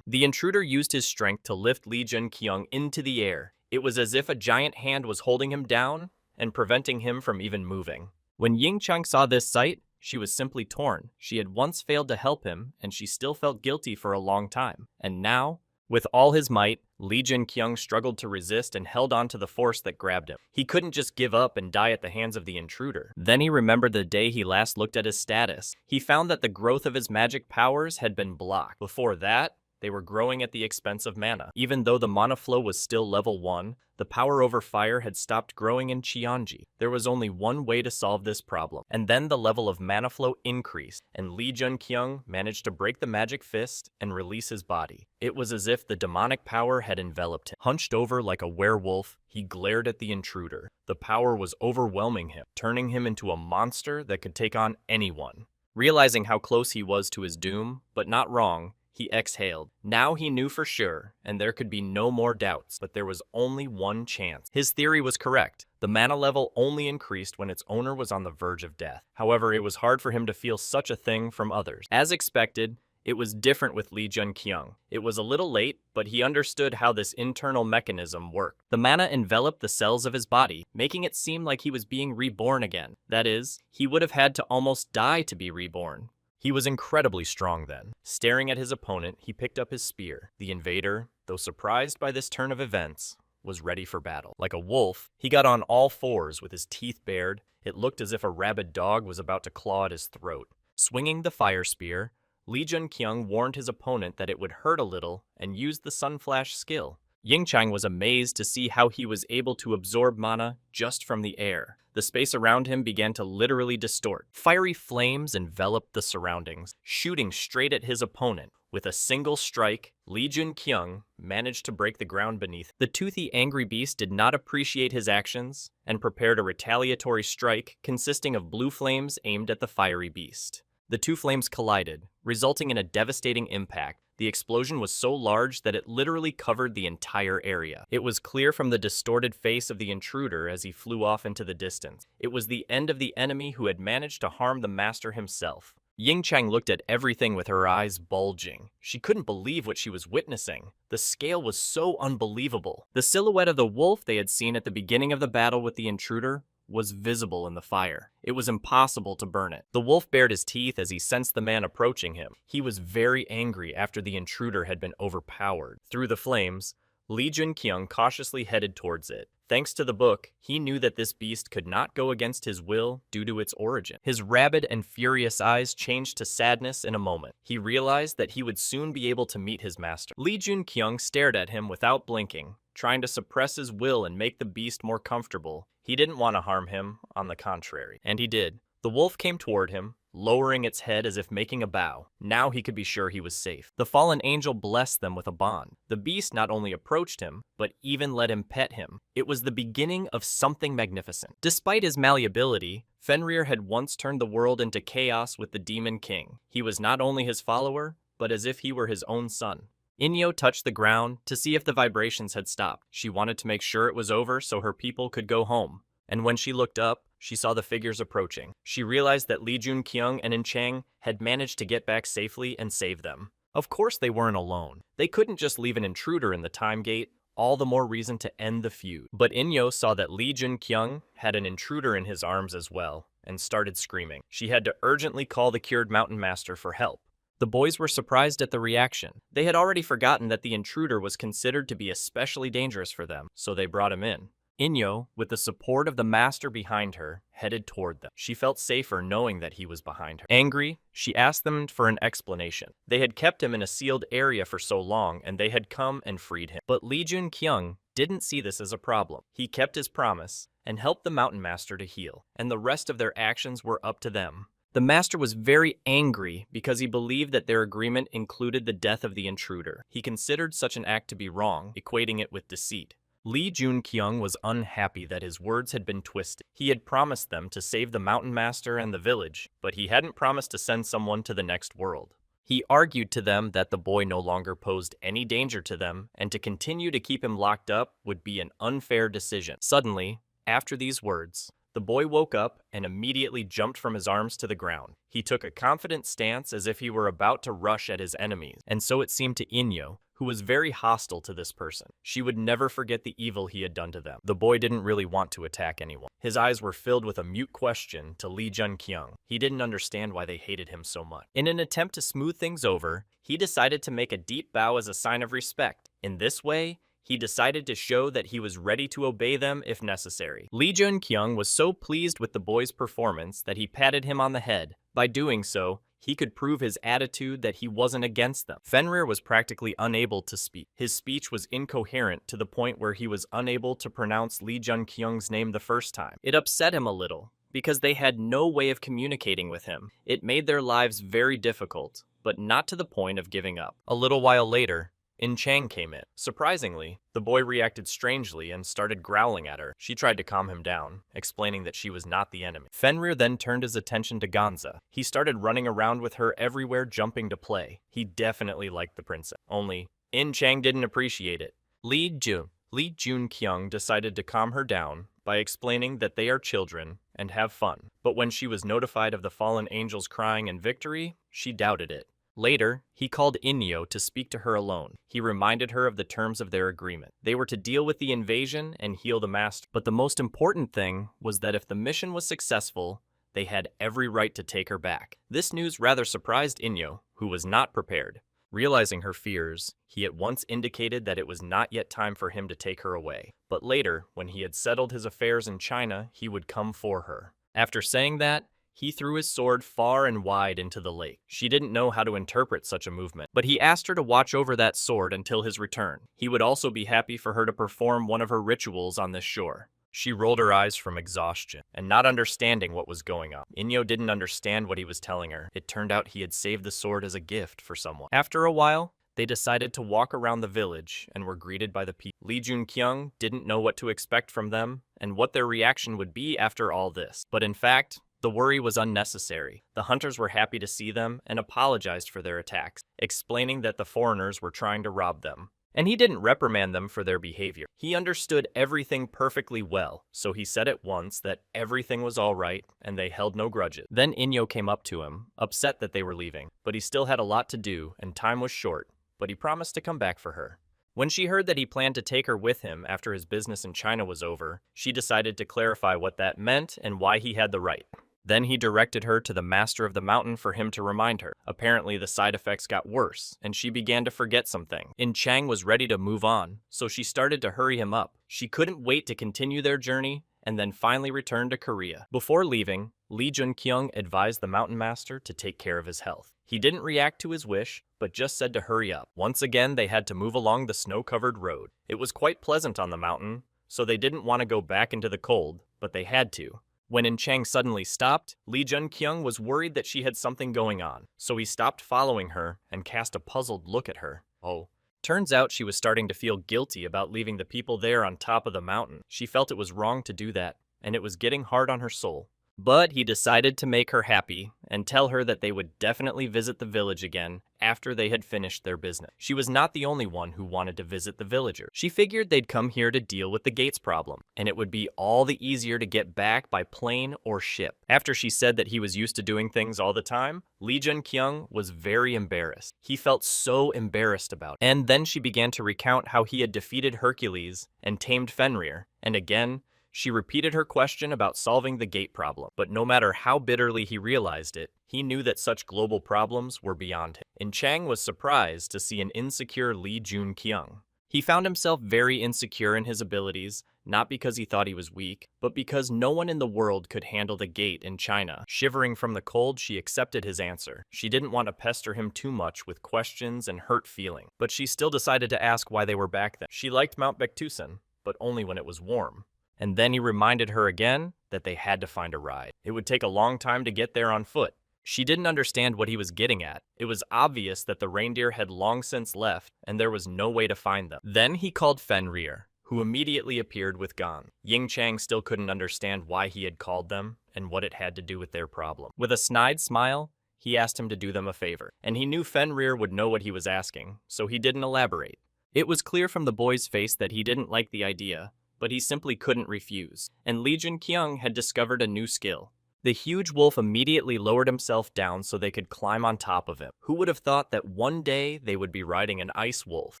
The intruder used his strength to lift Li Junqiang into the air. It was as if a giant hand was holding him down and preventing him from even moving. When Ying Chang saw this sight, she was simply torn. She had once failed to help him, and she still felt guilty for a long time. And now, with all his might, Li Junqiang struggled to resist and held on to the force that grabbed him. He couldn't just give up and die at the hands of the intruder. Then he remembered the day he last looked at his status. He found that the growth of his magic powers had been blocked. Before that, they were growing at the expense of mana. Even though the mana flow was still level 1, the power over fire had stopped growing in Qianji. There was only one way to solve this problem. And then the level of mana flow increased, and Li Junqiang managed to break the magic fist and release his body. It was as if the demonic power had enveloped him. Hunched over like a werewolf, he glared at the intruder. The power was overwhelming him, turning him into a monster that could take on anyone. Realizing how close he was to his doom, but not wrong, he exhaled. Now he knew for sure, and there could be no more doubts, but there was only one chance. His theory was correct. The mana level only increased when its owner was on the verge of death. However, it was hard for him to feel such a thing from others. As expected, it was different with Li Junqiang. It was a little late, but he understood how this internal mechanism worked. The mana enveloped the cells of his body, making it seem like he was being reborn again. That is, he would have had to almost die to be reborn. He was incredibly strong then. Staring at his opponent, he picked up his spear. The invader, though surprised by this turn of events, was ready for battle. Like a wolf, he got on all fours with his teeth bared. It looked as if a rabid dog was about to claw at his throat. Swinging the fire spear, Li Junqiang warned his opponent that it would hurt a little and used the Sunflash skill. Ying Chang was amazed to see how he was able to absorb mana just from the air. The space around him began to literally distort. Fiery flames enveloped the surroundings, shooting straight at his opponent. With a single strike, Li Junqiang managed to break the ground beneath. The toothy, angry beast did not appreciate his actions and prepared a retaliatory strike consisting of blue flames aimed at the fiery beast. The two flames collided, resulting in a devastating impact. The explosion was so large that it literally covered the entire area. It was clear from the distorted face of the intruder as he flew off into the distance. It was the end of the enemy who had managed to harm the master himself. Ying Chang looked at everything with her eyes bulging. She couldn't believe what she was witnessing. The scale was so unbelievable. The silhouette of the wolf they had seen at the beginning of the battle with the intruder was visible in the fire. It was impossible to burn it. The wolf bared his teeth as he sensed the man approaching him. He was very angry after the intruder had been overpowered. Through the flames, Li Junqiang cautiously headed towards it. Thanks to the book, he knew that this beast could not go against his will due to its origin. His rabid and furious eyes changed to sadness in a moment. He realized that he would soon be able to meet his master. Li Junqiang stared at him without blinking, trying to suppress his will and make the beast more comfortable. He didn't want to harm him, on the contrary. And he did. The wolf came toward him, lowering its head as if making a bow. Now he could be sure he was safe. The fallen angel blessed them with a bond. The beast not only approached him, but even let him pet him. It was the beginning of something magnificent. Despite his malleability, Fenrir had once turned the world into chaos with the Demon King. He was not only his follower, but as if he were his own son. Inyo touched the ground to see if the vibrations had stopped. She wanted to make sure it was over so her people could go home. And when she looked up, she saw the figures approaching. She realized that Li Junqiang and In Chang had managed to get back safely and save them. Of course they weren't alone. They couldn't just leave an intruder in the time gate, all the more reason to end the feud. But Inyo saw that Li Junqiang had an intruder in his arms as well, and started screaming. She had to urgently call the cured mountain master for help. The boys were surprised at the reaction. They had already forgotten that the intruder was considered to be especially dangerous for them, so they brought him in. Inyo, with the support of the master behind her, headed toward them. She felt safer knowing that he was behind her. Angry, she asked them for an explanation. They had kept him in a sealed area for so long, and they had come and freed him. But Li Junqiang didn't see this as a problem. He kept his promise and helped the mountain master to heal, and the rest of their actions were up to them. The master was very angry because he believed that their agreement included the death of the intruder. He considered such an act to be wrong, equating it with deceit. Li Junqiang was unhappy that his words had been twisted. He had promised them to save the mountain master and the village, but he hadn't promised to send someone to the next world. He argued to them that the boy no longer posed any danger to them, and to continue to keep him locked up would be an unfair decision. Suddenly, after these words, the boy woke up and immediately jumped from his arms to the ground. He took a confident stance as if he were about to rush at his enemies, and so it seemed to Inyo, who was very hostile to this person. She would never forget the evil he had done to them. The boy didn't really want to attack anyone. His eyes were filled with a mute question to Li Junqiang. He didn't understand why they hated him so much. In an attempt to smooth things over, he decided to make a deep bow as a sign of respect. In this way, he decided to show that he was ready to obey them if necessary. Li Junqiang was so pleased with the boy's performance that he patted him on the head. By doing so, he could prove his attitude that he wasn't against them. Fenrir was practically unable to speak. His speech was incoherent to the point where he was unable to pronounce Li Junqiang's name the first time. It upset him a little, because they had no way of communicating with him. It made their lives very difficult, but not to the point of giving up. A little while later, In Chang came in. Surprisingly, the boy reacted strangely and started growling at her. She tried to calm him down, explaining that she was not the enemy. Fenrir then turned his attention to Ganza. He started running around with her everywhere, jumping to play. He definitely liked the princess. Only, In Chang didn't appreciate it. Li Junqiang decided to calm her down by explaining that they are children and have fun. But when she was notified of the fallen angels crying in victory, she doubted it. Later, he called Inyo to speak to her alone. He reminded her of the terms of their agreement. They were to deal with the invasion and heal the master. But the most important thing was that if the mission was successful, they had every right to take her back. This news rather surprised Inyo, who was not prepared. Realizing her fears, he at once indicated that it was not yet time for him to take her away. But later, when he had settled his affairs in China, he would come for her. After saying that, he threw his sword far and wide into the lake. She didn't know how to interpret such a movement, but he asked her to watch over that sword until his return. He would also be happy for her to perform one of her rituals on this shore. She rolled her eyes from exhaustion, and not understanding what was going on. Inyo didn't understand what he was telling her. It turned out he had saved the sword as a gift for someone. After a while, they decided to walk around the village and were greeted by the people. Li Junqiang didn't know what to expect from them and what their reaction would be after all this. But in fact, the worry was unnecessary. The hunters were happy to see them and apologized for their attacks, explaining that the foreigners were trying to rob them. And he didn't reprimand them for their behavior. He understood everything perfectly well, so he said at once that everything was all right and they held no grudges. Then Inyo came up to him, upset that they were leaving, but he still had a lot to do and time was short, but he promised to come back for her. When she heard that he planned to take her with him after his business in China was over, she decided to clarify what that meant and why he had the right. Then he directed her to the master of the mountain for him to remind her. Apparently the side effects got worse, and she began to forget something. In Chang was ready to move on, so she started to hurry him up. She couldn't wait to continue their journey, and then finally return to Korea. Before leaving, Lee Junkyung advised the mountain master to take care of his health. He didn't react to his wish, but just said to hurry up. Once again, they had to move along the snow-covered road. It was quite pleasant on the mountain, so they didn't want to go back into the cold, but they had to. When In Chang suddenly stopped, Lee Junkyung was worried that she had something going on, so he stopped following her and cast a puzzled look at her. Oh. Turns out she was starting to feel guilty about leaving the people there on top of the mountain. She felt it was wrong to do that, and it was getting hard on her soul. But he decided to make her happy and tell her that they would definitely visit the village again after they had finished their business. She was not the only one who wanted to visit the villager. She figured they'd come here to deal with the gates problem, and it would be all the easier to get back by plane or ship. After she said that he was used to doing things all the time, Lee Junkyung was very embarrassed. He felt so embarrassed about it. And then she began to recount how he had defeated Hercules and tamed Fenrir, and again, she repeated her question about solving the gate problem, but no matter how bitterly he realized it, he knew that such global problems were beyond him. And Chang was surprised to see an insecure Lee Junkyung. He found himself very insecure in his abilities, not because he thought he was weak, but because no one in the world could handle the gate in China. Shivering from the cold, she accepted his answer. She didn't want to pester him too much with questions and hurt feelings, but she still decided to ask why they were back then. She liked Mount Baektusan, but only when it was warm. And then he reminded her again that they had to find a ride. It would take a long time to get there on foot. She didn't understand what he was getting at. It was obvious that the reindeer had long since left, and there was no way to find them. Then he called Fenrir, who immediately appeared with Gon. Ying Chang still couldn't understand why he had called them and what it had to do with their problem. With a snide smile, he asked him to do them a favor, and he knew Fenrir would know what he was asking, so he didn't elaborate. It was clear from the boy's face that he didn't like the idea, but he simply couldn't refuse, and Lee Junkyung had discovered a new skill. The huge wolf immediately lowered himself down so they could climb on top of him. Who would have thought that one day they would be riding an ice wolf?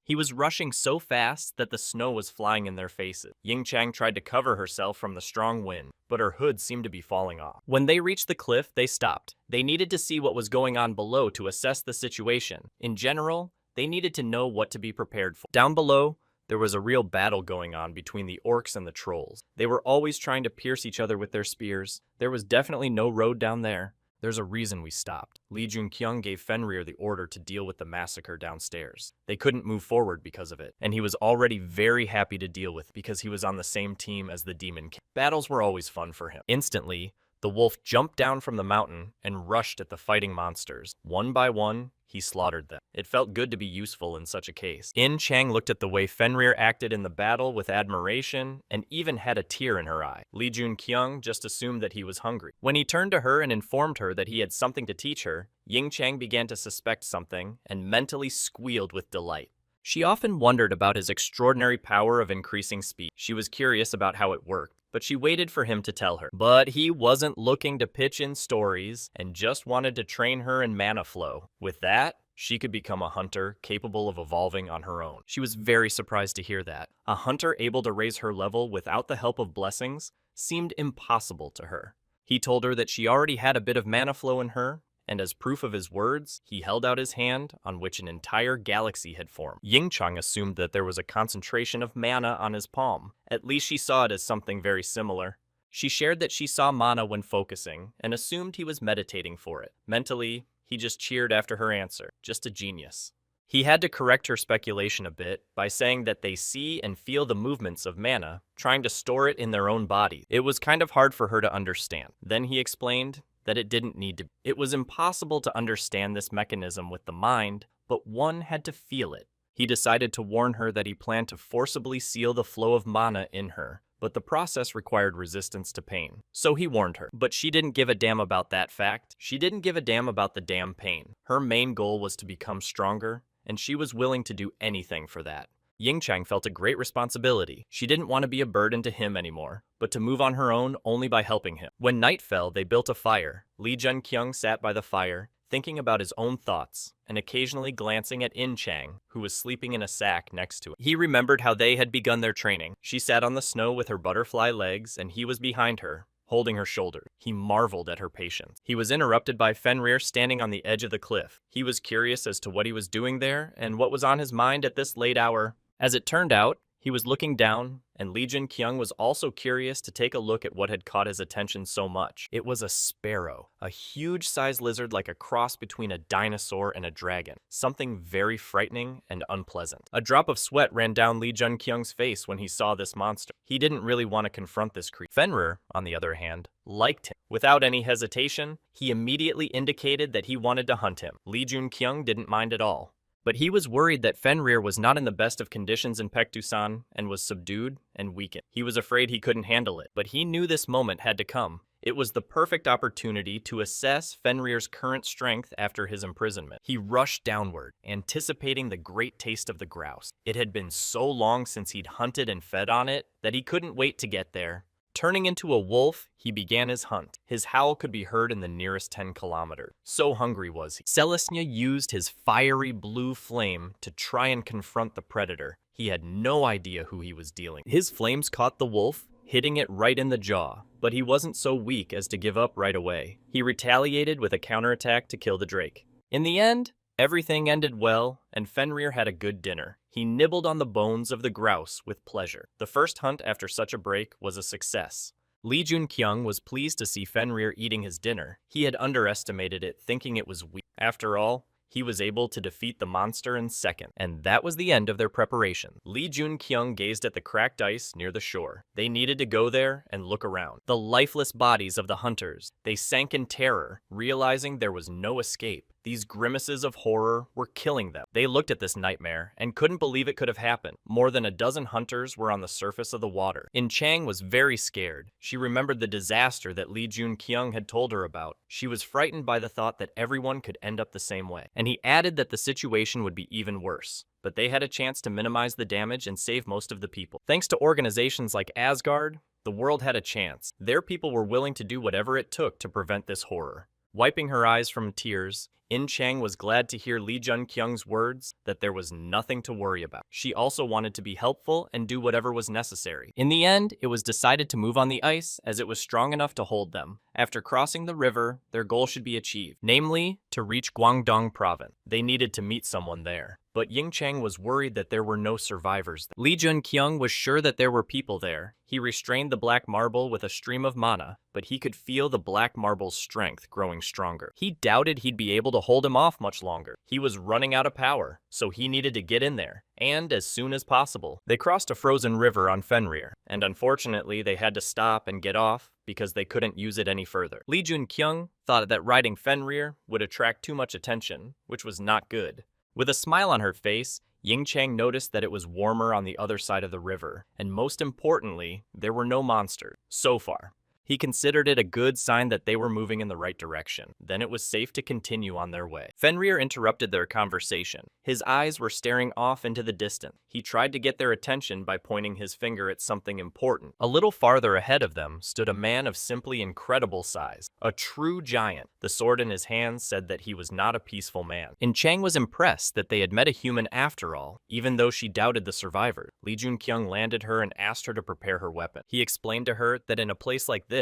He was rushing so fast that the snow was flying in their faces. Ying Chang tried to cover herself from the strong wind, but her hood seemed to be falling off. When they reached the cliff, they stopped. They needed to see what was going on below to assess the situation. In general, they needed to know what to be prepared for. Down below, there was a real battle going on between the orcs and the trolls. They were always trying to pierce each other with their spears. There was definitely no road down there. There's a reason we stopped. Lee Junkyung gave Fenrir the order to deal with the massacre downstairs. They couldn't move forward because of it, and he was already very happy to deal with because he was on the same team as the Demon King. Battles were always fun for him. Instantly, the wolf jumped down from the mountain and rushed at the fighting monsters. One by one, he slaughtered them. It felt good to be useful in such a case. In Chang looked at the way Fenrir acted in the battle with admiration and even had a tear in her eye. Lee Junkyung just assumed that he was hungry. When he turned to her and informed her that he had something to teach her, Ying Chang began to suspect something and mentally squealed with delight. She often wondered about his extraordinary power of increasing speed. She was curious about how it worked, but she waited for him to tell her. But he wasn't looking to pitch in stories and just wanted to train her in mana flow. With that, she could become a hunter capable of evolving on her own. She was very surprised to hear that. A hunter able to raise her level without the help of blessings seemed impossible to her. He told her that she already had a bit of mana flow in her, and as proof of his words, he held out his hand on which an entire galaxy had formed. Ying Chang assumed that there was a concentration of mana on his palm. At least she saw it as something very similar. She shared that she saw mana when focusing, and assumed he was meditating for it. Mentally, he just cheered after her answer. Just a genius. He had to correct her speculation a bit by saying that they see and feel the movements of mana, trying to store it in their own body. It was kind of hard for her to understand. Then he explained that it didn't need to. It was impossible to understand this mechanism with the mind, but one had to feel it. He decided to warn her that he planned to forcibly seal the flow of mana in her, but the process required resistance to pain. So he warned her, but she didn't give a damn about that fact. She didn't give a damn about the damn pain. Her main goal was to become stronger, and she was willing to do anything for that. Yingchang felt a great responsibility. She didn't want to be a burden to him anymore, but to move on her own only by helping him. When night fell, they built a fire. Li Junqiang sat by the fire, thinking about his own thoughts, and occasionally glancing at In Chang, who was sleeping in a sack next to him. He remembered how they had begun their training. She sat on the snow with her butterfly legs, and he was behind her, holding her shoulder. He marveled at her patience. He was interrupted by Fenrir standing on the edge of the cliff. He was curious as to what he was doing there, and what was on his mind at this late hour. As it turned out, he was looking down, and Li Junqiang was also curious to take a look at what had caught his attention so much. It was a sparrow, a huge-sized lizard like a cross between a dinosaur and a dragon, something very frightening and unpleasant. A drop of sweat ran down Li Junqiang's face when he saw this monster. He didn't really want to confront this creature. Fenrir, on the other hand, liked him. Without any hesitation, he immediately indicated that he wanted to hunt him. Li Junqiang didn't mind at all. But he was worried that Fenrir was not in the best of conditions in Paektusan and was subdued and weakened. He was afraid he couldn't handle it, but he knew this moment had to come. It was the perfect opportunity to assess Fenrir's current strength after his imprisonment. He rushed downward, anticipating the great taste of the grouse. It had been so long since he'd hunted and fed on it that he couldn't wait to get there. Turning into a wolf, he began his hunt. His howl could be heard in the nearest 10 kilometers. So hungry was he. Selesnya used his fiery blue flame to try and confront the predator. He had no idea who he was dealing with. His flames caught the wolf, hitting it right in the jaw, but he wasn't so weak as to give up right away. He retaliated with a counterattack to kill the drake. In the end, everything ended well, and Fenrir had a good dinner. He nibbled on the bones of the grouse with pleasure. The first hunt after such a break was a success. Li Junqiang was pleased to see Fenrir eating his dinner. He had underestimated it, thinking it was weak. After all, he was able to defeat the monster in seconds. And that was the end of their preparation. Li Junqiang gazed at the cracked ice near the shore. They needed to go there and look around. The lifeless bodies of the hunters. They sank in terror, realizing there was no escape. These grimaces of horror were killing them. They looked at this nightmare and couldn't believe it could have happened. More than a dozen hunters were on the surface of the water. In Chang was very scared. She remembered the disaster that Li Junqiang had told her about. She was frightened by the thought that everyone could end up the same way. And he added that the situation would be even worse. But they had a chance to minimize the damage and save most of the people. Thanks to organizations like Asgard, the world had a chance. Their people were willing to do whatever it took to prevent this horror. Wiping her eyes from tears, In Chang was glad to hear Li Junqiang's words that there was nothing to worry about. She also wanted to be helpful and do whatever was necessary. In the end, it was decided to move on the ice as it was strong enough to hold them. After crossing the river, their goal should be achieved, namely, to reach Guangdong province. They needed to meet someone there. But Yingchang was worried that there were no survivors. Li Junqiang was sure that there were people there. He restrained the black marble with a stream of mana, but he could feel the black marble's strength growing stronger. He doubted he'd be able to hold him off much longer. He was running out of power, so he needed to get in there, and as soon as possible. They crossed a frozen river on Fenrir, and unfortunately they had to stop and get off because they couldn't use it any further. Li Junqiang thought that riding Fenrir would attract too much attention, which was not good. With a smile on her face, Yingchang noticed that it was warmer on the other side of the river, and most importantly, there were no monsters, so far. He considered it a good sign that they were moving in the right direction. Then it was safe to continue on their way. Fenrir interrupted their conversation. His eyes were staring off into the distance. He tried to get their attention by pointing his finger at something important. A little farther ahead of them stood a man of simply incredible size, a true giant. The sword in his hand said that he was not a peaceful man. And Chang was impressed that they had met a human after all, even though she doubted the survivor. Li Junqiang landed her and asked her to prepare her weapon. He explained to her that in a place like this,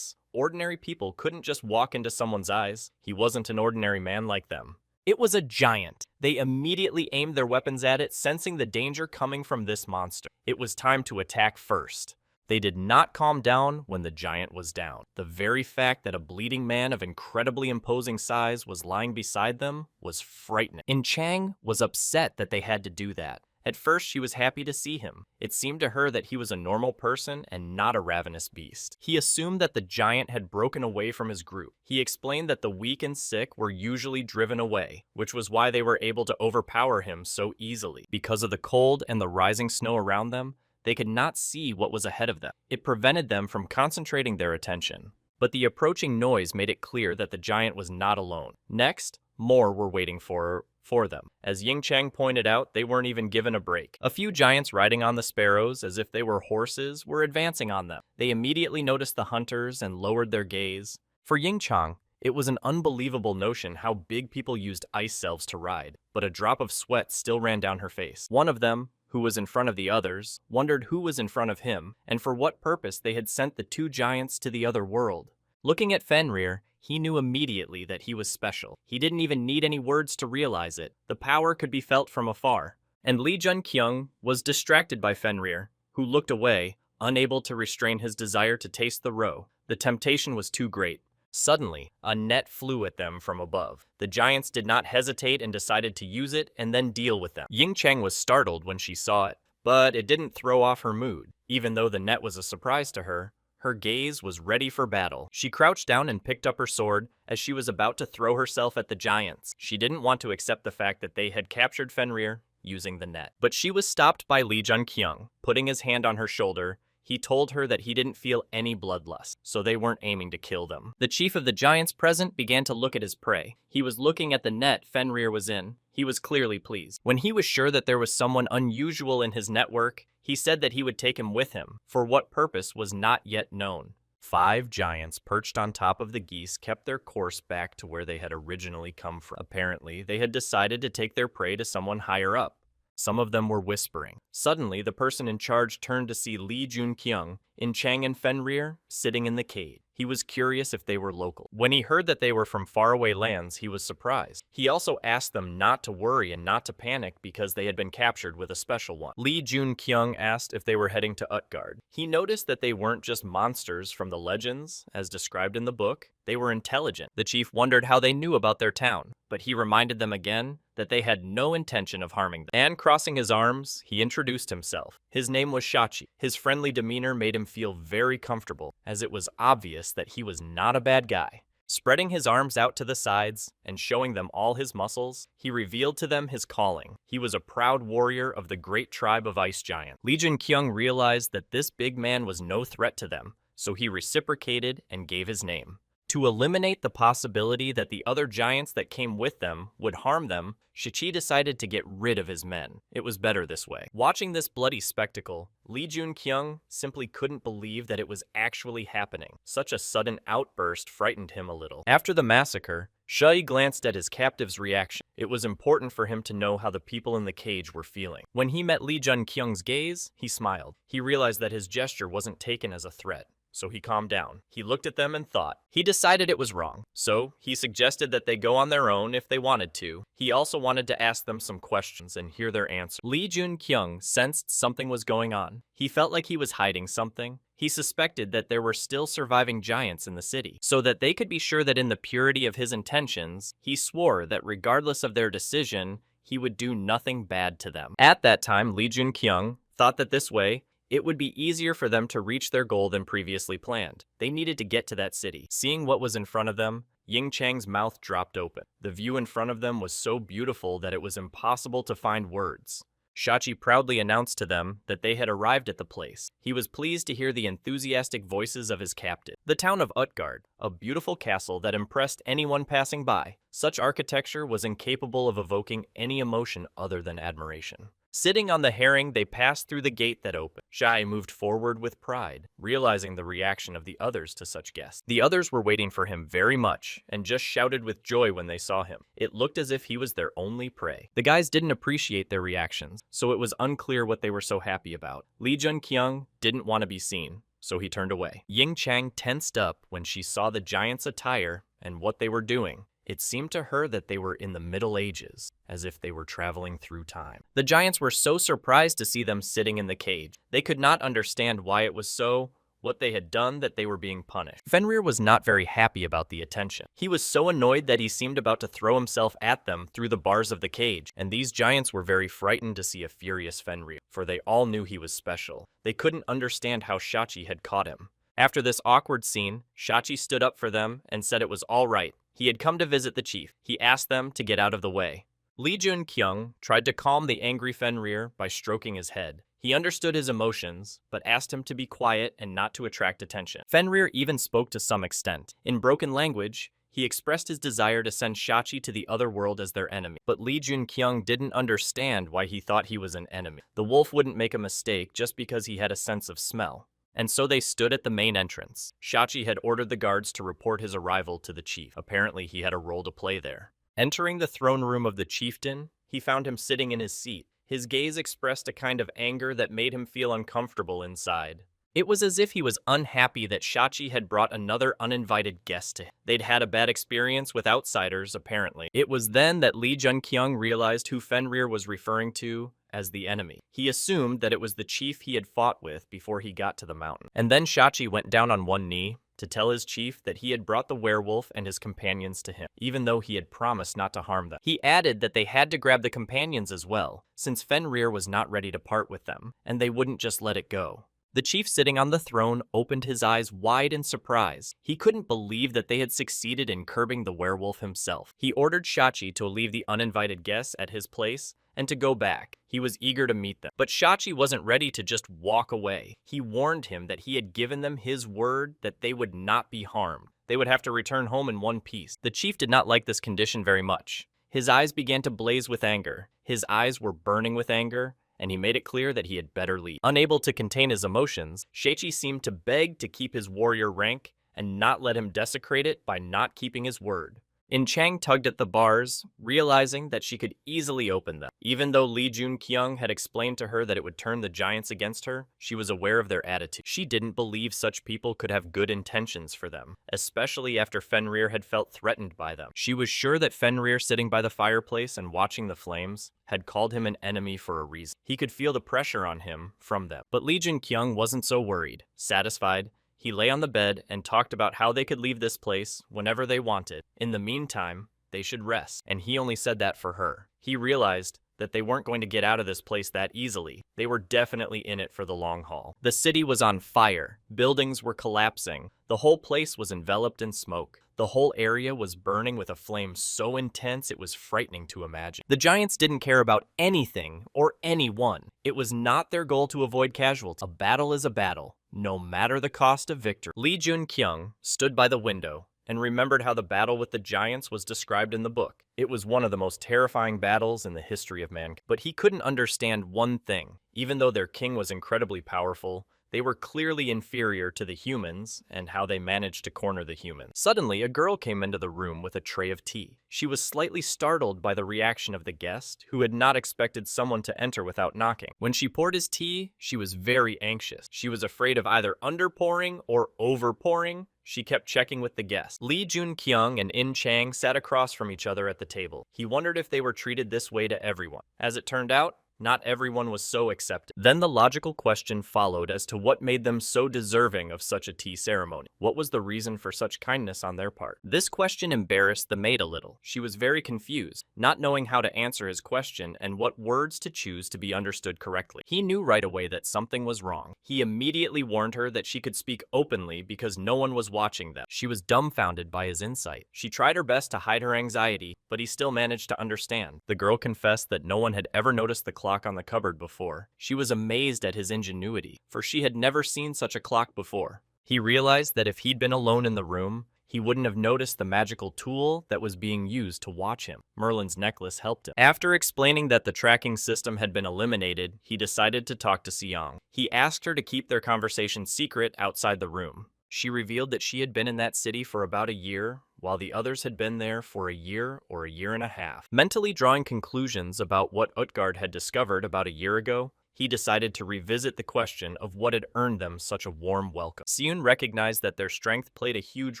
ordinary people couldn't just walk into someone's eyes. He wasn't an ordinary man like them. It was a giant. They immediately aimed their weapons at it, sensing the danger coming from this monster. It was time to attack first. They did not calm down when the giant was down. The very fact that a bleeding man of incredibly imposing size was lying beside them was frightening. And Chang was upset that they had to do that. At first, she was happy to see him. It seemed to her that he was a normal person and not a ravenous beast. He assumed that the giant had broken away from his group. He explained that the weak and sick were usually driven away, which was why they were able to overpower him so easily. Because of the cold and the rising snow around them, they could not see what was ahead of them. It prevented them from concentrating their attention. But the approaching noise made it clear that the giant was not alone. Next, more were waiting for her for them. As Ying Chang pointed out, they weren't even given a break. A few giants riding on the sparrows as if they were horses were advancing on them. They immediately noticed the hunters and lowered their gaze. For Ying Chang, it was an unbelievable notion how big people used ice selves to ride, but a drop of sweat still ran down her face. One of them, who was in front of the others, wondered who was in front of him, and for what purpose they had sent the two giants to the other world. Looking at Fenrir, he knew immediately that he was special. He didn't even need any words to realize it. The power could be felt from afar. And Lee Jun-kyung was distracted by Fenrir, who looked away, unable to restrain his desire to taste the roe. The temptation was too great. Suddenly, a net flew at them from above. The giants did not hesitate and decided to use it and then deal with them. Ying Chang was startled when she saw it, but it didn't throw off her mood. Even though the net was a surprise to her, her gaze was ready for battle. She crouched down and picked up her sword as she was about to throw herself at the giants. She didn't want to accept the fact that they had captured Fenrir using the net. But she was stopped by Lee Jun-kyung. Putting his hand on her shoulder, he told her that he didn't feel any bloodlust, so they weren't aiming to kill them. The chief of the giants present began to look at his prey. He was looking at the net Fenrir was in. He was clearly pleased. When he was sure that there was someone unusual in his network, he said that he would take him with him. For what purpose was not yet known. 5 giants perched on top of the geese kept their course back to where they had originally come from. Apparently, they had decided to take their prey to someone higher up. Some of them were whispering. Suddenly, the person in charge turned to see Lee Jun-kyung, In Chang and Fenrir sitting in the cage. He was curious if they were local. When he heard that they were from faraway lands, he was surprised. He also asked them not to worry and not to panic because they had been captured with a special one. Lee Jun-kyung asked if they were heading to Utgard. He noticed that they weren't just monsters from the legends, as described in the book. They were intelligent. The chief wondered how they knew about their town, but he reminded them again that they had no intention of harming them. And crossing his arms, he introduced himself. His name was Shachi. His friendly demeanor made him feel very comfortable, as it was obvious that he was not a bad guy. Spreading his arms out to the sides and showing them all his muscles, he revealed to them his calling. He was a proud warrior of the great tribe of ice giants. Lee Jun-kyung realized that this big man was no threat to them, so he reciprocated and gave his name. To eliminate the possibility that the other giants that came with them would harm them, Shichi decided to get rid of his men. It was better this way. Watching this bloody spectacle, Lee Jun-kyung simply couldn't believe that it was actually happening. Such a sudden outburst frightened him a little. After the massacre, Shui glanced at his captive's reaction. It was important for him to know how the people in the cage were feeling. When he met Lee Jun-kyung's gaze, he smiled. He realized that his gesture wasn't taken as a threat. So he calmed down. He looked at them and thought. He decided it was wrong. So he suggested that they go on their own if they wanted to. He also wanted to ask them some questions and hear their answers. Lee Jun-kyung sensed something was going on. He felt like he was hiding something. He suspected that there were still surviving giants in the city. So that they could be sure that in the purity of his intentions, he swore that regardless of their decision, he would do nothing bad to them. At that time, Lee Jun-kyung thought that this way, it would be easier for them to reach their goal than previously planned. They needed to get to that city. Seeing what was in front of them, Ying Chang's mouth dropped open. The view in front of them was so beautiful that it was impossible to find words. Shachi proudly announced to them that they had arrived at the place. He was pleased to hear the enthusiastic voices of his captive. The town of Utgard, a beautiful castle that impressed anyone passing by. Such architecture was incapable of evoking any emotion other than admiration. Sitting on the herring, they passed through the gate that opened. Shai moved forward with pride, realizing the reaction of the others to such guests. The others were waiting for him very much, and just shouted with joy when they saw him. It looked as if he was their only prey. The guys didn't appreciate their reactions, so it was unclear what they were so happy about. Lee Jun-kyung didn't want to be seen, so he turned away. Ying Chang tensed up when she saw the giants' attire and what they were doing. It seemed to her that they were in the Middle Ages, as if they were traveling through time. The giants were so surprised to see them sitting in the cage. They could not understand why it was so, what they had done, that they were being punished. Fenrir was not very happy about the attention. He was so annoyed that he seemed about to throw himself at them through the bars of the cage, and these giants were very frightened to see a furious Fenrir, for they all knew he was special. They couldn't understand how Shachi had caught him. After this awkward scene, Shachi stood up for them and said it was all right. He had come to visit the chief. He asked them to get out of the way. Lee Jun-kyung tried to calm the angry Fenrir by stroking his head. He understood his emotions, but asked him to be quiet and not to attract attention. Fenrir even spoke to some extent. In broken language, He expressed his desire to send Shachi to the other world as their enemy. But Lee Junkyung didn't understand why he thought he was an enemy. The wolf wouldn't make a mistake just because he had a sense of smell. And so they stood at the main entrance. Shachi had ordered the guards to report his arrival to the chief. Apparently, he had a role to play there. Entering the throne room of the chieftain, he found him sitting in his seat. His gaze expressed a kind of anger that made him feel uncomfortable inside. It was as if he was unhappy that Shachi had brought another uninvited guest to him. They'd had a bad experience with outsiders, apparently. It was then that Lee Junkyung realized who Fenrir was referring to as the enemy. He assumed that it was the chief he had fought with before he got to the mountain. And then Shachi went down on one knee to tell his chief that he had brought the werewolf and his companions to him, even though he had promised not to harm them. He added that they had to grab the companions as well, since Fenrir was not ready to part with them, and they wouldn't just let it go. The chief sitting on the throne opened his eyes wide in surprise. He couldn't believe that they had succeeded in curbing the werewolf himself. He ordered Shachi to leave the uninvited guests at his place and to go back. He was eager to meet them. But Shachi wasn't ready to just walk away. He warned him that he had given them his word that they would not be harmed. They would have to return home in one piece. The chief did not like this condition very much. His eyes began to blaze with anger. His eyes were burning with anger, and he made it clear that he had better leave. Unable to contain his emotions, Shachi seemed to beg to keep his warrior rank and not let him desecrate it by not keeping his word. In Chang tugged at the bars, realizing that she could easily open them. Even though Lee Junkyung had explained to her that it would turn the giants against her, she was aware of their attitude. She didn't believe such people could have good intentions for them, especially after Fenrir had felt threatened by them. She was sure that Fenrir, sitting by the fireplace and watching the flames, had called him an enemy for a reason. He could feel the pressure on him from them. But Lee Junkyung wasn't so worried. Satisfied, he lay on the bed and talked about how they could leave this place whenever they wanted. In the meantime, they should rest. And he only said that for her. He realized that they weren't going to get out of this place that easily. They were definitely in it for the long haul. The city was on fire. Buildings were collapsing. The whole place was enveloped in smoke. The whole area was burning with a flame so intense it was frightening to imagine. The giants didn't care about anything or anyone. It was not their goal to avoid casualties. A battle is a battle, no matter the cost of victory. Lee Junkyung stood by the window and remembered how the battle with the giants was described in the book. It was one of the most terrifying battles in the history of mankind. But he couldn't understand one thing. Even though their king was incredibly powerful, they were clearly inferior to the humans and how they managed to corner the humans. Suddenly, a girl came into the room with a tray of tea. She was slightly startled by the reaction of the guest, who had not expected someone to enter without knocking. When she poured his tea, she was very anxious. She was afraid of either underpouring or overpouring. She kept checking with the guest. Lee Junkyung and In Chang sat across from each other at the table. He wondered if they were treated this way to everyone. As it turned out, not everyone was so accepted. Then the logical question followed as to what made them so deserving of such a tea ceremony. What was the reason for such kindness on their part? This question embarrassed the maid a little. She was very confused, not knowing how to answer his question and what words to choose to be understood correctly. He knew right away that something was wrong. He immediately warned her that she could speak openly because no one was watching them. She was dumbfounded by his insight. She tried her best to hide her anxiety, but he still managed to understand. The girl confessed that no one had ever noticed the clock on the cupboard before. She was amazed at his ingenuity, for she had never seen such a clock before. He realized that if he'd been alone in the room, he wouldn't have noticed the magical tool that was being used to watch him. Merlin's necklace helped him. After explaining that the tracking system had been eliminated, he decided to talk to Seong. He asked her to keep their conversation secret outside the room. She revealed that she had been in that city for about a year, while the others had been there for a year or a year and a half. Mentally drawing conclusions about what Utgard had discovered about a year ago, he decided to revisit the question of what had earned them such a warm welcome. Seon recognized that their strength played a huge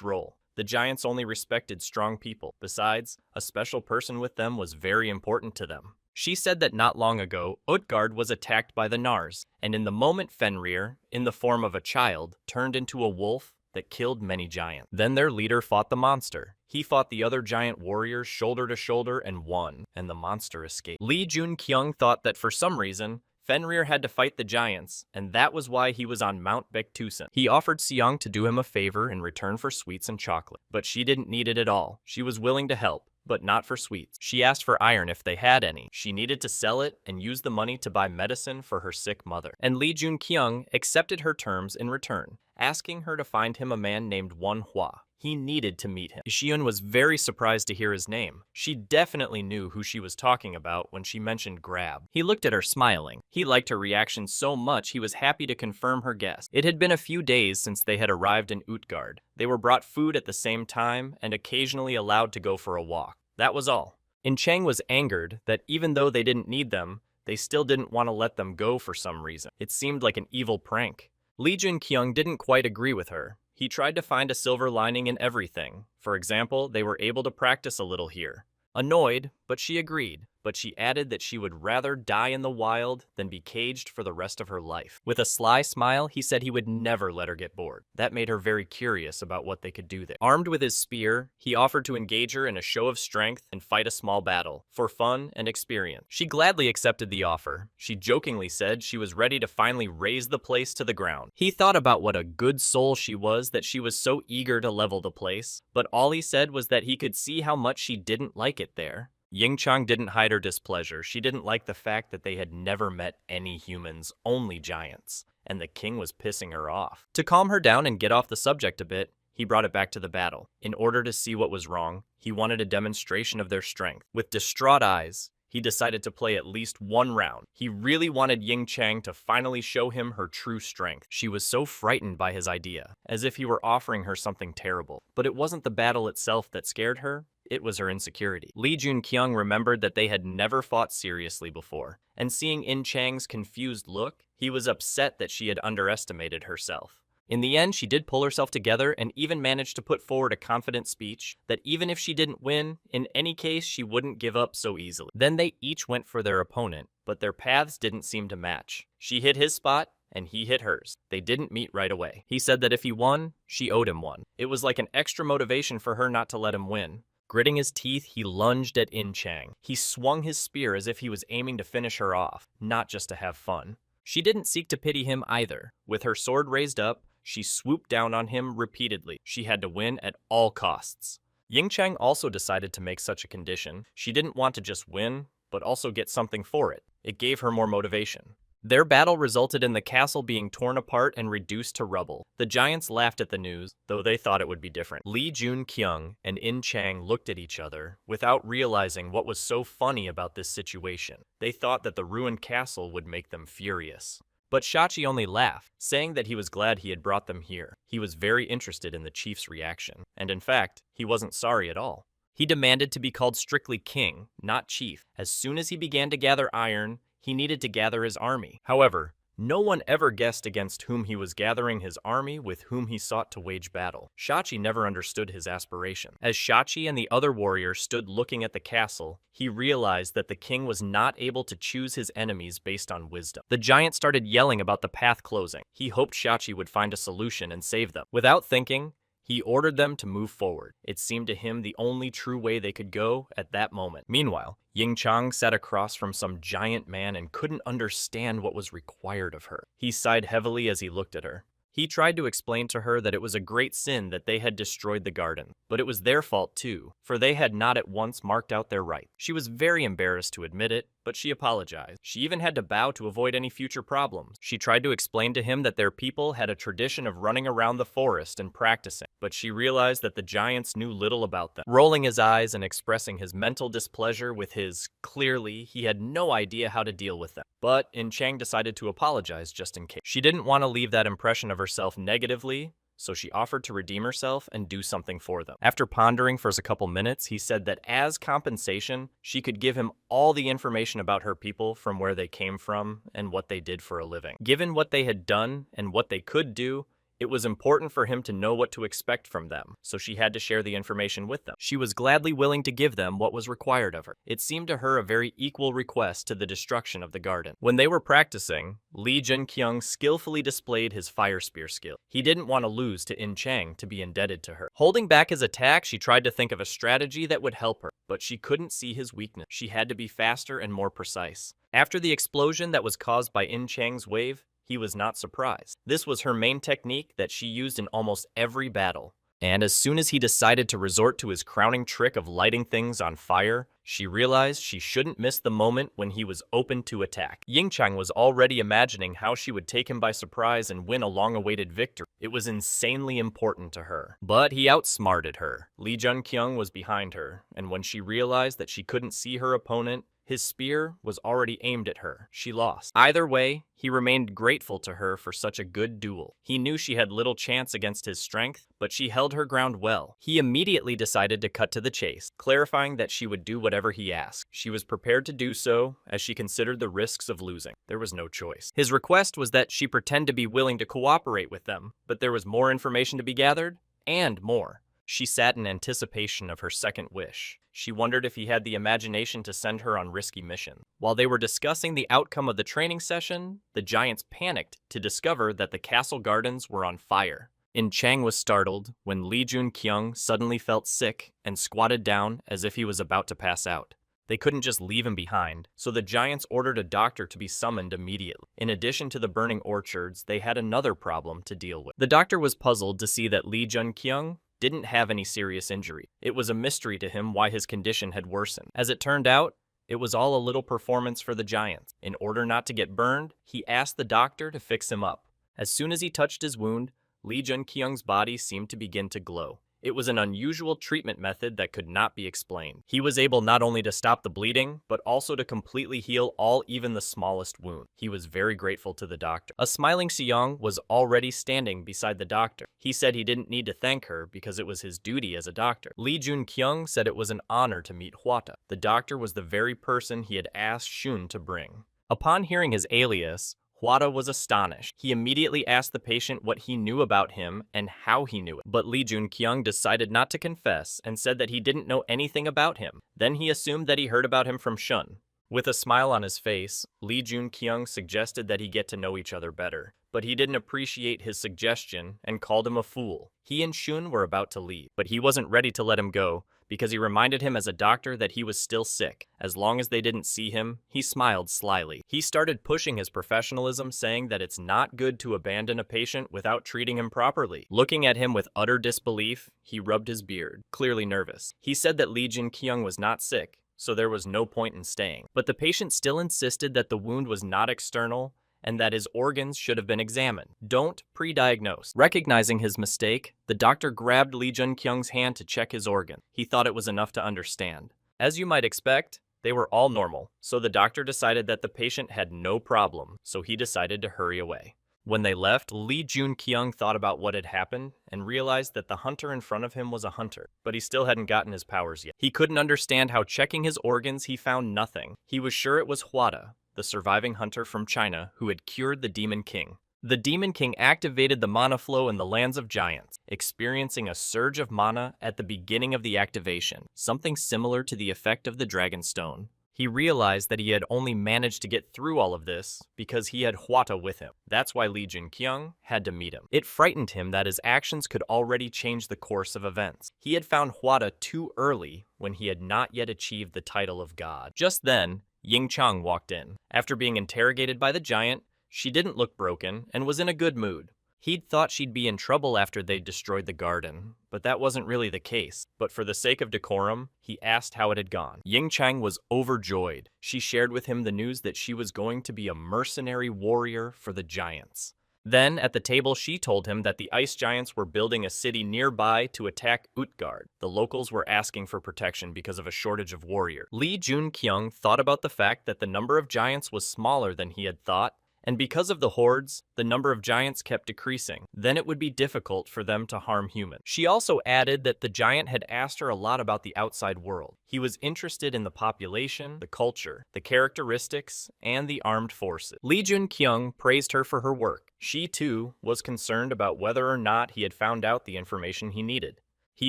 role. The giants only respected strong people. Besides, a special person with them was very important to them. She said that not long ago, Utgard was attacked by the Nars, and in the moment Fenrir, in the form of a child, turned into a wolf that killed many giants. Then their leader fought the monster. He fought the other giant warriors shoulder to shoulder and won, and the monster escaped. Lee Junkyung thought that for some reason, Fenrir had to fight the giants, and that was why he was on Mount Baektusen. He offered Seong to do him a favor in return for sweets and chocolate, but she didn't need it at all. She was willing to help, but not for sweets. She asked for iron if they had any. She needed to sell it and use the money to buy medicine for her sick mother. And Lee Junkyung accepted her terms in return, asking her to find him a man named Manhwa. He needed to meet him. Xion was very surprised to hear his name. She definitely knew who she was talking about when she mentioned grab. He looked at her smiling. He liked her reaction so much he was happy to confirm her guess. It had been a few days since they had arrived in Utgard. They were brought food at the same time and occasionally allowed to go for a walk. That was all. Chang was angered that even though they didn't need them, they still didn't want to let them go for some reason. It seemed like an evil prank. Lee Jun-kyung didn't quite agree with her. He tried to find a silver lining in everything. For example, they were able to practice a little here. Annoyed, but she agreed. But she added that she would rather die in the wild than be caged for the rest of her life. With a sly smile, he said he would never let her get bored. That made her very curious about what they could do there. Armed with his spear, he offered to engage her in a show of strength and fight a small battle, for fun and experience. She gladly accepted the offer. She jokingly said she was ready to finally raze the place to the ground. He thought about what a good soul she was that she was so eager to level the place, but all he said was that he could see how much she didn't like it there. Ying Chang didn't hide her displeasure. She didn't like the fact that they had never met any humans, only giants, and the king was pissing her off. To calm her down and get off the subject a bit, he brought it back to the battle. In order to see what was wrong, he wanted a demonstration of their strength. With distraught eyes, he decided to play at least one round. He really wanted Ying Chang to finally show him her true strength. She was so frightened by his idea, as if he were offering her something terrible. But it wasn't the battle itself that scared her. It was her insecurity. Lee Jun-kyung remembered that they had never fought seriously before, and seeing In Chang's confused look, he was upset that she had underestimated herself. In the end, she did pull herself together and even managed to put forward a confident speech that even if she didn't win, in any case, she wouldn't give up so easily. Then they each went for their opponent, but their paths didn't seem to match. She hit his spot, and he hit hers. They didn't meet right away. He said that if he won, she owed him one. It was like an extra motivation for her not to let him win. Gritting his teeth, he lunged at In Chang. He swung his spear as if he was aiming to finish her off, not just to have fun. She didn't seek to pity him either. With her sword raised up, she swooped down on him repeatedly. She had to win at all costs. Ying Chang also decided to make such a condition. She didn't want to just win, but also get something for it. It gave her more motivation. Their battle resulted in the castle being torn apart and reduced to rubble. The giants laughed at the news, though they thought it would be different. Lee Jun-kyung and In Chang looked at each other without realizing what was so funny about this situation. They thought that the ruined castle would make them furious. But Shachi only laughed, saying that he was glad he had brought them here. He was very interested in the chief's reaction, and in fact, he wasn't sorry at all. He demanded to be called strictly king, not chief. As soon as he began to gather iron, he needed to gather his army. However, no one ever guessed against whom he was gathering his army with whom he sought to wage battle. Shachi never understood his aspiration. As Shachi and the other warriors stood looking at the castle, he realized that the king was not able to choose his enemies based on wisdom. The giant started yelling about the path closing. He hoped Shachi would find a solution and save them. Without thinking, he ordered them to move forward. It seemed to him the only true way they could go at that moment. Meanwhile, Ying Chang sat across from some giant man and couldn't understand what was required of her. He sighed heavily as he looked at her. He tried to explain to her that it was a great sin that they had destroyed the garden, but it was their fault too, for they had not at once marked out their right. She was very embarrassed to admit it, but she apologized. She even had to bow to avoid any future problems. She tried to explain to him that their people had a tradition of running around the forest and practicing, but she realized that the giants knew little about them. Rolling his eyes and expressing his mental displeasure with his, clearly, he had no idea how to deal with them. But In Chang decided to apologize just in case. She didn't want to leave that impression of herself negatively, so she offered to redeem herself and do something for them. After pondering for a couple minutes, he said that as compensation, she could give him all the information about her people, from where they came from and what they did for a living. Given what they had done and what they could do, it was important for him to know what to expect from them, so she had to share the information with them. She was gladly willing to give them what was required of her. It seemed to her a very equal request to the destruction of the garden. When they were practicing, Lee Jun-kyung skillfully displayed his fire spear skill. He didn't want to lose to In Chang to be indebted to her. Holding back his attack, she tried to think of a strategy that would help her, but she couldn't see his weakness. She had to be faster and more precise. After the explosion that was caused by In Chang's wave, he was not surprised. This was her main technique that she used in almost every battle. And as soon as he decided to resort to his crowning trick of lighting things on fire, she realized she shouldn't miss the moment when he was open to attack. Yingchang was already imagining how she would take him by surprise and win a long-awaited victory. It was insanely important to her. But he outsmarted her. Li Junqiang was behind her, and when she realized that she couldn't see her opponent, his spear was already aimed at her. She lost. Either way, he remained grateful to her for such a good duel. He knew she had little chance against his strength, but she held her ground well. He immediately decided to cut to the chase, clarifying that she would do whatever he asked. She was prepared to do so, as she considered the risks of losing. There was no choice. His request was that she pretend to be willing to cooperate with them, but there was more information to be gathered, and more. She sat in anticipation of her second wish. She wondered if he had the imagination to send her on risky missions. While they were discussing the outcome of the training session, the giants panicked to discover that the castle gardens were on fire. Chang was startled when Li Junqiang suddenly felt sick and squatted down as if he was about to pass out. They couldn't just leave him behind, so the giants ordered a doctor to be summoned immediately. In addition to the burning orchards, they had another problem to deal with. The doctor was puzzled to see that Li Junqiang didn't have any serious injury. It was a mystery to him why his condition had worsened. As it turned out, it was all a little performance for the giants. In order not to get burned, he asked the doctor to fix him up. As soon as he touched his wound, Li Junqiang's body seemed to begin to glow. It was an unusual treatment method that could not be explained. He was able not only to stop the bleeding, but also to completely heal all, even the smallest wound. He was very grateful to the doctor. A smiling Xiong was already standing beside the doctor. He said he didn't need to thank her because it was his duty as a doctor. Li Junqiang said it was an honor to meet Huata. The doctor was the very person he had asked Shun to bring. Upon hearing his alias, Huata was astonished. He immediately asked the patient what he knew about him and how he knew it. But Li Junqiang decided not to confess and said that he didn't know anything about him. Then he assumed that he heard about him from Shun. With a smile on his face, Li Junqiang suggested that he get to know each other better. But he didn't appreciate his suggestion and called him a fool. He and Shun were about to leave, but he wasn't ready to let him go, because he reminded him as a doctor that he was still sick. As long as they didn't see him, he smiled slyly. He started pushing his professionalism, saying that it's not good to abandon a patient without treating him properly. Looking at him with utter disbelief, he rubbed his beard, clearly nervous. He said that Li Junqiang was not sick, so there was no point in staying. But the patient still insisted that the wound was not external, and that his organs should have been examined. Don't pre-diagnose. Recognizing his mistake, the doctor grabbed Li Junqiang's hand to check his organ. He thought it was enough to understand. As you might expect, they were all normal, so the doctor decided that the patient had no problem, so he decided to hurry away. When they left, Li Junqiang thought about what had happened and realized that the hunter in front of him was a hunter, but he still hadn't gotten his powers yet. He couldn't understand how checking his organs he found nothing. He was sure it was Huata, the surviving hunter from China who had cured the Demon King. The Demon King activated the mana flow in the lands of giants, experiencing a surge of mana at the beginning of the activation, something similar to the effect of the Dragon Stone. He realized that he had only managed to get through all of this because he had Huata with him. That's why Li Junqiang had to meet him. It frightened him that his actions could already change the course of events. He had found Huata too early when he had not yet achieved the title of God. Just then, Yingchang walked in. After being interrogated by the giant, she didn't look broken and was in a good mood. He'd thought she'd be in trouble after they'd destroyed the garden, but that wasn't really the case. But for the sake of decorum, he asked how it had gone. Yingchang was overjoyed. She shared with him the news that she was going to be a mercenary warrior for the giants. Then, at the table, she told him that the ice giants were building a city nearby to attack Utgard. The locals were asking for protection because of a shortage of warriors. Li Junqiang thought about the fact that the number of giants was smaller than he had thought, and because of the hordes, the number of giants kept decreasing. Then it would be difficult for them to harm humans. She also added that the giant had asked her a lot about the outside world. He was interested in the population, the culture, the characteristics, and the armed forces. Li Junqiang praised her for her work. She, too, was concerned about whether or not he had found out the information he needed. He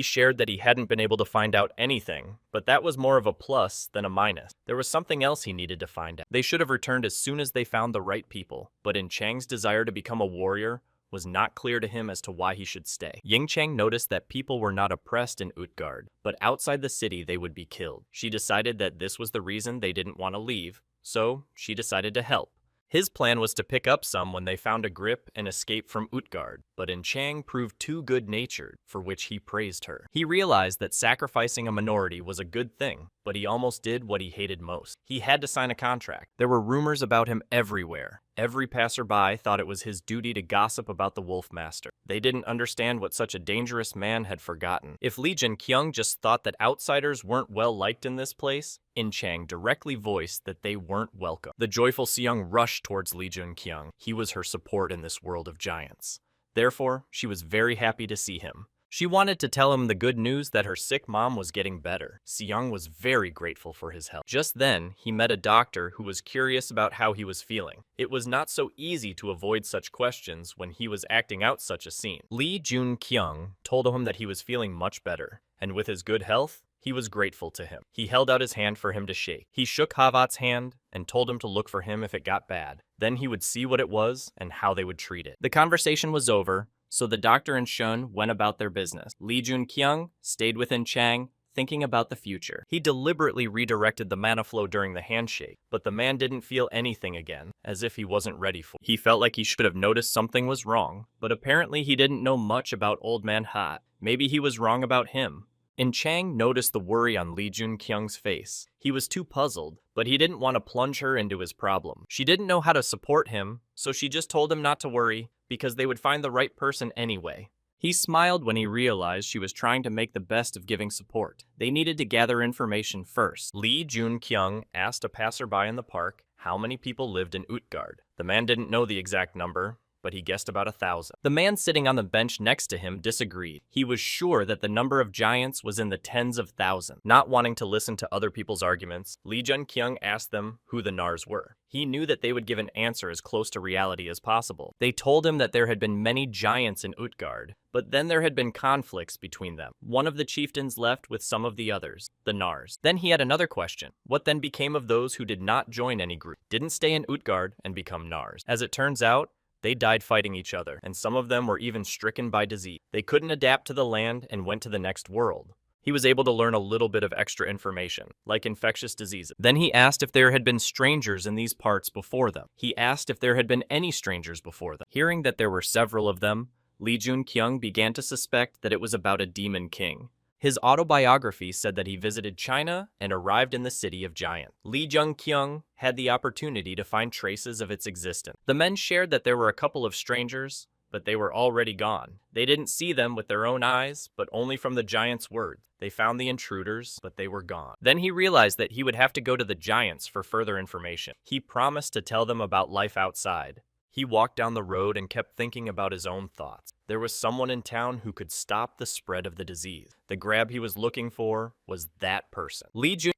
shared that he hadn't been able to find out anything, but that was more of a plus than a minus. There was something else he needed to find out. They should have returned as soon as they found the right people, but Chang's desire to become a warrior was not clear to him as to why he should stay. Yingchang noticed that people were not oppressed in Utgard, but outside the city they would be killed. She decided that this was the reason they didn't want to leave, so she decided to help. His plan was to pick up some when they found a grip and escape from Utgard, but but In Chang proved too good-natured, for which he praised her. He realized that sacrificing a minority was a good thing, but he almost did what he hated most. He had to sign a contract. There were rumors about him everywhere. Every passerby thought it was his duty to gossip about the Wolf Master. They didn't understand what such a dangerous man had forgotten. If Li Junqiang just thought that outsiders weren't well liked in this place, In Chang directly voiced that they weren't welcome. The joyful Seong rushed towards Li Junqiang. He was her support in this world of giants. Therefore, she was very happy to see him. She wanted to tell him the good news that her sick mom was getting better. Seong was very grateful for his help. Just then, he met a doctor who was curious about how he was feeling. It was not so easy to avoid such questions when he was acting out such a scene. Li Junqiang told him that he was feeling much better, and with his good health, he was grateful to him. He held out his hand for him to shake. He shook Havat's hand and told him to look for him if it got bad. Then he would see what it was and how they would treat it. The conversation was over, so the doctor and Shun went about their business. Li Junqiang stayed within Chang, thinking about the future. He deliberately redirected the mana flow during the handshake, but the man didn't feel anything again, as if he wasn't ready for it. He felt like he should have noticed something was wrong, but apparently he didn't know much about Old Man Ha. Maybe he was wrong about him. In Chang noticed the worry on Li Junqiang's face. He was too puzzled, but he didn't want to plunge her into his problem. She didn't know how to support him, so she just told him not to worry, because they would find the right person anyway. He smiled when he realized she was trying to make the best of giving support. They needed to gather information first. Li Junqiang asked a passerby in the park how many people lived in Utgard. The man didn't know the exact number, but he guessed about 1,000. The man sitting on the bench next to him disagreed. He was sure that the number of giants was in the tens of thousands. Not wanting to listen to other people's arguments, Li Junqiang asked them who the Nars were. He knew that they would give an answer as close to reality as possible. They told him that there had been many giants in Utgard, but then there had been conflicts between them. One of the chieftains left with some of the others, the Nars. Then he had another question. What then became of those who did not join any group, didn't stay in Utgard and become Nars? As it turns out, they died fighting each other, and some of them were even stricken by disease. They couldn't adapt to the land and went to the next world. He was able to learn a little bit of extra information, like infectious diseases. Then he asked if there had been strangers in these parts before them. He asked if there had been any strangers before them. Hearing that there were several of them, Li Junqiang began to suspect that it was about a demon king. His autobiography said that he visited China and arrived in the city of giants. Li Junqiang had the opportunity to find traces of its existence. The men shared that there were a couple of strangers, but they were already gone. They didn't see them with their own eyes, but only from the giants' words. They found the intruders, but they were gone. Then he realized that he would have to go to the giants for further information. He promised to tell them about life outside. He walked down the road and kept thinking about his own thoughts. There was someone in town who could stop the spread of the disease. The grab he was looking for was that person.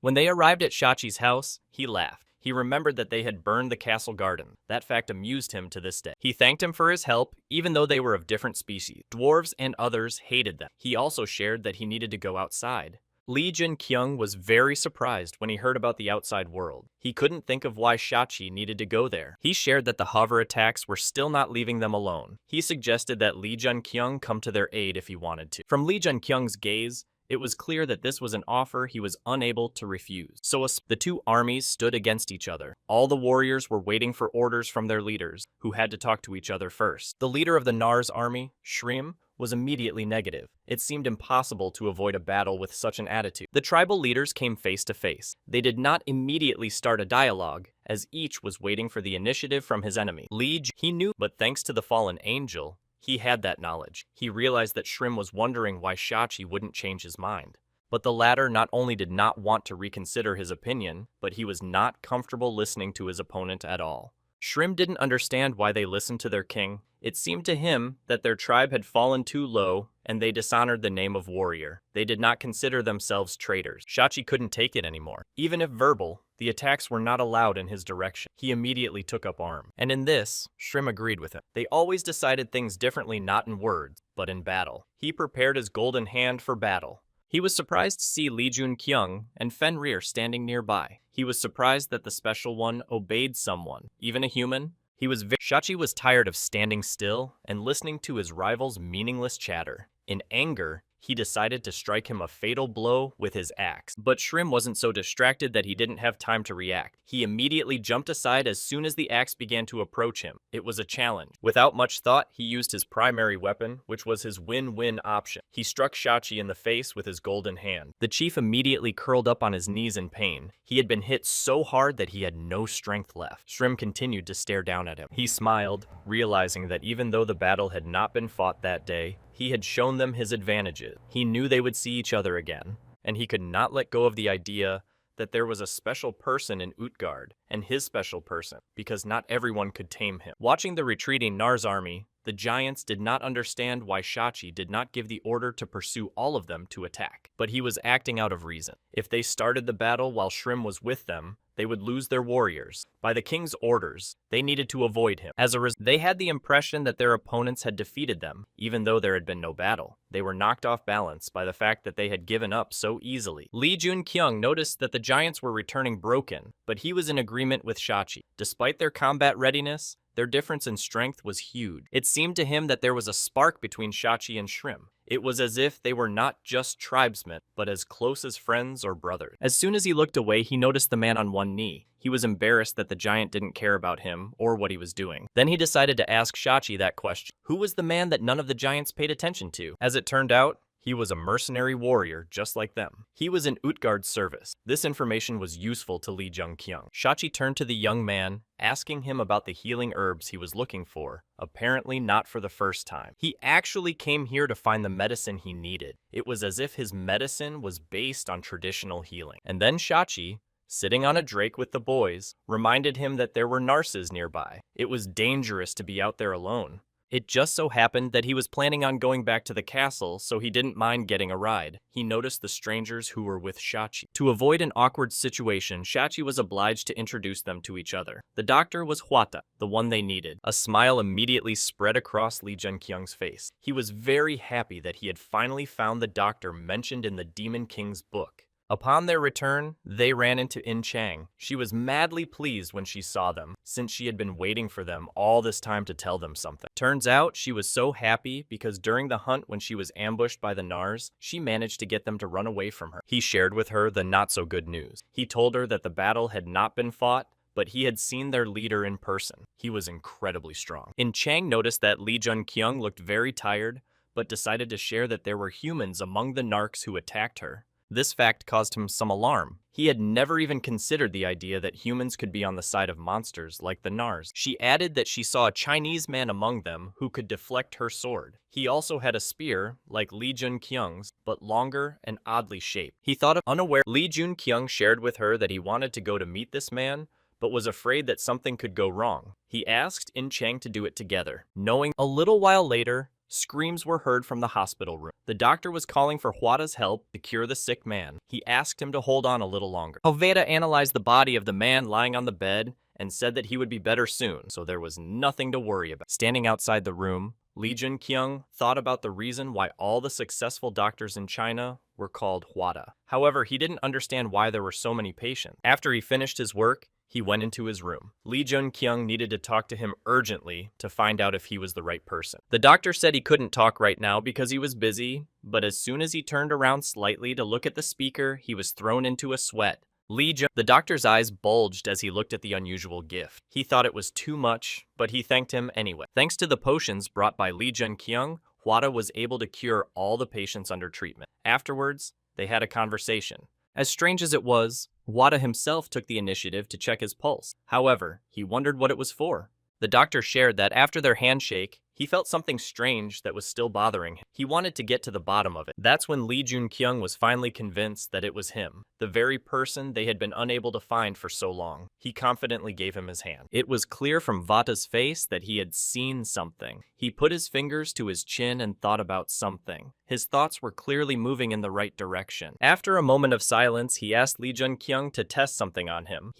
When they arrived at Shachi's house, he laughed. He remembered that they had burned the castle garden. That fact amused him to this day. He thanked him for his help, even though they were of different species. Dwarves and others hated them. He also shared that he needed to go outside. Li Junqiang was very surprised when he heard about the outside world. He couldn't think of why Shachi needed to go there. He shared that the hover attacks were still not leaving them alone. He suggested that Li Junqiang come to their aid if he wanted to. From Li Junqiang's gaze, it was clear that this was an offer he was unable to refuse. So the two armies stood against each other. All the warriors were waiting for orders from their leaders, who had to talk to each other first. The leader of the Nars army, Shrim, was immediately negative. It seemed impossible to avoid a battle with such an attitude. The tribal leaders came face to face. They did not immediately start a dialogue, as each was waiting for the initiative from his enemy. He knew, but thanks to the fallen angel, he had that knowledge. He realized that Shrim was wondering why Shachi wouldn't change his mind. But the latter not only did not want to reconsider his opinion, but he was not comfortable listening to his opponent at all. Shrim didn't understand why they listened to their king. It seemed to him that their tribe had fallen too low, and they dishonored the name of warrior. They did not consider themselves traitors. Shachi couldn't take it anymore. Even if verbal, the attacks were not allowed in his direction. He immediately took up arms. And in this, Shrim agreed with him. They always decided things differently, not in words, but in battle. He prepared his golden hand for battle. He was surprised to see Li Junqiang and Fenrir standing nearby. He was surprised that the special one obeyed someone, even a human. Shachi was tired of standing still and listening to his rival's meaningless chatter. In anger, he decided to strike him a fatal blow with his axe. But Shrim wasn't so distracted that he didn't have time to react. He immediately jumped aside as soon as the axe began to approach him. It was a challenge. Without much thought, he used his primary weapon, which was his win-win option. He struck Shachi in the face with his golden hand. The chief immediately curled up on his knees in pain. He had been hit so hard that he had no strength left. Shrim continued to stare down at him. He smiled, realizing that even though the battle had not been fought that day, he had shown them his advantages. He knew they would see each other again, and he could not let go of the idea that there was a special person in Utgard, and his special person, because not everyone could tame him. Watching the retreating Nar's army, the giants did not understand why Shachi did not give the order to pursue all of them to attack, but he was acting out of reason. If they started the battle while Shrim was with them, they would lose their warriors. By the king's orders, they needed to avoid him. As a result, they had the impression that their opponents had defeated them, even though there had been no battle. They were knocked off balance by the fact that they had given up so easily. Lee Jun-kyung noticed that the giants were returning broken, but he was in agreement with Shachi. Despite their combat readiness, their difference in strength was huge. It seemed to him that there was a spark between Shachi and Shrim. It was as if they were not just tribesmen, but as close as friends or brothers. As soon as he looked away, he noticed the man on one knee. He was embarrassed that the giant didn't care about him or what he was doing. Then he decided to ask Shachi that question. Who was the man that none of the giants paid attention to? As it turned out, he was a mercenary warrior just like them. He was in Utgard's service. This information was useful to Lee Jun-kyung. Shachi turned to the young man, asking him about the healing herbs he was looking for, apparently not for the first time. He actually came here to find the medicine he needed. It was as if his medicine was based on traditional healing. And then Shachi, sitting on a drake with the boys, reminded him that there were Narses nearby. It was dangerous to be out there alone. It just so happened that he was planning on going back to the castle, so he didn't mind getting a ride. He noticed the strangers who were with Shachi. To avoid an awkward situation, Shachi was obliged to introduce them to each other. The doctor was Hwata, the one they needed. A smile immediately spread across Lee Jun-kyung's face. He was very happy that he had finally found the doctor mentioned in the Demon King's book. Upon their return, they ran into In Chang. She was madly pleased when she saw them, since she had been waiting for them all this time to tell them something. Turns out, she was so happy because during the hunt when she was ambushed by the Nars, she managed to get them to run away from her. He shared with her the not-so-good news. He told her that the battle had not been fought, but he had seen their leader in person. He was incredibly strong. In Chang noticed that Lee Jun-kyung looked very tired, but decided to share that there were humans among the narcs who attacked her. This fact caused him some alarm. He had never even considered the idea that humans could be on the side of monsters like the Nars. She added that she saw a Chinese man among them who could deflect her sword. He also had a spear, like Lee Jun-kyung's, but longer and oddly shaped. He thought of unaware. Lee Jun-kyung shared with her that he wanted to go to meet this man, but was afraid that something could go wrong. He asked In Chang to do it together. Knowing a little while later, screams were heard from the hospital room. The doctor was calling for Hwata's help to cure the sick man. He asked him to hold on a little longer. Hoveda analyzed the body of the man lying on the bed and said that he would be better soon, so there was nothing to worry about. Standing outside the room, Lee Jun-kyung thought about the reason why all the successful doctors in China were called Hwata. However, he didn't understand why there were so many patients. After he finished his work, he went into his room. Lee Jun-kyung needed to talk to him urgently to find out if he was the right person. The doctor said he couldn't talk right now because he was busy, but as soon as he turned around slightly to look at the speaker, he was thrown into a sweat. The doctor's eyes bulged as he looked at the unusual gift. He thought it was too much, but he thanked him anyway. Thanks to the potions brought by Lee Jun-kyung, Hwata was able to cure all the patients under treatment. Afterwards, they had a conversation. As strange as it was, Hwata himself took the initiative to check his pulse. However, he wondered what it was for. The doctor shared that after their handshake, he felt something strange that was still bothering him. He wanted to get to the bottom of it. That's when Lee Jun-kyung was finally convinced that it was him, the very person they had been unable to find for so long. He confidently gave him his hand. It was clear from Vata's face that he had seen something. He put his fingers to his chin and thought about something. His thoughts were clearly moving in the right direction. After a moment of silence, he asked Lee Jun-kyung to test something on him.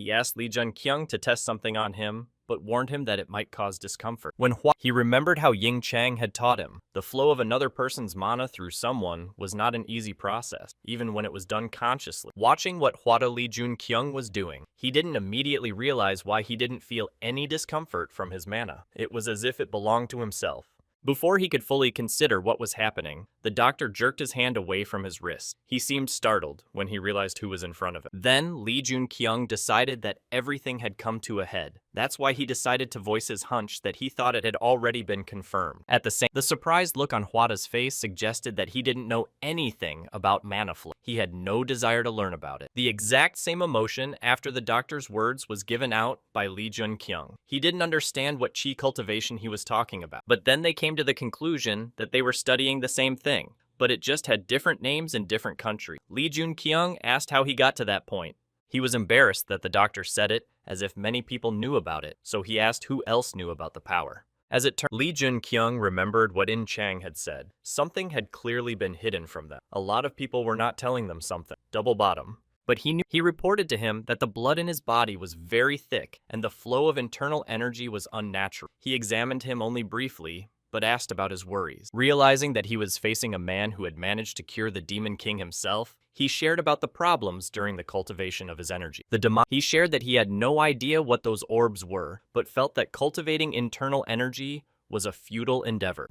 But warned him that it might cause discomfort. He remembered how Ying Chang had taught him. The flow of another person's mana through someone was not an easy process, even when it was done consciously. Watching what Hwata Lee Jun-kyung was doing, he didn't immediately realize why he didn't feel any discomfort from his mana. It was as if it belonged to himself. Before he could fully consider what was happening, the doctor jerked his hand away from his wrist. He seemed startled when he realized who was in front of him. Then Lee Jun-kyung decided that everything had come to a head. That's why he decided to voice his hunch that he thought it had already been confirmed. The surprised look on Hwada's face suggested that he didn't know anything about MANHUA. He had no desire to learn about it. The exact same emotion after the doctor's words was given out by Lee Jun-kyung. He didn't understand what chi cultivation he was talking about. But then they came to the conclusion that they were studying the same thing, but it just had different names in different countries. Lee Jun-kyung asked how he got to that point. He was embarrassed that the doctor said it, as if many people knew about it, so he asked who else knew about the power. As it turned, Lee Jun-kyung remembered what In Chang had said. Something had clearly been hidden from them. A lot of people were not telling them something. Double bottom. But he reported to him that the blood in his body was very thick and the flow of internal energy was unnatural. He examined him only briefly, but asked about his worries. Realizing that he was facing a man who had managed to cure the Demon King himself, he shared about the problems during the cultivation of his energy. He shared that he had no idea what those orbs were, but felt that cultivating internal energy was a futile endeavor.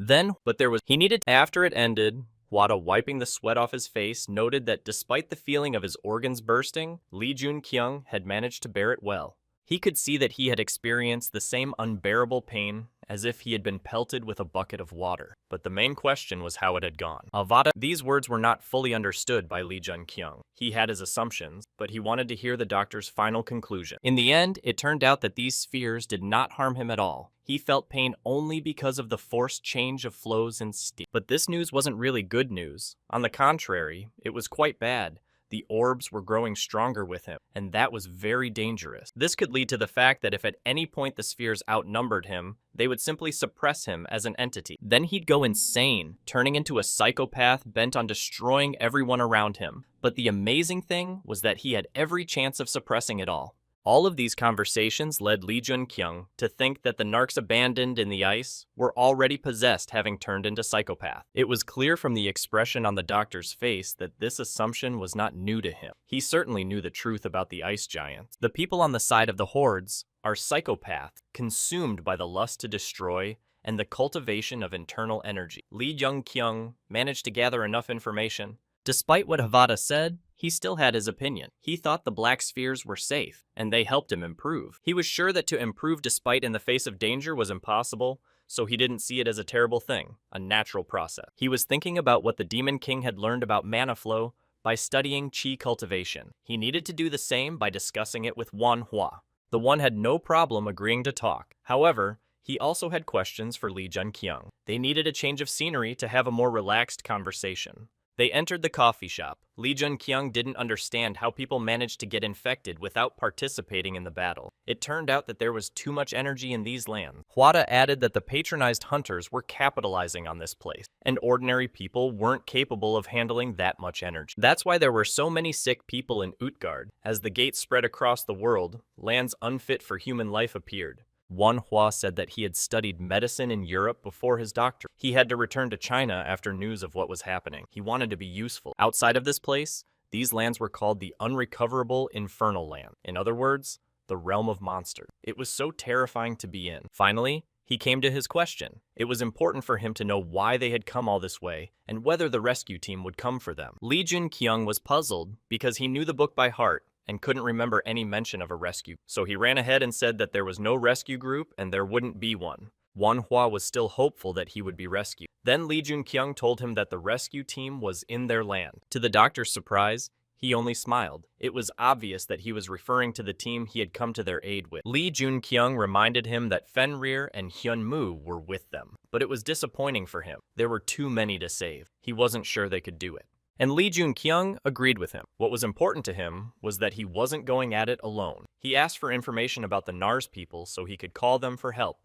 After it ended, Hwada, wiping the sweat off his face, noted that despite the feeling of his organs bursting, Lee Jun-kyung had managed to bear it well. He could see that he had experienced the same unbearable pain as if he had been pelted with a bucket of water. But the main question was how it had gone. These words were not fully understood by Lee Jun-kyung. He had his assumptions, but he wanted to hear the doctor's final conclusion. In the end, it turned out that these spheres did not harm him at all. He felt pain only because of the forced change of flows in steel. But this news wasn't really good news. On the contrary, it was quite bad. The orbs were growing stronger with him, and that was very dangerous. This could lead to the fact that if at any point the spheres outnumbered him, they would simply suppress him as an entity. Then he'd go insane, turning into a psychopath bent on destroying everyone around him. But the amazing thing was that he had every chance of suppressing it all. All of these conversations led Lee Jun-kyung to think that the narcs abandoned in the ice were already possessed, having turned into psychopaths. It was clear from the expression on the doctor's face that this assumption was not new to him. He certainly knew the truth about the ice giants. The people on the side of the hordes are psychopaths, consumed by the lust to destroy and the cultivation of internal energy. Lee Jun-kyung managed to gather enough information. Despite what Hwada said, he still had his opinion. He thought the black spheres were safe, and they helped him improve. He was sure that to improve despite in the face of danger was impossible, so he didn't see it as a terrible thing, a natural process. He was thinking about what the Demon King had learned about mana flow by studying chi cultivation. He needed to do the same by discussing it with Manhwa. The one had no problem agreeing to talk. However, he also had questions for Lee Jun-kyung. They needed a change of scenery to have a more relaxed conversation. They entered the coffee shop. Lee Jun-kyung didn't understand how people managed to get infected without participating in the battle. It turned out that there was too much energy in these lands. Hwada added that the patronized hunters were capitalizing on this place, and ordinary people weren't capable of handling that much energy. That's why there were so many sick people in Utgard. As the gates spread across the world, lands unfit for human life appeared. Manhwa said that he had studied medicine in Europe before his doctor. He had to return to China after news of what was happening. He wanted to be useful. Outside of this place, these lands were called the unrecoverable infernal land. In other words, the realm of monsters. It was so terrifying to be in. Finally, he came to his question. It was important for him to know why they had come all this way and whether the rescue team would come for them. Lee Jun-kyung was puzzled because he knew the book by heart and couldn't remember any mention of a rescue. So he ran ahead and said that there was no rescue group and there wouldn't be one. Manhwa was still hopeful that he would be rescued. Then Lee Jun-kyung told him that the rescue team was in their land. To the doctor's surprise, he only smiled. It was obvious that he was referring to the team he had come to their aid with. Lee Jun-kyung reminded him that Fenrir and Hyun-moo were with them. But it was disappointing for him. There were too many to save. He wasn't sure they could do it. And Lee Jun-kyung agreed with him. What was important to him was that he wasn't going at it alone. He asked for information about the Nars people so he could call them for help.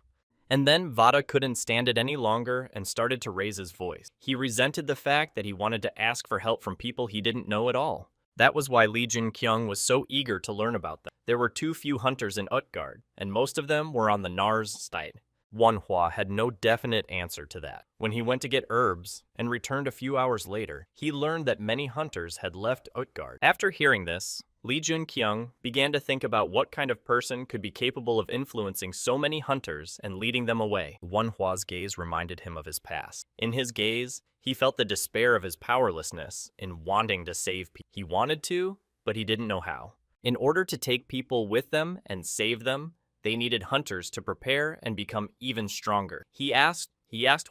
And then Vada couldn't stand it any longer and started to raise his voice. He resented the fact that he wanted to ask for help from people he didn't know at all. That was why Lee Jun-kyung was so eager to learn about them. There were too few hunters in Utgard, and most of them were on the Nars side. Manhwa had no definite answer to that. When he went to get herbs and returned a few hours later, he learned that many hunters had left Utgard. After hearing this, Lee Jun-kyung began to think about what kind of person could be capable of influencing so many hunters and leading them away. Manhwa's gaze reminded him of his past. In his gaze, he felt the despair of his powerlessness in wanting to save people. He wanted to, but he didn't know how. In order to take people with them and save them, they needed hunters to prepare and become even stronger. He asked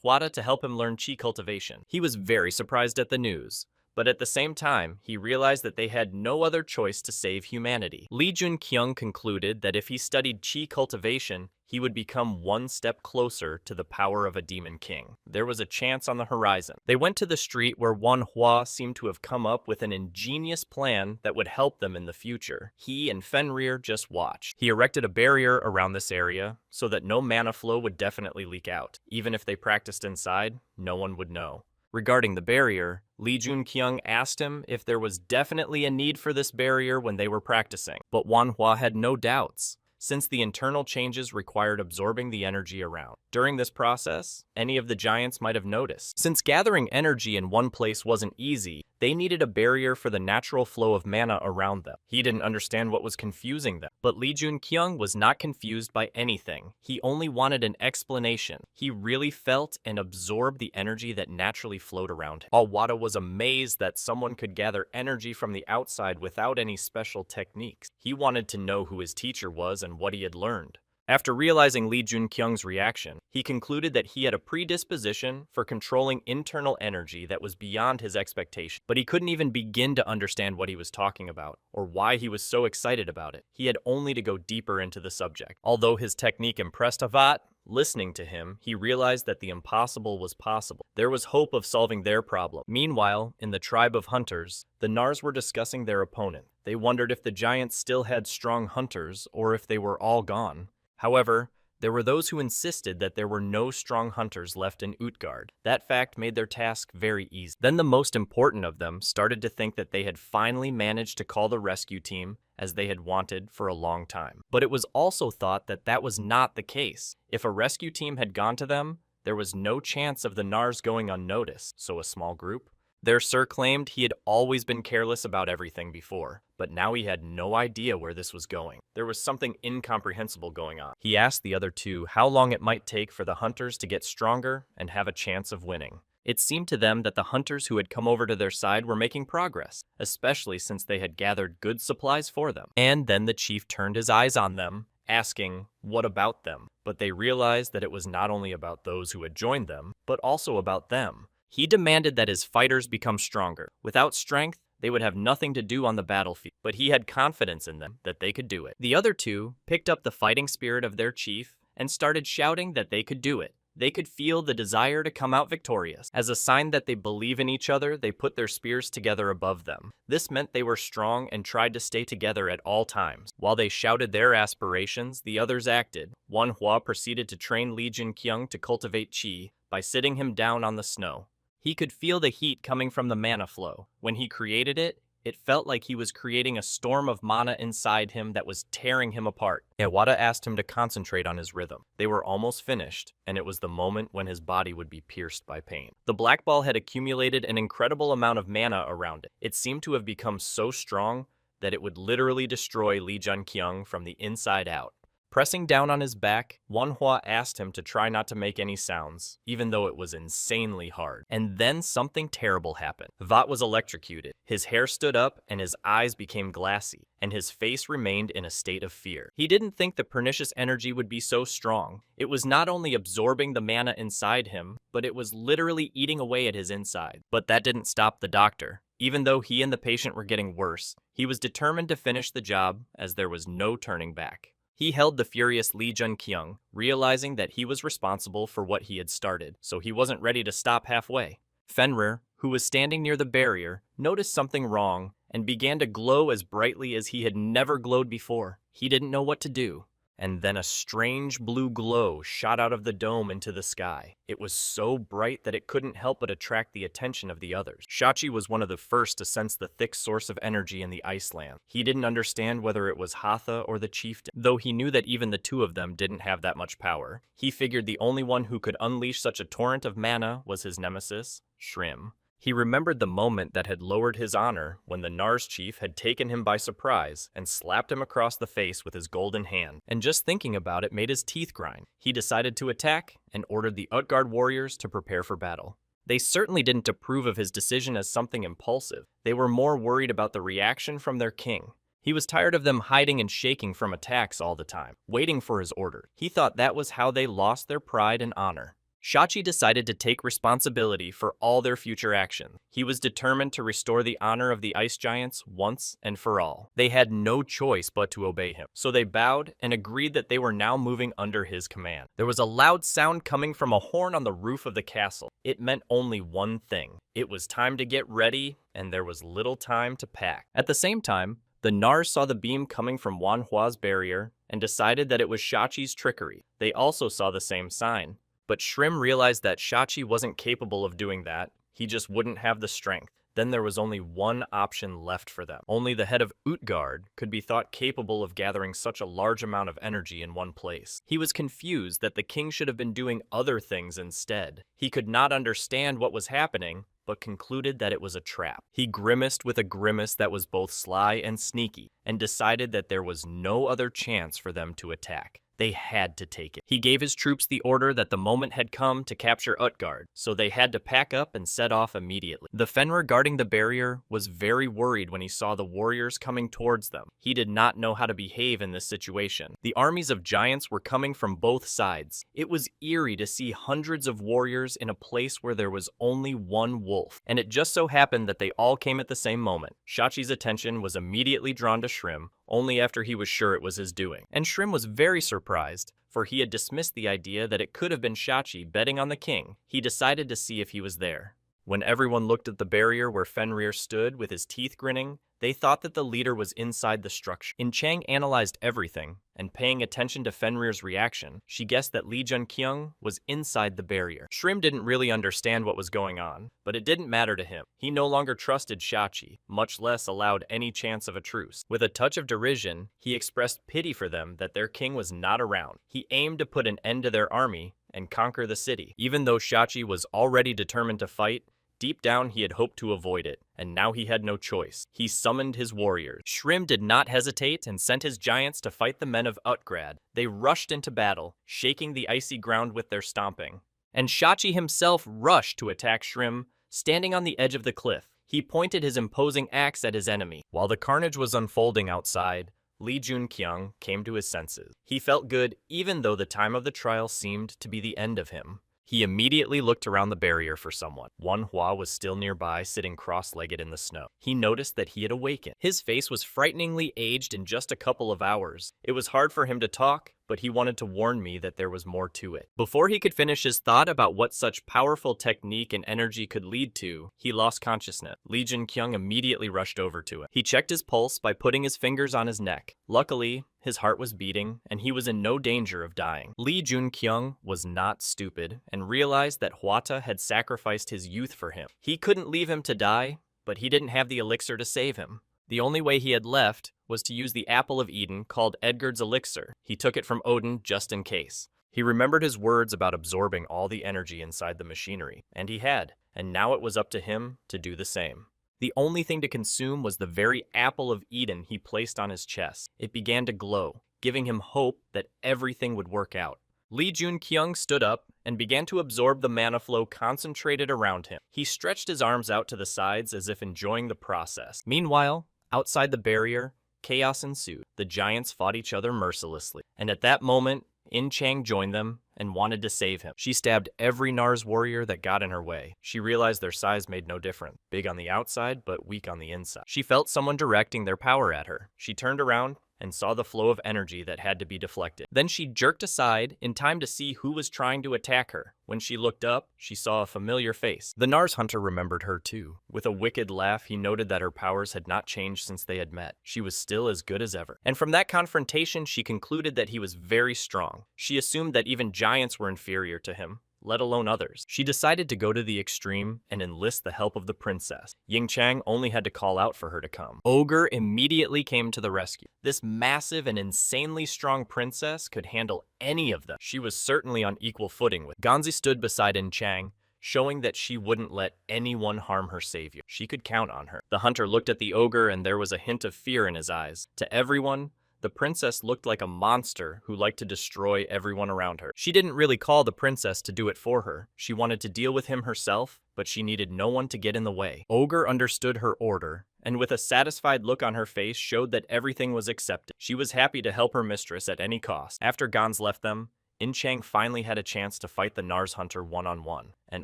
Wada to help him learn chi cultivation. He was very surprised at the news, but at the same time, he realized that they had no other choice to save humanity. Lee Jun-kyung concluded that if he studied chi cultivation, he would become one step closer to the power of a demon king. There was a chance on the horizon. They went to the street where Manhwa seemed to have come up with an ingenious plan that would help them in the future. He and Fenrir just watched. He erected a barrier around this area so that no mana flow would definitely leak out. Even if they practiced inside, no one would know. Regarding the barrier, Lee Jun-kyung asked him if there was definitely a need for this barrier when they were practicing, but Manhwa had no doubts, since the internal changes required absorbing the energy around. During this process, any of the giants might have noticed. Since gathering energy in one place wasn't easy, they needed a barrier for the natural flow of mana around them. He didn't understand what was confusing them, but Lee Jun-kyung was not confused by anything. He only wanted an explanation. He really felt and absorbed the energy that naturally flowed around him. Wada was amazed that someone could gather energy from the outside without any special techniques. He wanted to know who his teacher was and what he had learned. After realizing Lee Jun-kyung's reaction, he concluded that he had a predisposition for controlling internal energy that was beyond his expectation. But he couldn't even begin to understand what he was talking about, or why he was so excited about it. He had only to go deeper into the subject. Although his technique impressed Havat, listening to him, he realized that the impossible was possible. There was hope of solving their problem. Meanwhile, in the tribe of hunters, the Nars were discussing their opponent. They wondered if the giants still had strong hunters, or if they were all gone. However, there were those who insisted that there were no strong hunters left in Utgard. That fact made their task very easy. Then the most important of them started to think that they had finally managed to call the rescue team, as they had wanted for a long time. But it was also thought that that was not the case. If a rescue team had gone to them, there was no chance of the Nars going unnoticed, so a small group. Their sir claimed he had always been careless about everything before, but now he had no idea where this was going. There was something incomprehensible going on. He asked the other two how long it might take for the hunters to get stronger and have a chance of winning. It seemed to them that the hunters who had come over to their side were making progress, especially since they had gathered good supplies for them. And then the chief turned his eyes on them, asking, what about them? But they realized that it was not only about those who had joined them, but also about them. He demanded that his fighters become stronger. Without strength, they would have nothing to do on the battlefield, but he had confidence in them that they could do it. The other two picked up the fighting spirit of their chief and started shouting that they could do it. They could feel the desire to come out victorious. As a sign that they believe in each other, they put their spears together above them. This meant they were strong and tried to stay together at all times. While they shouted their aspirations, the others acted. Manhwa proceeded to train Lee Jun-kyung to cultivate chi by sitting him down on the snow. He could feel the heat coming from the mana flow. When he created it, it felt like he was creating a storm of mana inside him that was tearing him apart. Wada asked him to concentrate on his rhythm. They were almost finished, and it was the moment when his body would be pierced by pain. The black ball had accumulated an incredible amount of mana around it. It seemed to have become so strong that it would literally destroy Lee Jun-kyung from the inside out. Pressing down on his back, Manhwa asked him to try not to make any sounds, even though it was insanely hard. And then something terrible happened. Vat was electrocuted. His hair stood up and his eyes became glassy, and his face remained in a state of fear. He didn't think the pernicious energy would be so strong. It was not only absorbing the mana inside him, but it was literally eating away at his inside. But that didn't stop the doctor. Even though he and the patient were getting worse, he was determined to finish the job, as there was no turning back. He held the furious Lee Jun-kyung, realizing that he was responsible for what he had started, so he wasn't ready to stop halfway. Fenrir, who was standing near the barrier, noticed something wrong and began to glow as brightly as he had never glowed before. He didn't know what to do. And then a strange blue glow shot out of the dome into the sky. It was so bright that it couldn't help but attract the attention of the others. Shachi was one of the first to sense the thick source of energy in the Iceland. He didn't understand whether it was Hatha or the chieftain, though he knew that even the two of them didn't have that much power. He figured the only one who could unleash such a torrent of mana was his nemesis, Shrim. He remembered the moment that had lowered his honor when the Nars chief had taken him by surprise and slapped him across the face with his golden hand, and just thinking about it made his teeth grind. He decided to attack and ordered the Utgard warriors to prepare for battle. They certainly didn't approve of his decision as something impulsive. They were more worried about the reaction from their king. He was tired of them hiding and shaking from attacks all the time, waiting for his order. He thought that was how they lost their pride and honor. Shachi decided to take responsibility for all their future actions. He was determined to restore the honor of the ice giants once and for all. They had no choice but to obey him, so they bowed and agreed that they were now moving under his command. There was a loud sound coming from a horn on the roof of the castle. It meant only one thing. It was time to get ready, and there was little time to pack. At the same time, the Nars saw the beam coming from Manhwa's barrier and decided that it was Shachi's trickery. They also saw the same sign. But Shrim realized that Shachi wasn't capable of doing that. He just wouldn't have the strength. Then there was only one option left for them. Only the head of Utgard could be thought capable of gathering such a large amount of energy in one place. He was confused that the king should have been doing other things instead. He could not understand what was happening, but concluded that it was a trap. He grimaced with a grimace that was both sly and sneaky, and decided that there was no other chance for them to attack. They had to take it. He gave his troops the order that the moment had come to capture Utgard, so they had to pack up and set off immediately. The Fenrir guarding the barrier was very worried when he saw the warriors coming towards them. He did not know how to behave in this situation. The armies of giants were coming from both sides. It was eerie to see hundreds of warriors in a place where there was only one wolf, and it just so happened that they all came at the same moment. Shachi's attention was immediately drawn to Shrim, only after he was sure it was his doing. And Shrim was very surprised, for he had dismissed the idea that it could have been Shachi betting on the king. He decided to see if he was there. When everyone looked at the barrier where Fenrir stood with his teeth grinning, they thought that the leader was inside the structure. Chang analyzed everything, and paying attention to Fenrir's reaction, she guessed that Lee Jun-kyung was inside the barrier. Shrim didn't really understand what was going on, but it didn't matter to him. He no longer trusted Shachi, much less allowed any chance of a truce. With a touch of derision, he expressed pity for them that their king was not around. He aimed to put an end to their army and conquer the city. Even though Shachi was already determined to fight, deep down he had hoped to avoid it, and now he had no choice. He summoned his warriors. Shrim did not hesitate and sent his giants to fight the men of Utgard. They rushed into battle, shaking the icy ground with their stomping. And Shachi himself rushed to attack Shrim, standing on the edge of the cliff. He pointed his imposing axe at his enemy. While the carnage was unfolding outside, Lee Jun-kyung came to his senses. He felt good even though the time of the trial seemed to be the end of him. He immediately looked around the barrier for someone. Manhwa was still nearby, sitting cross-legged in the snow. He noticed that he had awakened. His face was frighteningly aged in just a couple of hours. It was hard for him to talk, but he wanted to warn me that there was more to it. Before he could finish his thought about what such powerful technique and energy could lead to, he lost consciousness. Lee Jun-kyung immediately rushed over to him. He checked his pulse by putting his fingers on his neck. Luckily, his heart was beating, and he was in no danger of dying. Lee Jun-kyung was not stupid, and realized that Hwata had sacrificed his youth for him. He couldn't leave him to die, but he didn't have the elixir to save him. The only way he had left was to use the Apple of Eden called Edgard's elixir. He took it from Odin just in case. He remembered his words about absorbing all the energy inside the machinery, and he had, and now it was up to him to do the same. The only thing to consume was the very Apple of Eden he placed on his chest. It began to glow, giving him hope that everything would work out. Lee Jun-kyung stood up and began to absorb the mana flow concentrated around him. He stretched his arms out to the sides as if enjoying the process. Meanwhile, outside the barrier, chaos ensued. The giants fought each other mercilessly, and at that moment, Chang joined them and wanted to save him. She stabbed every Nars warrior that got in her way. She realized their size made no difference. Big on the outside, but weak on the inside. She felt someone directing their power at her. She turned around and saw the flow of energy that had to be deflected. Then she jerked aside in time to see who was trying to attack her. When she looked up, she saw a familiar face. The Nars hunter remembered her too. With a wicked laugh, he noted that her powers had not changed since they had met. She was still as good as ever. And from that confrontation, she concluded that he was very strong. She assumed that even giants were inferior to him, let alone others. She decided to go to the extreme and enlist the help of the princess. Chang only had to call out for her to come. Ogre immediately came to the rescue. This massive and insanely strong princess could handle any of them. She was certainly on equal footing with. Ganzi stood beside Chang, showing that she wouldn't let anyone harm her savior. She could count on her. The hunter looked at the ogre and there was a hint of fear in his eyes. To everyone, the princess looked like a monster who liked to destroy everyone around her. She didn't really call the princess to do it for her. She wanted to deal with him herself, but she needed no one to get in the way. Ogre understood her order, and with a satisfied look on her face showed that everything was accepted. She was happy to help her mistress at any cost. After Gons left them, In-Chang finally had a chance to fight the Nars hunter one-on-one, and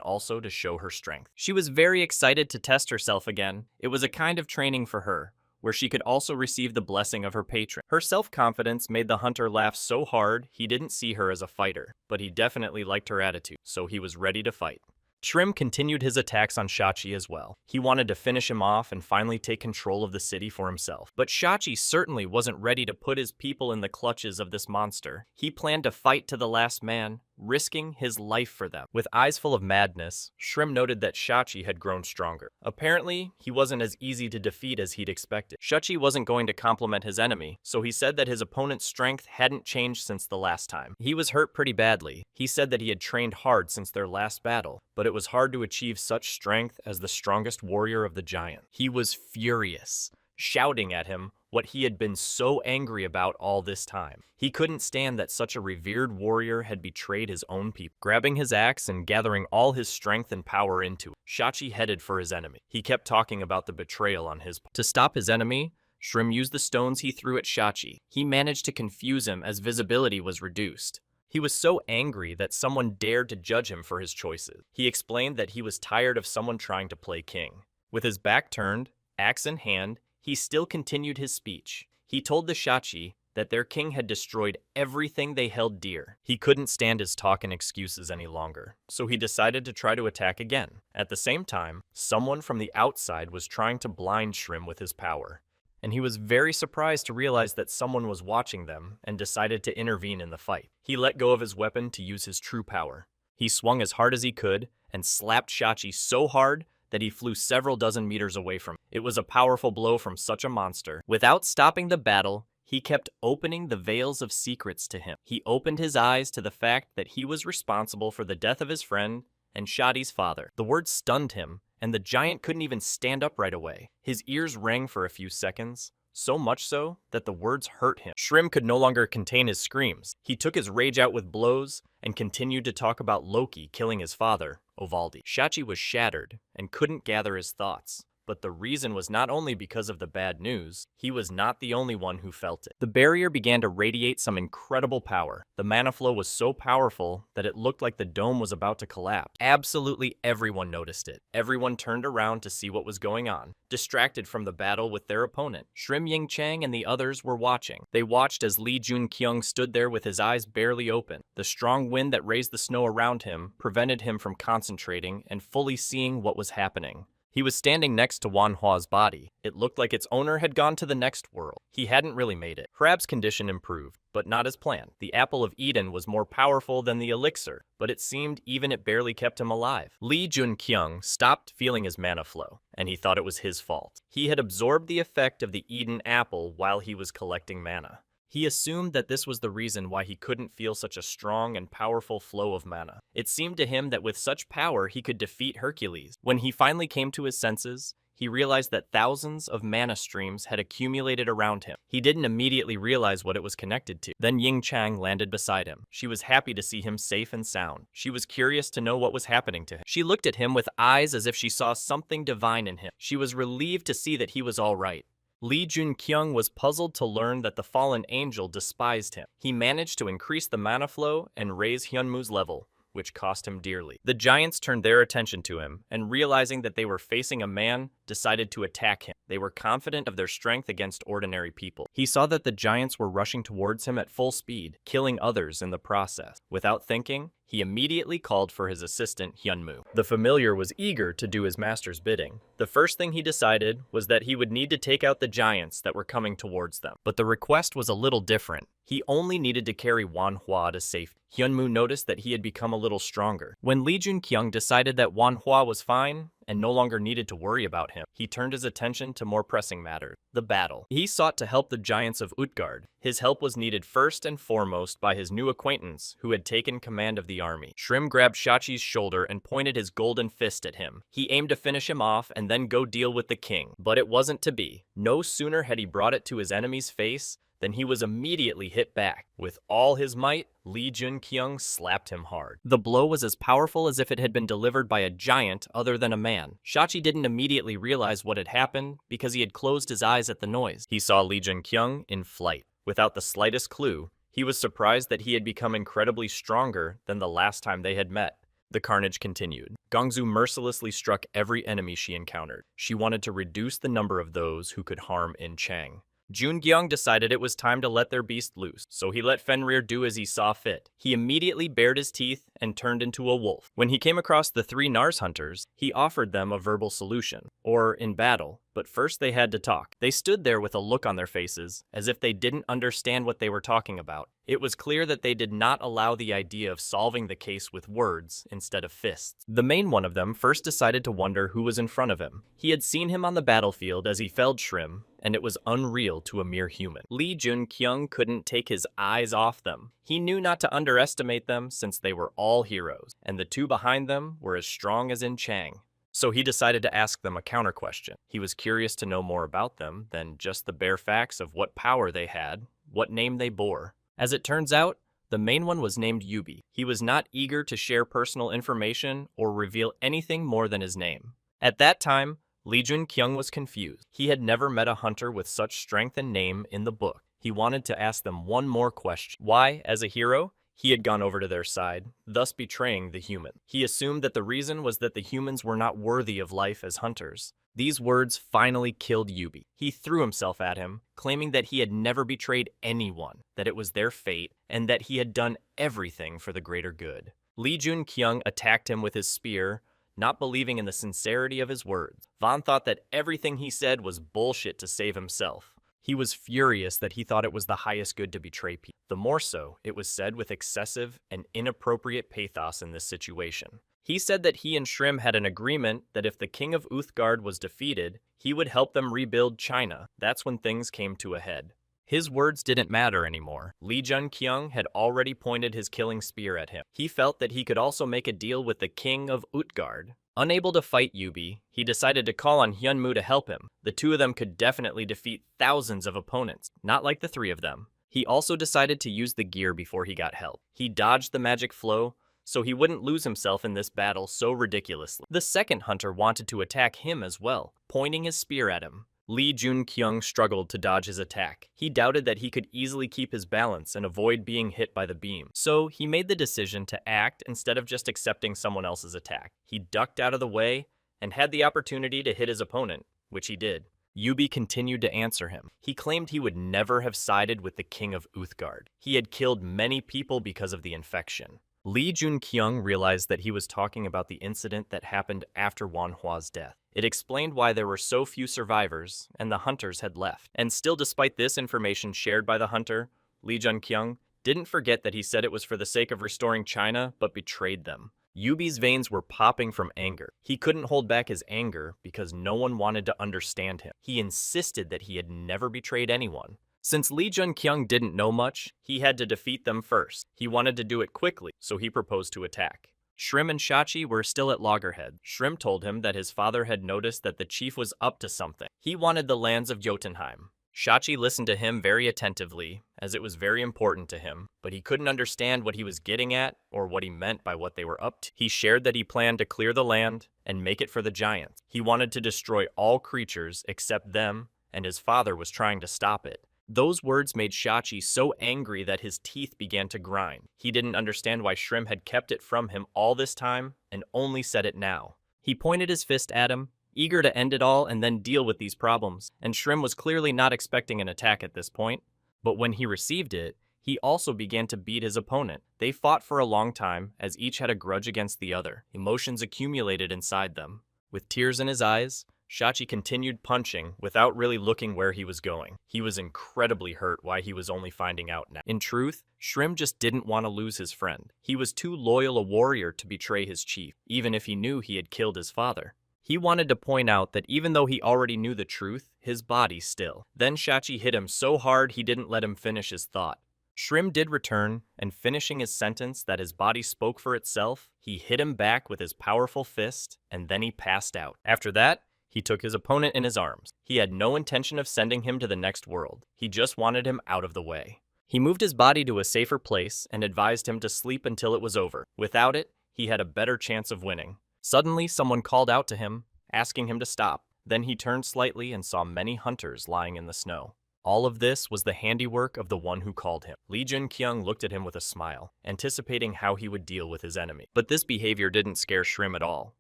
also to show her strength. She was very excited to test herself again. It was a kind of training for her, where she could also receive the blessing of her patron. Her self-confidence made the hunter laugh so hard he didn't see her as a fighter, but he definitely liked her attitude, so he was ready to fight. Shrim continued his attacks on Shachi as well. He wanted to finish him off and finally take control of the city for himself. But Shachi certainly wasn't ready to put his people in the clutches of this monster. He planned to fight to the last man, risking his life for them. With eyes full of madness, Shrim noted that Shachi had grown stronger. Apparently, he wasn't as easy to defeat as he'd expected. Shachi wasn't going to compliment his enemy, so he said that his opponent's strength hadn't changed since the last time. He was hurt pretty badly. He said that he had trained hard since their last battle, but it was hard to achieve such strength as the strongest warrior of the giant. He was furious, shouting at him what he had been so angry about all this time. He couldn't stand that such a revered warrior had betrayed his own people. Grabbing his axe and gathering all his strength and power into it, Shachi headed for his enemy. He kept talking about the betrayal on his part. To stop his enemy, Shrim used the stones he threw at Shachi. He managed to confuse him as visibility was reduced. He was so angry that someone dared to judge him for his choices. He explained that he was tired of someone trying to play king. With his back turned, axe in hand, he still continued his speech. He told the Shachi that their king had destroyed everything they held dear. He couldn't stand his talk and excuses any longer, so he decided to try to attack again. At the same time, someone from the outside was trying to blind Shrim with his power, and he was very surprised to realize that someone was watching them and decided to intervene in the fight. He let go of his weapon to use his true power. He swung as hard as he could and slapped Shachi so hard that he flew several dozen meters away from him. It was a powerful blow from such a monster. Without stopping the battle, he kept opening the veils of secrets to him. He opened his eyes to the fact that he was responsible for the death of his friend and Shadi's father. The words stunned him, and the giant couldn't even stand up right away. His ears rang for a few seconds, so much so that the words hurt him. Shrim could no longer contain his screams. He took his rage out with blows and continued to talk about Loki killing his father, Ovaldi. Shachi was shattered and couldn't gather his thoughts. But the reason was not only because of the bad news, he was not the only one who felt it. The barrier began to radiate some incredible power. The mana flow was so powerful that it looked like the dome was about to collapse. Absolutely everyone noticed it. Everyone turned around to see what was going on, distracted from the battle with their opponent. Shrim Ying-Chang and the others were watching. They watched as Li Jun-kyung stood there with his eyes barely open. The strong wind that raised the snow around him prevented him from concentrating and fully seeing what was happening. He was standing next to Manhwa's body. It looked like its owner had gone to the next world. He hadn't really made it. Crab's condition improved, but not as planned. The Apple of Eden was more powerful than the elixir, but it seemed even it barely kept him alive. Li Jun-kyung stopped feeling his mana flow, and he thought it was his fault. He had absorbed the effect of the Eden apple while he was collecting mana. He assumed that this was the reason why he couldn't feel such a strong and powerful flow of mana. It seemed to him that with such power he could defeat Hercules. When he finally came to his senses, he realized that thousands of mana streams had accumulated around him. He didn't immediately realize what it was connected to. Then Ying-Chang landed beside him. She was happy to see him safe and sound. She was curious to know what was happening to him. She looked at him with eyes as if she saw something divine in him. She was relieved to see that he was all right. Li Jun-kyung was puzzled to learn that the fallen angel despised him. He managed to increase the mana flow and raise Hyunmu's level, which cost him dearly. The giants turned their attention to him, and realizing that they were facing a man, decided to attack him. They were confident of their strength against ordinary people. He saw that the giants were rushing towards him at full speed, killing others in the process. Without thinking, he immediately called for his assistant, Hyunmu. The familiar was eager to do his master's bidding. The first thing he decided was that he would need to take out the giants that were coming towards them. But the request was a little different. He only needed to carry Manhwa to safety. Hyunmu noticed that he had become a little stronger. When Li Jun-kyung decided that Manhwa was fine, and no longer needed to worry about him. He turned his attention to more pressing matters: the battle. He sought to help the giants of Utgard. His help was needed first and foremost by his new acquaintance, who had taken command of the army. Shrim grabbed Shachi's shoulder and pointed his golden fist at him. He aimed to finish him off and then go deal with the king. But it wasn't to be. No sooner had he brought it to his enemy's face then he was immediately hit back. With all his might, Lee Jun-kyung slapped him hard. The blow was as powerful as if it had been delivered by a giant other than a man. Shachi didn't immediately realize what had happened because he had closed his eyes at the noise. He saw Lee Jun-kyung in flight. Without the slightest clue, he was surprised that he had become incredibly stronger than the last time they had met. The carnage continued. Gongzu mercilessly struck every enemy she encountered. She wanted to reduce the number of those who could harm In Chang. Jun-kyung decided it was time to let their beast loose, so he let Fenrir do as he saw fit. He immediately bared his teeth and turned into a wolf. When he came across the three Nars hunters, he offered them a verbal solution, or in battle, but first they had to talk. They stood there with a look on their faces, as if they didn't understand what they were talking about. It was clear that they did not allow the idea of solving the case with words instead of fists. The main one of them first decided to wonder who was in front of him. He had seen him on the battlefield as he felled Shrim, and it was unreal to a mere human. Lee Jun-kyung couldn't take his eyes off them. He knew not to underestimate them since they were all heroes, and the two behind them were as strong as In Chang. So he decided to ask them a counter question. He was curious to know more about them than just the bare facts of what power they had, what name they bore. As it turns out, the main one was named Yubi. He was not eager to share personal information or reveal anything more than his name. At that time, Lee Jun-kyung was confused. He had never met a hunter with such strength and name in the book. He wanted to ask them one more question. Why, as a hero, he had gone over to their side, thus betraying the human. He assumed that the reason was that the humans were not worthy of life as hunters. These words finally killed Yubi. He threw himself at him, claiming that he had never betrayed anyone, that it was their fate, and that he had done everything for the greater good. Lee Jun-kyung attacked him with his spear, not believing in the sincerity of his words. Vaughn thought that everything he said was bullshit to save himself. He was furious that he thought it was the highest good to betray people. The more so, it was said with excessive and inappropriate pathos in this situation. He said that he and Shrim had an agreement that if the king of Uthgard was defeated, he would help them rebuild China. That's when things came to a head. His words didn't matter anymore. Lee Jun-kyung had already pointed his killing spear at him. He felt that he could also make a deal with the king of Utgard. Unable to fight Yubi, he decided to call on Hyunmoo to help him. The two of them could definitely defeat thousands of opponents, not like the three of them. He also decided to use the gear before he got help. He dodged the magic flow, so he wouldn't lose himself in this battle so ridiculously. The second hunter wanted to attack him as well, pointing his spear at him. Lee Jun-kyung struggled to dodge his attack. He doubted that he could easily keep his balance and avoid being hit by the beam. So he made the decision to act instead of just accepting someone else's attack. He ducked out of the way and had the opportunity to hit his opponent, which he did. Yubi continued to answer him. He claimed he would never have sided with the king of Uthgard. He had killed many people because of the infection. Lee Jun-kyung realized that he was talking about the incident that happened after Manhwa's death. It explained why there were so few survivors, and the hunters had left. And still, despite this information shared by the hunter, Lee Jun-kyung didn't forget that he said it was for the sake of restoring China, but betrayed them. Yubi's veins were popping from anger. He couldn't hold back his anger because no one wanted to understand him. He insisted that he had never betrayed anyone. Since Lee Jun-kyung didn't know much, he had to defeat them first. He wanted to do it quickly, so he proposed to attack. Shrim and Shachi were still at loggerhead. Shrim told him that his father had noticed that the chief was up to something. He wanted the lands of Jotunheim. Shachi listened to him very attentively, as it was very important to him, but he couldn't understand what he was getting at or what he meant by what they were up to. He shared that he planned to clear the land and make it for the giants. He wanted to destroy all creatures except them, and his father was trying to stop it. Those words made Shachi so angry that his teeth began to grind. He didn't understand why Shrim had kept it from him all this time and only said it now. He pointed his fist at him, eager to end it all and then deal with these problems, and Shrim was clearly not expecting an attack at this point. But when he received it, he also began to beat his opponent. They fought for a long time, as each had a grudge against the other. Emotions accumulated inside them. With tears in his eyes, Shachi continued punching without really looking where he was going. He was incredibly hurt why he was only finding out now. In truth, Shrim just didn't want to lose his friend. He was too loyal a warrior to betray his chief, even if he knew he had killed his father. He wanted to point out that even though he already knew the truth, his body still. Then Shachi hit him so hard he didn't let him finish his thought. Shrim did return, and finishing his sentence that his body spoke for itself, he hit him back with his powerful fist, and then he passed out. After that, he took his opponent in his arms. He had no intention of sending him to the next world. He just wanted him out of the way. He moved his body to a safer place and advised him to sleep until it was over. Without it, he had a better chance of winning. Suddenly, someone called out to him, asking him to stop. Then he turned slightly and saw many hunters lying in the snow. All of this was the handiwork of the one who called him. Lee Jun-kyung looked at him with a smile, anticipating how he would deal with his enemy. But this behavior didn't scare Shrim at all.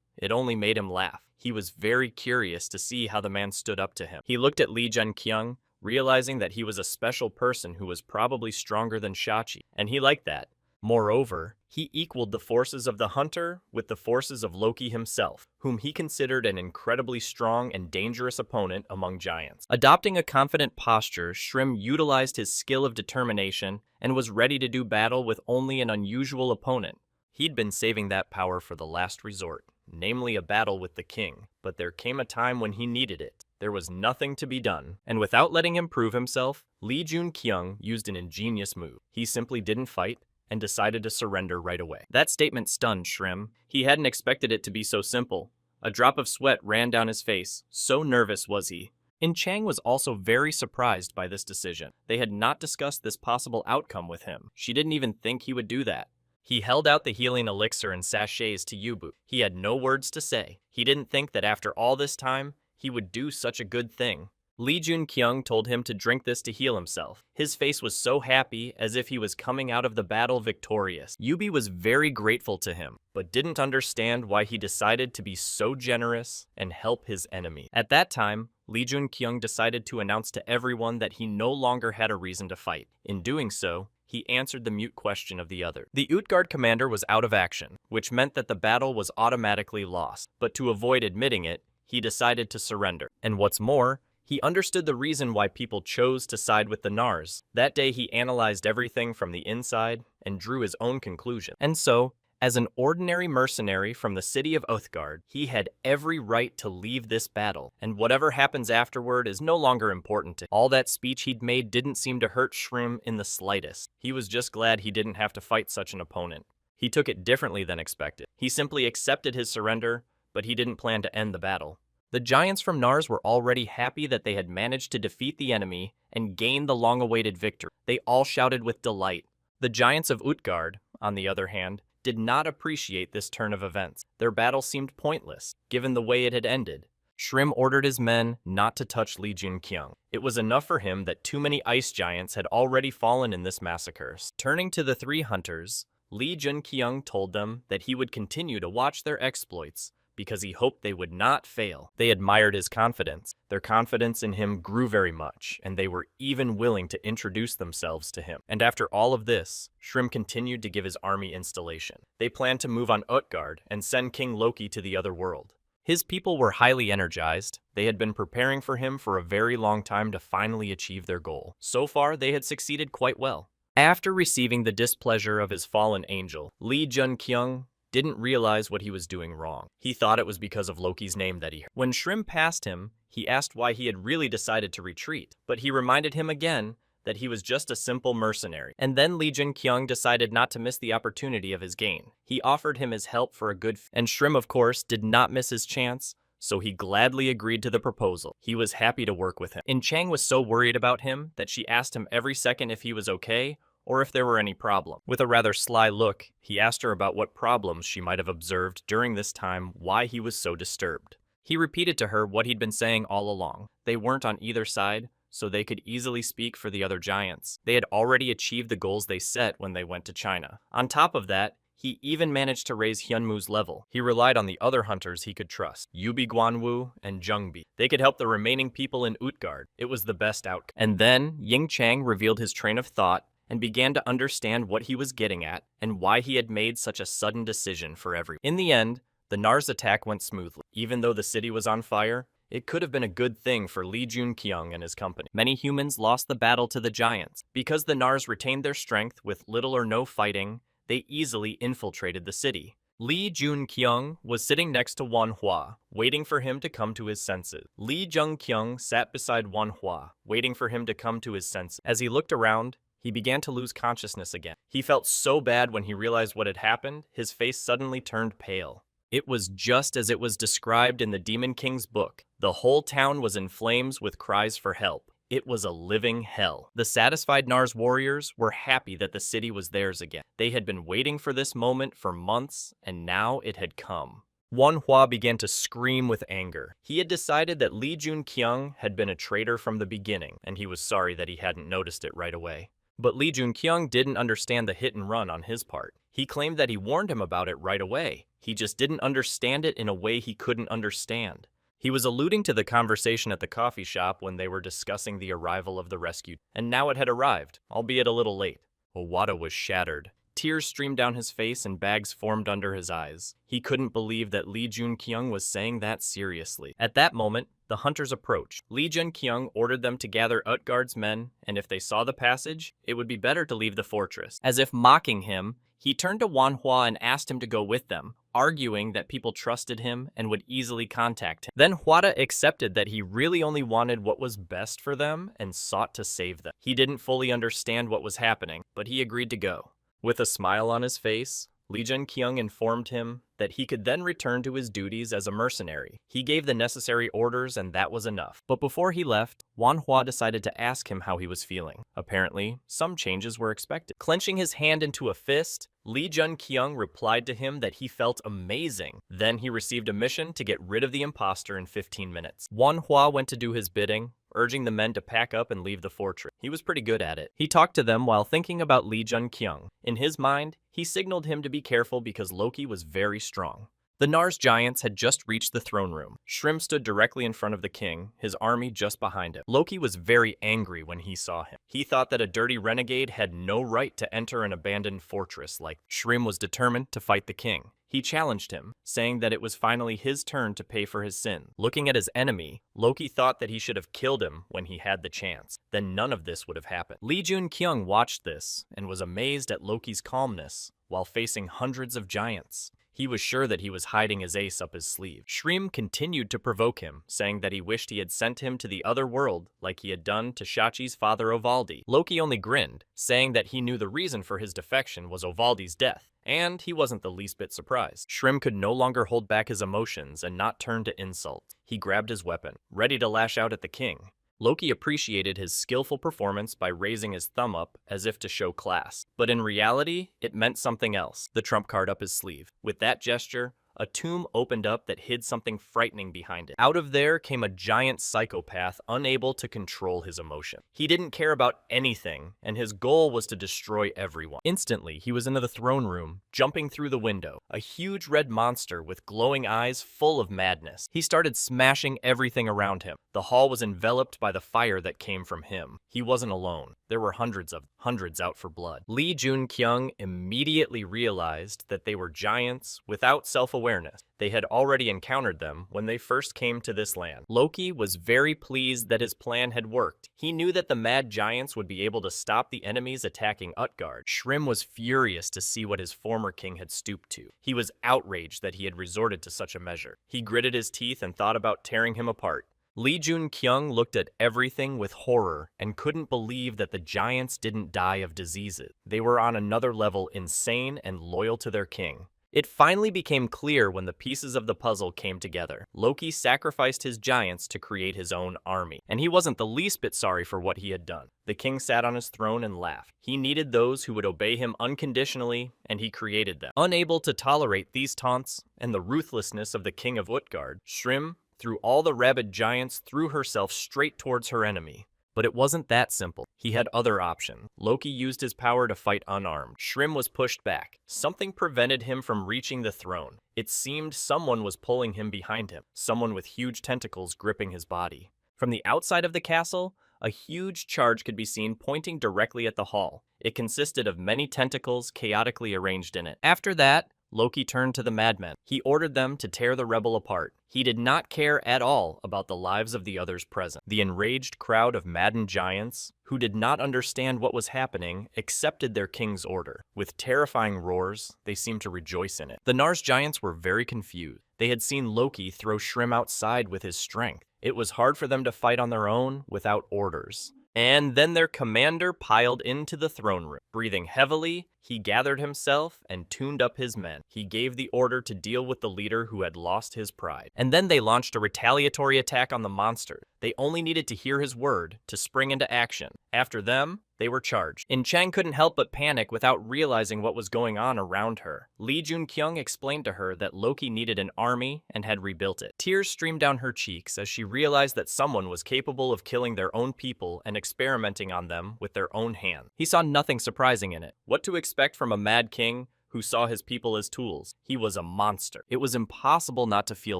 It only made him laugh. He was very curious to see how the man stood up to him. He looked at Lee Jun-kyung, realizing that he was a special person who was probably stronger than Shachi, and he liked that. Moreover, he equaled the forces of the hunter with the forces of Loki himself, whom he considered an incredibly strong and dangerous opponent among giants. Adopting a confident posture, Shrim utilized his skill of determination and was ready to do battle with only an unusual opponent. He'd been saving that power for the last resort, namely a battle with the king, but there came a time when he needed it. There was nothing to be done, and without letting him prove himself, Lee Jun-kyung used an ingenious move. He simply didn't fight, and decided to surrender right away. That statement stunned Shrim. He hadn't expected it to be so simple. A drop of sweat ran down his face, so nervous was he. In-Chang was also very surprised by this decision. They had not discussed this possible outcome with him. She didn't even think he would do that. He held out the healing elixir and sachets to Yubu. He had no words to say. He didn't think that after all this time, he would do such a good thing. Lee Jun-kyung told him to drink this to heal himself. His face was so happy, as if he was coming out of the battle victorious. Yubi was very grateful to him, but didn't understand why he decided to be so generous and help his enemy. At that time, Lee Jun-kyung decided to announce to everyone that he no longer had a reason to fight. In doing so, he answered the mute question of the other. The Utgard commander was out of action, which meant that the battle was automatically lost. But to avoid admitting it, he decided to surrender. And what's more, he understood the reason why people chose to side with the Nars. That day he analyzed everything from the inside and drew his own conclusion. And so, as an ordinary mercenary from the city of Uthgard, he had every right to leave this battle, and whatever happens afterward is no longer important to him. All that speech he'd made didn't seem to hurt Shrim in the slightest. He was just glad he didn't have to fight such an opponent. He took it differently than expected. He simply accepted his surrender, but he didn't plan to end the battle. The giants from Nars were already happy that they had managed to defeat the enemy and gain the long-awaited victory. They all shouted with delight. The giants of Utgard, on the other hand, did not appreciate this turn of events. Their battle seemed pointless, given the way it had ended. Shrim ordered his men not to touch Lee Jun-kyung. It was enough for him that too many ice giants had already fallen in this massacre. Turning to the three hunters, Lee Jun-kyung told them that he would continue to watch their exploits, because he hoped they would not fail. They admired his confidence. Their confidence in him grew very much, and they were even willing to introduce themselves to him. And after all of this, Shrim continued to give his army installation. They planned to move on Utgard and send King Loki to the other world. His people were highly energized. They had been preparing for him for a very long time to finally achieve their goal. So far, they had succeeded quite well. After receiving the displeasure of his fallen angel, Lee Jun-kyung didn't realize what he was doing wrong. He thought it was because of Loki's name that he heard. When Shrim passed him, he asked why he had really decided to retreat, but he reminded him again that he was just a simple mercenary. And then Lee Jun-kyung decided not to miss the opportunity of his gain. He offered him his help for a good and Shrim, of course, did not miss his chance, so he gladly agreed to the proposal. He was happy to work with him. In-Chang was so worried about him that she asked him every second if he was okay, or if there were any problem. With a rather sly look, he asked her about what problems she might have observed during this time, why he was so disturbed. He repeated to her what he'd been saying all along. They weren't on either side, so they could easily speak for the other giants. They had already achieved the goals they set when they went to China. On top of that, he even managed to raise Hyunmu's level. He relied on the other hunters he could trust, Yubi Guanwu and Jungbi. They could help the remaining people in Utgard. It was the best outcome. And then, Ying-Chang revealed his train of thought and began to understand what he was getting at and why he had made such a sudden decision for everyone. In the end, the Nars attack went smoothly. Even though the city was on fire, it could have been a good thing for Lee Jun-kyung and his company. Many humans lost the battle to the giants. Because the Nars retained their strength with little or no fighting, they easily infiltrated the city. Lee Jun-kyung was sitting next to Manhwa, waiting for him to come to his senses. Lee Jun-kyung sat beside Manhwa, waiting for him to come to his senses. As he looked around, he began to lose consciousness again. He felt so bad when he realized what had happened, his face suddenly turned pale. It was just as it was described in the Demon King's book. The whole town was in flames with cries for help. It was a living hell. The satisfied Nars warriors were happy that the city was theirs again. They had been waiting for this moment for months, and now it had come. Manhwa began to scream with anger. He had decided that Lee Jun-kyung had been a traitor from the beginning, and he was sorry that he hadn't noticed it right away. But Lee Jun-kyung didn't understand the hit and run on his part. He claimed that he warned him about it right away. He just didn't understand it in a way he couldn't understand. He was alluding to the conversation at the coffee shop when they were discussing the arrival of the rescue, and now it had arrived, albeit a little late. Owada was shattered. Tears streamed down his face and bags formed under his eyes. He couldn't believe that Lee Jun-kyung was saying that seriously. At that moment, the hunters approached. Lee Jun-kyung ordered them to gather Utgard's men, and if they saw the passage, it would be better to leave the fortress. As if mocking him, he turned to Manhwa and asked him to go with them, arguing that people trusted him and would easily contact him. Then Hwada accepted that he really only wanted what was best for them and sought to save them. He didn't fully understand what was happening, but he agreed to go. With a smile on his face, Lee Jun-kyung informed him that he could then return to his duties as a mercenary. He gave the necessary orders and that was enough. But before he left, Manhwa decided to ask him how he was feeling. Apparently, some changes were expected. Clenching his hand into a fist, Lee Jun-kyung replied to him that he felt amazing. Then he received a mission to get rid of the imposter in 15 minutes. Manhwa went to do his bidding, urging the men to pack up and leave the fortress. He was pretty good at it. He talked to them while thinking about Lee Jun-kyung. In his mind, he signaled him to be careful because Loki was very strong. The Nars giants had just reached the throne room. Shrim stood directly in front of the king, his army just behind him. Loki was very angry when he saw him. He thought that a dirty renegade had no right to enter an abandoned fortress like Shrim was determined to fight the king. He challenged him, saying that it was finally his turn to pay for his sin. Looking at his enemy, Loki thought that he should have killed him when he had the chance. Then none of this would have happened. Lee Jun-kyung watched this and was amazed at Loki's calmness while facing hundreds of giants. He was sure that he was hiding his ace up his sleeve. Shrim continued to provoke him, saying that he wished he had sent him to the other world like he had done to Shachi's father Ovaldi. Loki only grinned, saying that he knew the reason for his defection was Ovaldi's death, and he wasn't the least bit surprised. Shrim could no longer hold back his emotions and not turn to insult. He grabbed his weapon, ready to lash out at the king. Loki appreciated his skillful performance by raising his thumb up as if to show class. But in reality, it meant something else. The trump card up his sleeve. With that gesture, a tomb opened up that hid something frightening behind it. Out of there came a giant psychopath unable to control his emotion. He didn't care about anything, and his goal was to destroy everyone. Instantly, he was into the throne room, jumping through the window, a huge red monster with glowing eyes full of madness. He started smashing everything around him. The hall was enveloped by the fire that came from him. He wasn't alone. There were hundreds out for blood. Lee Jun-kyung immediately realized that they were giants without self-awareness. They had already encountered them when they first came to this land. Loki was very pleased that his plan had worked. He knew that the mad giants would be able to stop the enemies attacking Utgard. Shrim was furious to see what his former king had stooped to. He was outraged that he had resorted to such a measure. He gritted his teeth and thought about tearing him apart. Lee Jun-kyung looked at everything with horror and couldn't believe that the giants didn't die of diseases. They were on another level insane and loyal to their king. It finally became clear when the pieces of the puzzle came together. Loki sacrificed his giants to create his own army, and he wasn't the least bit sorry for what he had done. The king sat on his throne and laughed. He needed those who would obey him unconditionally, and he created them. Unable to tolerate these taunts and the ruthlessness of the king of Utgard, Shrim, through all the rabid giants, threw herself straight towards her enemy. But it wasn't that simple. He had other options. Loki used his power to fight unarmed. Shrim was pushed back. Something prevented him from reaching the throne. It seemed someone was pulling him behind him, someone with huge tentacles gripping his body. From the outside of the castle, a huge charge could be seen pointing directly at the hall. It consisted of many tentacles chaotically arranged in it. After that, Loki turned to the madmen. He ordered them to tear the rebel apart. He did not care at all about the lives of the others present. The enraged crowd of maddened giants, who did not understand what was happening, accepted their king's order. With terrifying roars, they seemed to rejoice in it. The Nars giants were very confused. They had seen Loki throw Shrim outside with his strength. It was hard for them to fight on their own without orders. And then their commander piled into the throne room. Breathing heavily, he gathered himself and tuned up his men. He gave the order to deal with the leader who had lost his pride. And then they launched a retaliatory attack on the monster. They only needed to hear his word to spring into action. After them, they were charged. In Chang couldn't help but panic without realizing what was going on around her. Lee Jun-kyung explained to her that Loki needed an army and had rebuilt it. Tears streamed down her cheeks as she realized that someone was capable of killing their own people and experimenting on them with their own hands. He saw nothing surprising in it. What to expect from a mad king who saw his people as tools? He was a monster. It was impossible not to feel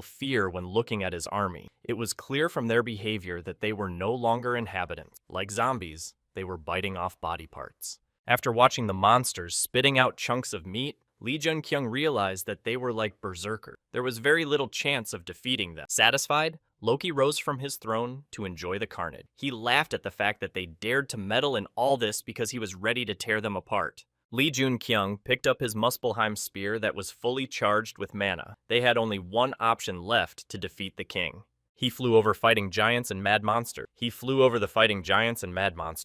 fear when looking at his army. It was clear from their behavior that they were no longer inhabitants. Like zombies, they were biting off body parts. After watching the monsters spitting out chunks of meat, Lee Jun-kyung realized that they were like berserkers. There was very little chance of defeating them. Satisfied, Loki rose from his throne to enjoy the carnage. He laughed at the fact that they dared to meddle in all this because he was ready to tear them apart. Lee Jun-kyung picked up his Muspelheim spear that was fully charged with mana. They had only one option left to defeat the king. He flew over fighting giants and mad monsters.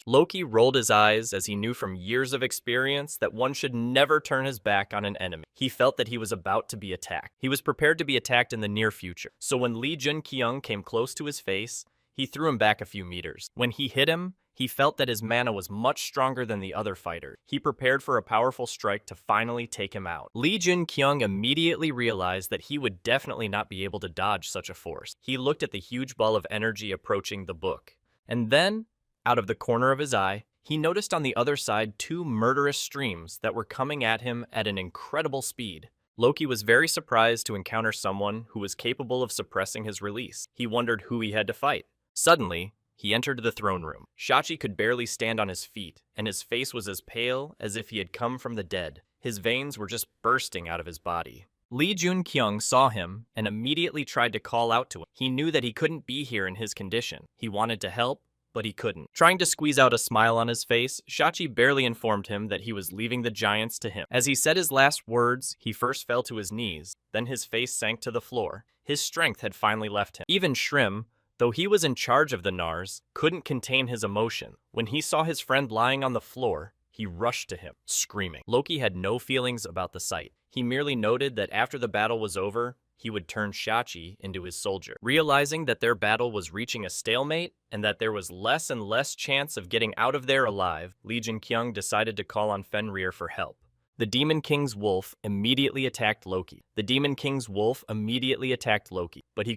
Loki rolled his eyes as he knew from years of experience that one should never turn his back on an enemy. He felt that he was about to be attacked. He was prepared to be attacked in the near future. So when Lee Jun-kyung came close to his face, he threw him back a few meters. When he hit him, he felt that his mana was much stronger than the other fighter. He prepared for a powerful strike to finally take him out. Lee Jun-kyung immediately realized that he would definitely not be able to dodge such a force. He looked at the huge ball of energy approaching the book. And then, out of the corner of his eye, he noticed on the other side two murderous streams that were coming at him at an incredible speed. Loki was very surprised to encounter someone who was capable of suppressing his release. He wondered who he had to fight. Suddenly, he entered the throne room. Shachi could barely stand on his feet, and his face was as pale as if he had come from the dead. His veins were just bursting out of his body. Lee Jun-kyung saw him and immediately tried to call out to him. He knew that he couldn't be here in his condition. He wanted to help, but he couldn't. Trying to squeeze out a smile on his face, Shachi barely informed him that he was leaving the giants to him. As he said his last words, he first fell to his knees, then his face sank to the floor. His strength had finally left him. Even Shrim, though he was in charge of the Nars, couldn't contain his emotion. When he saw his friend lying on the floor, he rushed to him, screaming. Loki had no feelings about the sight. He merely noted that after the battle was over, he would turn Shachi into his soldier. Realizing that their battle was reaching a stalemate and that there was less and less chance of getting out of there alive, Lee Jun-kyung decided to call on Fenrir for help. The Demon King's wolf immediately attacked Loki. But he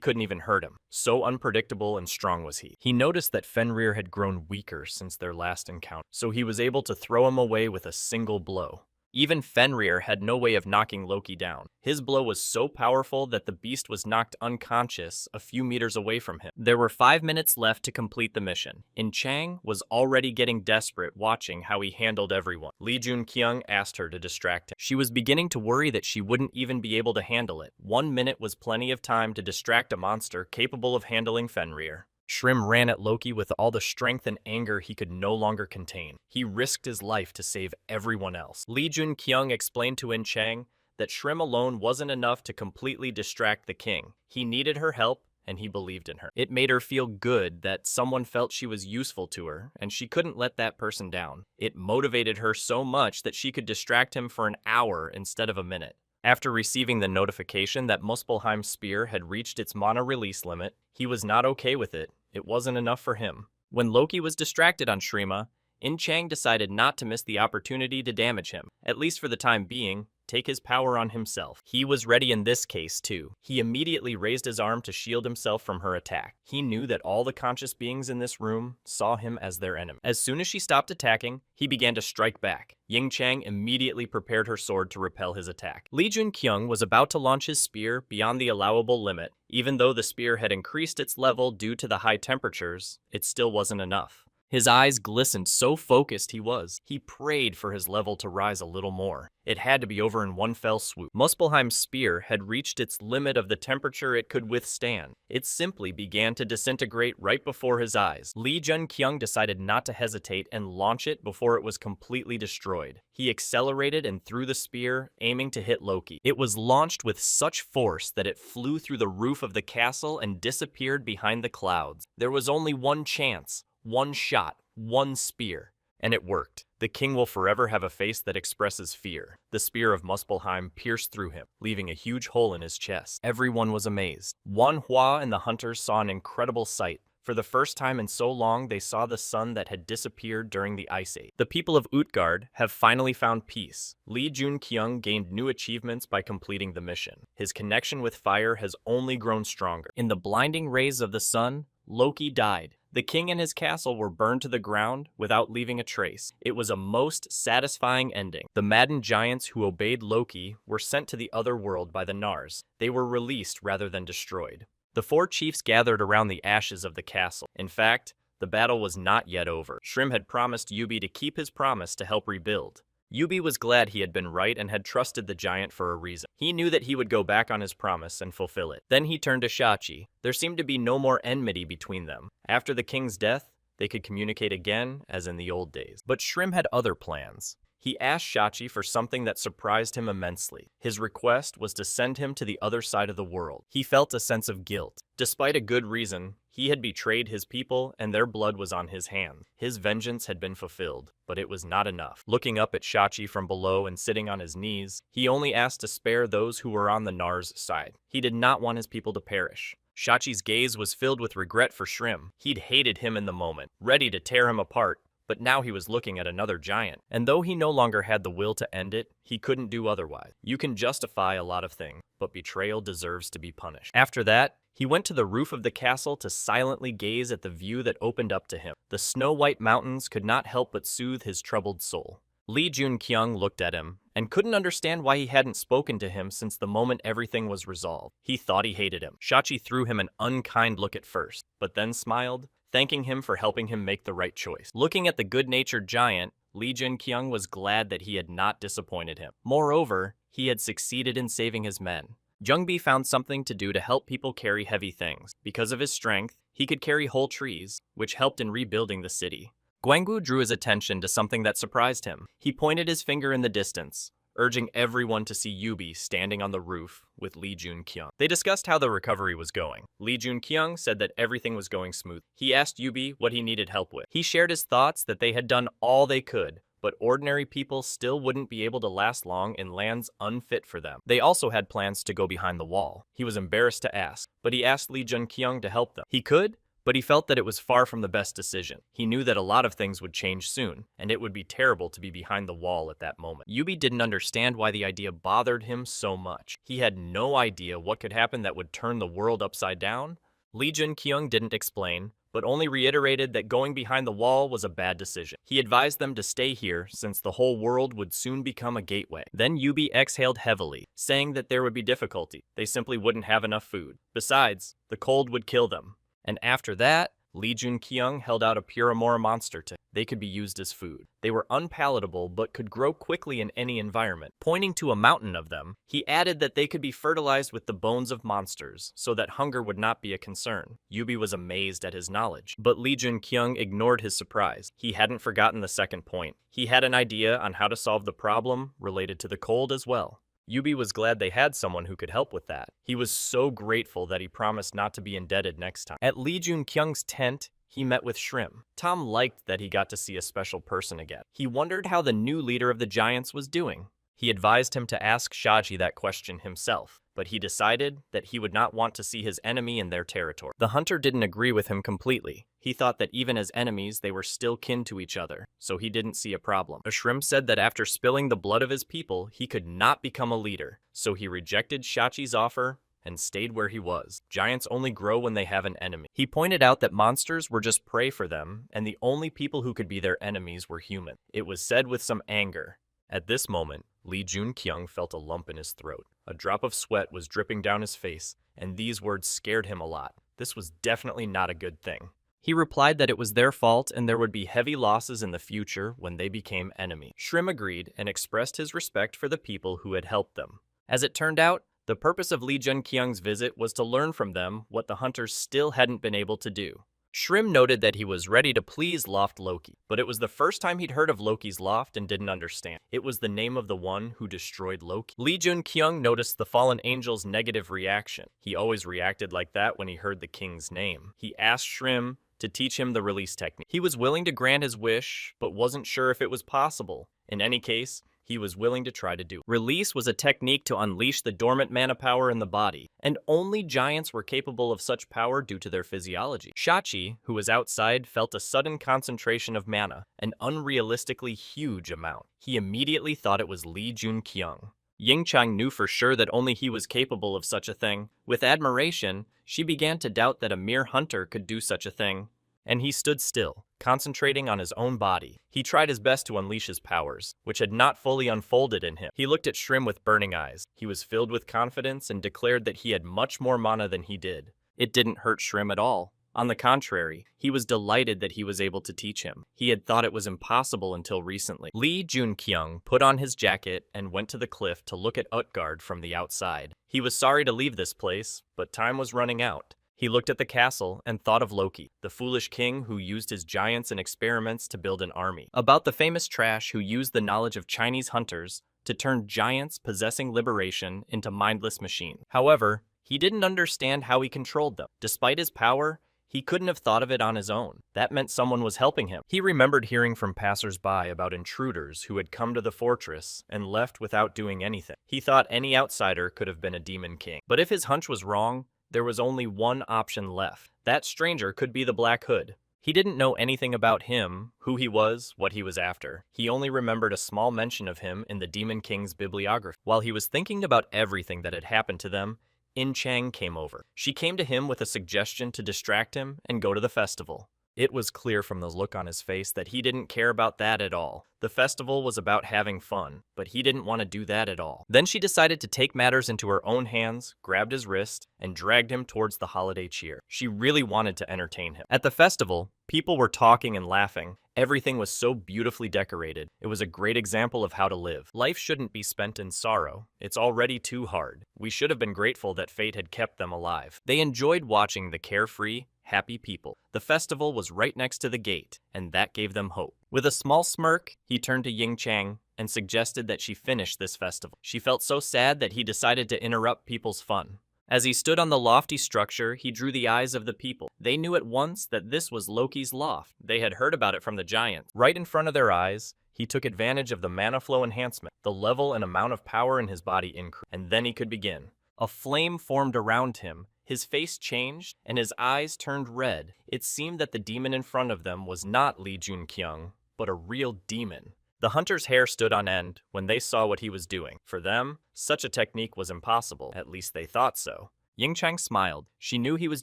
couldn't even hurt him. So unpredictable and strong was he. He noticed that Fenrir had grown weaker since their last encounter, so he was able to throw him away with a single blow. Even Fenrir had no way of knocking Loki down. His blow was so powerful that the beast was knocked unconscious a few meters away from him. There were 5 minutes left to complete the mission. In Chang was already getting desperate watching how he handled everyone. Lee Jun-kyung asked her to distract him. She was beginning to worry that she wouldn't even be able to handle it. 1 minute was plenty of time to distract a monster capable of handling Fenrir. Shrim ran at Loki with all the strength and anger he could no longer contain. He risked his life to save everyone else. Lee Jun-kyung explained to In Chang that Shrim alone wasn't enough to completely distract the king. He needed her help, and he believed in her. It made her feel good that someone felt she was useful to her, and she couldn't let that person down. It motivated her so much that she could distract him for an hour instead of a minute. After receiving the notification that Muspelheim's spear had reached its mana release limit, he was not okay with it. It wasn't enough for him. When Loki was distracted on Shrima, In Chang decided not to miss the opportunity to damage him, at least for the time being, take his power on himself. He was ready in this case too. He immediately raised his arm to shield himself from her attack. He knew that all the conscious beings in this room saw him as their enemy. As soon as she stopped attacking, he began to strike back. Ying Chang immediately prepared her sword to repel his attack. Lee Jun-kyung was about to launch his spear beyond the allowable limit. Even though the spear had increased its level due to the high temperatures, it still wasn't enough. His eyes glistened, so focused he was. He prayed for his level to rise a little more. It had to be over in one fell swoop. Muspelheim's spear had reached its limit of the temperature it could withstand. It simply began to disintegrate right before his eyes. Lee Jun-kyung decided not to hesitate and launch it before it was completely destroyed. He accelerated and threw the spear, aiming to hit Loki. It was launched with such force that it flew through the roof of the castle and disappeared behind the clouds. There was only one chance, one shot, one spear. And it worked. The king will forever have a face that expresses fear. The spear of Muspelheim pierced through him, leaving a huge hole in his chest. Everyone was amazed. Manhwa and the hunters saw an incredible sight. For the first time in so long, they saw the sun that had disappeared during the Ice Age. The people of Utgard have finally found peace. Lee Jun-kyung gained new achievements by completing the mission. His connection with fire has only grown stronger. In the blinding rays of the sun, Loki died. The king and his castle were burned to the ground without leaving a trace. It was a most satisfying ending. The maddened giants who obeyed Loki were sent to the other world by the Nars. They were released rather than destroyed. The four chiefs gathered around the ashes of the castle. In fact, the battle was not yet over. Shrim had promised Yubi to keep his promise to help rebuild. Yubi was glad he had been right and had trusted the giant for a reason. He knew that he would go back on his promise and fulfill it. Then he turned to Shachi. There seemed to be no more enmity between them. After the king's death, they could communicate again as in the old days. But Shrim had other plans. He asked Shachi for something that surprised him immensely. His request was to send him to the other side of the world. He felt a sense of guilt. Despite a good reason, he had betrayed his people and their blood was on his hands. His vengeance had been fulfilled, but it was not enough. Looking up at Shachi from below and sitting on his knees, he only asked to spare those who were on the Nars' side. He did not want his people to perish. Shachi's gaze was filled with regret for Shrim. He'd hated him in the moment, ready to tear him apart. But now he was looking at another giant. And though he no longer had the will to end it, he couldn't do otherwise. You can justify a lot of things, but betrayal deserves to be punished. After that, he went to the roof of the castle to silently gaze at the view that opened up to him. The snow-white mountains could not help but soothe his troubled soul. Lee Jun-kyung looked at him and couldn't understand why he hadn't spoken to him since the moment everything was resolved. He thought he hated him. Shachi threw him an unkind look at first, but then smiled, thanking him for helping him make the right choice. Looking at the good-natured giant, Lee Jun-kyung was glad that he had not disappointed him. Moreover, he had succeeded in saving his men. Jungbi found something to do to help people carry heavy things. Because of his strength, he could carry whole trees, which helped in rebuilding the city. Gwanggu drew his attention to something that surprised him. He pointed his finger in the distance, urging everyone to see Yubi standing on the roof with Lee Jun-kyung. They discussed how the recovery was going. Lee Jun-kyung said that everything was going smooth. He asked Yubi what he needed help with. He shared his thoughts that they had done all they could, but ordinary people still wouldn't be able to last long in lands unfit for them. They also had plans to go behind the wall. He was embarrassed to ask, but he asked Lee Jun-kyung to help them. He could, but he felt that it was far from the best decision. He knew that a lot of things would change soon, and it would be terrible to be behind the wall at that moment. Yubi didn't understand why the idea bothered him so much. He had no idea what could happen that would turn the world upside down. Lee Jun-kyung didn't explain, but only reiterated that going behind the wall was a bad decision. He advised them to stay here since the whole world would soon become a gateway. Then Yubi exhaled heavily, saying that there would be difficulty. They simply wouldn't have enough food. Besides, the cold would kill them. And after that, Lee Jun-kyung held out a Puramora monster to him. They could be used as food. They were unpalatable but could grow quickly in any environment. Pointing to a mountain of them, he added that they could be fertilized with the bones of monsters so that hunger would not be a concern. Yubi was amazed at his knowledge, but Lee Jun-kyung ignored his surprise. He hadn't forgotten the second point. He had an idea on how to solve the problem related to the cold as well. Yubi was glad they had someone who could help with that. He was so grateful that he promised not to be indebted next time. At Lee Jun-kyung's tent, he met with Shrim. Tom liked that he got to see a special person again. He wondered how the new leader of the Giants was doing. He advised him to ask Shachi that question himself, but he decided that he would not want to see his enemy in their territory. The hunter didn't agree with him completely. He thought that even as enemies, they were still kin to each other, so he didn't see a problem. Ashrim said that after spilling the blood of his people, he could not become a leader, so he rejected Shachi's offer and stayed where he was. Giants only grow when they have an enemy. He pointed out that monsters were just prey for them, and the only people who could be their enemies were human. It was said with some anger. At this moment, Lee Jun-kyung felt a lump in his throat. A drop of sweat was dripping down his face, and these words scared him a lot. This was definitely not a good thing. He replied that it was their fault and there would be heavy losses in the future when they became enemies. Shrim agreed and expressed his respect for the people who had helped them. As it turned out, the purpose of Lee Junkyung's visit was to learn from them what the hunters still hadn't been able to do. Shrim noted that he was ready to please Loft Loki, but it was the first time he'd heard of Loki's loft and didn't understand. It was the name of the one who destroyed Loki. Lee Junkyung noticed the fallen angel's negative reaction. He always reacted like that when he heard the king's name. He asked Shrim to teach him the release technique. He was willing to grant his wish, but wasn't sure if it was possible. In any case, he was willing to try to do it. Release was a technique to unleash the dormant mana power in the body, and only giants were capable of such power due to their physiology. Shachi, who was outside, felt a sudden concentration of mana, an unrealistically huge amount. He immediately thought it was Lee Junkyung. Yingchang knew for sure that only he was capable of such a thing. With admiration, she began to doubt that a mere hunter could do such a thing. And he stood still, concentrating on his own body. He tried his best to unleash his powers, which had not fully unfolded in him. He looked at Shrim with burning eyes. He was filled with confidence and declared that he had much more mana than he did. It didn't hurt Shrim at all. On the contrary, he was delighted that he was able to teach him. He had thought it was impossible until recently. Lee Junkyung put on his jacket and went to the cliff to look at Utgard from the outside. He was sorry to leave this place, but time was running out. He looked at the castle and thought of Loki, the foolish king who used his giants and experiments to build an army. About the famous Trash who used the knowledge of Chinese hunters to turn giants possessing liberation into mindless machines. However, he didn't understand how he controlled them. Despite his power, he couldn't have thought of it on his own. That meant someone was helping him. He remembered hearing from passers-by about intruders who had come to the fortress and left without doing anything. He thought any outsider could have been a demon king. But if his hunch was wrong, there was only one option left. That stranger could be the Black Hood. He didn't know anything about him, who he was, what he was after. He only remembered a small mention of him in the Demon King's bibliography. While he was thinking about everything that had happened to them, In Chang came over. She came to him with a suggestion to distract him and go to the festival. It was clear from the look on his face that he didn't care about that at all. The festival was about having fun, but he didn't want to do that at all. Then she decided to take matters into her own hands, grabbed his wrist, and dragged him towards the holiday cheer. She really wanted to entertain him. At the festival, people were talking and laughing. Everything was so beautifully decorated. It was a great example of how to live. Life shouldn't be spent in sorrow. It's already too hard. We should have been grateful that fate had kept them alive. They enjoyed watching the carefree, happy people. The festival was right next to the gate, and that gave them hope. With a small smirk, he turned to Ying Chang and suggested that she finish this festival. She felt so sad that he decided to interrupt people's fun. As he stood on the lofty structure, he drew the eyes of the people. They knew at once that this was Loki's loft. They had heard about it from the giants. Right in front of their eyes, he took advantage of the mana flow enhancement. The level and amount of power in his body increased, and then he could begin. A flame formed around him. His face changed, and his eyes turned red. It seemed that the demon in front of them was not Lee Junkyung, but a real demon. The hunter's hair stood on end when they saw what he was doing. For them, such a technique was impossible. At least they thought so. Ying Chang smiled. She knew he was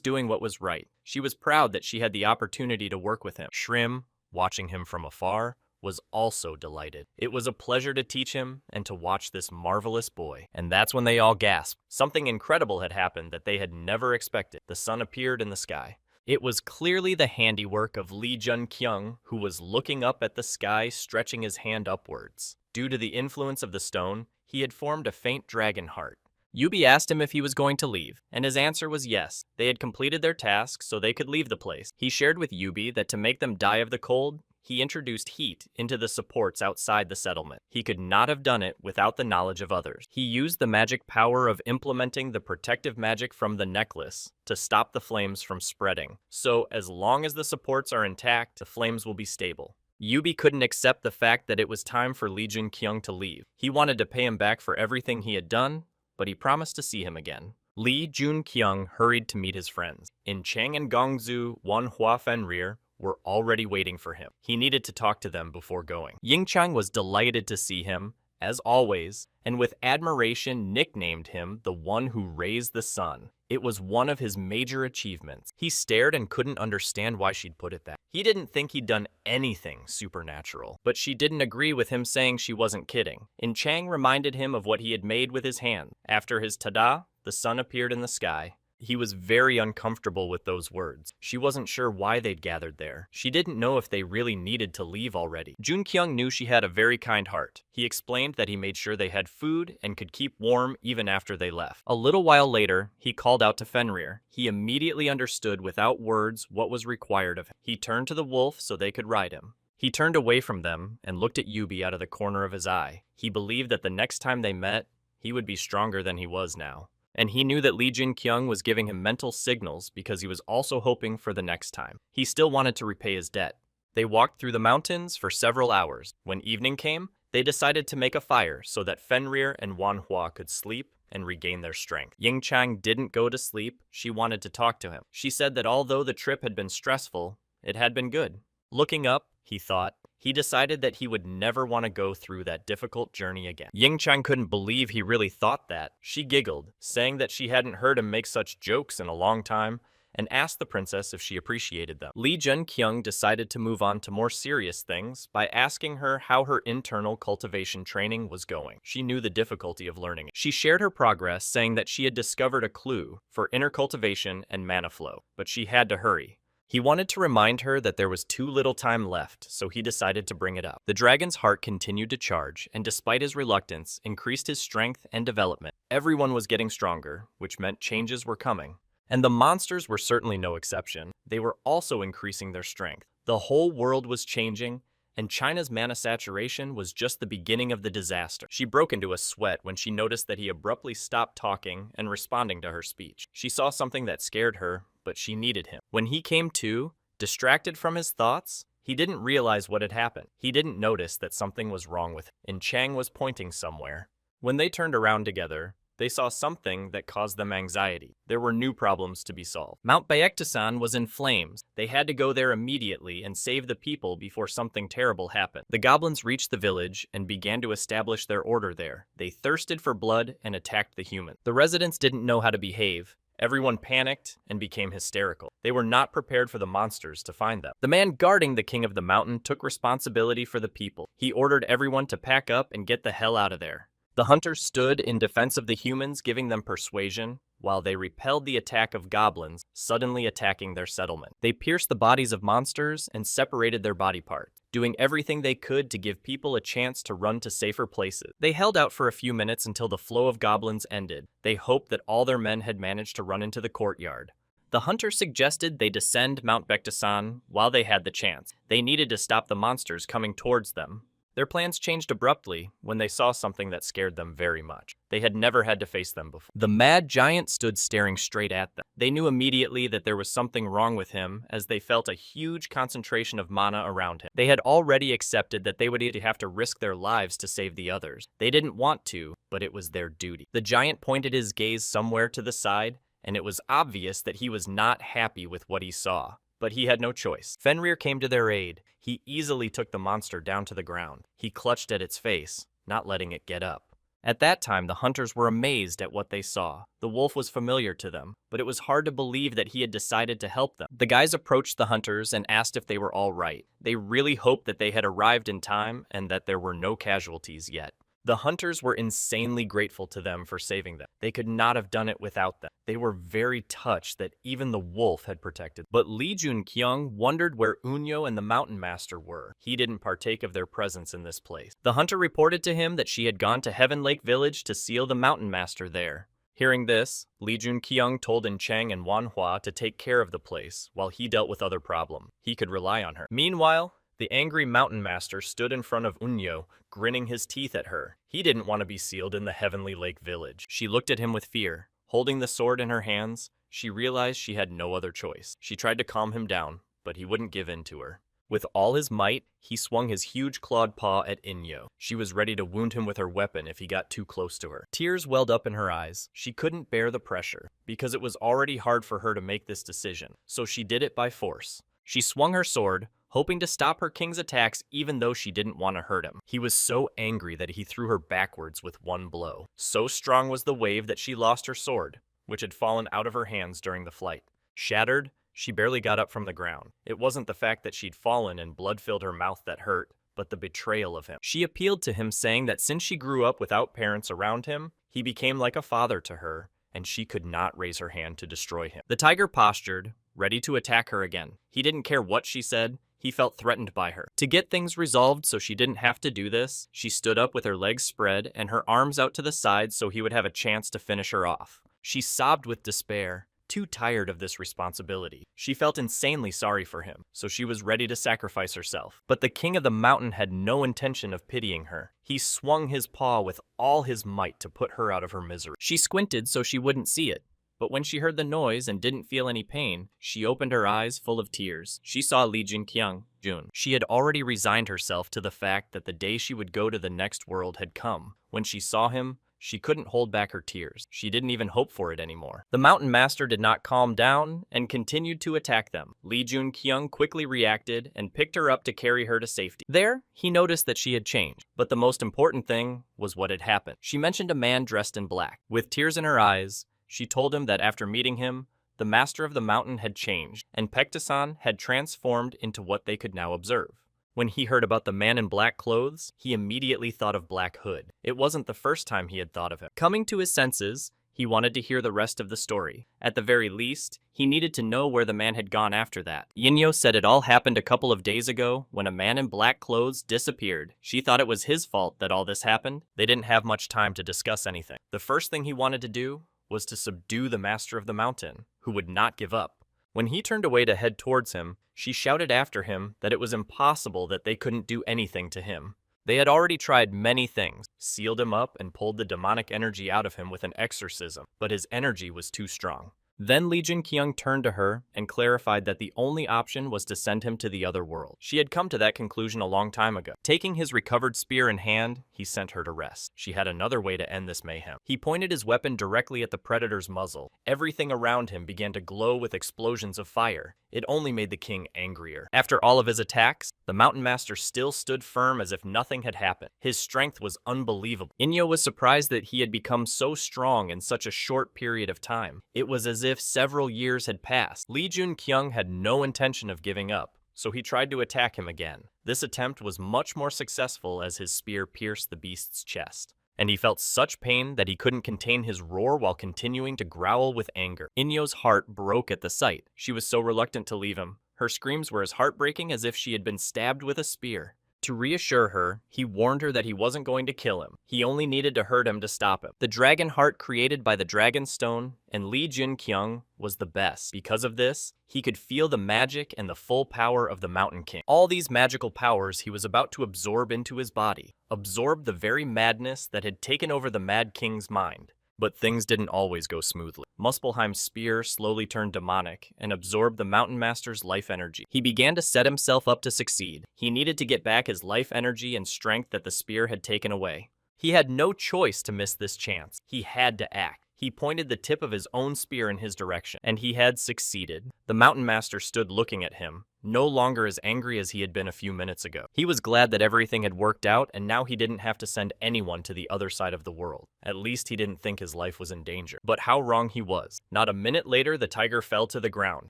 doing what was right. She was proud that she had the opportunity to work with him. Shrim, watching him from afar, was also delighted. It was a pleasure to teach him and to watch this marvelous boy. And that's when they all gasped. Something incredible had happened that they had never expected. The sun appeared in the sky. It was clearly the handiwork of Lee Junkyung, who was looking up at the sky, stretching his hand upwards. Due to the influence of the stone, he had formed a faint dragon heart. Yubi asked him if he was going to leave, and his answer was yes. They had completed their task, so they could leave the place. He shared with Yubi that to make them die of the cold, he introduced heat into the supports outside the settlement. He could not have done it without the knowledge of others. He used the magic power of implementing the protective magic from the necklace to stop the flames from spreading. So, as long as the supports are intact, the flames will be stable. Yubi couldn't accept the fact that it was time for Lee Junkyung to leave. He wanted to pay him back for everything he had done, but he promised to see him again. Lee Junkyung hurried to meet his friends. In Chang and Gongzu, Manhwa Fenrir were already waiting for him. He needed to talk to them before going. Ying Chang was delighted to see him, as always, and with admiration nicknamed him the one who raised the sun. It was one of his major achievements. He stared and couldn't understand why she'd put it that. He didn't think he'd done anything supernatural, but she didn't agree with him saying she wasn't kidding. And Chang reminded him of what he had made with his hand. After his tada, the sun appeared in the sky, He was very uncomfortable with those words. She wasn't sure why they'd gathered there. She didn't know if they really needed to leave already. Junkyung knew she had a very kind heart. He explained that he made sure they had food and could keep warm even after they left. A little while later, he called out to Fenrir. He immediately understood without words what was required of him. He turned to the wolf so they could ride him. He turned away from them and looked at Yubi out of the corner of his eye. He believed that the next time they met, he would be stronger than he was now. And he knew that Lee Jin-kyung was giving him mental signals because he was also hoping for the next time. He still wanted to repay his debt. They walked through the mountains for several hours. When evening came, they decided to make a fire so that Fenrir and Manhwa could sleep and regain their strength. Ying Chang didn't go to sleep. She wanted to talk to him. She said that although the trip had been stressful, it had been good. Looking up, he thought, he decided that he would never want to go through that difficult journey again. Ying Chang couldn't believe he really thought that. She giggled, saying that she hadn't heard him make such jokes in a long time, and asked the princess if she appreciated them. Lee Jun-kyung decided to move on to more serious things by asking her how her internal cultivation training was going. She knew the difficulty of learning it. She shared her progress, saying that she had discovered a clue for inner cultivation and mana flow, but she had to hurry. He wanted to remind her that there was too little time left, so he decided to bring it up. The dragon's heart continued to charge, and despite his reluctance, increased his strength and development. Everyone was getting stronger, which meant changes were coming. And the monsters were certainly no exception. They were also increasing their strength. The whole world was changing, and China's mana saturation was just the beginning of the disaster. She broke into a sweat when she noticed that he abruptly stopped talking and responding to her speech. She saw something that scared her, but she needed him. When he came to, distracted from his thoughts, he didn't realize what had happened. He didn't notice that something was wrong with him, and Chang was pointing somewhere. When they turned around together, they saw something that caused them anxiety. There were new problems to be solved. Mount Baektasan was in flames. They had to go there immediately and save the people before something terrible happened. The goblins reached the village and began to establish their order there. They thirsted for blood and attacked the humans. The residents didn't know how to behave. Everyone panicked and became hysterical. They were not prepared for the monsters to find them. The man guarding the king of the mountain took responsibility for the people. He ordered everyone to pack up and get the hell out of there. The hunters stood in defense of the humans, giving them persuasion, while they repelled the attack of goblins, suddenly attacking their settlement. They pierced the bodies of monsters and separated their body parts, doing everything they could to give people a chance to run to safer places. They held out for a few minutes until the flow of goblins ended. They hoped that all their men had managed to run into the courtyard. The hunter suggested they descend Mount Baektasan while they had the chance. They needed to stop the monsters coming towards them. Their plans changed abruptly when they saw something that scared them very much. They had never had to face them before. The mad giant stood staring straight at them. They knew immediately that there was something wrong with him as they felt a huge concentration of mana around him. They had already accepted that they would have to risk their lives to save the others. They didn't want to, but it was their duty. The giant pointed his gaze somewhere to the side, and it was obvious that he was not happy with what he saw. But he had no choice. Fenrir came to their aid. He easily took the monster down to the ground. He clutched at its face, not letting it get up. At that time, the hunters were amazed at what they saw. The wolf was familiar to them, but it was hard to believe that he had decided to help them. The guys approached the hunters and asked if they were all right. They really hoped that they had arrived in time and that there were no casualties yet. The hunters were insanely grateful to them for saving them. They could not have done it without them. They were very touched that even the wolf had protected them. But Lee Jun-kyung wondered where Unyo and the mountain master were. He didn't partake of their presence in this place. The hunter reported to him that she had gone to Heaven Lake Village to seal the mountain master there. Hearing this, Lee Jun-kyung told In Chang and Wanhua to take care of the place while he dealt with other problems. He could rely on her. Meanwhile, the angry mountain master stood in front of Unyo, grinning his teeth at her. He didn't want to be sealed in the Heavenly Lake Village. She looked at him with fear. Holding the sword in her hands, she realized she had no other choice. She tried to calm him down, but he wouldn't give in to her. With all his might, he swung his huge clawed paw at Unyo. She was ready to wound him with her weapon if he got too close to her. Tears welled up in her eyes. She couldn't bear the pressure, because it was already hard for her to make this decision, so she did it by force. She swung her sword, hoping to stop her king's attacks even though she didn't want to hurt him. He was so angry that he threw her backwards with one blow. So strong was the wave that she lost her sword, which had fallen out of her hands during the flight. Shattered, she barely got up from the ground. It wasn't the fact that she'd fallen and blood filled her mouth that hurt, but the betrayal of him. She appealed to him, saying that since she grew up without parents around him, he became like a father to her, and she could not raise her hand to destroy him. The tiger postured, ready to attack her again. He didn't care what she said. He felt threatened by her. To get things resolved so she didn't have to do this, she stood up with her legs spread and her arms out to the side so he would have a chance to finish her off. She sobbed with despair, too tired of this responsibility. She felt insanely sorry for him, so she was ready to sacrifice herself. But the king of the mountain had no intention of pitying her. He swung his paw with all his might to put her out of her misery. She squinted so she wouldn't see it. But when she heard the noise and didn't feel any pain, she opened her eyes full of tears. She saw Li Junqiang, Jun. She had already resigned herself to the fact that the day she would go to the next world had come. When she saw him, she couldn't hold back her tears. She didn't even hope for it anymore. The mountain master did not calm down and continued to attack them. Li Junqiang quickly reacted and picked her up to carry her to safety. There, he noticed that she had changed. But the most important thing was what had happened. She mentioned a man dressed in black. With tears in her eyes, she told him that after meeting him, the master of the mountain had changed, and Paektusan had transformed into what they could now observe. When he heard about the man in black clothes, he immediately thought of Black Hood. It wasn't the first time he had thought of him. Coming to his senses, he wanted to hear the rest of the story. At the very least, he needed to know where the man had gone after that. Yinyo said it all happened a couple of days ago when a man in black clothes disappeared. She thought it was his fault that all this happened. They didn't have much time to discuss anything. The first thing he wanted to do was to subdue the master of the mountain, who would not give up. When he turned away to head towards him, she shouted after him that it was impossible that they couldn't do anything to him. They had already tried many things, sealed him up and pulled the demonic energy out of him with an exorcism, but his energy was too strong. Then Li Junqiang turned to her and clarified that the only option was to send him to the other world. She had come to that conclusion a long time ago. Taking his recovered spear in hand, he sent her to rest. She had another way to end this mayhem. He pointed his weapon directly at the predator's muzzle. Everything around him began to glow with explosions of fire. It only made the king angrier. After all of his attacks, the mountain master still stood firm as if nothing had happened. His strength was unbelievable. Inyo was surprised that he had become so strong in such a short period of time. It was as if several years had passed. Li Junqiang had no intention of giving up, so he tried to attack him again. This attempt was much more successful as his spear pierced the beast's chest, and he felt such pain that he couldn't contain his roar while continuing to growl with anger. Inyo's heart broke at the sight. She was so reluctant to leave him. Her screams were as heartbreaking as if she had been stabbed with a spear. To reassure her, he warned her that he wasn't going to kill him. He only needed to hurt him to stop him. The dragon heart created by the dragon stone and Li Junqiang was the best. Because of this, he could feel the magic and the full power of the Mountain King. All these magical powers he was about to absorb into his body, absorb the very madness that had taken over the Mad King's mind. But things didn't always go smoothly. Muspelheim's spear slowly turned demonic and absorbed the Mountain Master's life energy. He began to set himself up to succeed. He needed to get back his life energy and strength that the spear had taken away. He had no choice to miss this chance. He had to act. He pointed the tip of his own spear in his direction, and he had succeeded. The Mountain Master stood looking at him, no longer as angry as he had been a few minutes ago. He was glad that everything had worked out, and now he didn't have to send anyone to the other side of the world. At least he didn't think his life was in danger. But how wrong he was. Not a minute later, the tiger fell to the ground.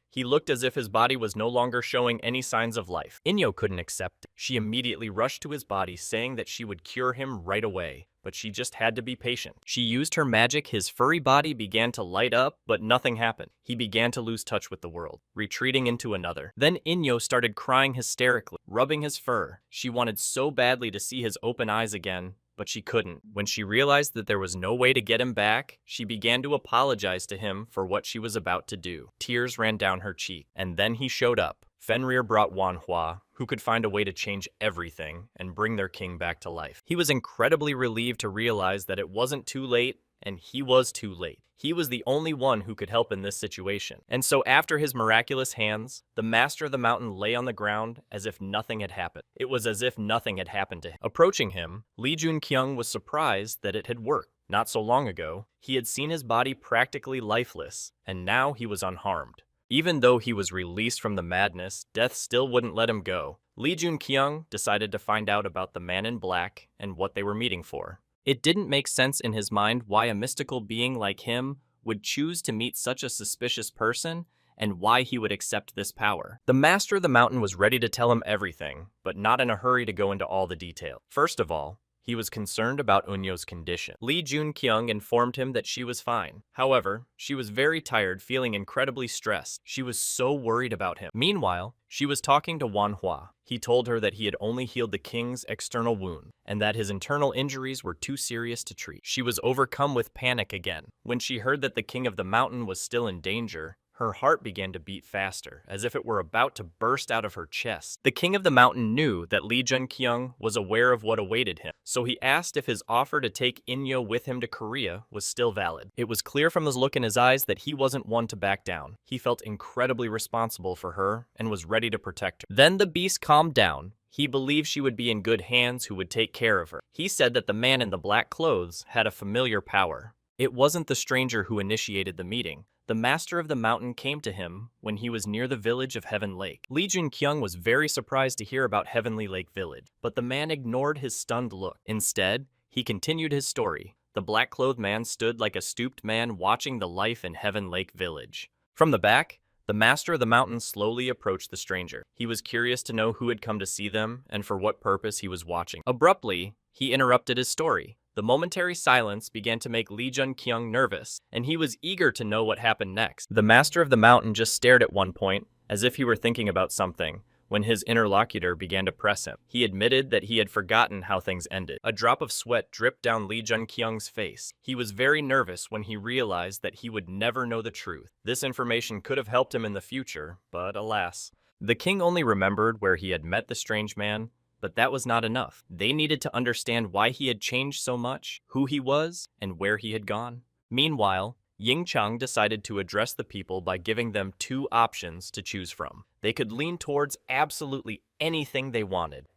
He looked as if his body was no longer showing any signs of life. Inyo couldn't accept it. She immediately rushed to his body, saying that she would cure him right away. But she just had to be patient. She used her magic, his furry body began to light up, but nothing happened. He began to lose touch with the world, retreating into another. Then Inyo started crying hysterically, rubbing his fur. She wanted so badly to see his open eyes again, but she couldn't. When she realized that there was no way to get him back, she began to apologize to him for what she was about to do. Tears ran down her cheek, and then he showed up. Fenrir brought Manhwa, who could find a way to change everything and bring their king back to life. He was incredibly relieved to realize that it wasn't too late, and he was too late. He was the only one who could help in this situation. And so after his miraculous hands, the master of the mountain lay on the ground as if nothing had happened. It was as if nothing had happened to him. Approaching him, Li Junqiang was surprised that it had worked. Not so long ago, he had seen his body practically lifeless, and now he was unharmed. Even though he was released from the madness, death still wouldn't let him go. Li Junqiang decided to find out about the man in black and what they were meeting for. It didn't make sense in his mind why a mystical being like him would choose to meet such a suspicious person and why he would accept this power. The master of the mountain was ready to tell him everything, but not in a hurry to go into all the detail. First of all, He was concerned about Unyo's condition. Lee Jun-kyung informed him that she was fine. However, she was very tired, feeling incredibly stressed. She was so worried about him. Meanwhile, she was talking to Manhwa. He told her that he had only healed the king's external wound, and that his internal injuries were too serious to treat. She was overcome with panic again. When she heard that the king of the mountain was still in danger, her heart began to beat faster, as if it were about to burst out of her chest. The king of the mountain knew that Lee Jun-kyung was aware of what awaited him, so he asked if his offer to take Inyo with him to Korea was still valid. It was clear from his look in his eyes that he wasn't one to back down. He felt incredibly responsible for her and was ready to protect her. Then the beast calmed down. He believed she would be in good hands who would take care of her. He said that the man in the black clothes had a familiar power. It wasn't the stranger who initiated the meeting. The master of the mountain came to him when he was near the village of Heaven Lake. Lee Jun-kyung was very surprised to hear about Heavenly Lake Village, but the man ignored his stunned look. Instead, he continued his story. The black-clothed man stood like a stooped man watching the life in Heaven Lake Village. From the back, the master of the mountain slowly approached the stranger. He was curious to know who had come to see them and for what purpose he was watching. Abruptly, he interrupted his story. The momentary silence began to make Lee Jun-kyung nervous, and he was eager to know what happened next. The master of the mountain just stared at one point, as if he were thinking about something, when his interlocutor began to press him. He admitted that he had forgotten how things ended. A drop of sweat dripped down Lee Jun-kyung's face. He was very nervous when he realized that he would never know the truth. This information could have helped him in the future, but alas. The king only remembered where he had met the strange man, but that was not enough. They needed to understand why he had changed so much, who he was, and where he had gone. Meanwhile, Ying Chang decided to address the people by giving them two options to choose from. They could lean towards absolutely anything they wanted.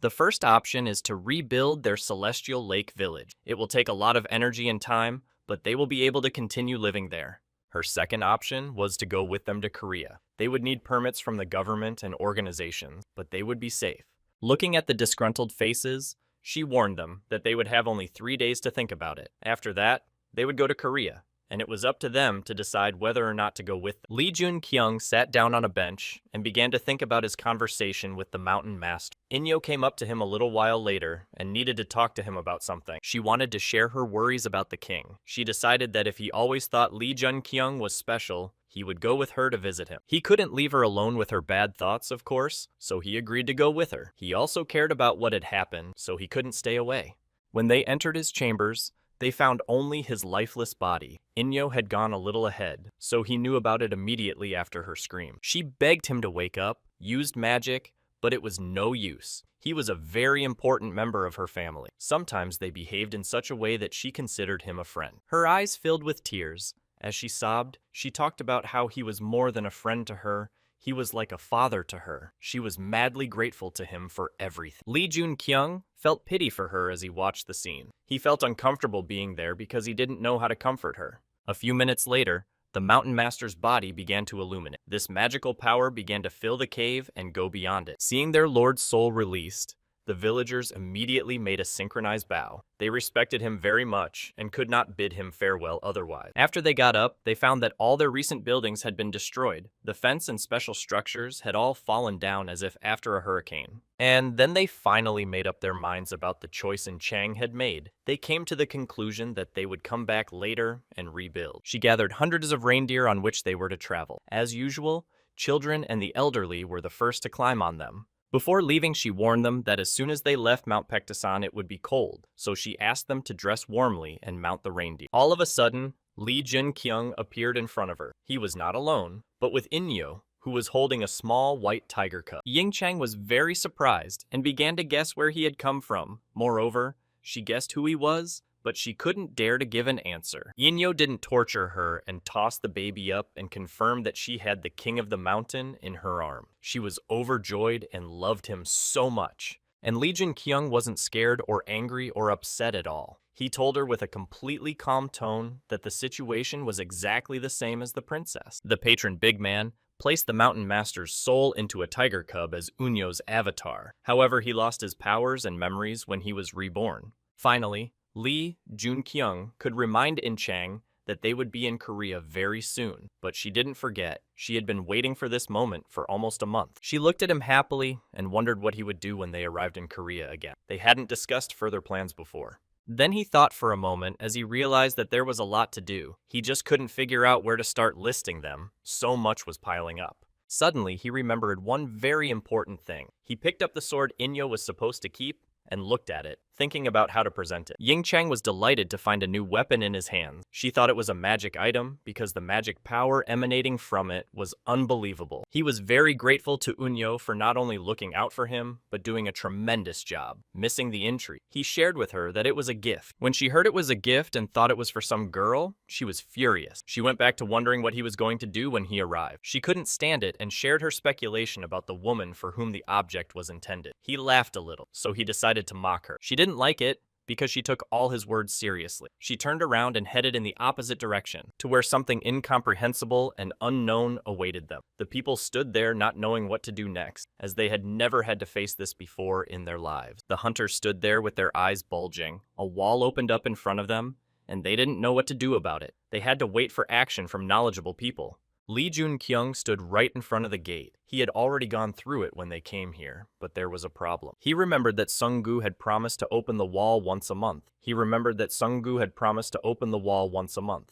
The first option is to rebuild their celestial lake village. It will take a lot of energy and time, but they will be able to continue living there. Her second option was to go with them to Korea. They would need permits from the government and organizations, but they would be safe. Looking at the disgruntled faces, she warned them that they would have only 3 days to think about it. After that, they would go to Korea, and it was up to them to decide whether or not to go with them. Lee Jun-kyung sat down on a bench and began to think about his conversation with the mountain master. Inyo came up to him a little while later and needed to talk to him about something. She wanted to share her worries about the king. She decided that if he always thought Lee Jun-kyung was special, he would go with her to visit him. He couldn't leave her alone with her bad thoughts, of course, so he agreed to go with her. He also cared about what had happened, so he couldn't stay away. When they entered his chambers, they found only his lifeless body. Inyo had gone a little ahead, so he knew about it immediately after her scream. She begged him to wake up, used magic, but it was no use. He was a very important member of her family. Sometimes they behaved in such a way that she considered him a friend. Her eyes filled with tears. As she sobbed, she talked about how he was more than a friend to her. He was like a father to her. She was madly grateful to him for everything. Lee Jun-kyung felt pity for her as he watched the scene. He felt uncomfortable being there because he didn't know how to comfort her. A few minutes later, the mountain master's body began to illuminate. This magical power began to fill the cave and go beyond it. Seeing their lord's soul released, the villagers immediately made a synchronized bow. They respected him very much and could not bid him farewell otherwise. After they got up, they found that all their recent buildings had been destroyed. The fence and special structures had all fallen down as if after a hurricane. And then they finally made up their minds about the choice Chang had made. They came to the conclusion that they would come back later and rebuild. She gathered hundreds of reindeer on which they were to travel. As usual, children and the elderly were the first to climb on them. Before leaving, she warned them that as soon as they left Mount Paektusan, it would be cold, so she asked them to dress warmly and mount the reindeer. All of a sudden, Lee Jun-kyung appeared in front of her. He was not alone, but with Inyo, who was holding a small white tiger cub. Ying Chang was very surprised and began to guess where he had come from. Moreover, she guessed who he was, but she couldn't dare to give an answer. Inyo didn't torture her and tossed the baby up and confirmed that she had the king of the mountain in her arm. She was overjoyed and loved him so much. And Lee Jun-kyung wasn't scared or angry or upset at all. He told her with a completely calm tone that the situation was exactly the same as the princess. The patron big man placed the mountain master's soul into a tiger cub as Unyo's avatar. However, he lost his powers and memories when he was reborn. Finally, Lee Jun-kyung could remind In Chang that they would be in Korea very soon, but she didn't forget. She had been waiting for this moment for almost a month. She looked at him happily and wondered what he would do when they arrived in Korea again. They hadn't discussed further plans before. Then he thought for a moment as he realized that there was a lot to do. He just couldn't figure out where to start listing them. So much was piling up. Suddenly, he remembered one very important thing. He picked up the sword Inyo was supposed to keep and looked at it, thinking about how to present it. Ying Chang was delighted to find a new weapon in his hands. She thought it was a magic item because the magic power emanating from it was unbelievable. He was very grateful to Unyo for not only looking out for him, but doing a tremendous job, missing the intrigue. He shared with her that it was a gift. When she heard it was a gift and thought it was for some girl, she was furious. She went back to wondering what he was going to do when he arrived. She couldn't stand it and shared her speculation about the woman for whom the object was intended. He laughed a little, so he decided to mock her. She didn't like it because she took all his words seriously. She turned around and headed in the opposite direction, to where something incomprehensible and unknown awaited them. The people stood there not knowing what to do next, as they had never had to face this before in their lives. The hunters stood there with their eyes bulging. A wall opened up in front of them, and they didn't know what to do about it. They had to wait for action from knowledgeable people. Lee Jun-kyung stood right in front of the gate. He had already gone through it when they came here, but there was a problem. He remembered that Sung-gu had promised to open the wall once a month.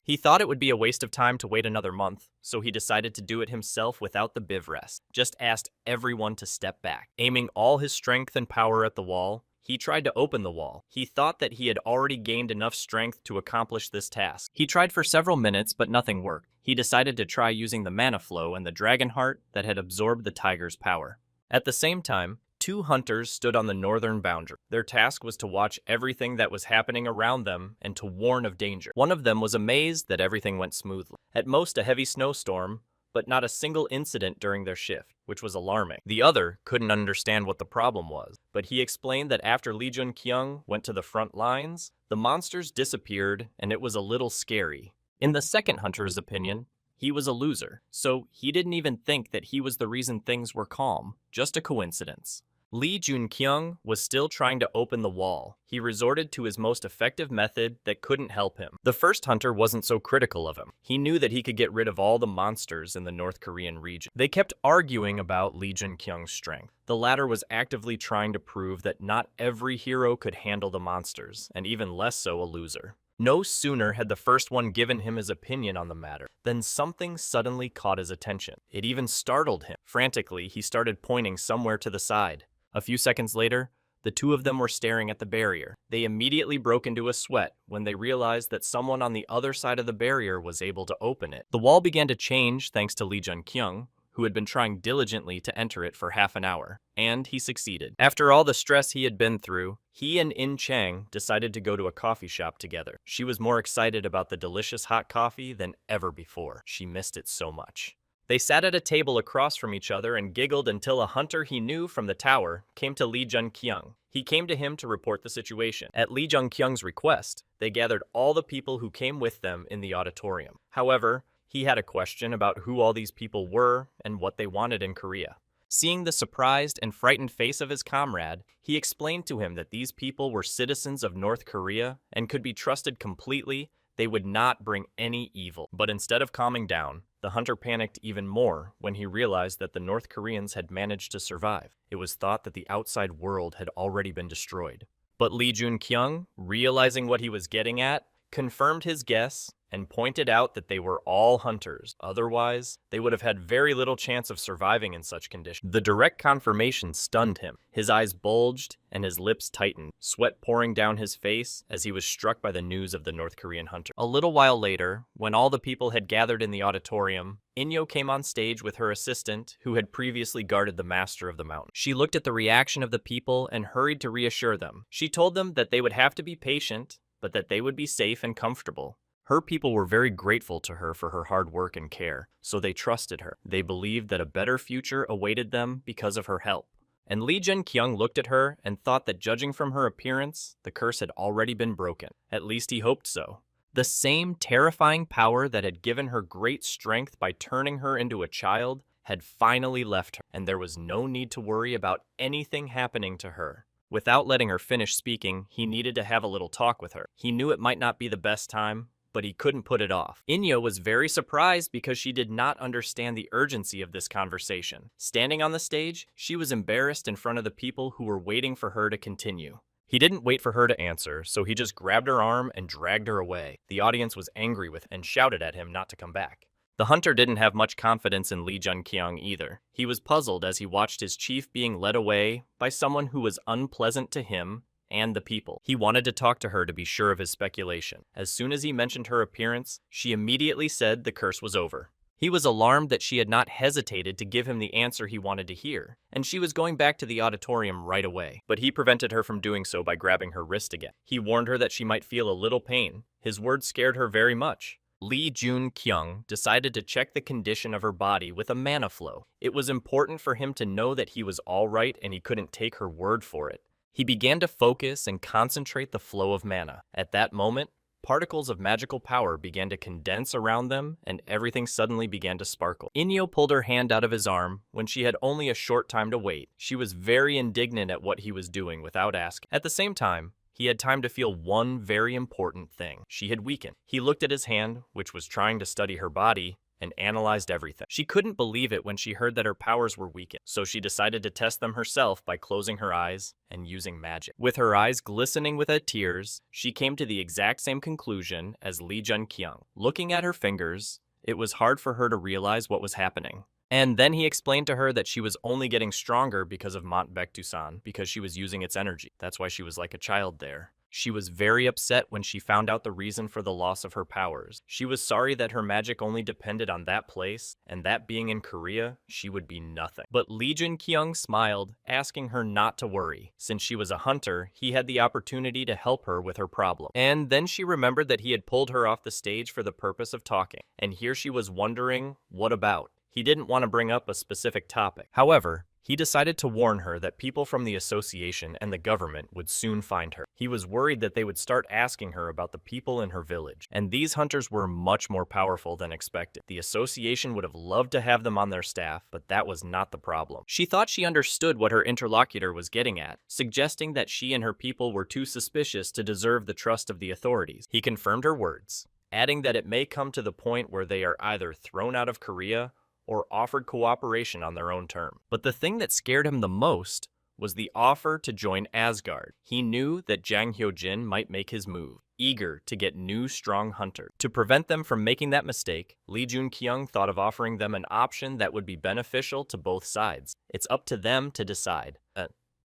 He thought it would be a waste of time to wait another month, so he decided to do it himself without the biv rest. Just asked everyone to step back. Aiming all his strength and power at the wall, he tried to open the wall. He thought that he had already gained enough strength to accomplish this task. He tried for several minutes, but nothing worked. He decided to try using the mana flow and the dragon heart that had absorbed the tiger's power. At the same time, two hunters stood on the northern boundary. Their task was to watch everything that was happening around them and to warn of danger. One of them was amazed that everything went smoothly. At most, a heavy snowstorm, but not a single incident during their shift, which was alarming. The other couldn't understand what the problem was, but he explained that after Lee Jun-kyung went to the front lines, the monsters disappeared and it was a little scary. In the second hunter's opinion, he was a loser, so he didn't even think that he was the reason things were calm, just a coincidence. Lee Jun-kyung was still trying to open the wall. He resorted to his most effective method that couldn't help him. The first hunter wasn't so critical of him. He knew that he could get rid of all the monsters in the North Korean region. They kept arguing about Lee Jun-kyung's strength. The latter was actively trying to prove that not every hero could handle the monsters, and even less so a loser. No sooner had the first one given him his opinion on the matter than something suddenly caught his attention. It even startled him. Frantically, he started pointing somewhere to the side. A few seconds later, the two of them were staring at the barrier. They immediately broke into a sweat when they realized that someone on the other side of the barrier was able to open it. The wall began to change thanks to Lee Jun-kyung, who had been trying diligently to enter it for half an hour, and he succeeded. After all the stress he had been through, he and In Chang decided to go to a coffee shop together. She was more excited about the delicious hot coffee than ever before. She missed it so much. They sat at a table across from each other and giggled until a hunter he knew from the tower came to Lee Jun-kyung. He came to him to report the situation. At Lee Jun-kyung's request, they gathered all the people who came with them in the auditorium. However, he had a question about who all these people were and what they wanted in Korea. Seeing the surprised and frightened face of his comrade, he explained to him that these people were citizens of North Korea and could be trusted completely. They would not bring any evil. But instead of calming down, the hunter panicked even more when he realized that the North Koreans had managed to survive. It was thought that the outside world had already been destroyed. But Lee Jun-kyung, realizing what he was getting at, confirmed his guess and pointed out that they were all hunters. Otherwise, they would have had very little chance of surviving in such conditions. The direct confirmation stunned him. His eyes bulged and his lips tightened, sweat pouring down his face as he was struck by the news of the North Korean hunter. A little while later, when all the people had gathered in the auditorium, Inyo came on stage with her assistant, who had previously guarded the master of the mountain. She looked at the reaction of the people and hurried to reassure them. She told them that they would have to be patient, but that they would be safe and comfortable. Her people were very grateful to her for her hard work and care, so they trusted her. They believed that a better future awaited them because of her help. And Lee Jun-kyung looked at her and thought that judging from her appearance, the curse had already been broken. At least he hoped so. The same terrifying power that had given her great strength by turning her into a child had finally left her, and there was no need to worry about anything happening to her. Without letting her finish speaking, he needed to have a little talk with her. He knew it might not be the best time, but he couldn't put it off. Inyo was very surprised because she did not understand the urgency of this conversation. Standing on the stage, she was embarrassed in front of the people who were waiting for her to continue. He didn't wait for her to answer, so he just grabbed her arm and dragged her away. The audience was angry with and shouted at him not to come back. The hunter didn't have much confidence in Lee Junkyung either. He was puzzled as he watched his chief being led away by someone who was unpleasant to him and the people. He wanted to talk to her to be sure of his speculation. As soon as he mentioned her appearance, she immediately said the curse was over. He was alarmed that she had not hesitated to give him the answer he wanted to hear, and she was going back to the auditorium right away. But he prevented her from doing so by grabbing her wrist again. He warned her that she might feel a little pain. His words scared her very much. Lee Jun-kyung decided to check the condition of her body with a mana flow. It was important for him to know that he was all right and he couldn't take her word for it. He began to focus and concentrate the flow of mana. At that moment, particles of magical power began to condense around them and everything suddenly began to sparkle. Inyo pulled her hand out of his arm when she had only a short time to wait. She was very indignant at what he was doing without asking. At the same time, he had time to feel one very important thing. She had weakened. He looked at his hand, which was trying to study her body, and analyzed everything. She couldn't believe it when she heard that her powers were weakened, so she decided to test them herself by closing her eyes and using magic. With her eyes glistening with tears, she came to the exact same conclusion as Lee Jun-kyung. Looking at her fingers, it was hard for her to realize what was happening. And then he explained to her that she was only getting stronger because of Mont Baekdu-san, because she was using its energy. That's why she was like a child there. She was very upset when she found out the reason for the loss of her powers. She was sorry that her magic only depended on that place, and that being in Korea, she would be nothing. But Lee Jun-kyung smiled, asking her not to worry. Since she was a hunter, he had the opportunity to help her with her problem. And then she remembered that he had pulled her off the stage for the purpose of talking. And here she was wondering, what about? He didn't want to bring up a specific topic. However, he decided to warn her that people from the association and the government would soon find her. He was worried that they would start asking her about the people in her village, and these hunters were much more powerful than expected. The association would have loved to have them on their staff, but that was not the problem. She thought she understood what her interlocutor was getting at, suggesting that she and her people were too suspicious to deserve the trust of the authorities. He confirmed her words, adding that it may come to the point where they are either thrown out of Korea or offered cooperation on their own terms. But the thing that scared him the most was the offer to join Asgard. He knew that Jang Hyojin might make his move, eager to get new strong hunters. To prevent them from making that mistake, Lee Jun-kyung thought of offering them an option that would be beneficial to both sides. It's up to them to decide.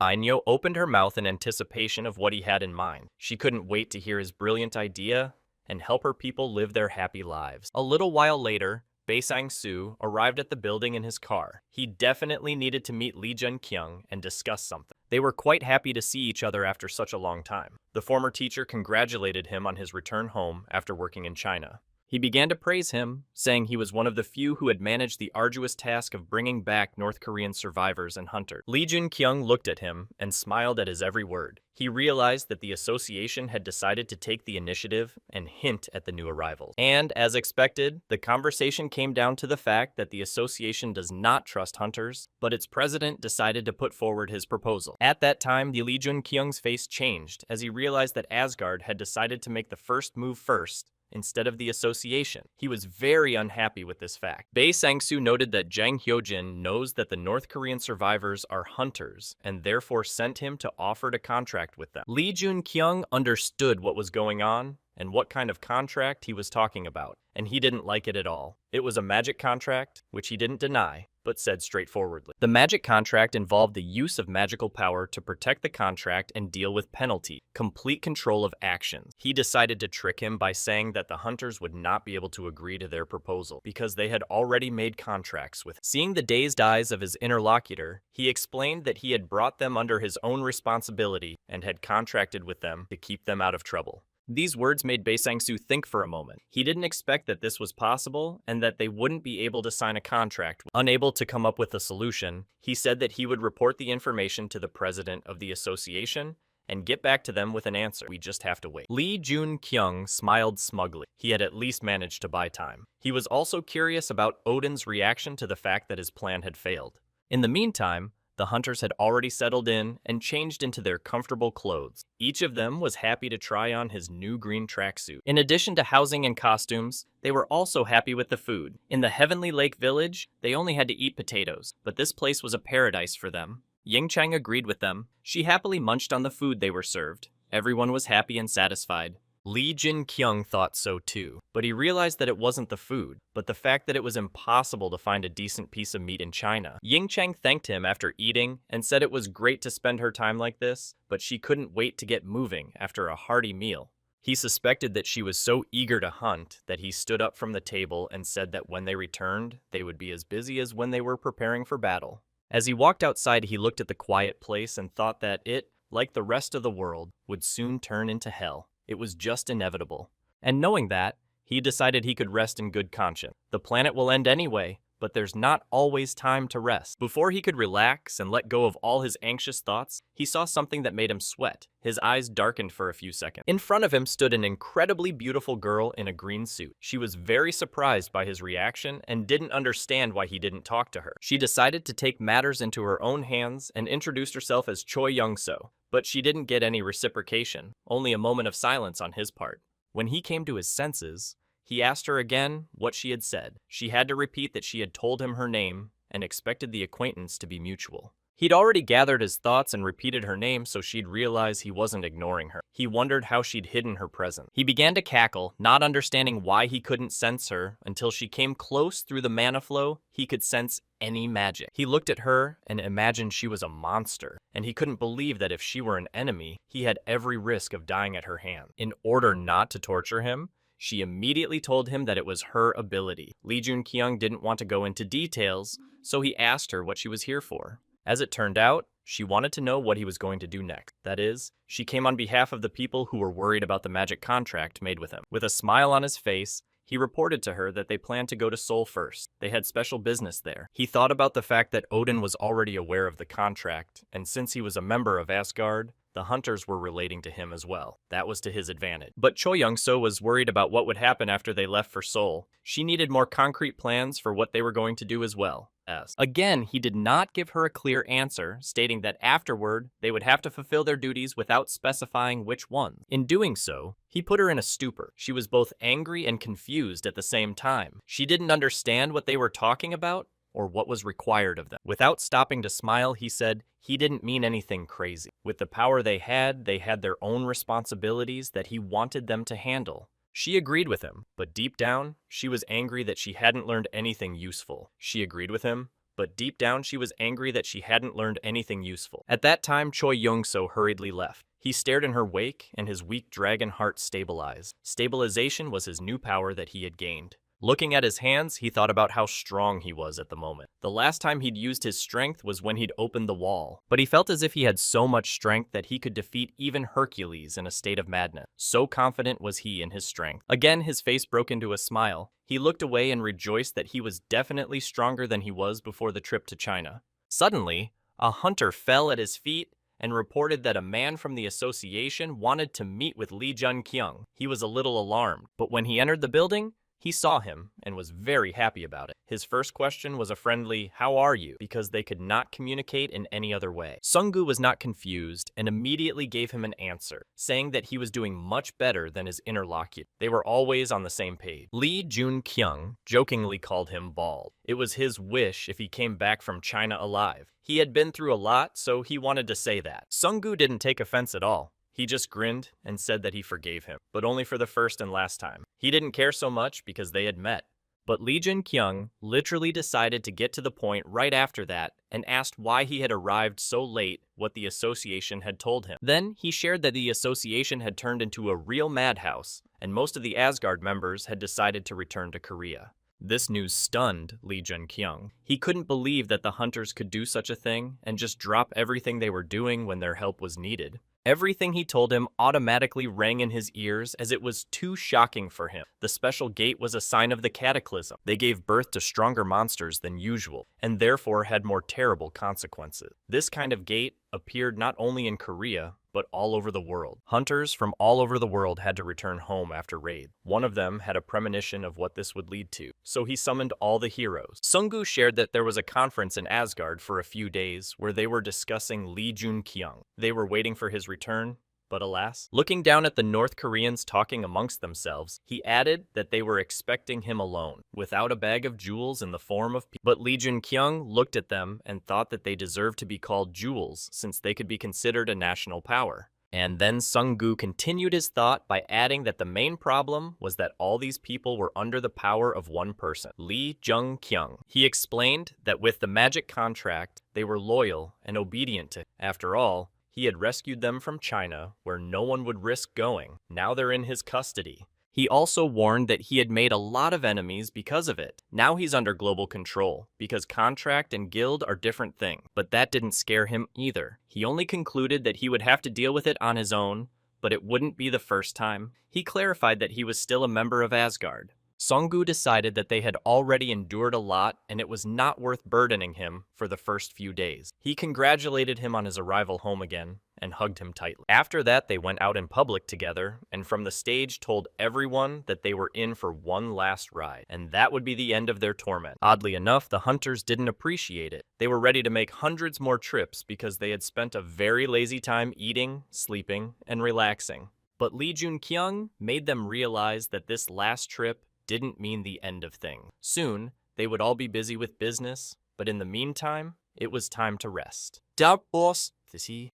Inyo opened her mouth in anticipation of what he had in mind. She couldn't wait to hear his brilliant idea and help her people live their happy lives. A little while later, Bae Sang-soo arrived at the building in his car. He definitely needed to meet Lee Jun-kyung and discuss something. They were quite happy to see each other after such a long time. The former teacher congratulated him on his return home after working in China. He began to praise him, saying he was one of the few who had managed the arduous task of bringing back North Korean survivors and hunters. Lee Jun-kyung looked at him and smiled at his every word. He realized that the association had decided to take the initiative and hint at the new arrivals. And, as expected, the conversation came down to the fact that the association does not trust hunters, but its president decided to put forward his proposal. At that time, the Lee Jun-kyung's face changed as he realized that Asgard had decided to make the first move first, instead of the association. He was very unhappy with this fact. Bae Sang-soo noted that Jang Hyojin knows that the North Korean survivors are hunters and therefore sent him to offer to contract with them. Lee Jun-kyung understood what was going on and what kind of contract he was talking about, and he didn't like it at all. It was a magic contract, which he didn't deny, but said straightforwardly. The magic contract involved the use of magical power to protect the contract and deal with penalty, complete control of actions. He decided to trick him by saying that the hunters would not be able to agree to their proposal because they had already made contracts with him. Seeing the dazed eyes of his interlocutor, he explained that he had brought them under his own responsibility and had contracted with them to keep them out of trouble. These words made Bae Sang-soo think for a moment. He didn't expect that this was possible and that they wouldn't be able to sign a contract. Unable to come up with a solution, he said that he would report the information to the president of the association and get back to them with an answer. We just have to wait. Lee Jun-kyung smiled smugly. He had at least managed to buy time. He was also curious about Odin's reaction to the fact that his plan had failed. In the meantime, The hunters had already settled in and changed into their comfortable clothes. Each of them was happy to try on his new green tracksuit. In addition to housing and costumes, they were also happy with the food. In the Heavenly Lake Village, they only had to eat potatoes, but this place was a paradise for them. Ying Chang agreed with them. She happily munched on the food they were served. Everyone was happy and satisfied. Li Jin-kyung thought so too, but he realized that it wasn't the food, but the fact that it was impossible to find a decent piece of meat in China. Ying Chang thanked him after eating and said it was great to spend her time like this, but she couldn't wait to get moving after a hearty meal. He suspected that she was so eager to hunt that he stood up from the table and said that when they returned, they would be as busy as when they were preparing for battle. As he walked outside, he looked at the quiet place and thought that it, like the rest of the world, would soon turn into hell. It was just inevitable. And knowing that, he decided he could rest in good conscience. The planet will end anyway, but there's not always time to rest. Before he could relax and let go of all his anxious thoughts, he saw something that made him sweat. His eyes darkened for a few seconds. In front of him stood an incredibly beautiful girl in a green suit. She was very surprised by his reaction and didn't understand why he didn't talk to her. She decided to take matters into her own hands and introduced herself as Choi Young-so. But she didn't get any reciprocation, only a moment of silence on his part. When he came to his senses, he asked her again what she had said. She had to repeat that she had told him her name and expected the acquaintance to be mutual. He'd already gathered his thoughts and repeated her name so she'd realize he wasn't ignoring her. He wondered how she'd hidden her presence. He began to cackle, not understanding why he couldn't sense her until she came close through the mana flow. He could sense any magic. He looked at her and imagined she was a monster, and he couldn't believe that if she were an enemy, he had every risk of dying at her hand. In order not to torture him, she immediately told him that it was her ability. Li Jun-kyung didn't want to go into details, so he asked her what she was here for. As it turned out, she wanted to know what he was going to do next. That is, she came on behalf of the people who were worried about the magic contract made with him. With a smile on his face, he reported to her that they planned to go to Seoul first. They had special business there. He thought about the fact that Odin was already aware of the contract, and since he was a member of Asgard, the hunters were relating to him as well. That was to his advantage. But Choi Young-so was worried about what would happen after they left for Seoul. She needed more concrete plans for what they were going to do as well. Again, he did not give her a clear answer, stating that afterward, they would have to fulfill their duties without specifying which ones. In doing so, he put her in a stupor. She was both angry and confused at the same time. She didn't understand what they were talking about or what was required of them. Without stopping to smile, he said he didn't mean anything crazy. With the power they had their own responsibilities that he wanted them to handle. She agreed with him, but deep down, she was angry that she hadn't learned anything useful. She agreed with him, but deep down she was angry that she hadn't learned anything useful. At that time, Choi Young-so hurriedly left. He stared in her wake, and his weak dragon heart stabilized. Stabilization was his new power that he had gained. Looking at his hands, he thought about how strong he was at the moment. The last time he'd used his strength was when he'd opened the wall, but he felt as if he had so much strength that he could defeat even Hercules in a state of madness. So confident was he in his strength. Again, his face broke into a smile. He looked away and rejoiced that he was definitely stronger than he was before the trip to China. Suddenly, a hunter fell at his feet and reported that a man from the association wanted to meet with Li Jun-kyung. He was a little alarmed, but when he entered the building, he saw him and was very happy about it. His first question was a friendly, "How are you?" because they could not communicate in any other way. Sung-gu was not confused and immediately gave him an answer, saying that he was doing much better than his interlocutor. They were always on the same page. Li Jun-kyung jokingly called him bald. It was his wish if he came back from China alive. He had been through a lot, so he wanted to say that. Sung-gu didn't take offense at all. He just grinned and said that he forgave him, but only for the first and last time. He didn't care so much because they had met. But Li Jun-kyung literally decided to get to the point right after that and asked why he had arrived so late, what the association had told him. Then he shared that the association had turned into a real madhouse, and most of the Asgard members had decided to return to Korea. This news stunned Li Jun-kyung. He couldn't believe that the hunters could do such a thing and just drop everything they were doing when their help was needed. Everything he told him automatically rang in his ears as it was too shocking for him. The special gate was a sign of the cataclysm. They gave birth to stronger monsters than usual, and therefore had more terrible consequences. This kind of gate appeared not only in Korea, but all over the world. Hunters from all over the world had to return home after raid. One of them had a premonition of what this would lead to, so he summoned all the heroes. Sungu shared that there was a conference in Asgard for a few days where they were discussing Lee Jun-kyung. They were waiting for his return, but alas. Looking down at the North Koreans talking amongst themselves, he added that they were expecting him alone, without a bag of jewels in the form of people. But Lee Jun-kyung looked at them and thought that they deserved to be called jewels since they could be considered a national power. And then Sungu continued his thought by adding that the main problem was that all these people were under the power of one person, Lee Jun-kyung. He explained that with the magic contract, they were loyal and obedient to him. After all, he had rescued them from China, where no one would risk going. Now they're in his custody. He also warned that he had made a lot of enemies because of it. Now he's under global control, because contract and guild are different things. But that didn't scare him either. He only concluded that he would have to deal with it on his own, but it wouldn't be the first time. He clarified that he was still a member of Asgard. Sungu decided that they had already endured a lot and it was not worth burdening him for the first few days. He congratulated him on his arrival home again and hugged him tightly. After that, they went out in public together and from the stage told everyone that they were in for one last ride, and that would be the end of their torment. Oddly enough, the hunters didn't appreciate it. They were ready to make hundreds more trips because they had spent a very lazy time eating, sleeping, and relaxing. But Lee Jun-kyung made them realize that this last trip didn't mean the end of things. Soon, they would all be busy with business, but in the meantime, it was time to rest. Topples,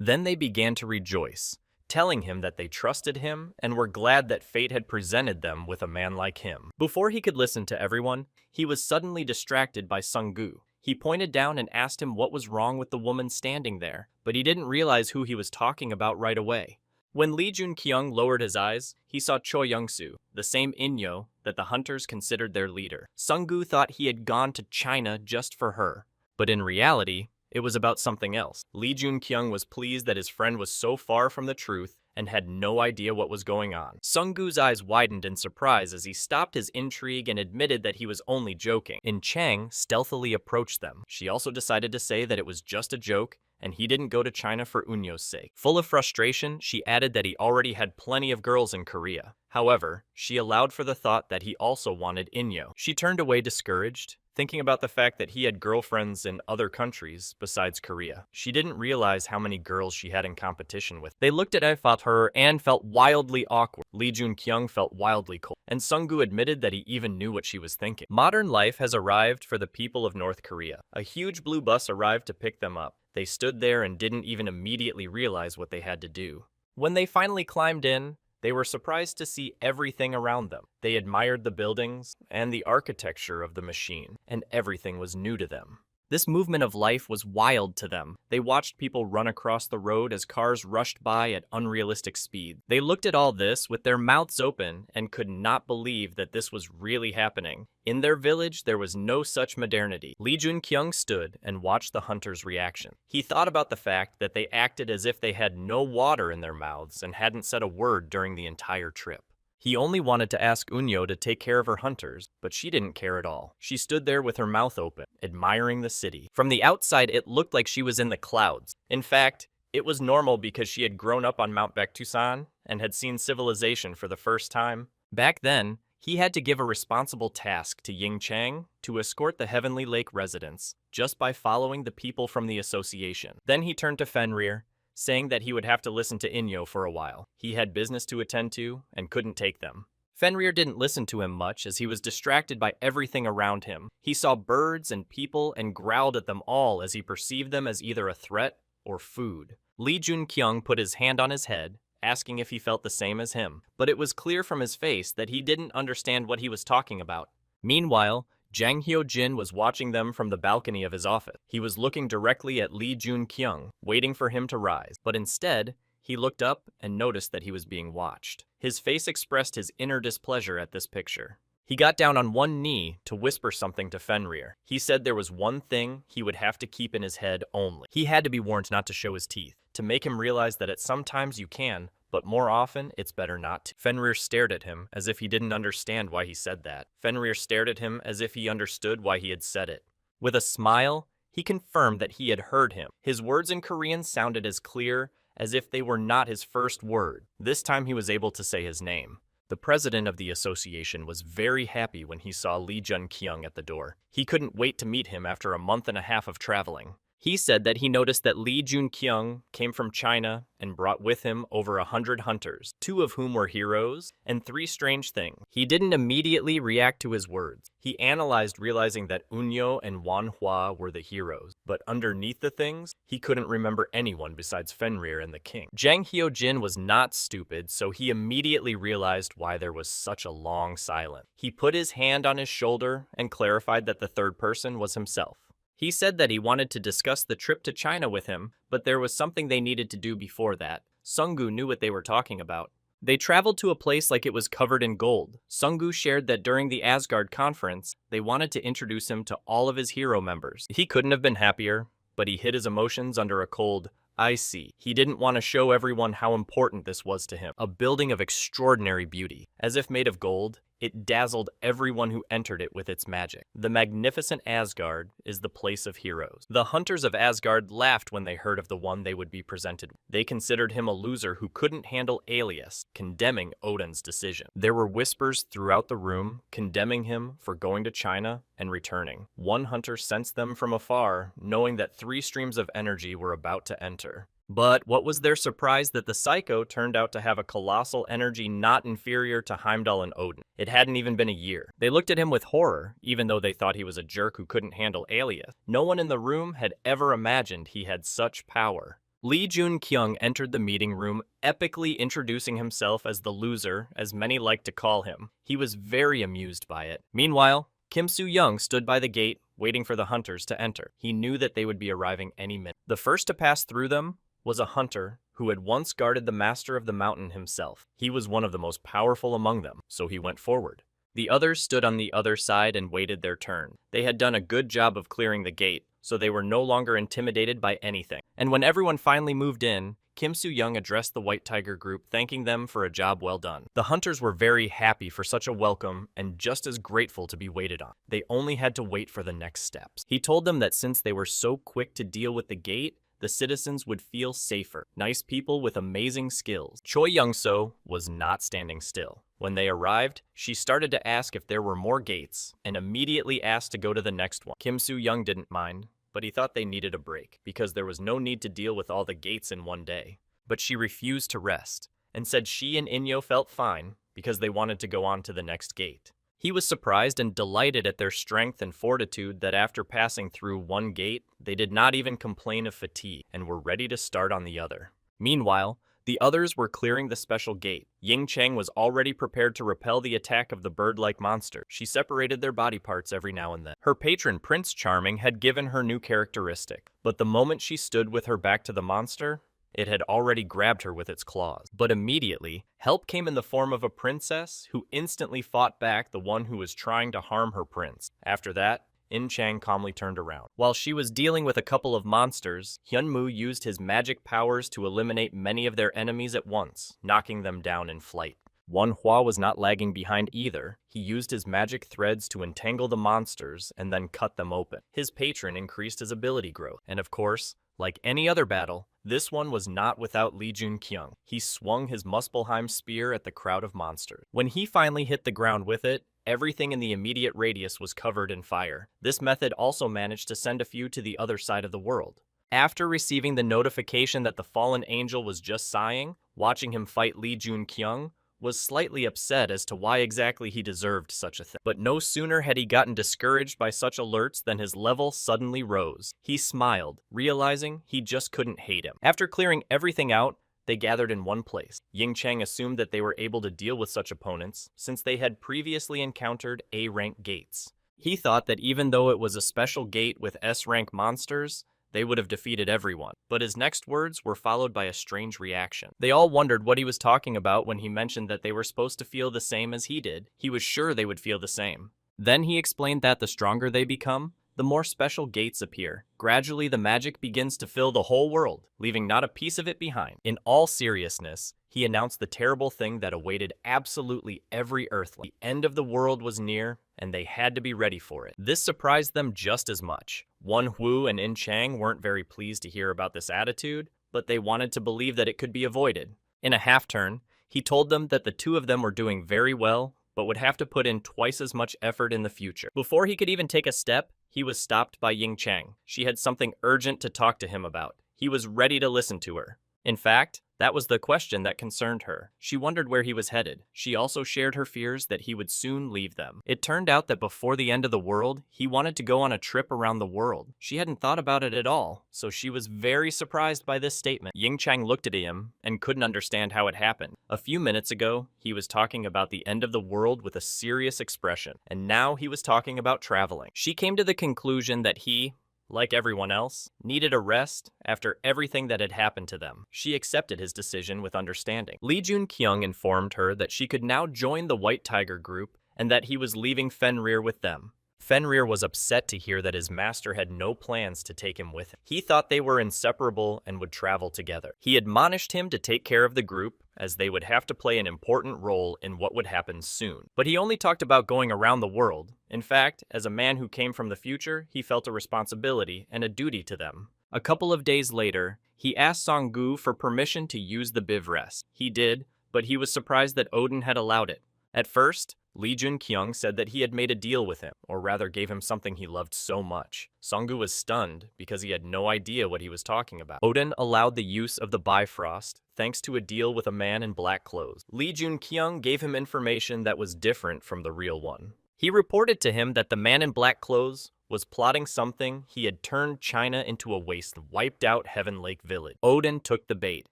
then they began to rejoice, telling him that they trusted him and were glad that fate had presented them with a man like him. Before he could listen to everyone, he was suddenly distracted by Sungu. He pointed down and asked him what was wrong with the woman standing there, but he didn't realize who he was talking about right away. When Lee Jun-kyung lowered his eyes, he saw Cho Young-soo, the same Inyo that the hunters considered their leader. Sungu thought he had gone to China just for her, but in reality, it was about something else. Lee Jun-kyung was pleased that his friend was so far from the truth and had no idea what was going on. Sungu's eyes widened in surprise as he stopped his intrigue and admitted that he was only joking. In Chang stealthily approached them. She also decided to say that it was just a joke and he didn't go to China for Unyo's sake. Full of frustration, she added that he already had plenty of girls in Korea. However, she allowed for the thought that he also wanted Inyo. She turned away discouraged, thinking about the fact that he had girlfriends in other countries besides Korea. She didn't realize how many girls she had in competition with. They looked at her and felt wildly awkward. Lee Jun-kyung felt wildly cold, and Sungu admitted that he even knew what she was thinking. Modern life has arrived for the people of North Korea. A huge blue bus arrived to pick them up. They stood there and didn't even immediately realize what they had to do. When they finally climbed in, they were surprised to see everything around them. They admired the buildings and the architecture of the machine, and everything was new to them. This movement of life was wild to them. They watched people run across the road as cars rushed by at unrealistic speed. They looked at all this with their mouths open and could not believe that this was really happening. In their village, there was no such modernity. Lee Jun-kyung stood and watched the hunters' reaction. He thought about the fact that they acted as if they had no water in their mouths and hadn't said a word during the entire trip. He only wanted to ask Unyo to take care of her hunters, but she didn't care at all. She stood there with her mouth open, admiring the city. From the outside, it looked like she was in the clouds. In fact, it was normal because she had grown up on Mount Baektusan and had seen civilization for the first time. Back then, he had to give a responsible task to Ying Chang to escort the Heavenly Lake residents just by following the people from the association. Then he turned to Fenrir, saying that he would have to listen to Inyo for a while. He had business to attend to and couldn't take them. Fenrir didn't listen to him much as he was distracted by everything around him. He saw birds and people and growled at them all as he perceived them as either a threat or food. Lee Jun-kyung put his hand on his head, asking if he felt the same as him, but it was clear from his face that he didn't understand what he was talking about. Meanwhile, Jang Hyo-jin was watching them from the balcony of his office. He was looking directly at Lee Jun-kyung, waiting for him to rise, but instead, he looked up and noticed that he was being watched. His face expressed his inner displeasure at this picture. He got down on one knee to whisper something to Fenrir. He said there was one thing he would have to keep in his head only. He had to be warned not to show his teeth, to make him realize that sometimes you can, but more often, it's better not to. Fenrir stared at him as if he didn't understand why he said that. Fenrir stared at him as if he understood why he had said it. With a smile, he confirmed that he had heard him. His words in Korean sounded as clear as if they were not his first word. This time he was able to say his name. The president of the association was very happy when he saw Lee Jun-kyung at the door. He couldn't wait to meet him after a month and a half of traveling. He said that he noticed that Lee Jun-kyung came from China and brought with him over 100 hunters, 2 of whom were heroes, and 3 strange things. He didn't immediately react to his words. He analyzed, realizing that Unyo and Manhwa were the heroes, but underneath the things, he couldn't remember anyone besides Fenrir and the king. Jang Hyo-jin was not stupid, so he immediately realized why there was such a long silence. He put his hand on his shoulder and clarified that the third person was himself. He said that he wanted to discuss the trip to China with him, but there was something they needed to do before that. Sunggu knew what they were talking about. They traveled to a place like it was covered in gold. Sunggu shared that during the Asgard conference, they wanted to introduce him to all of his hero members. He couldn't have been happier, but he hid his emotions under a cold, "I see." He didn't want to show everyone how important this was to him. A building of extraordinary beauty. As if made of gold, it dazzled everyone who entered it with its magic. The magnificent Asgard is the place of heroes. The hunters of Asgard laughed when they heard of the one they would be presented with. They considered him a loser who couldn't handle Alias, condemning Odin's decision. There were whispers throughout the room, condemning him for going to China and returning. One hunter sensed them from afar, knowing that 3 streams of energy were about to enter. But what was their surprise that the psycho turned out to have a colossal energy not inferior to Heimdall and Odin. It hadn't even been a year. They looked at him with horror, even though they thought he was a jerk who couldn't handle Alias. No one in the room had ever imagined he had such power. Lee Jun-kyung entered the meeting room, epically introducing himself as the loser, as many liked to call him. He was very amused by it. Meanwhile, Kim Soo-young stood by the gate, waiting for the hunters to enter. He knew that they would be arriving any minute. The first to pass through them was a hunter who had once guarded the master of the mountain himself. He was one of the most powerful among them, so he went forward. The others stood on the other side and waited their turn. They had done a good job of clearing the gate, so they were no longer intimidated by anything. And when everyone finally moved in, Kim Soo-young addressed the White Tiger group, thanking them for a job well done. The hunters were very happy for such a welcome and just as grateful to be waited on. They only had to wait for the next steps. He told them that since they were so quick to deal with the gate, the citizens would feel safer. Nice people with amazing skills. Choi Young-so was not standing still. When they arrived, she started to ask if there were more gates, and immediately asked to go to the next one. Kim Soo-young didn't mind, but he thought they needed a break, because there was no need to deal with all the gates in one day. But she refused to rest, and said she and Inyo felt fine, because they wanted to go on to the next gate. He was surprised and delighted at their strength and fortitude that after passing through one gate, they did not even complain of fatigue and were ready to start on the other. Meanwhile, the others were clearing the special gate. Ying Chang was already prepared to repel the attack of the bird-like monster. She separated their body parts every now and then. Her patron, Prince Charming, had given her new characteristic, but the moment she stood with her back to the monster, it had already grabbed her with its claws. But immediately, help came in the form of a princess who instantly fought back the one who was trying to harm her prince. After that, In Chang calmly turned around. While she was dealing with a couple of monsters, Hyunmoo used his magic powers to eliminate many of their enemies at once, knocking them down in flight. Manhwa was not lagging behind either. He used his magic threads to entangle the monsters and then cut them open. His patron increased his ability growth, and of course, like any other battle, this one was not without Lee Jun-kyung. He swung his Muspelheim spear at the crowd of monsters. When he finally hit the ground with it, everything in the immediate radius was covered in fire. This method also managed to send a few to the other side of the world. After receiving the notification that the fallen angel was just sighing, watching him fight Lee Jun-kyung was slightly upset as to why exactly he deserved such a thing. But no sooner had he gotten discouraged by such alerts than his level suddenly rose. He smiled, realizing he just couldn't hate him. After clearing everything out, they gathered in one place. Ying Chang assumed that they were able to deal with such opponents since they had previously encountered A-rank gates. He thought that even though it was a special gate with S-rank monsters, they would have defeated everyone. But his next words were followed by a strange reaction. They all wondered what he was talking about when he mentioned that they were supposed to feel the same as he did. He was sure they would feel the same. Then he explained that the stronger they become, the more special gates appear. Gradually, the magic begins to fill the whole world, leaving not a piece of it behind. In all seriousness, he announced the terrible thing that awaited absolutely every earthling. The end of the world was near, and they had to be ready for it. This surprised them just as much. Won Hu and In Chang weren't very pleased to hear about this attitude, but they wanted to believe that it could be avoided. In a half-turn, he told them that the two of them were doing very well, but would have to put in twice as much effort in the future. Before he could even take a step, he was stopped by Ying Chang. She had something urgent to talk to him about. He was ready to listen to her. In fact, that was the question that concerned her. She wondered where he was headed. She also shared her fears that he would soon leave them. It turned out that before the end of the world, he wanted to go on a trip around the world. She hadn't thought about it at all, so she was very surprised by this statement. Ying Chang looked at him and couldn't understand how it happened. A few minutes ago, he was talking about the end of the world with a serious expression, and now he was talking about traveling. She came to the conclusion that he, like everyone else, needed a rest after everything that had happened to them. She accepted his decision with understanding. Li Junqiang informed her that she could now join the White Tiger group and that he was leaving Fenrir with them. Fenrir was upset to hear that his master had no plans to take him with him. He thought they were inseparable and would travel together. He admonished him to take care of the group, as they would have to play an important role in what would happen soon. But he only talked about going around the world. In fact, as a man who came from the future, he felt a responsibility and a duty to them. A couple of days later, he asked Songgu for permission to use the Bivrest. He did, but he was surprised that Odin had allowed it. At first, Li Junqiang said that he had made a deal with him, or rather gave him something he loved so much. Songgu was stunned because he had no idea what he was talking about. Odin allowed the use of the Bifrost thanks to a deal with a man in black clothes. Li Junqiang gave him information that was different from the real one. He reported to him that the man in black clothes was plotting something. He had turned China into a waste, wiped out Heaven Lake Village. Odin took the bait.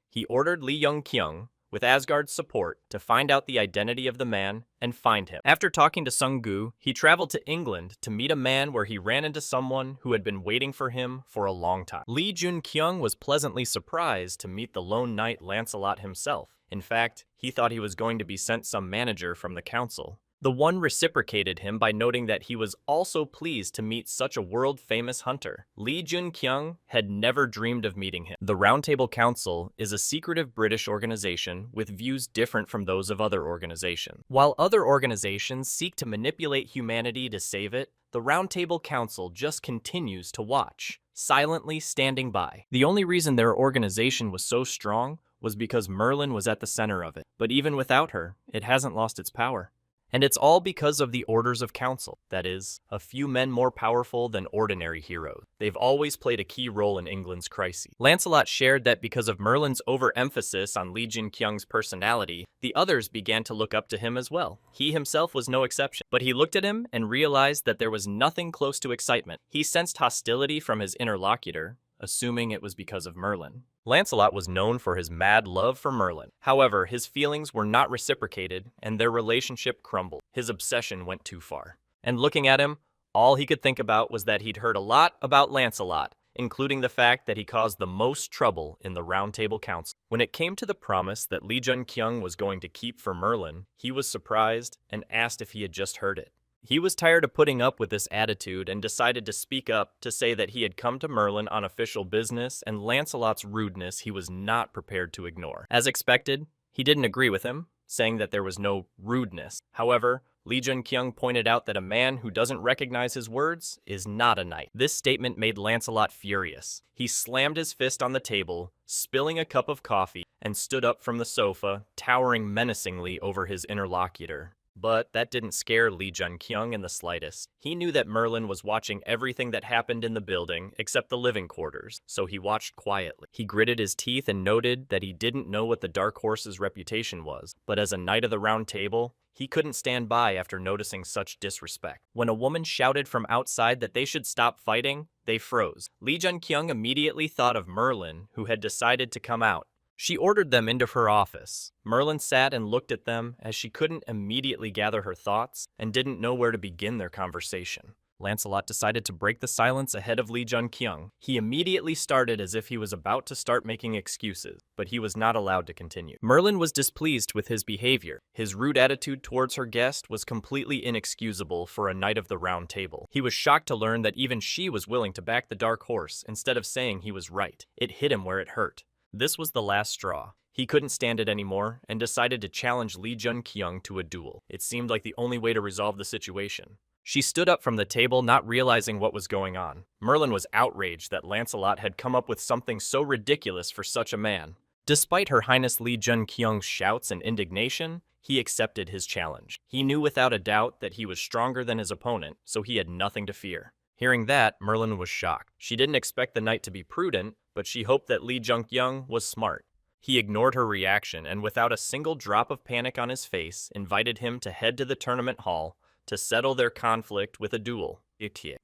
He ordered Li Junqiang, with Asgard's support, to find out the identity of the man and find him. After talking to Sunggu, he traveled to England to meet a man where he ran into someone who had been waiting for him for a long time. Li Junqiang was pleasantly surprised to meet the lone knight Lancelot himself. In fact, he thought he was going to be sent some manager from the council. The one reciprocated him by noting that he was also pleased to meet such a world-famous hunter. Li Junqiang had never dreamed of meeting him. The Round Table Council is a secretive British organization with views different from those of other organizations. While other organizations seek to manipulate humanity to save it, the Round Table Council just continues to watch, silently standing by. The only reason their organization was so strong was because Merlin was at the center of it. But even without her, it hasn't lost its power. And it's all because of the Orders of Council, that is, a few men more powerful than ordinary heroes. They've always played a key role in England's crises. Lancelot shared that because of Merlin's overemphasis on Li Junqiang's personality, the others began to look up to him as well. He himself was no exception, but he looked at him and realized that there was nothing close to excitement. He sensed hostility from his interlocutor, assuming it was because of Merlin. Lancelot was known for his mad love for Merlin. However, his feelings were not reciprocated, and their relationship crumbled. His obsession went too far. And looking at him, all he could think about was that he'd heard a lot about Lancelot, including the fact that he caused the most trouble in the Round Table Council. When it came to the promise that Li Junqiang was going to keep for Merlin, he was surprised and asked if he had just heard it. He was tired of putting up with this attitude and decided to speak up to say that he had come to Merlin on official business, and Lancelot's rudeness he was not prepared to ignore. As expected, he didn't agree with him, saying that there was no rudeness. However, Li Junqiang pointed out that a man who doesn't recognize his words is not a knight. This statement made Lancelot furious. He slammed his fist on the table, spilling a cup of coffee, and stood up from the sofa, towering menacingly over his interlocutor. But that didn't scare Li Junqiang in the slightest. He knew that Merlin was watching everything that happened in the building except the living quarters, so he watched quietly. He gritted his teeth and noted that he didn't know what the Dark Horse's reputation was, but as a Knight of the Round Table, he couldn't stand by after noticing such disrespect. When a woman shouted from outside that they should stop fighting, they froze. Li Junqiang immediately thought of Merlin, who had decided to come out. She ordered them into her office. Merlin sat and looked at them as she couldn't immediately gather her thoughts and didn't know where to begin their conversation. Lancelot decided to break the silence ahead of Li Junqiang. He immediately started as if he was about to start making excuses, but he was not allowed to continue. Merlin was displeased with his behavior. His rude attitude towards her guest was completely inexcusable for a Knight of the Round Table. He was shocked to learn that even she was willing to back the Dark Horse instead of saying he was right. It hit him where it hurt. This was the last straw. He couldn't stand it anymore and decided to challenge Li Junqiang to a duel. It seemed like the only way to resolve the situation. She stood up from the table, not realizing what was going on. Merlin was outraged that Lancelot had come up with something so ridiculous for such a man. Despite Her Highness Li Junqiang's shouts and indignation, he accepted his challenge. He knew without a doubt that he was stronger than his opponent, so he had nothing to fear. Hearing that, Merlin was shocked. She didn't expect the knight to be prudent, but she hoped that Li Junqiang was smart. He ignored her reaction and, without a single drop of panic on his face, invited him to head to the tournament hall to settle their conflict with a duel.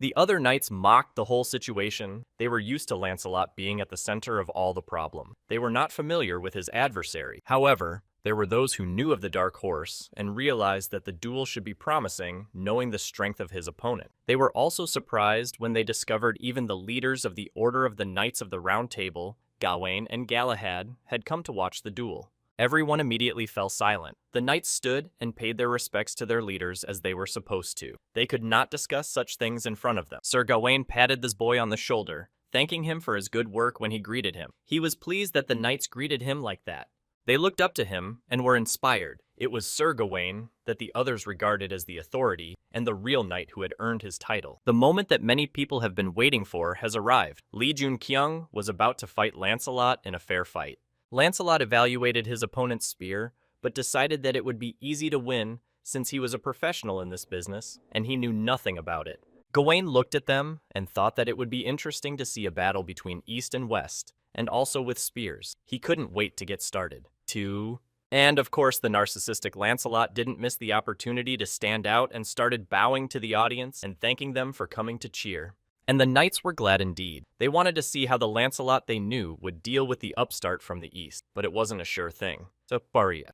The other knights mocked the whole situation. They were used to Lancelot being at the center of all the problem. They were not familiar with his adversary. However, there were those who knew of the Dark Horse and realized that the duel should be promising, knowing the strength of his opponent. They were also surprised when they discovered even the leaders of the Order of the Knights of the Round Table, Gawain and Galahad, had come to watch the duel. Everyone immediately fell silent. The knights stood and paid their respects to their leaders as they were supposed to. They could not discuss such things in front of them. Sir Gawain patted this boy on the shoulder, thanking him for his good work when he greeted him. He was pleased that the knights greeted him like that. They looked up to him and were inspired. It was Sir Gawain that the others regarded as the authority and the real knight who had earned his title. The moment that many people have been waiting for has arrived. Li Junqiang was about to fight Lancelot in a fair fight. Lancelot evaluated his opponent's spear, but decided that it would be easy to win since he was a professional in this business, and he knew nothing about it. Gawain looked at them and thought that it would be interesting to see a battle between East and West, and also with spears. He couldn't wait to get started. And of course, the narcissistic Lancelot didn't miss the opportunity to stand out and started bowing to the audience and thanking them for coming to cheer. And the knights were glad indeed. They wanted to see how the Lancelot they knew would deal with the upstart from the east, but it wasn't a sure thing.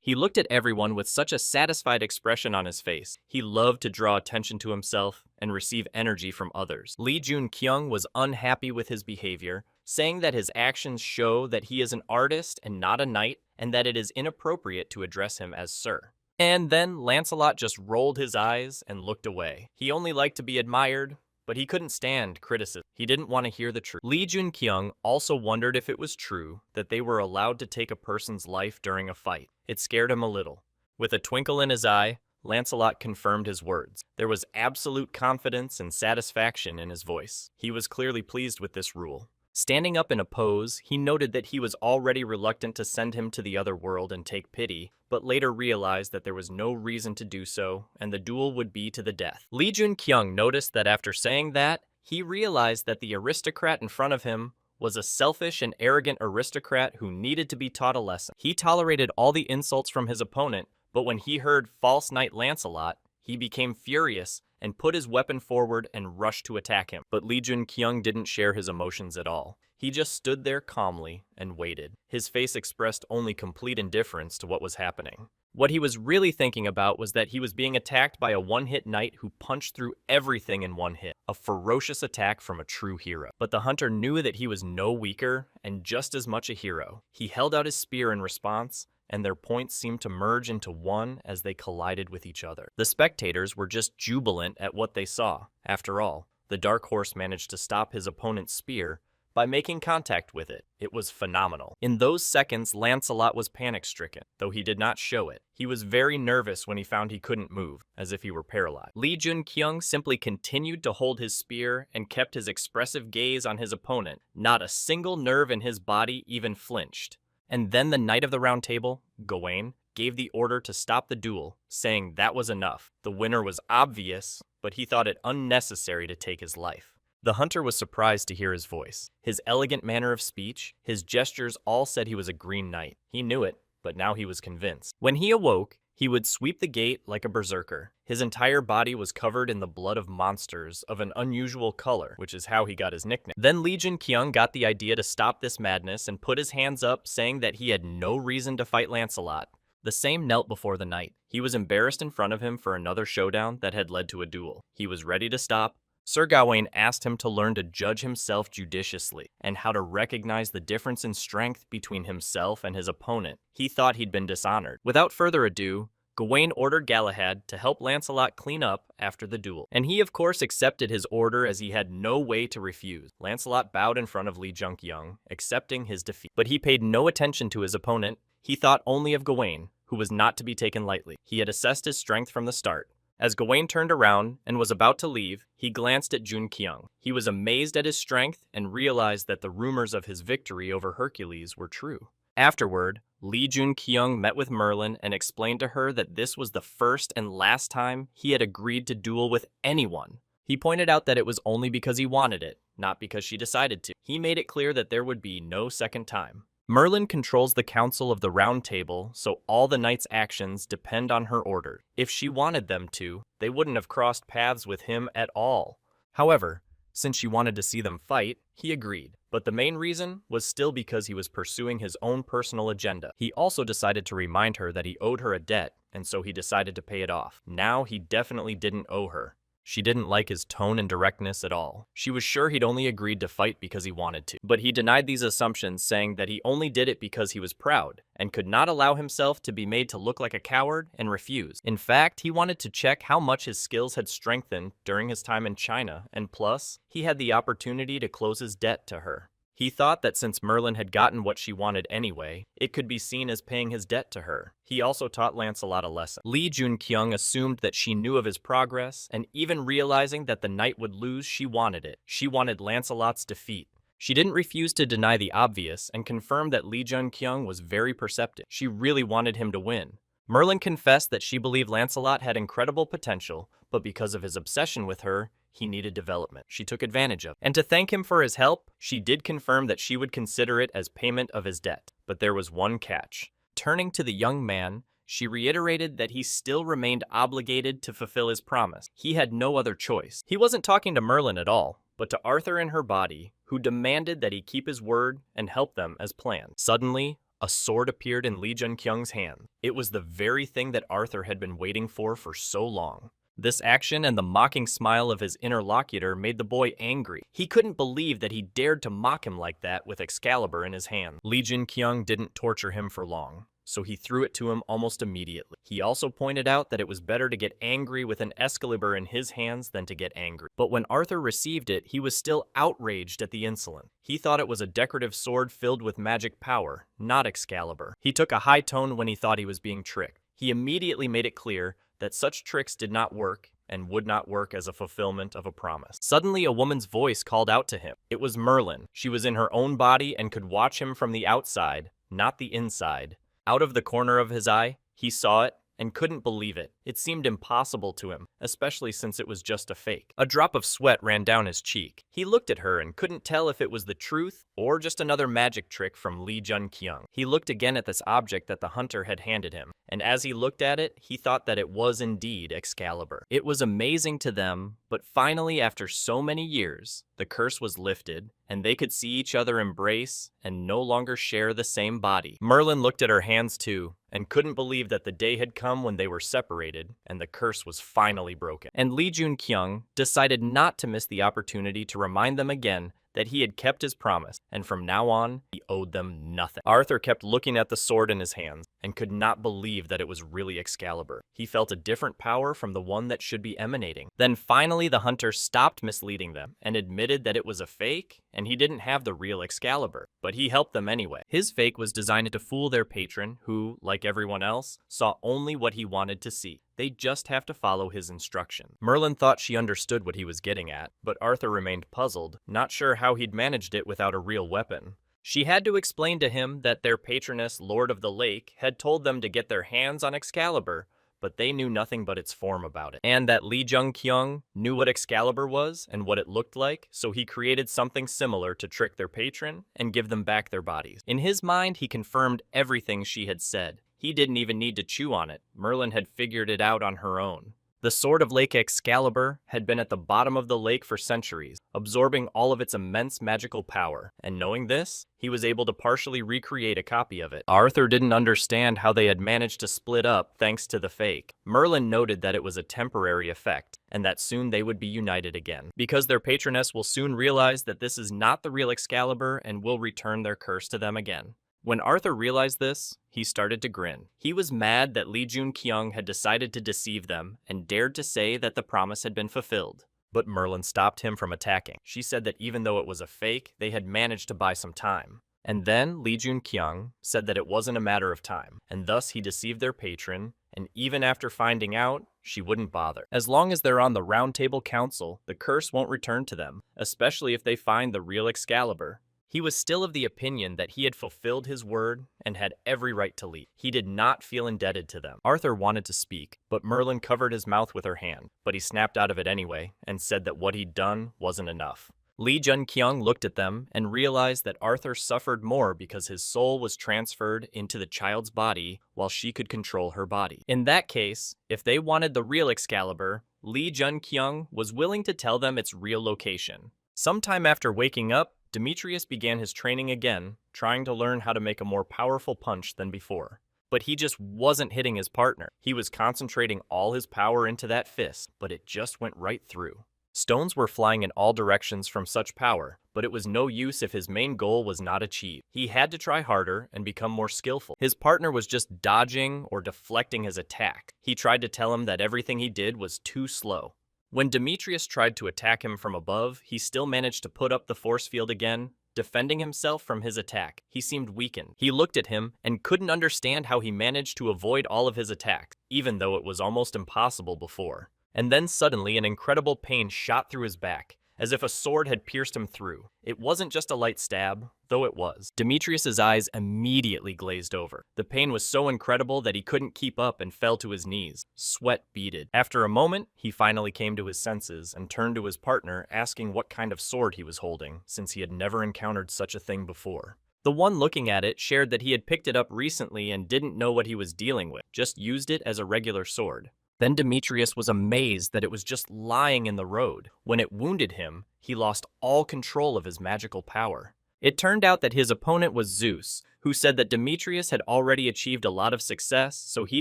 He looked at everyone with such a satisfied expression on his face. He loved to draw attention to himself and receive energy from others. Li Junqiang was unhappy with his behavior, saying that his actions show that he is an artist and not a knight, and that it is inappropriate to address him as sir. And then Lancelot just rolled his eyes and looked away. He only liked to be admired, but he couldn't stand criticism. He didn't want to hear the truth. Li Junqiang also wondered if it was true that they were allowed to take a person's life during a fight. It scared him a little. With a twinkle in his eye, Lancelot confirmed his words. There was absolute confidence and satisfaction in his voice. He was clearly pleased with this rule. Standing up in a pose, he noted that he was already reluctant to send him to the other world and take pity, but later realized that there was no reason to do so, and the duel would be to the death. Li Junqiang noticed that after saying that, he realized that the aristocrat in front of him was a selfish and arrogant aristocrat who needed to be taught a lesson. He tolerated all the insults from his opponent, but when he heard false knight Lancelot, he became furious and put his weapon forward and rushed to attack him. But Li Junqiang didn't share his emotions at all. He just stood there calmly and waited. His face expressed only complete indifference to what was happening. What he was really thinking about was that he was being attacked by a one-hit knight who punched through everything in one hit. A ferocious attack from a true hero. But the hunter knew that he was no weaker and just as much a hero. He held out his spear in response, and their points seemed to merge into one as they collided with each other. The spectators were just jubilant at what they saw. After all, the Dark Horse managed to stop his opponent's spear by making contact with it. It was phenomenal. In those seconds, Lancelot was panic-stricken, though he did not show it. He was very nervous when he found he couldn't move, as if he were paralyzed. Li Junqiang simply continued to hold his spear and kept his expressive gaze on his opponent. Not a single nerve in his body even flinched. And then the Knight of the Round Table, Gawain, gave the order to stop the duel, saying that was enough. The winner was obvious, but he thought it unnecessary to take his life. The hunter was surprised to hear his voice. His elegant manner of speech, his gestures all said he was a Green Knight. He knew it, but now he was convinced. When he awoke, he would sweep the gate like a berserker. His entire body was covered in the blood of monsters of an unusual color, which is how he got his nickname. Then Li Junqiang got the idea to stop this madness and put his hands up, saying that he had no reason to fight Lancelot. The same knelt before the knight. He was embarrassed in front of him for another showdown that had led to a duel. He was ready to stop. Sir Gawain asked him to learn to judge himself judiciously and how to recognize the difference in strength between himself and his opponent. He thought he'd been dishonored. Without further ado, Gawain ordered Galahad to help Lancelot clean up after the duel. And he of course accepted his order as he had no way to refuse. Lancelot bowed in front of Li Junqiang, accepting his defeat. But he paid no attention to his opponent. He thought only of Gawain, who was not to be taken lightly. He had assessed his strength from the start. As Gawain turned around and was about to leave, he glanced at Jun Kyung. He was amazed at his strength and realized that the rumors of his victory over Hercules were true. Afterward, Lee Jun Kyung met with Merlin and explained to her that this was the first and last time he had agreed to duel with anyone. He pointed out that it was only because he wanted it, not because she decided to. He made it clear that there would be no second time. Merlin controls the Council of the Round Table, so all the knights' actions depend on her order. If she wanted them to, they wouldn't have crossed paths with him at all. However, since she wanted to see them fight, he agreed. But the main reason was still because he was pursuing his own personal agenda. He also decided to remind her that he owed her a debt, and so he decided to pay it off. Now he definitely didn't owe her. She didn't like his tone and directness at all. She was sure he'd only agreed to fight because he wanted to. But he denied these assumptions, saying that he only did it because he was proud, and could not allow himself to be made to look like a coward, and refused. In fact, he wanted to check how much his skills had strengthened during his time in China, and plus, he had the opportunity to close his debt to her. He thought that since Merlin had gotten what she wanted anyway, it could be seen as paying his debt to her. He also taught Lancelot a lesson. Lee Jun Kyung assumed that she knew of his progress, and even realizing that the knight would lose, she wanted it. She wanted Lancelot's defeat. She didn't refuse to deny the obvious, and confirmed that Lee Jun Kyung was very perceptive. She really wanted him to win. Merlin confessed that she believed Lancelot had incredible potential, but because of his obsession with her, he needed development. She took advantage of it. And to thank him for his help, she did confirm that she would consider it as payment of his debt. But there was one catch. Turning to the young man, she reiterated that he still remained obligated to fulfill his promise. He had no other choice. He wasn't talking to Merlin at all, but to Arthur in her body, who demanded that he keep his word and help them as planned. Suddenly, a sword appeared in Lee Jun Kyung's hand. It was the very thing that Arthur had been waiting for so long. This action and the mocking smile of his interlocutor made the boy angry. He couldn't believe that he dared to mock him like that with Excalibur in his hand. Lee Jun Kyung didn't torture him for long, so he threw it to him almost immediately. He also pointed out that it was better to get angry with an Excalibur in his hands than to get angry. But when Arthur received it, he was still outraged at the insolence. He thought it was a decorative sword filled with magic power, not Excalibur. He took a high tone when he thought he was being tricked. He immediately made it clear that such tricks did not work and would not work as a fulfillment of a promise. Suddenly, a woman's voice called out to him. It was Merlin. She was in her own body and could watch him from the outside, not the inside. Out of the corner of his eye, he saw it and couldn't believe it. It seemed impossible to him, especially since it was just a fake. A drop of sweat ran down his cheek. He looked at her and couldn't tell if it was the truth or just another magic trick from Lee Jun Kyung. He looked again at this object that the hunter had handed him, and as he looked at it, he thought that it was indeed Excalibur. It was amazing to them, but finally, after so many years, the curse was lifted, and they could see each other embrace and no longer share the same body. Merlin looked at her hands too, and couldn't believe that the day had come when they were separated, and the curse was finally broken. And Lee Jun Kyung decided not to miss the opportunity to remind them again that he had kept his promise, and from now on, he owed them nothing. Arthur kept looking at the sword in his hands, and could not believe that it was really Excalibur. He felt a different power from the one that should be emanating. Then finally, the hunter stopped misleading them, and admitted that it was a fake, and he didn't have the real Excalibur, but he helped them anyway. His fake was designed to fool their patron, who, like everyone else, saw only what he wanted to see. They just have to follow his instruction. Merlin thought she understood what he was getting at, but Arthur remained puzzled, not sure how he'd managed it without a real weapon. She had to explain to him that their patroness, Lord of the Lake, had told them to get their hands on Excalibur, but they knew nothing but its form about it. And that Lee Jun Kyung knew what Excalibur was and what it looked like, so he created something similar to trick their patron and give them back their bodies. In his mind, he confirmed everything she had said. He didn't even need to chew on it. Merlin had figured it out on her own. The Sword of Lake Excalibur had been at the bottom of the lake for centuries, absorbing all of its immense magical power, and knowing this, he was able to partially recreate a copy of it. Arthur didn't understand how they had managed to split up thanks to the fake. Merlin noted that it was a temporary effect, and that soon they would be united again, because their patroness will soon realize that this is not the real Excalibur and will return their curse to them again. When Arthur realized this, he started to grin. He was mad that Lee Jun Kyung had decided to deceive them and dared to say that the promise had been fulfilled. But Merlin stopped him from attacking. She said that even though it was a fake, they had managed to buy some time. And then Lee Jun Kyung said that it wasn't a matter of time, and thus he deceived their patron, and even after finding out, she wouldn't bother. As long as they're on the Round Table Council, the curse won't return to them, especially if they find the real Excalibur. He was still of the opinion that he had fulfilled his word and had every right to leave. He did not feel indebted to them. Arthur wanted to speak, but Merlin covered his mouth with her hand, but he snapped out of it anyway and said that what he'd done wasn't enough. Li Junqiang looked at them and realized that Arthur suffered more because his soul was transferred into the child's body while she could control her body. In that case, if they wanted the real Excalibur, Li Junqiang was willing to tell them its real location. Sometime after waking up, Demetrius began his training again, trying to learn how to make a more powerful punch than before. But he just wasn't hitting his partner. He was concentrating all his power into that fist, but it just went right through. Stones were flying in all directions from such power, but it was no use if his main goal was not achieved. He had to try harder and become more skillful. His partner was just dodging or deflecting his attack. He tried to tell him that everything he did was too slow. When Demetrius tried to attack him from above, he still managed to put up the force field again, defending himself from his attack. He seemed weakened. He looked at him and couldn't understand how he managed to avoid all of his attacks, even though it was almost impossible before. And then suddenly an incredible pain shot through his back, as if a sword had pierced him through. It wasn't just a light stab, though it was. Demetrius's eyes immediately glazed over. The pain was so incredible that he couldn't keep up and fell to his knees. Sweat beaded. After a moment, he finally came to his senses and turned to his partner, asking what kind of sword he was holding, since he had never encountered such a thing before. The one looking at it shared that he had picked it up recently and didn't know what he was dealing with, just used it as a regular sword. Then Demetrius was amazed that it was just lying in the road. When it wounded him, he lost all control of his magical power. It turned out that his opponent was Zeus, who said that Demetrius had already achieved a lot of success, so he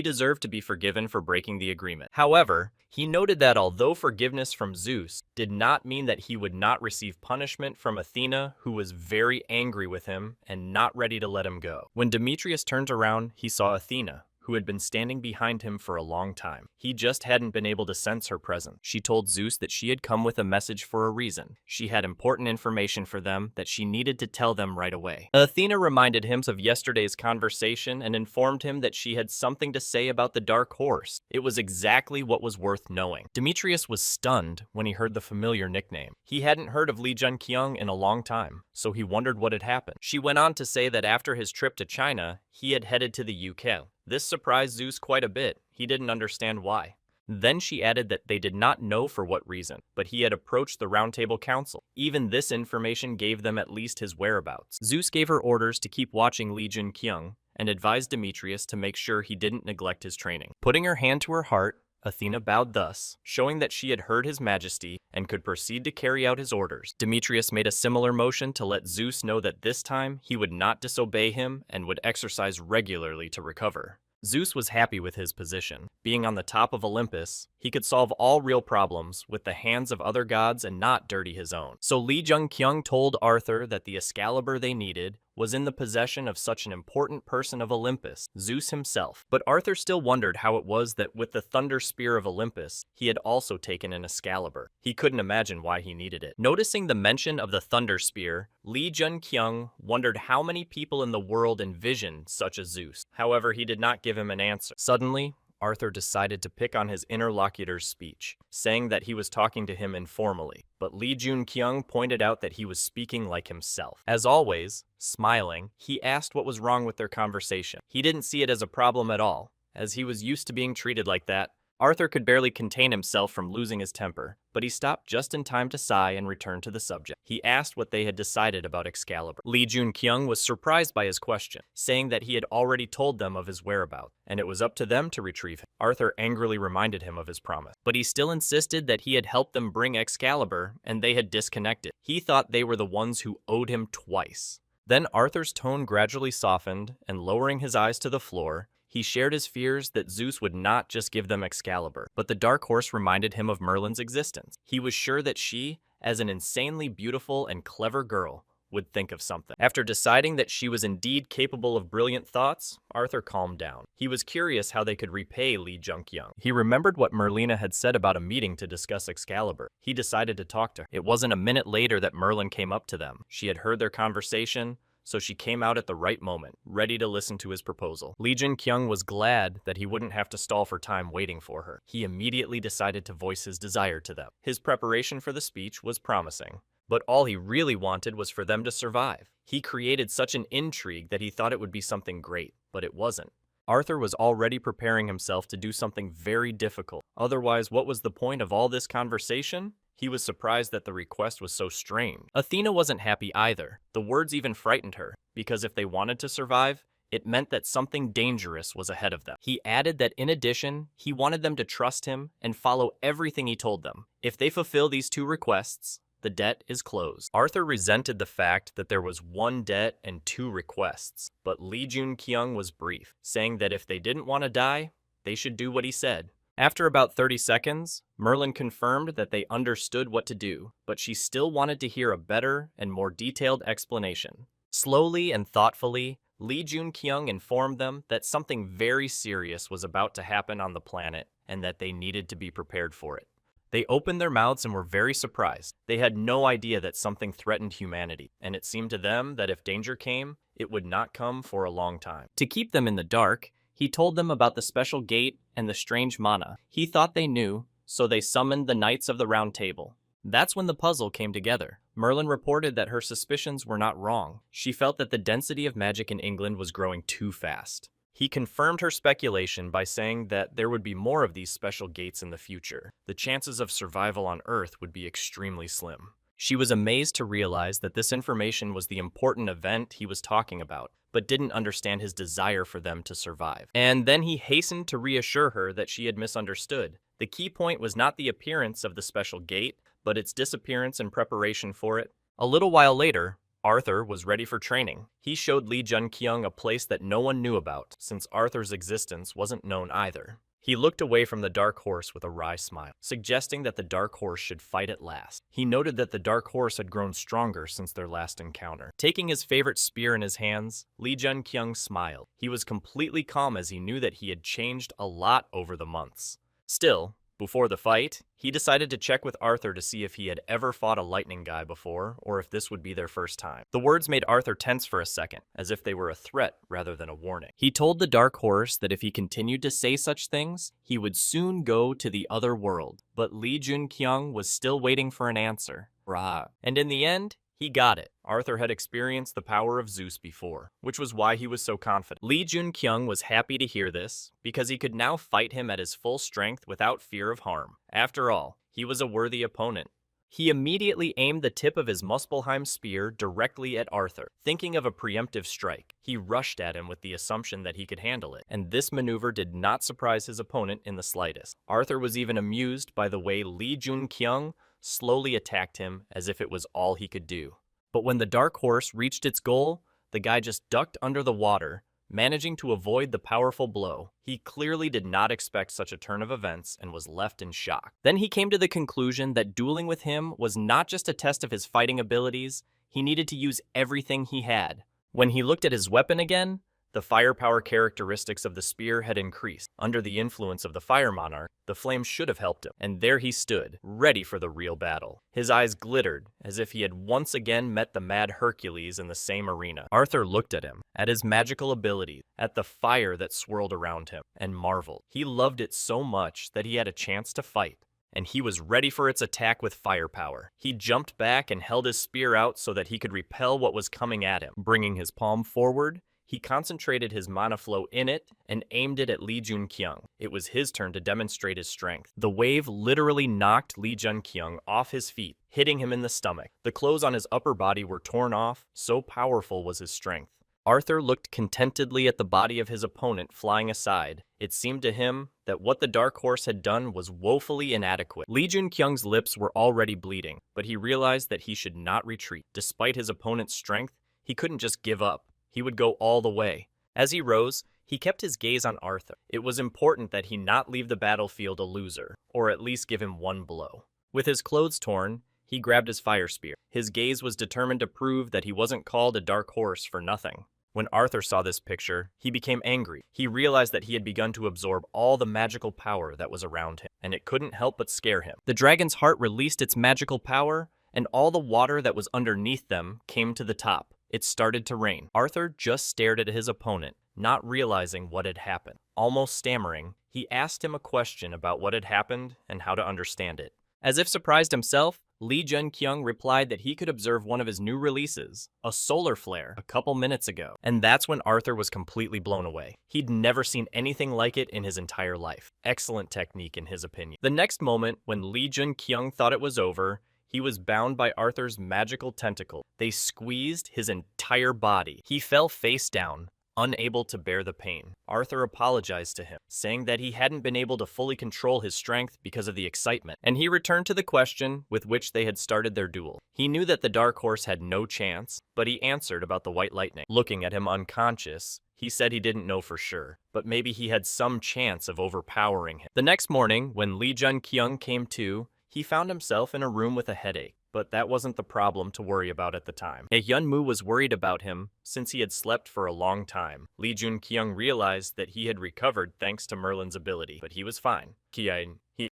deserved to be forgiven for breaking the agreement. However, he noted that although forgiveness from Zeus did not mean that he would not receive punishment from Athena, who was very angry with him and not ready to let him go. When Demetrius turned around, he saw Athena, who had been standing behind him for a long time. He just hadn't been able to sense her presence. She told Zeus that she had come with a message for a reason. She had important information for them that she needed to tell them right away. Athena reminded him of yesterday's conversation and informed him that she had something to say about the Dark Horse. It was exactly what was worth knowing. Demetrius was stunned when he heard the familiar nickname. He hadn't heard of Li Junqiang in a long time, so he wondered what had happened. She went on to say that after his trip to China, he had headed to the UK. This surprised Zeus quite a bit. He didn't understand why. Then she added that they did not know for what reason, but he had approached the Round Table Council. Even this information gave them at least his whereabouts. Zeus gave her orders to keep watching Li Junqiang and advised Demetrius to make sure he didn't neglect his training. Putting her hand to her heart, Athena bowed thus, showing that she had heard his majesty and could proceed to carry out his orders. Demetrius made a similar motion to let Zeus know that this time he would not disobey him and would exercise regularly to recover. Zeus was happy with his position. Being on the top of Olympus, he could solve all real problems with the hands of other gods and not dirty his own. So Li Junqiang told Arthur that the Excalibur they needed was in the possession of such an important person of Olympus, Zeus himself. But Arthur still wondered how it was that with the thunder spear of Olympus, he had also taken an Excalibur. He couldn't imagine why he needed it. Noticing the mention of the thunder spear, Li Junqiang wondered how many people in the world envisioned such a Zeus. However, he did not give him an answer. Suddenly, Arthur decided to pick on his interlocutor's speech, saying that he was talking to him informally. But Li Junqiang pointed out that he was speaking like himself. As always, smiling, he asked what was wrong with their conversation. He didn't see it as a problem at all, as he was used to being treated like that. Arthur could barely contain himself from losing his temper, but he stopped just in time to sigh and return to the subject. He asked what they had decided about Excalibur. Li Junqiang was surprised by his question, saying that he had already told them of his whereabouts, and it was up to them to retrieve him. Arthur angrily reminded him of his promise, but he still insisted that he had helped them bring Excalibur, and they had disconnected. He thought they were the ones who owed him twice. Then Arthur's tone gradually softened, and lowering his eyes to the floor, he shared his fears that Zeus would not just give them Excalibur, but the Dark Horse reminded him of Merlin's existence. He was sure that she, as an insanely beautiful and clever girl, would think of something. After deciding that she was indeed capable of brilliant thoughts, Arthur calmed down. He was curious how they could repay Li Junqiang. He remembered what Merlina had said about a meeting to discuss Excalibur. He decided to talk to her. It wasn't a minute later that Merlin came up to them. She had heard their conversation, so she came out at the right moment, ready to listen to his proposal. Lee Jun-kyung was glad that he wouldn't have to stall for time waiting for her. He immediately decided to voice his desire to them. His preparation for the speech was promising, but all he really wanted was for them to survive. He created such an intrigue that he thought it would be something great, but it wasn't. Arthur was already preparing himself to do something very difficult. Otherwise, what was the point of all this conversation? He was surprised that the request was so strange. Athena wasn't happy either. The words even frightened her, because if they wanted to survive, it meant that something dangerous was ahead of them. He added that in addition, he wanted them to trust him and follow everything he told them. If they fulfill these 2 requests, the debt is closed. Arthur resented the fact that there was 1 debt and 2 requests, but Lee Jun-kyung was brief, saying that if they didn't want to die, they should do what he said. After about 30 seconds, Merlin confirmed that they understood what to do, but she still wanted to hear a better and more detailed explanation. Slowly and thoughtfully, Lee Jun-kyung informed them that something very serious was about to happen on the planet and that they needed to be prepared for it. They opened their mouths and were very surprised. They had no idea that something threatened humanity, and it seemed to them that if danger came, it would not come for a long time. To keep them in the dark, he told them about the special gate and the strange mana. He thought they knew, so they summoned the Knights of the Round Table. That's when the puzzle came together. Merlin reported that her suspicions were not wrong. She felt that the density of magic in England was growing too fast. He confirmed her speculation by saying that there would be more of these special gates in the future. The chances of survival on Earth would be extremely slim. She was amazed to realize that this information was the important event he was talking about, but didn't understand his desire for them to survive. And then he hastened to reassure her that she had misunderstood. The key point was not the appearance of the special gate, but its disappearance in preparation for it. A little while later, Arthur was ready for training. He showed Lee Jun-kyung a place that no one knew about, since Arthur's existence wasn't known either. He looked away from the dark horse with a wry smile, suggesting that the dark horse should fight at last. He noted that the dark horse had grown stronger since their last encounter. Taking his favorite spear in his hands, Lee Jun-kyung smiled. He was completely calm as he knew that he had changed a lot over the months. Still, before the fight, he decided to check with Arthur to see if he had ever fought a lightning guy before, or if this would be their first time. The words made Arthur tense for a second, as if they were a threat rather than a warning. He told the dark horse that if he continued to say such things, he would soon go to the other world. But Lee Jun-kyung was still waiting for an answer. Rah. And in the end, he got it. Arthur had experienced the power of Zeus before, which was why he was so confident. Lee Jun-kyung was happy to hear this, because he could now fight him at his full strength without fear of harm. After all, he was a worthy opponent. He immediately aimed the tip of his Muspelheim spear directly at Arthur. Thinking of a preemptive strike, he rushed at him with the assumption that he could handle it, and this maneuver did not surprise his opponent in the slightest. Arthur was even amused by the way Lee Jun-kyung slowly attacked him as if it was all he could do. But when the dark horse reached its goal, the guy just ducked under the water, managing to avoid the powerful blow. He clearly did not expect such a turn of events and was left in shock. Then he came to the conclusion that dueling with him was not just a test of his fighting abilities, he needed to use everything he had. When he looked at his weapon again, the firepower characteristics of the spear had increased. Under the influence of the Fire Monarch, the flame should have helped him, and there he stood, ready for the real battle. His eyes glittered, as if he had once again met the mad Hercules in the same arena. Arthur looked at him, at his magical abilities, at the fire that swirled around him, and marveled. He loved it so much that he had a chance to fight, and he was ready for its attack with firepower. He jumped back and held his spear out so that he could repel what was coming at him. Bringing his palm forward, he concentrated his mana flow in it and aimed it at Lee Jun-kyung. It was his turn to demonstrate his strength. The wave literally knocked Lee Jun-kyung off his feet, hitting him in the stomach. The clothes on his upper body were torn off, so powerful was his strength. Arthur looked contentedly at the body of his opponent flying aside. It seemed to him that what the dark horse had done was woefully inadequate. Lee Jun-kyung's lips were already bleeding, but he realized that he should not retreat. Despite his opponent's strength, he couldn't just give up. He would go all the way. As he rose, he kept his gaze on Arthur. It was important that he not leave the battlefield a loser, or at least give him one blow. With his clothes torn, he grabbed his fire spear. His gaze was determined to prove that he wasn't called a dark horse for nothing. When Arthur saw this picture, he became angry. He realized that he had begun to absorb all the magical power that was around him, and it couldn't help but scare him. The dragon's heart released its magical power, and all the water that was underneath them came to the top. It started to rain. Arthur just stared at his opponent, not realizing what had happened. Almost stammering, he asked him a question about what had happened and how to understand it. As if surprised himself, Lee Jun-kyung replied that he could observe one of his new releases, a solar flare, a couple minutes ago. And that's when Arthur was completely blown away. He'd never seen anything like it in his entire life. Excellent technique in his opinion. The next moment, when Lee Jun-kyung thought it was over, he was bound by Arthur's magical tentacle. They squeezed his entire body. He fell face down, unable to bear the pain. Arthur apologized to him, saying that he hadn't been able to fully control his strength because of the excitement, and he returned to the question with which they had started their duel. He knew that the dark horse had no chance, but he answered about the white lightning. Looking at him unconscious, he said he didn't know for sure, but maybe he had some chance of overpowering him. The next morning, when Lee Jun-kyung came to, he found himself in a room with a headache. But that wasn't the problem to worry about at the time. Hyunmoo was worried about him since he had slept for a long time. Lee Jun-kyung realized that he had recovered thanks to Merlin's ability, but he was fine.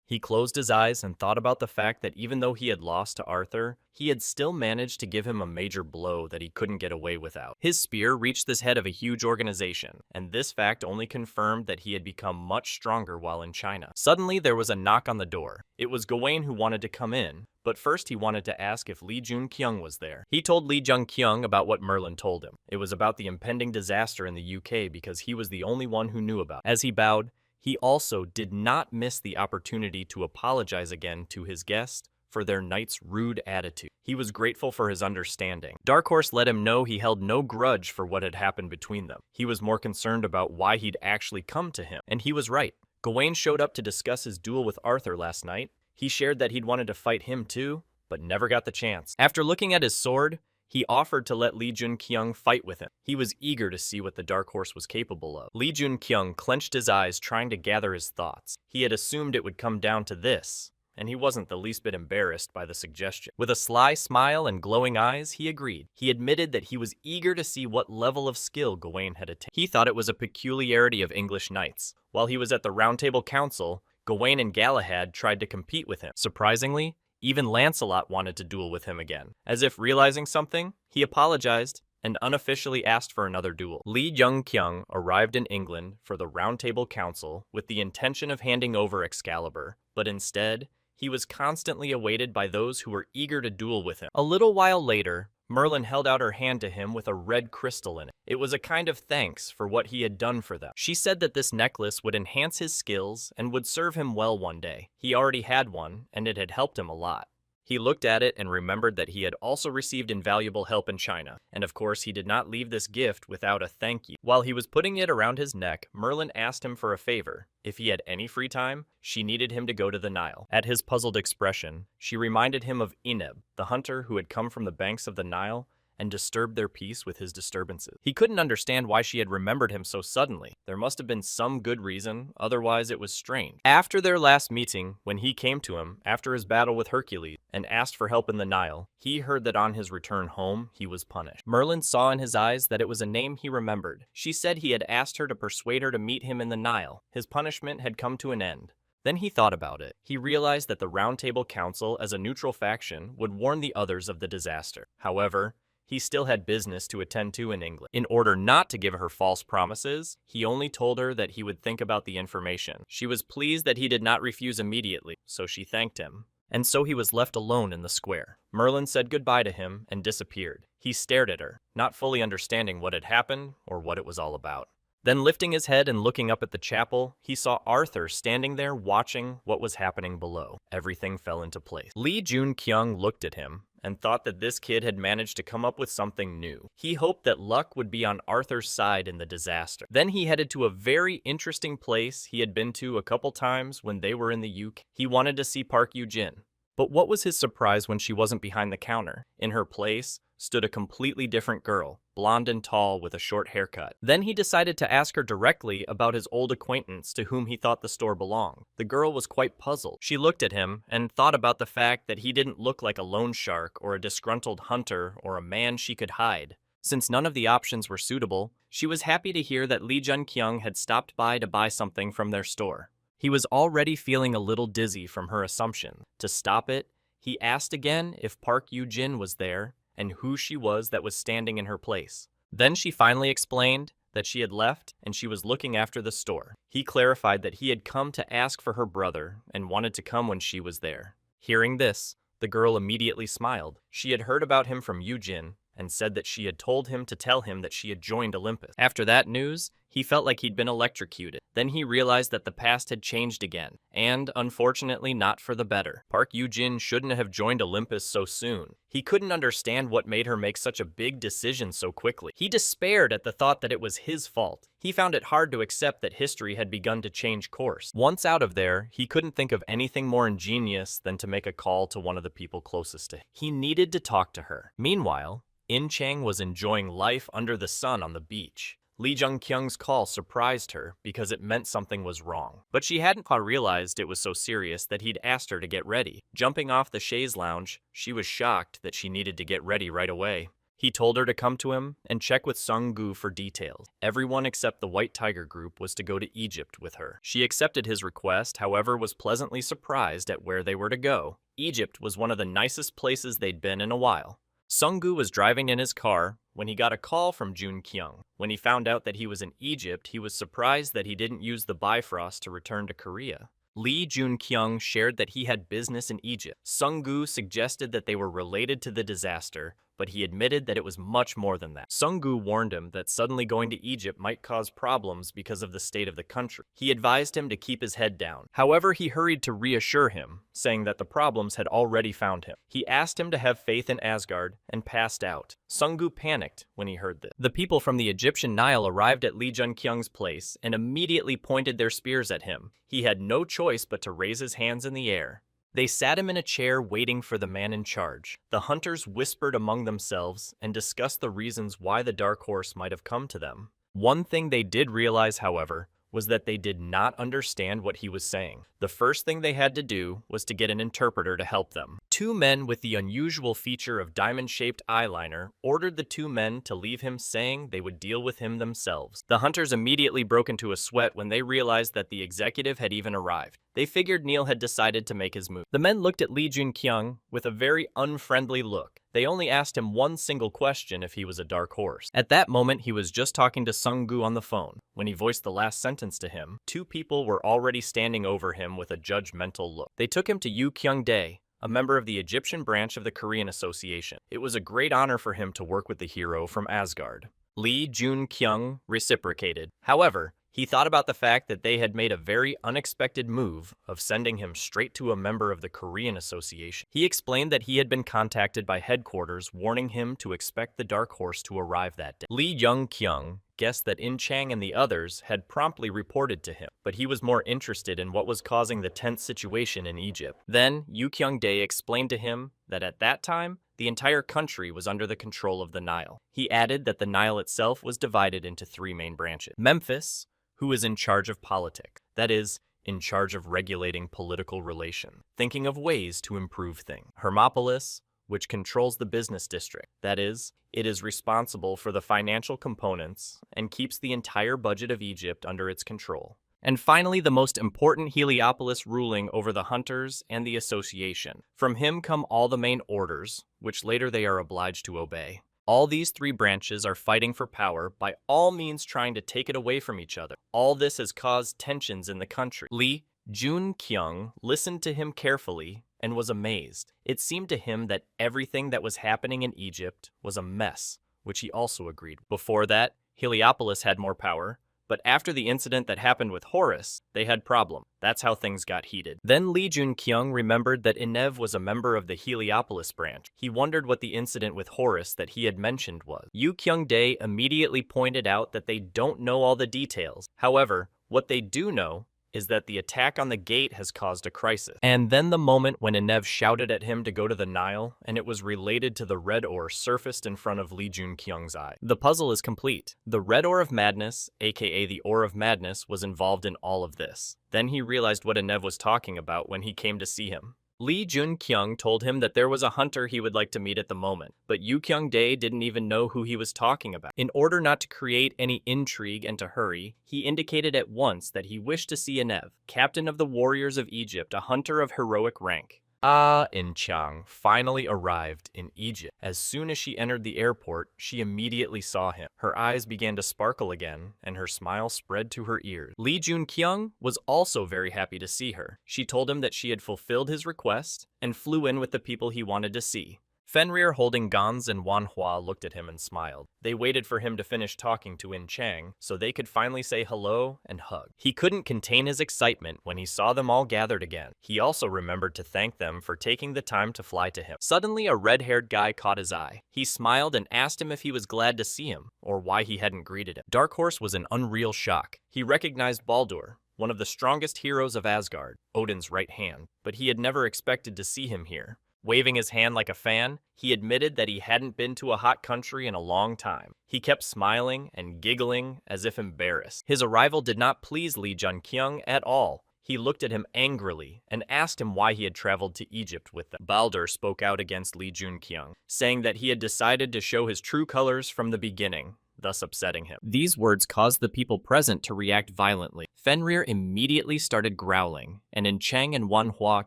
He closed his eyes and thought about the fact that even though he had lost to Arthur, he had still managed to give him a major blow that he couldn't get away without. His spear reached the head of a huge organization, and this fact only confirmed that he had become much stronger while in China. Suddenly, there was a knock on the door. It was Gawain who wanted to come in, but first he wanted to ask if Lee Jun-kyung was there. He told Lee Jun-kyung about what Merlin told him. It was about the impending disaster in the UK because he was the only one who knew about it. As he bowed, he also did not miss the opportunity to apologize again to his guest for their night's rude attitude. He was grateful for his understanding. Dark Horse let him know he held no grudge for what had happened between them. He was more concerned about why he'd actually come to him, and he was right. Gawain showed up to discuss his duel with Arthur last night. He shared that he'd wanted to fight him too, but never got the chance. After looking at his sword, he offered to let Lee Jun-kyung fight with him. He was eager to see what the Dark Horse was capable of. Lee Jun-kyung clenched his eyes, trying to gather his thoughts. He had assumed it would come down to this, and he wasn't the least bit embarrassed by the suggestion. With a sly smile and glowing eyes, he agreed. He admitted that he was eager to see what level of skill Gawain had attained. He thought it was a peculiarity of English knights. While he was at the Round Table Council, Gawain and Galahad tried to compete with him. Surprisingly, even Lancelot wanted to duel with him again. As if realizing something, he apologized and unofficially asked for another duel. Lee Jun-kyung arrived in England for the Round Table Council with the intention of handing over Excalibur, but instead, he was constantly awaited by those who were eager to duel with him. A little while later, Merlin held out her hand to him with a red crystal in it. It was a kind of thanks for what he had done for them. She said that this necklace would enhance his skills and would serve him well one day. He already had one, and it had helped him a lot. He looked at it and remembered that he had also received invaluable help in China, and of course he did not leave this gift without a thank you. While he was putting it around his neck, Merlin asked him for a favor. If he had any free time, she needed him to go to the Nile. At his puzzled expression, she reminded him of Eneb, the hunter who had come from the banks of the Nile and disturbed their peace with his disturbances. He couldn't understand why she had remembered him so suddenly. There must have been some good reason, otherwise it was strange. After their last meeting, when he came to him, after his battle with Hercules, and asked for help in the Nile, he heard that on his return home, he was punished. Merlin saw in his eyes that it was a name he remembered. She said he had asked her to persuade her to meet him in the Nile. His punishment had come to an end. Then he thought about it. He realized that the Round Table Council, as a neutral faction, would warn the others of the disaster. However, he still had business to attend to in England. In order not to give her false promises, he only told her that he would think about the information. She was pleased that he did not refuse immediately, so she thanked him. And so he was left alone in the square. Merlin said goodbye to him and disappeared. He stared at her, not fully understanding what had happened or what it was all about. Then lifting his head and looking up at the chapel, he saw Arthur standing there watching what was happening below. Everything fell into place. Lee Jun-kyung looked at him and thought that this kid had managed to come up with something new. He hoped that luck would be on Arthur's side in the disaster. Then he headed to a very interesting place he had been to a couple times when they were in the UK. He wanted to see Park Yoo-jin. But what was his surprise when she wasn't behind the counter? In her place stood a completely different girl, blonde and tall with a short haircut. Then he decided to ask her directly about his old acquaintance to whom he thought the store belonged. The girl was quite puzzled. She looked at him and thought about the fact that he didn't look like a loan shark or a disgruntled hunter or a man she could hide. Since none of the options were suitable, she was happy to hear that Lee Jun-kyung had stopped by to buy something from their store. He was already feeling a little dizzy from her assumption. To stop it, he asked again if Park Yoo-jin was there, and who she was that was standing in her place. Then she finally explained that she had left and she was looking after the store. He clarified that he had come to ask for her brother and wanted to come when she was there. Hearing this, the girl immediately smiled. She had heard about him from Yujin and said that she had told him to tell him that she had joined Olympus. After that news, he felt like he'd been electrocuted. Then he realized that the past had changed again, and unfortunately not for the better. Park Yujin shouldn't have joined Olympus so soon. He couldn't understand what made her make such a big decision so quickly. He despaired at the thought that it was his fault. He found it hard to accept that history had begun to change course. Once out of there, he couldn't think of anything more ingenious than to make a call to one of the people closest to him. He needed to talk to her. Meanwhile, In Chang was enjoying life under the sun on the beach. Lee Jung-kyung's call surprised her because it meant something was wrong. But she hadn't quite realized it was so serious that he'd asked her to get ready. Jumping off the chaise lounge, she was shocked that she needed to get ready right away. He told her to come to him and check with Sung-gu for details. Everyone except the White Tiger group was to go to Egypt with her. She accepted his request, however, was pleasantly surprised at where they were to go. Egypt was one of the nicest places they'd been in a while. Sung-gu was driving in his car when he got a call from Jun-kyung. When he found out that he was in Egypt, he was surprised that he didn't use the Bifrost to return to Korea. Lee Jun-kyung shared that he had business in Egypt. Sung-gu suggested that they were related to the disaster, but he admitted that it was much more than that. Sung-gu warned him that suddenly going to Egypt might cause problems because of the state of the country. He advised him to keep his head down. However, he hurried to reassure him, saying that the problems had already found him. He asked him to have faith in Asgard and passed out. Sung-gu panicked when he heard this. The people from the Egyptian Nile arrived at Lee Jun-kyung's place and immediately pointed their spears at him. He had no choice but to raise his hands in the air. They sat him in a chair waiting for the man in charge. The hunters whispered among themselves and discussed the reasons why the dark horse might have come to them. One thing they did realize, however, was that they did not understand what he was saying. The first thing they had to do was to get an interpreter to help them. Two men with the unusual feature of diamond-shaped eyeliner ordered the two men to leave him, saying they would deal with him themselves. The hunters immediately broke into a sweat when they realized that the executive had even arrived. They figured Neil had decided to make his move. The men looked at Lee Jun-kyung with a very unfriendly look. They only asked him one single question if he was a dark horse. At that moment, he was just talking to Sung-gu on the phone. When he voiced the last sentence to him, two people were already standing over him with a judgmental look. They took him to Yu Kyung-dae, a member of the Egyptian branch of the Korean Association. It was a great honor for him to work with the hero from Asgard. Lee Jun-kyung reciprocated. However, he thought about the fact that they had made a very unexpected move of sending him straight to a member of the Korean Association. He explained that he had been contacted by headquarters warning him to expect the Dark Horse to arrive that day. Lee Jung-kyung guessed that In Chang and the others had promptly reported to him, but he was more interested in what was causing the tense situation in Egypt. Then, Yu Kyung-dae explained to him that at that time, the entire country was under the control of the Nile. He added that the Nile itself was divided into three main branches. Memphis, who is in charge of politics, that is, in charge of regulating political relations, thinking of ways to improve things. Hermopolis, which controls the business district, that is, it is responsible for the financial components and keeps the entire budget of Egypt under its control. And finally, the most important, Heliopolis, ruling over the hunters and the association. From him come all the main orders, which later they are obliged to obey. All these three branches are fighting for power, by all means trying to take it away from each other. All this has caused tensions in the country. Lee Jun-kyung listened to him carefully and was amazed. It seemed to him that everything that was happening in Egypt was a mess, which he also agreed. Before that, Heliopolis had more power, but after the incident that happened with Horus, they had problems. That's how things got heated. Then Lee Jun-kyung remembered that Inev was a member of the Heliopolis branch. He wondered what the incident with Horus that he had mentioned was. Yu Kyung-dae immediately pointed out that they don't know all the details. However, what they do know is that the attack on the gate has caused a crisis. And then the moment when Inev shouted at him to go to the Nile, and it was related to the red ore, surfaced in front of Lee Jun-kyung's eye. The puzzle is complete. The red ore of madness, aka the ore of madness, was involved in all of this. Then he realized what Inev was talking about when he came to see him. Lee Jun-kyung told him that there was a hunter he would like to meet at the moment, but Yu Kyung-dae didn't even know who he was talking about. In order not to create any intrigue and to hurry, he indicated at once that he wished to see Inev, captain of the warriors of Egypt, a hunter of heroic rank. In-chang finally arrived in Egypt. As soon as she entered the airport, she immediately saw him. Her eyes began to sparkle again, and her smile spread to her ears. Lee Jun-kyung was also very happy to see her. She told him that she had fulfilled his request and flew in with the people he wanted to see. Fenrir, holding Gans and Manhwa, looked at him and smiled. They waited for him to finish talking to In-chang so they could finally say hello and hug. He couldn't contain his excitement when he saw them all gathered again. He also remembered to thank them for taking the time to fly to him. Suddenly, a red-haired guy caught his eye. He smiled and asked him if he was glad to see him or why he hadn't greeted him. Dark Horse was in unreal shock. He recognized Baldur, one of the strongest heroes of Asgard, Odin's right hand, but he had never expected to see him here. Waving his hand like a fan, he admitted that he hadn't been to a hot country in a long time. He kept smiling and giggling as if embarrassed. His arrival did not please Lee Jun-kyung at all. He looked at him angrily and asked him why he had traveled to Egypt with them. Baldur spoke out against Lee Jun-kyung, saying that he had decided to show his true colors from the beginning, thus upsetting him. These words caused the people present to react violently. Fenrir immediately started growling, and In-chang and Manhwa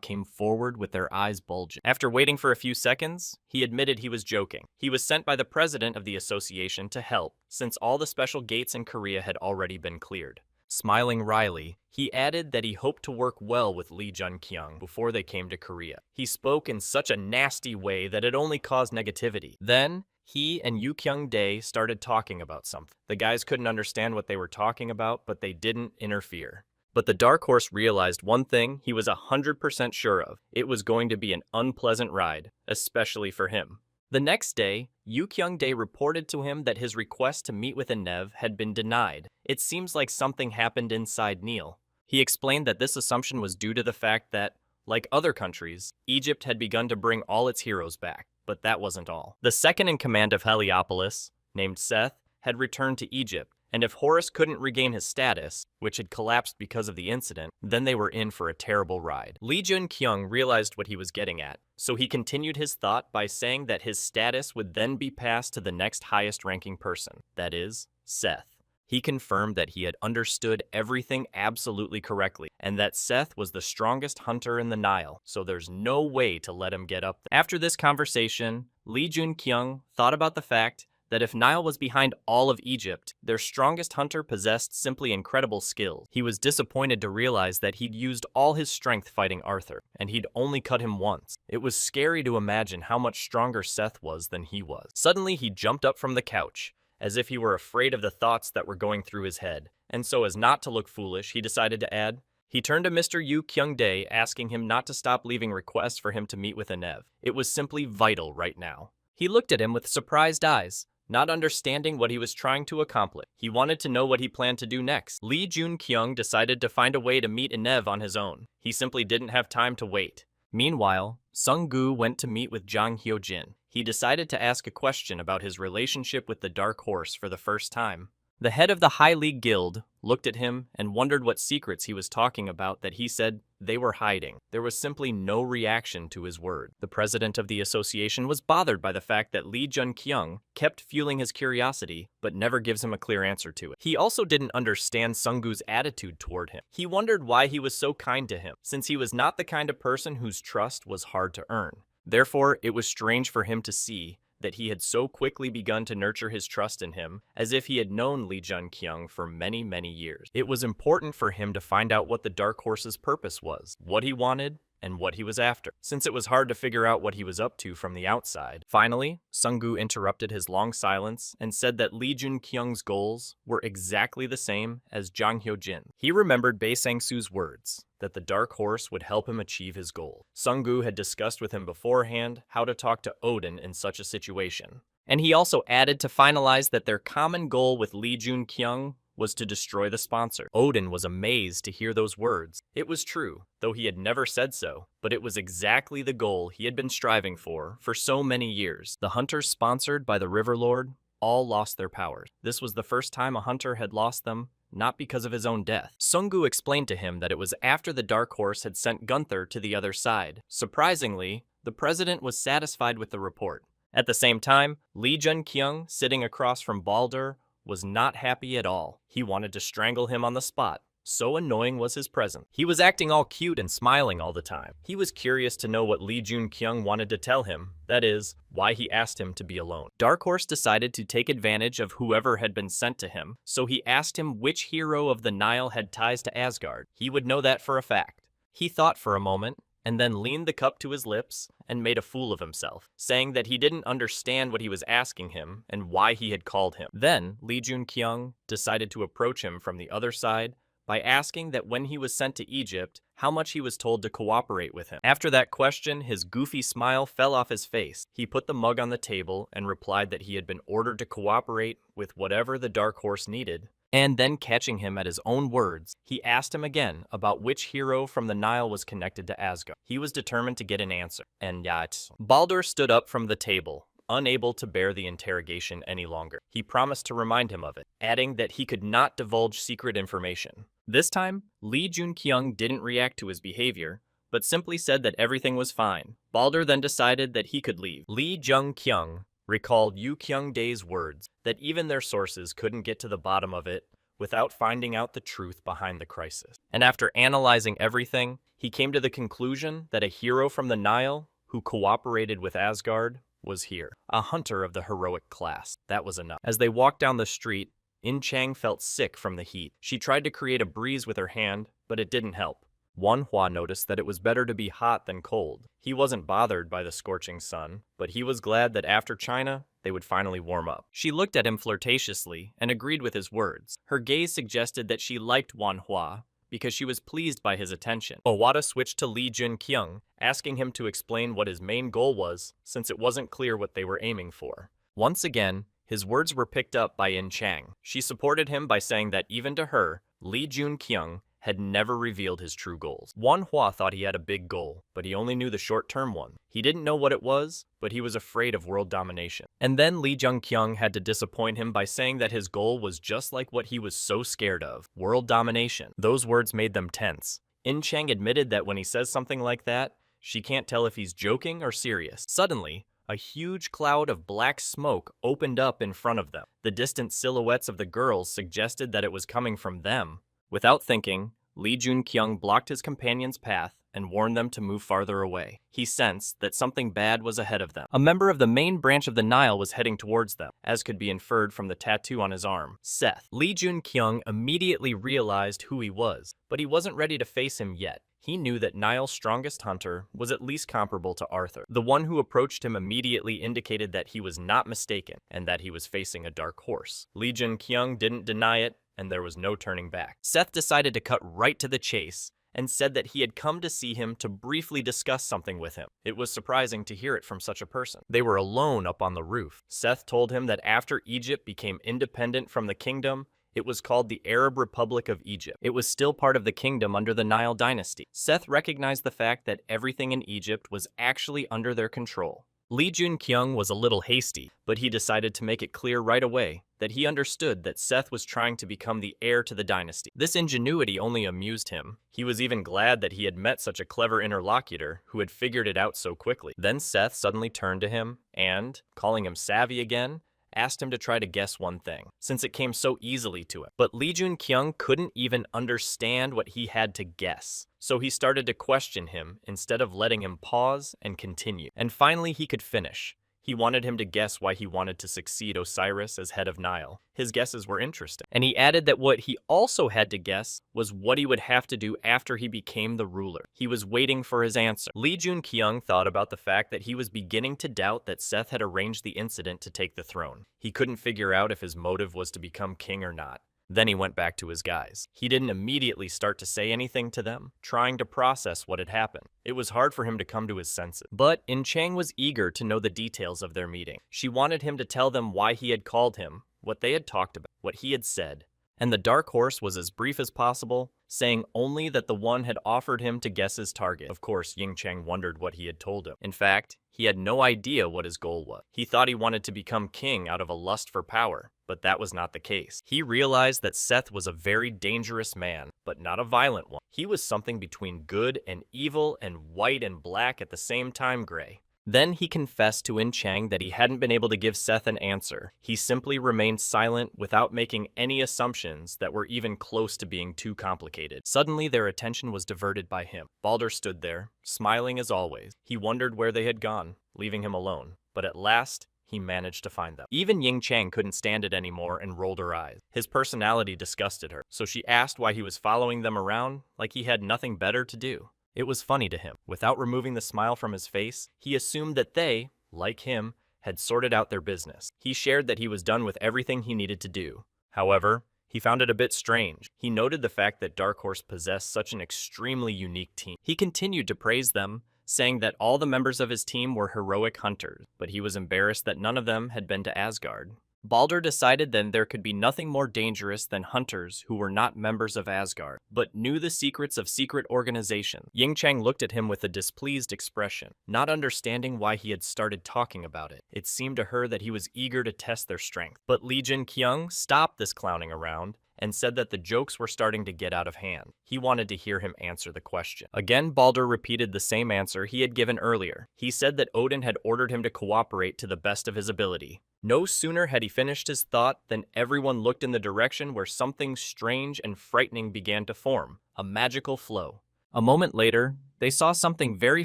came forward with their eyes bulging. After waiting for a few seconds, he admitted he was joking. He was sent by the president of the association to help, since all the special gates in Korea had already been cleared. Smiling wryly, he added that he hoped to work well with Lee Jun-kyung before they came to Korea. He spoke in such a nasty way that it only caused negativity. Then, he and Yoo Kyung-dae started talking about something. The guys couldn't understand what they were talking about, but they didn't interfere. But the Dark Horse realized one thing he was 100% sure of. It was going to be an unpleasant ride, especially for him. The next day, Yoo Kyung-dae reported to him that his request to meet with Enev had been denied. It seems like something happened inside Neil. He explained that this assumption was due to the fact that, like other countries, Egypt had begun to bring all its heroes back. But that wasn't all. The second in command of Heliopolis, named Seth, had returned to Egypt, and if Horus couldn't regain his status, which had collapsed because of the incident, then they were in for a terrible ride. Lee Jun-kyung realized what he was getting at, so he continued his thought by saying that his status would then be passed to the next highest ranking person, that is, Seth. He confirmed that he had understood everything absolutely correctly, and that Seth was the strongest hunter in the Nile, so there's no way to let him get up there. After this conversation, Lee Jun-kyung thought about the fact that if Nile was behind all of Egypt, their strongest hunter possessed simply incredible skills. He was disappointed to realize that he'd used all his strength fighting Arthur, and he'd only cut him once. It was scary to imagine how much stronger Seth was than he was. Suddenly, he jumped up from the couch, as if he were afraid of the thoughts that were going through his head, and so as not to look foolish, he decided to add, he turned to Mr. Yoo Kyung-dae, asking him not to stop leaving requests for him to meet with Enev. It was simply vital right now. He looked at him with surprised eyes, not understanding what he was trying to accomplish. He wanted to know what he planned to do next. Lee Jun-kyung decided to find a way to meet Enev on his own. He simply didn't have time to wait. Meanwhile, Sung-gu went to meet with Jang Hyo-jin. He decided to ask a question about his relationship with the Dark Horse for the first time. The head of the High League Guild looked at him and wondered what secrets he was talking about that he said they were hiding. There was simply no reaction to his word. The president of the association was bothered by the fact that Lee Jun-kyung kept fueling his curiosity, but never gives him a clear answer to it. He also didn't understand Sung-gu's attitude toward him. He wondered why he was so kind to him, since he was not the kind of person whose trust was hard to earn. Therefore, it was strange for him to see that he had so quickly begun to nurture his trust in him, as if he had known Lee Jun-kyung for many, many years. It was important for him to find out what the Dark Horse's purpose was, what he wanted, and what he was after, since it was hard to figure out what he was up to from the outside. Finally, Sung-gu interrupted his long silence and said that Lee Jun-kyung's goals were exactly the same as Jang Hyo-jin. He remembered Bae Sang-soo's words, that the Dark Horse would help him achieve his goal. Sung-gu had discussed with him beforehand how to talk to Odin in such a situation. And he also added to finalize that their common goal with Lee Jun-kyung was to destroy the sponsor. Odin was amazed to hear those words. It was true, though he had never said so, but it was exactly the goal he had been striving for so many years. The hunters sponsored by the River Lord all lost their powers. This was the first time a hunter had lost them, not because of his own death. Sung-gu explained to him that it was after the Dark Horse had sent Gunther to the other side. Surprisingly, the president was satisfied with the report. At the same time, Lee Jun-kyung, sitting across from Baldur, was not happy at all. He wanted to strangle him on the spot. So annoying was his presence. He was acting all cute and smiling all the time. He was curious to know what Lee Jun-kyung wanted to tell him, that is, why he asked him to be alone. Dark Horse decided to take advantage of whoever had been sent to him, so he asked him which hero of the Nile had ties to Asgard. He would know that for a fact. He thought for a moment, and then leaned the cup to his lips and made a fool of himself, saying that he didn't understand what he was asking him and why he had called him. Then Lee Jun-kyung decided to approach him from the other side by asking that when he was sent to Egypt, how much he was told to cooperate with him. After that question, his goofy smile fell off his face. He put the mug on the table and replied that he had been ordered to cooperate with whatever the Dark Horse needed. And then, catching him at his own words, he asked him again about which hero from the Nile was connected to Asgard. He was determined to get an answer. And yet, Baldur stood up from the table, unable to bear the interrogation any longer. He promised to remind him of it, adding that he could not divulge secret information. This time, Lee Jun-kyung didn't react to his behavior, but simply said that everything was fine. Baldur then decided that he could leave. Lee Jun-kyung recalled Yu Kyung-dae's words, that even their sources couldn't get to the bottom of it without finding out the truth behind the crisis. And after analyzing everything, he came to the conclusion that a hero from the Nile who cooperated with Asgard was here, a hunter of the heroic class. That was enough. As they walked down the street, In Chang felt sick from the heat. She tried to create a breeze with her hand, but it didn't help. Manhwa noticed that it was better to be hot than cold. He wasn't bothered by the scorching sun, but he was glad that after China, they would finally warm up. She looked at him flirtatiously and agreed with his words. Her gaze suggested that she liked Manhwa because she was pleased by his attention. Owada switched to Lee Jun-kyung, asking him to explain what his main goal was, since it wasn't clear what they were aiming for. Once again, his words were picked up by In Chang. She supported him by saying that even to her, Lee Jun-kyung had never revealed his true goals. Manhwa thought he had a big goal, but he only knew the short-term one. He didn't know what it was, but he was afraid of world domination. And then Lee Jun-kyung had to disappoint him by saying that his goal was just like what he was so scared of, world domination. Those words made them tense. In Chang admitted that when he says something like that, she can't tell if he's joking or serious. Suddenly, a huge cloud of black smoke opened up in front of them. The distant silhouettes of the girls suggested that it was coming from them. Without thinking, Lee Jun-kyung blocked his companion's path and warned them to move farther away. He sensed that something bad was ahead of them. A member of the main branch of the Nile was heading towards them, as could be inferred from the tattoo on his arm, Seth. Lee Jun-kyung immediately realized who he was, but he wasn't ready to face him yet. He knew that Nile's strongest hunter was at least comparable to Arthur. The one who approached him immediately indicated that he was not mistaken and that he was facing a dark horse. Lee Jun-kyung didn't deny it, and there was no turning back. Seth decided to cut right to the chase and said that he had come to see him to briefly discuss something with him. It was surprising to hear it from such a person. They were alone up on the roof. Seth told him that after Egypt became independent from the kingdom, it was called the Arab Republic of Egypt. It was still part of the kingdom under the Nile dynasty. Seth recognized the fact that everything in Egypt was actually under their control. Lee Jun-kyung was a little hasty, but he decided to make it clear right away that he understood that Seth was trying to become the heir to the dynasty. This ingenuity only amused him. He was even glad that he had met such a clever interlocutor who had figured it out so quickly. Then Seth suddenly turned to him and, calling him savvy again, asked him to try to guess one thing, since it came so easily to him. But Lee Jun-kyung couldn't even understand what he had to guess, so he started to question him instead of letting him pause and continue. And finally he could finish. He wanted him to guess why he wanted to succeed Osiris as head of Nile. His guesses were interesting. And he added that what he also had to guess was what he would have to do after he became the ruler. He was waiting for his answer. Lee Jun-kyung thought about the fact that he was beginning to doubt that Seth had arranged the incident to take the throne. He couldn't figure out if his motive was to become king or not. Then he went back to his guys. He didn't immediately start to say anything to them, trying to process what had happened. It was hard for him to come to his senses. But In Chang was eager to know the details of their meeting. She wanted him to tell them why he had called him, what they had talked about, what he had said. And the dark horse was as brief as possible, saying only that the one had offered him to guess his target. Of course, Ying Chang wondered what he had told him. In fact, he had no idea what his goal was. He thought he wanted to become king out of a lust for power, but that was not the case. He realized that Seth was a very dangerous man, but not a violent one. He was something between good and evil and white and black at the same time gray. Then he confessed to In Chang that he hadn't been able to give Seth an answer. He simply remained silent without making any assumptions that were even close to being too complicated. Suddenly, their attention was diverted by him. Balder stood there, smiling as always. He wondered where they had gone, leaving him alone. But at last, he managed to find them. Even Ying Chang couldn't stand it anymore and rolled her eyes. His personality disgusted her, so she asked why he was following them around like he had nothing better to do. It was funny to him. Without removing the smile from his face, he assumed that they, like him, had sorted out their business. He shared that he was done with everything he needed to do. However, he found it a bit strange. He noted the fact that Dark Horse possessed such an extremely unique team. He continued to praise them, saying that all the members of his team were heroic hunters, but he was embarrassed that none of them had been to Asgard. Balder decided then there could be nothing more dangerous than hunters who were not members of Asgard, but knew the secrets of secret organizations. Ying Chang looked at him with a displeased expression, not understanding why he had started talking about it. It seemed to her that he was eager to test their strength. But Lee Jin-kyung stopped this clowning around and said that the jokes were starting to get out of hand. He wanted to hear him answer the question. Again, Balder repeated the same answer he had given earlier. He said that Odin had ordered him to cooperate to the best of his ability. No sooner had he finished his thought than everyone looked in the direction where something strange and frightening began to form, a magical flow. A moment later, they saw something very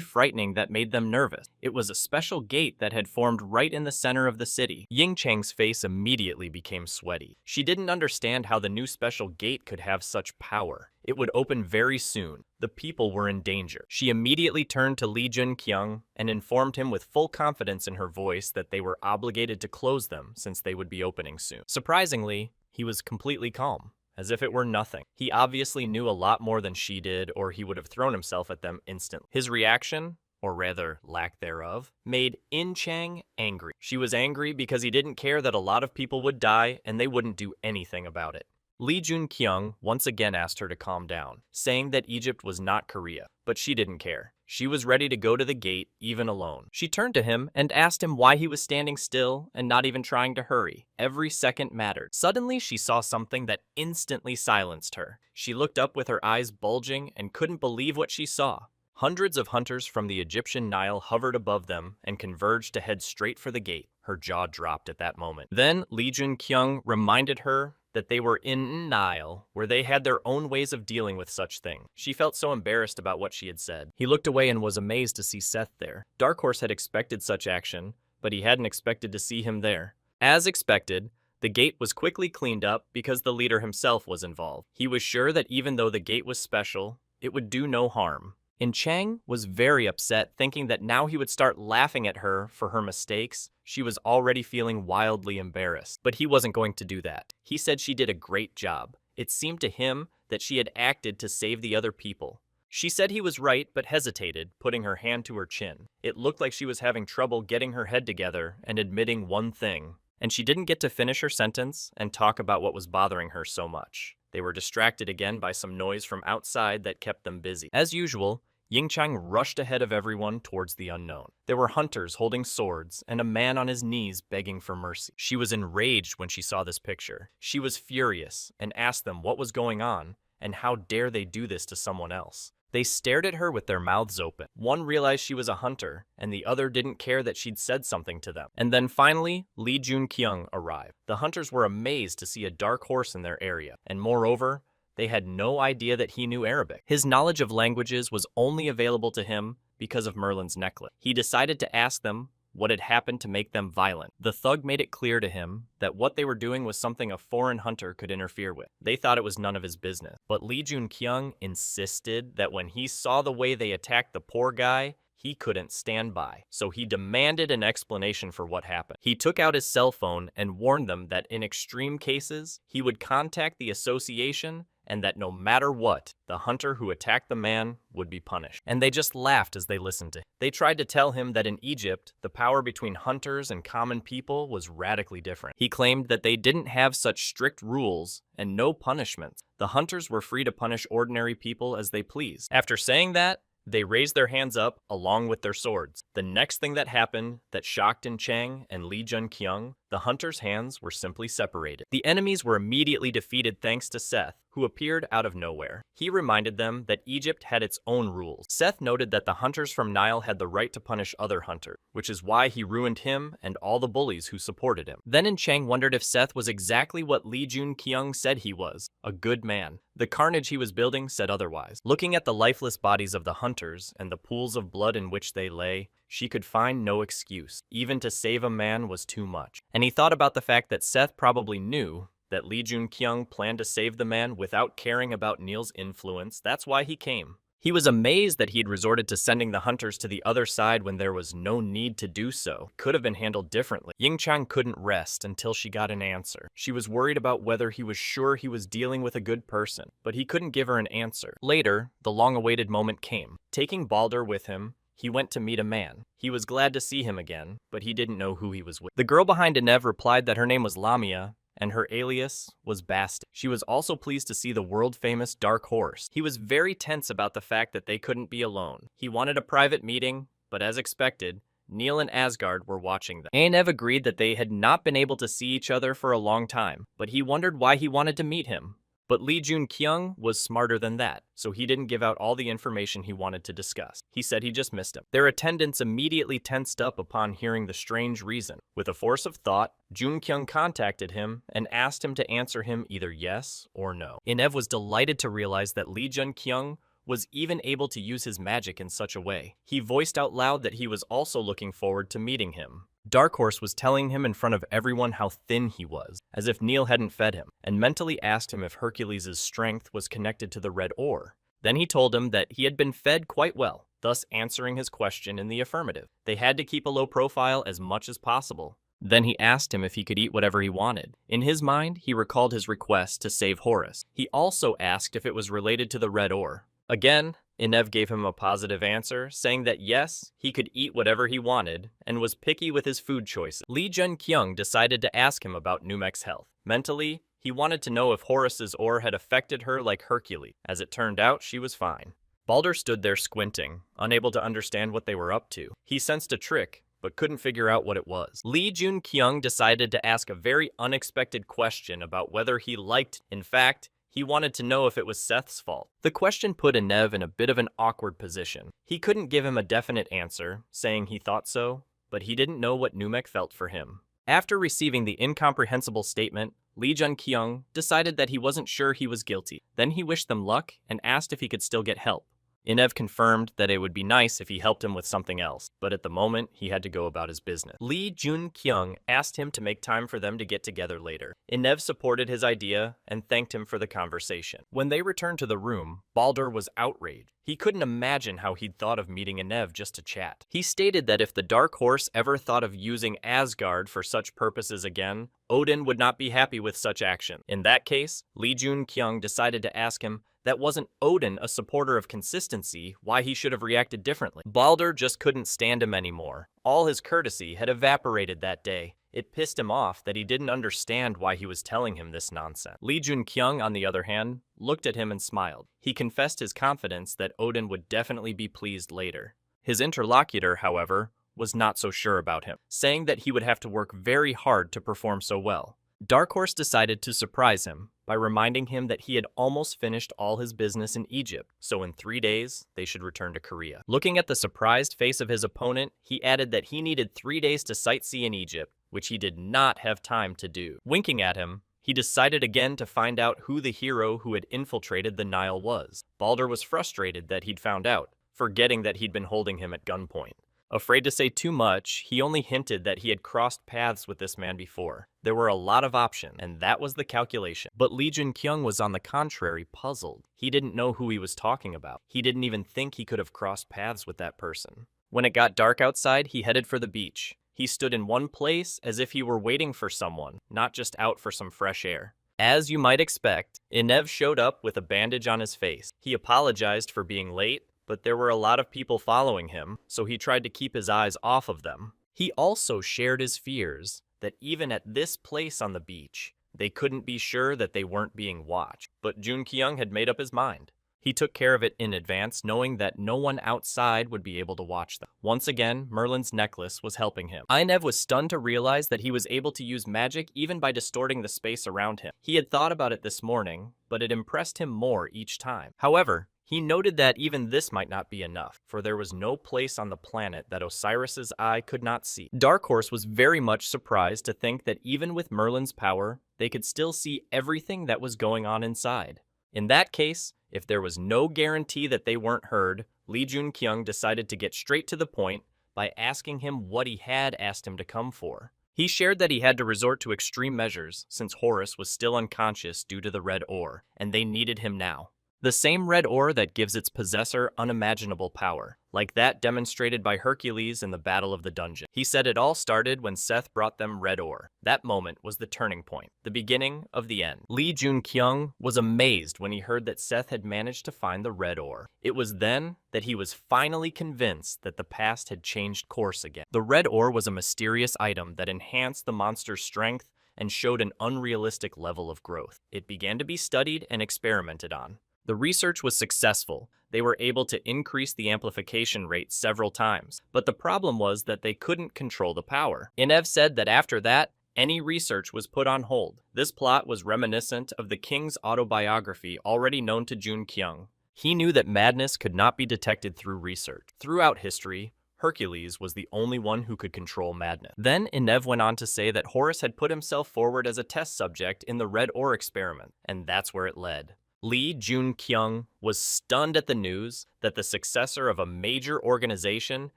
frightening that made them nervous. It was a special gate that had formed right in the center of the city. Ying Chang's face immediately became sweaty. She didn't understand how the new special gate could have such power. It would open very soon. The people were in danger. She immediately turned to Lee Jun-kyung and informed him with full confidence in her voice that they were obligated to close them since they would be opening soon. Surprisingly, he was completely calm, as if it were nothing. He obviously knew a lot more than she did, or he would have thrown himself at them instantly. His reaction, or rather lack thereof, made In Chang angry. She was angry because he didn't care that a lot of people would die and they wouldn't do anything about it. Lee Jun-kyung once again asked her to calm down, saying that Egypt was not Korea, but she didn't care. She was ready to go to the gate, even alone. She turned to him and asked him why he was standing still and not even trying to hurry. Every second mattered. Suddenly, she saw something that instantly silenced her. She looked up with her eyes bulging and couldn't believe what she saw. Hundreds of hunters from the Egyptian Nile hovered above them and converged to head straight for the gate. Her jaw dropped at that moment. Then Lee Jun-kyung reminded her that they were in Nile, where they had their own ways of dealing with such things. She felt so embarrassed about what she had said. He looked away and was amazed to see Seth there. Dark Horse had expected such action, but he hadn't expected to see him there. As expected, the gate was quickly cleaned up because the leader himself was involved. He was sure that even though the gate was special, it would do no harm. In Chang was very upset, thinking that now he would start laughing at her for her mistakes. She was already feeling wildly embarrassed, but he wasn't going to do that. He said she did a great job. It seemed to him that she had acted to save the other people. She said he was right, but hesitated, putting her hand to her chin. It looked like she was having trouble getting her head together and admitting one thing. And she didn't get to finish her sentence and talk about what was bothering her so much. They were distracted again by some noise from outside that kept them busy. As usual, Ying Chang rushed ahead of everyone towards the unknown. There were hunters holding swords and a man on his knees begging for mercy. She was enraged when she saw this picture. She was furious and asked them what was going on and how dare they do this to someone else. They stared at her with their mouths open. One realized she was a hunter, and the other didn't care that she'd said something to them. And then finally, Lee Jun-kyung arrived. The hunters were amazed to see a dark horse in their area, and moreover, they had no idea that he knew Arabic. His knowledge of languages was only available to him because of Merlin's necklace. He decided to ask them what had happened to make them violent. The thug made it clear to him that what they were doing was something a foreign hunter could interfere with. They thought it was none of his business. But Lee Jun-kyung insisted that when he saw the way they attacked the poor guy, he couldn't stand by. So he demanded an explanation for what happened. He took out his cell phone and warned them that in extreme cases, he would contact the association and that no matter what, the hunter who attacked the man would be punished. And they just laughed as they listened to him. They tried to tell him that in Egypt, the power between hunters and common people was radically different. He claimed that they didn't have such strict rules and no punishments. The hunters were free to punish ordinary people as they pleased. After saying that, they raised their hands up along with their swords. The next thing that happened that shocked In Chang and Lee Jun-kyung, the the hunters' hands were simply separated. The enemies were immediately defeated thanks to Seth, who appeared out of nowhere. He reminded them that Egypt had its own rules. Seth noted that the hunters from Nile had the right to punish other hunters, which is why he ruined him and all the bullies who supported him. Then and Chang wondered if Seth was exactly what Lee Jun-kyung said he was, a good man. The carnage he was building said otherwise. Looking at the lifeless bodies of the hunters and the pools of blood in which they lay, she could find no excuse. Even to save a man was too much. And he thought about the fact that Seth probably knew that Lee Jun-kyung planned to save the man without caring about Neil's influence. That's why he came. He was amazed that he had resorted to sending the hunters to the other side when there was no need to do so. It could have been handled differently. Ying-chang couldn't rest until she got an answer. She was worried about whether he was sure he was dealing with a good person, but he couldn't give her an answer. Later, the long-awaited moment came. Taking Balder with him, he went to meet a man. He was glad to see him again, but he didn't know who he was with. The girl behind Enev replied that her name was Lamia, and her alias was Basti. She was also pleased to see the world-famous Dark Horse. He was very tense about the fact that they couldn't be alone. He wanted a private meeting, but as expected, Neil and Asgard were watching them. Enev agreed that they had not been able to see each other for a long time, but he wondered why he wanted to meet him. But Lee Jun-kyung was smarter than that, so he didn't give out all the information he wanted to discuss. He said he just missed him. Their attendants immediately tensed up upon hearing the strange reason. With a force of thought, Jun-kyung contacted him and asked him to answer him either yes or no. Enev was delighted to realize that Lee Jun-kyung was even able to use his magic in such a way. He voiced out loud that he was also looking forward to meeting him. Dark Horse was telling him in front of everyone how thin he was, as if Neil hadn't fed him, and mentally asked him if Hercules' strength was connected to the red ore. Then he told him that he had been fed quite well, thus answering his question in the affirmative. They had to keep a low profile as much as possible. Then he asked him if he could eat whatever he wanted. In his mind, he recalled his request to save Horus. He also asked if it was related to the red ore. Again, Enev gave him a positive answer, saying that yes, he could eat whatever he wanted, and was picky with his food choices. Lee Jun-kyung decided to ask him about Numek's health. Mentally, he wanted to know if Horus's ore had affected her like Hercules. As it turned out, she was fine. Balder stood there squinting, unable to understand what they were up to. He sensed a trick, but couldn't figure out what it was. Lee Jun-kyung decided to ask a very unexpected question about whether he liked. In fact, he wanted to know if it was Seth's fault. The question put Enev in a bit of an awkward position. He couldn't give him a definite answer, saying he thought so, but he didn't know what Numek felt for him. After receiving the incomprehensible statement, Lee Jun-kyung decided that he wasn't sure he was guilty. Then he wished them luck and asked if he could still get help. Enev confirmed that it would be nice if he helped him with something else, but at the moment, he had to go about his business. Lee Jun-kyung asked him to make time for them to get together later. Enev supported his idea and thanked him for the conversation. When they returned to the room, Balder was outraged. He couldn't imagine how he'd thought of meeting Enev just to chat. He stated that if the Dark Horse ever thought of using Asgard for such purposes again, Odin would not be happy with such action. In that case, Lee Jun-kyung decided to ask him, that wasn't Odin a supporter of consistency, why he should have reacted differently. Balder just couldn't stand him anymore. All his courtesy had evaporated that day. It pissed him off that he didn't understand why he was telling him this nonsense. Lee Jun-kyung, on the other hand, looked at him and smiled. He confessed his confidence that Odin would definitely be pleased later. His interlocutor, however, was not so sure about him, saying that he would have to work very hard to perform so well. Dark Horse decided to surprise him by reminding him that he had almost finished all his business in Egypt, so in 3 days, they should return to Korea. Looking at the surprised face of his opponent, he added that he needed 3 days to sightsee in Egypt, which he did not have time to do. Winking at him, he decided again to find out who the hero who had infiltrated the Nile was. Balder was frustrated that he'd found out, forgetting that he'd been holding him at gunpoint. Afraid to say too much, he only hinted that he had crossed paths with this man before. There were a lot of options, and that was the calculation. But Lee Jun-kyung was on the contrary puzzled. He didn't know who he was talking about. He didn't even think he could have crossed paths with that person. When it got dark outside, he headed for the beach. He stood in one place as if he were waiting for someone, not just out for some fresh air. As you might expect, Enev showed up with a bandage on his face. He apologized for being late, but there were a lot of people following him, so he tried to keep his eyes off of them. He also shared his fears that even at this place on the beach, they couldn't be sure that they weren't being watched. But Jun-kyung had made up his mind. He took care of it in advance, knowing that no one outside would be able to watch them. Once again, Merlin's necklace was helping him. Inev was stunned to realize that he was able to use magic even by distorting the space around him. He had thought about it this morning, but it impressed him more each time. However, he noted that even this might not be enough, for there was no place on the planet that Osiris's eye could not see. Dark Horse was very much surprised to think that even with Merlin's power, they could still see everything that was going on inside. In that case, if there was no guarantee that they weren't heard, Lee Jun-kyung decided to get straight to the point by asking him what he had asked him to come for. He shared that he had to resort to extreme measures since Horus was still unconscious due to the red ore, and they needed him now. The same red ore that gives its possessor unimaginable power, like that demonstrated by Hercules in the Battle of the Dungeon. He said it all started when Seth brought them red ore. That moment was the turning point, the beginning of the end. Lee Jun-kyung was amazed when he heard that Seth had managed to find the red ore. It was then that he was finally convinced that the past had changed course again. The red ore was a mysterious item that enhanced the monster's strength and showed an unrealistic level of growth. It began to be studied and experimented on. The research was successful. They were able to increase the amplification rate several times, but the problem was that they couldn't control the power. Inev said that after that, any research was put on hold. This plot was reminiscent of the king's autobiography already known to Jun-kyung. He knew that madness could not be detected through research. Throughout history, Hercules was the only one who could control madness. Then Inev went on to say that Horus had put himself forward as a test subject in the red ore experiment, and that's where it led. Lee Jun-kyung was stunned at the news that the successor of a major organization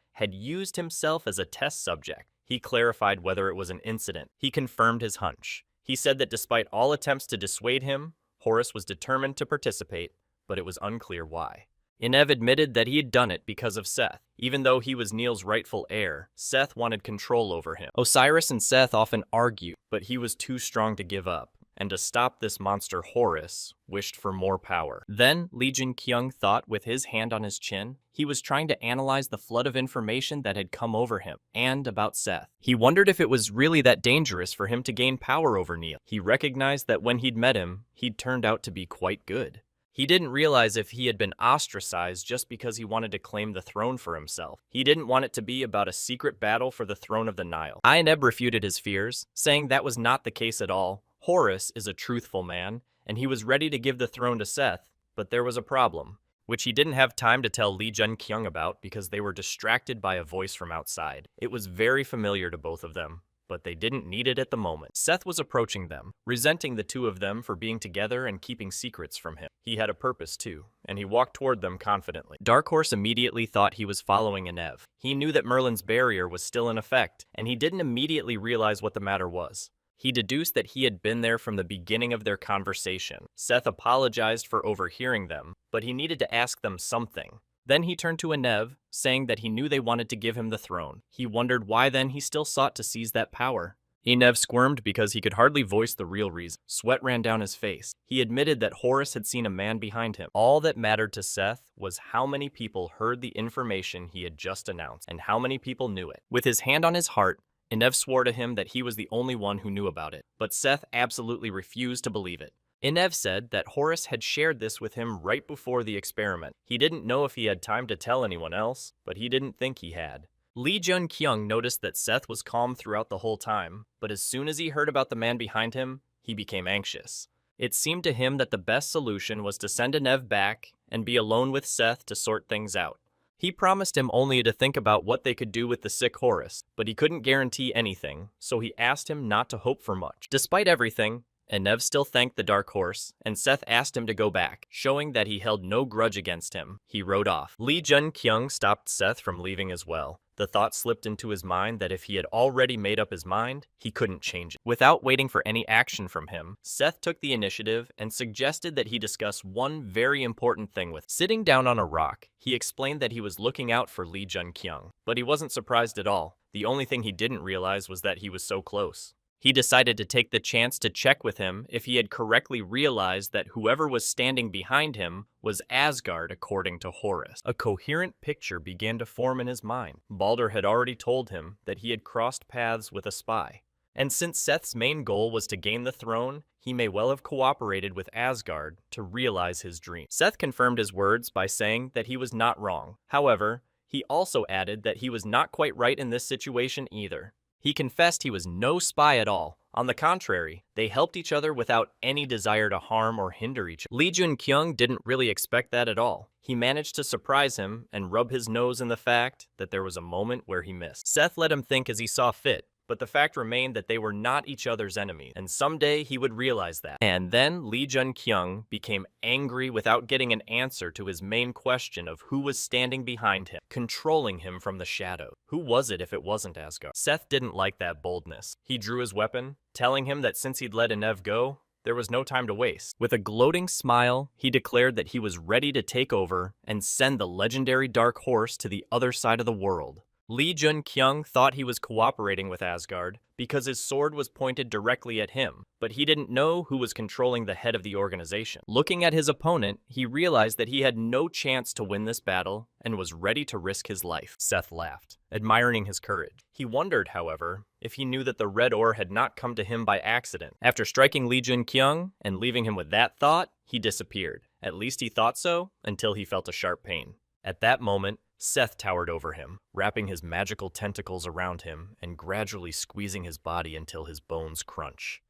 had used himself as a test subject. He clarified whether it was an incident. He confirmed his hunch. He said that despite all attempts to dissuade him, Horus was determined to participate, but it was unclear why. Inev admitted that he had done it because of Seth. Even though he was Neil's rightful heir, Seth wanted control over him. Osiris and Seth often argued, but he was too strong to give up. And to stop this monster, Horus wished for more power. Then Lee Jun-kyung thought, with his hand on his chin, he was trying to analyze the flood of information that had come over him, and about Seth. He wondered if it was really that dangerous for him to gain power over Neil. He recognized that when he'd met him, he'd turned out to be quite good. He didn't realize if he had been ostracized just because he wanted to claim the throne for himself. He didn't want it to be about a secret battle for the throne of the Nile. Aineb refuted his fears, saying that was not the case at all. Horus is a truthful man, and he was ready to give the throne to Seth, but there was a problem, which he didn't have time to tell Lee Jun-kyung about because they were distracted by a voice from outside. It was very familiar to both of them, but they didn't need it at the moment. Seth was approaching them, resenting the two of them for being together and keeping secrets from him. He had a purpose too, and he walked toward them confidently. Dark Horse immediately thought he was following Inev. He knew that Merlin's barrier was still in effect, and he didn't immediately realize what the matter was. He deduced that he had been there from the beginning of their conversation. Seth apologized for overhearing them, but he needed to ask them something. Then he turned to Inev, saying that he knew they wanted to give him the throne. He wondered why then he still sought to seize that power. Inev squirmed because he could hardly voice the real reason. Sweat ran down his face. He admitted that Horus had seen a man behind him. All that mattered to Seth was how many people heard the information he had just announced, and how many people knew it. With his hand on his heart, Inev swore to him that he was the only one who knew about it, but Seth absolutely refused to believe it. Inev said that Horus had shared this with him right before the experiment. He didn't know if he had time to tell anyone else, but he didn't think he had. Lee Jun-kyung noticed that Seth was calm throughout the whole time, but as soon as he heard about the man behind him, he became anxious. It seemed to him that the best solution was to send Inev back and be alone with Seth to sort things out. He promised him only to think about what they could do with the sick Horus, but he couldn't guarantee anything, so he asked him not to hope for much. Despite everything, Inev still thanked the Dark Horse, and Seth asked him to go back, showing that he held no grudge against him. He rode off. Lee Jun-kyung stopped Seth from leaving as well. The thought slipped into his mind that if he had already made up his mind, he couldn't change it. Without waiting for any action from him, Seth took the initiative and suggested that he discuss one very important thing with him. Sitting down on a rock, he explained that he was looking out for Lee Jun-kyung, but he wasn't surprised at all. The only thing he didn't realize was that he was so close. He decided to take the chance to check with him if he had correctly realized that whoever was standing behind him was Asgard according to Horus. A coherent picture began to form in his mind. Baldur had already told him that he had crossed paths with a spy, And since Seth's main goal was to gain the throne, he may well have cooperated with Asgard to realize his dream. Seth confirmed his words by saying that he was not wrong. However, he also added that he was not quite right in this situation either. He confessed he was no spy at all. On the contrary, they helped each other without any desire to harm or hinder each other. Lee Jun-kyung didn't really expect that at all. He managed to surprise him and rub his nose in the fact that there was a moment where he missed. Seth let him think as he saw fit, but the fact remained that they were not each other's enemies, and someday he would realize that. And then Lee Jun-kyung became angry without getting an answer to his main question of who was standing behind him, controlling him from the shadow. Who was it if it wasn't Asgard? Seth didn't like that boldness. He drew his weapon, telling him that since he'd let Enev go, there was no time to waste. With a gloating smile, he declared that he was ready to take over and send the legendary Dark Horse to the other side of the world. Lee Jun-kyung thought he was cooperating with Asgard because his sword was pointed directly at him, but he didn't know who was controlling the head of the organization. Looking at his opponent, he realized that he had no chance to win this battle and was ready to risk his life. Seth laughed, admiring his courage. He wondered, however, if he knew that the red ore had not come to him by accident. After striking Lee Jun-kyung and leaving him with that thought, he disappeared. At least he thought so, until he felt a sharp pain. At that moment, Seth towered over him, wrapping his magical tentacles around him and gradually squeezing his body until his bones crunch.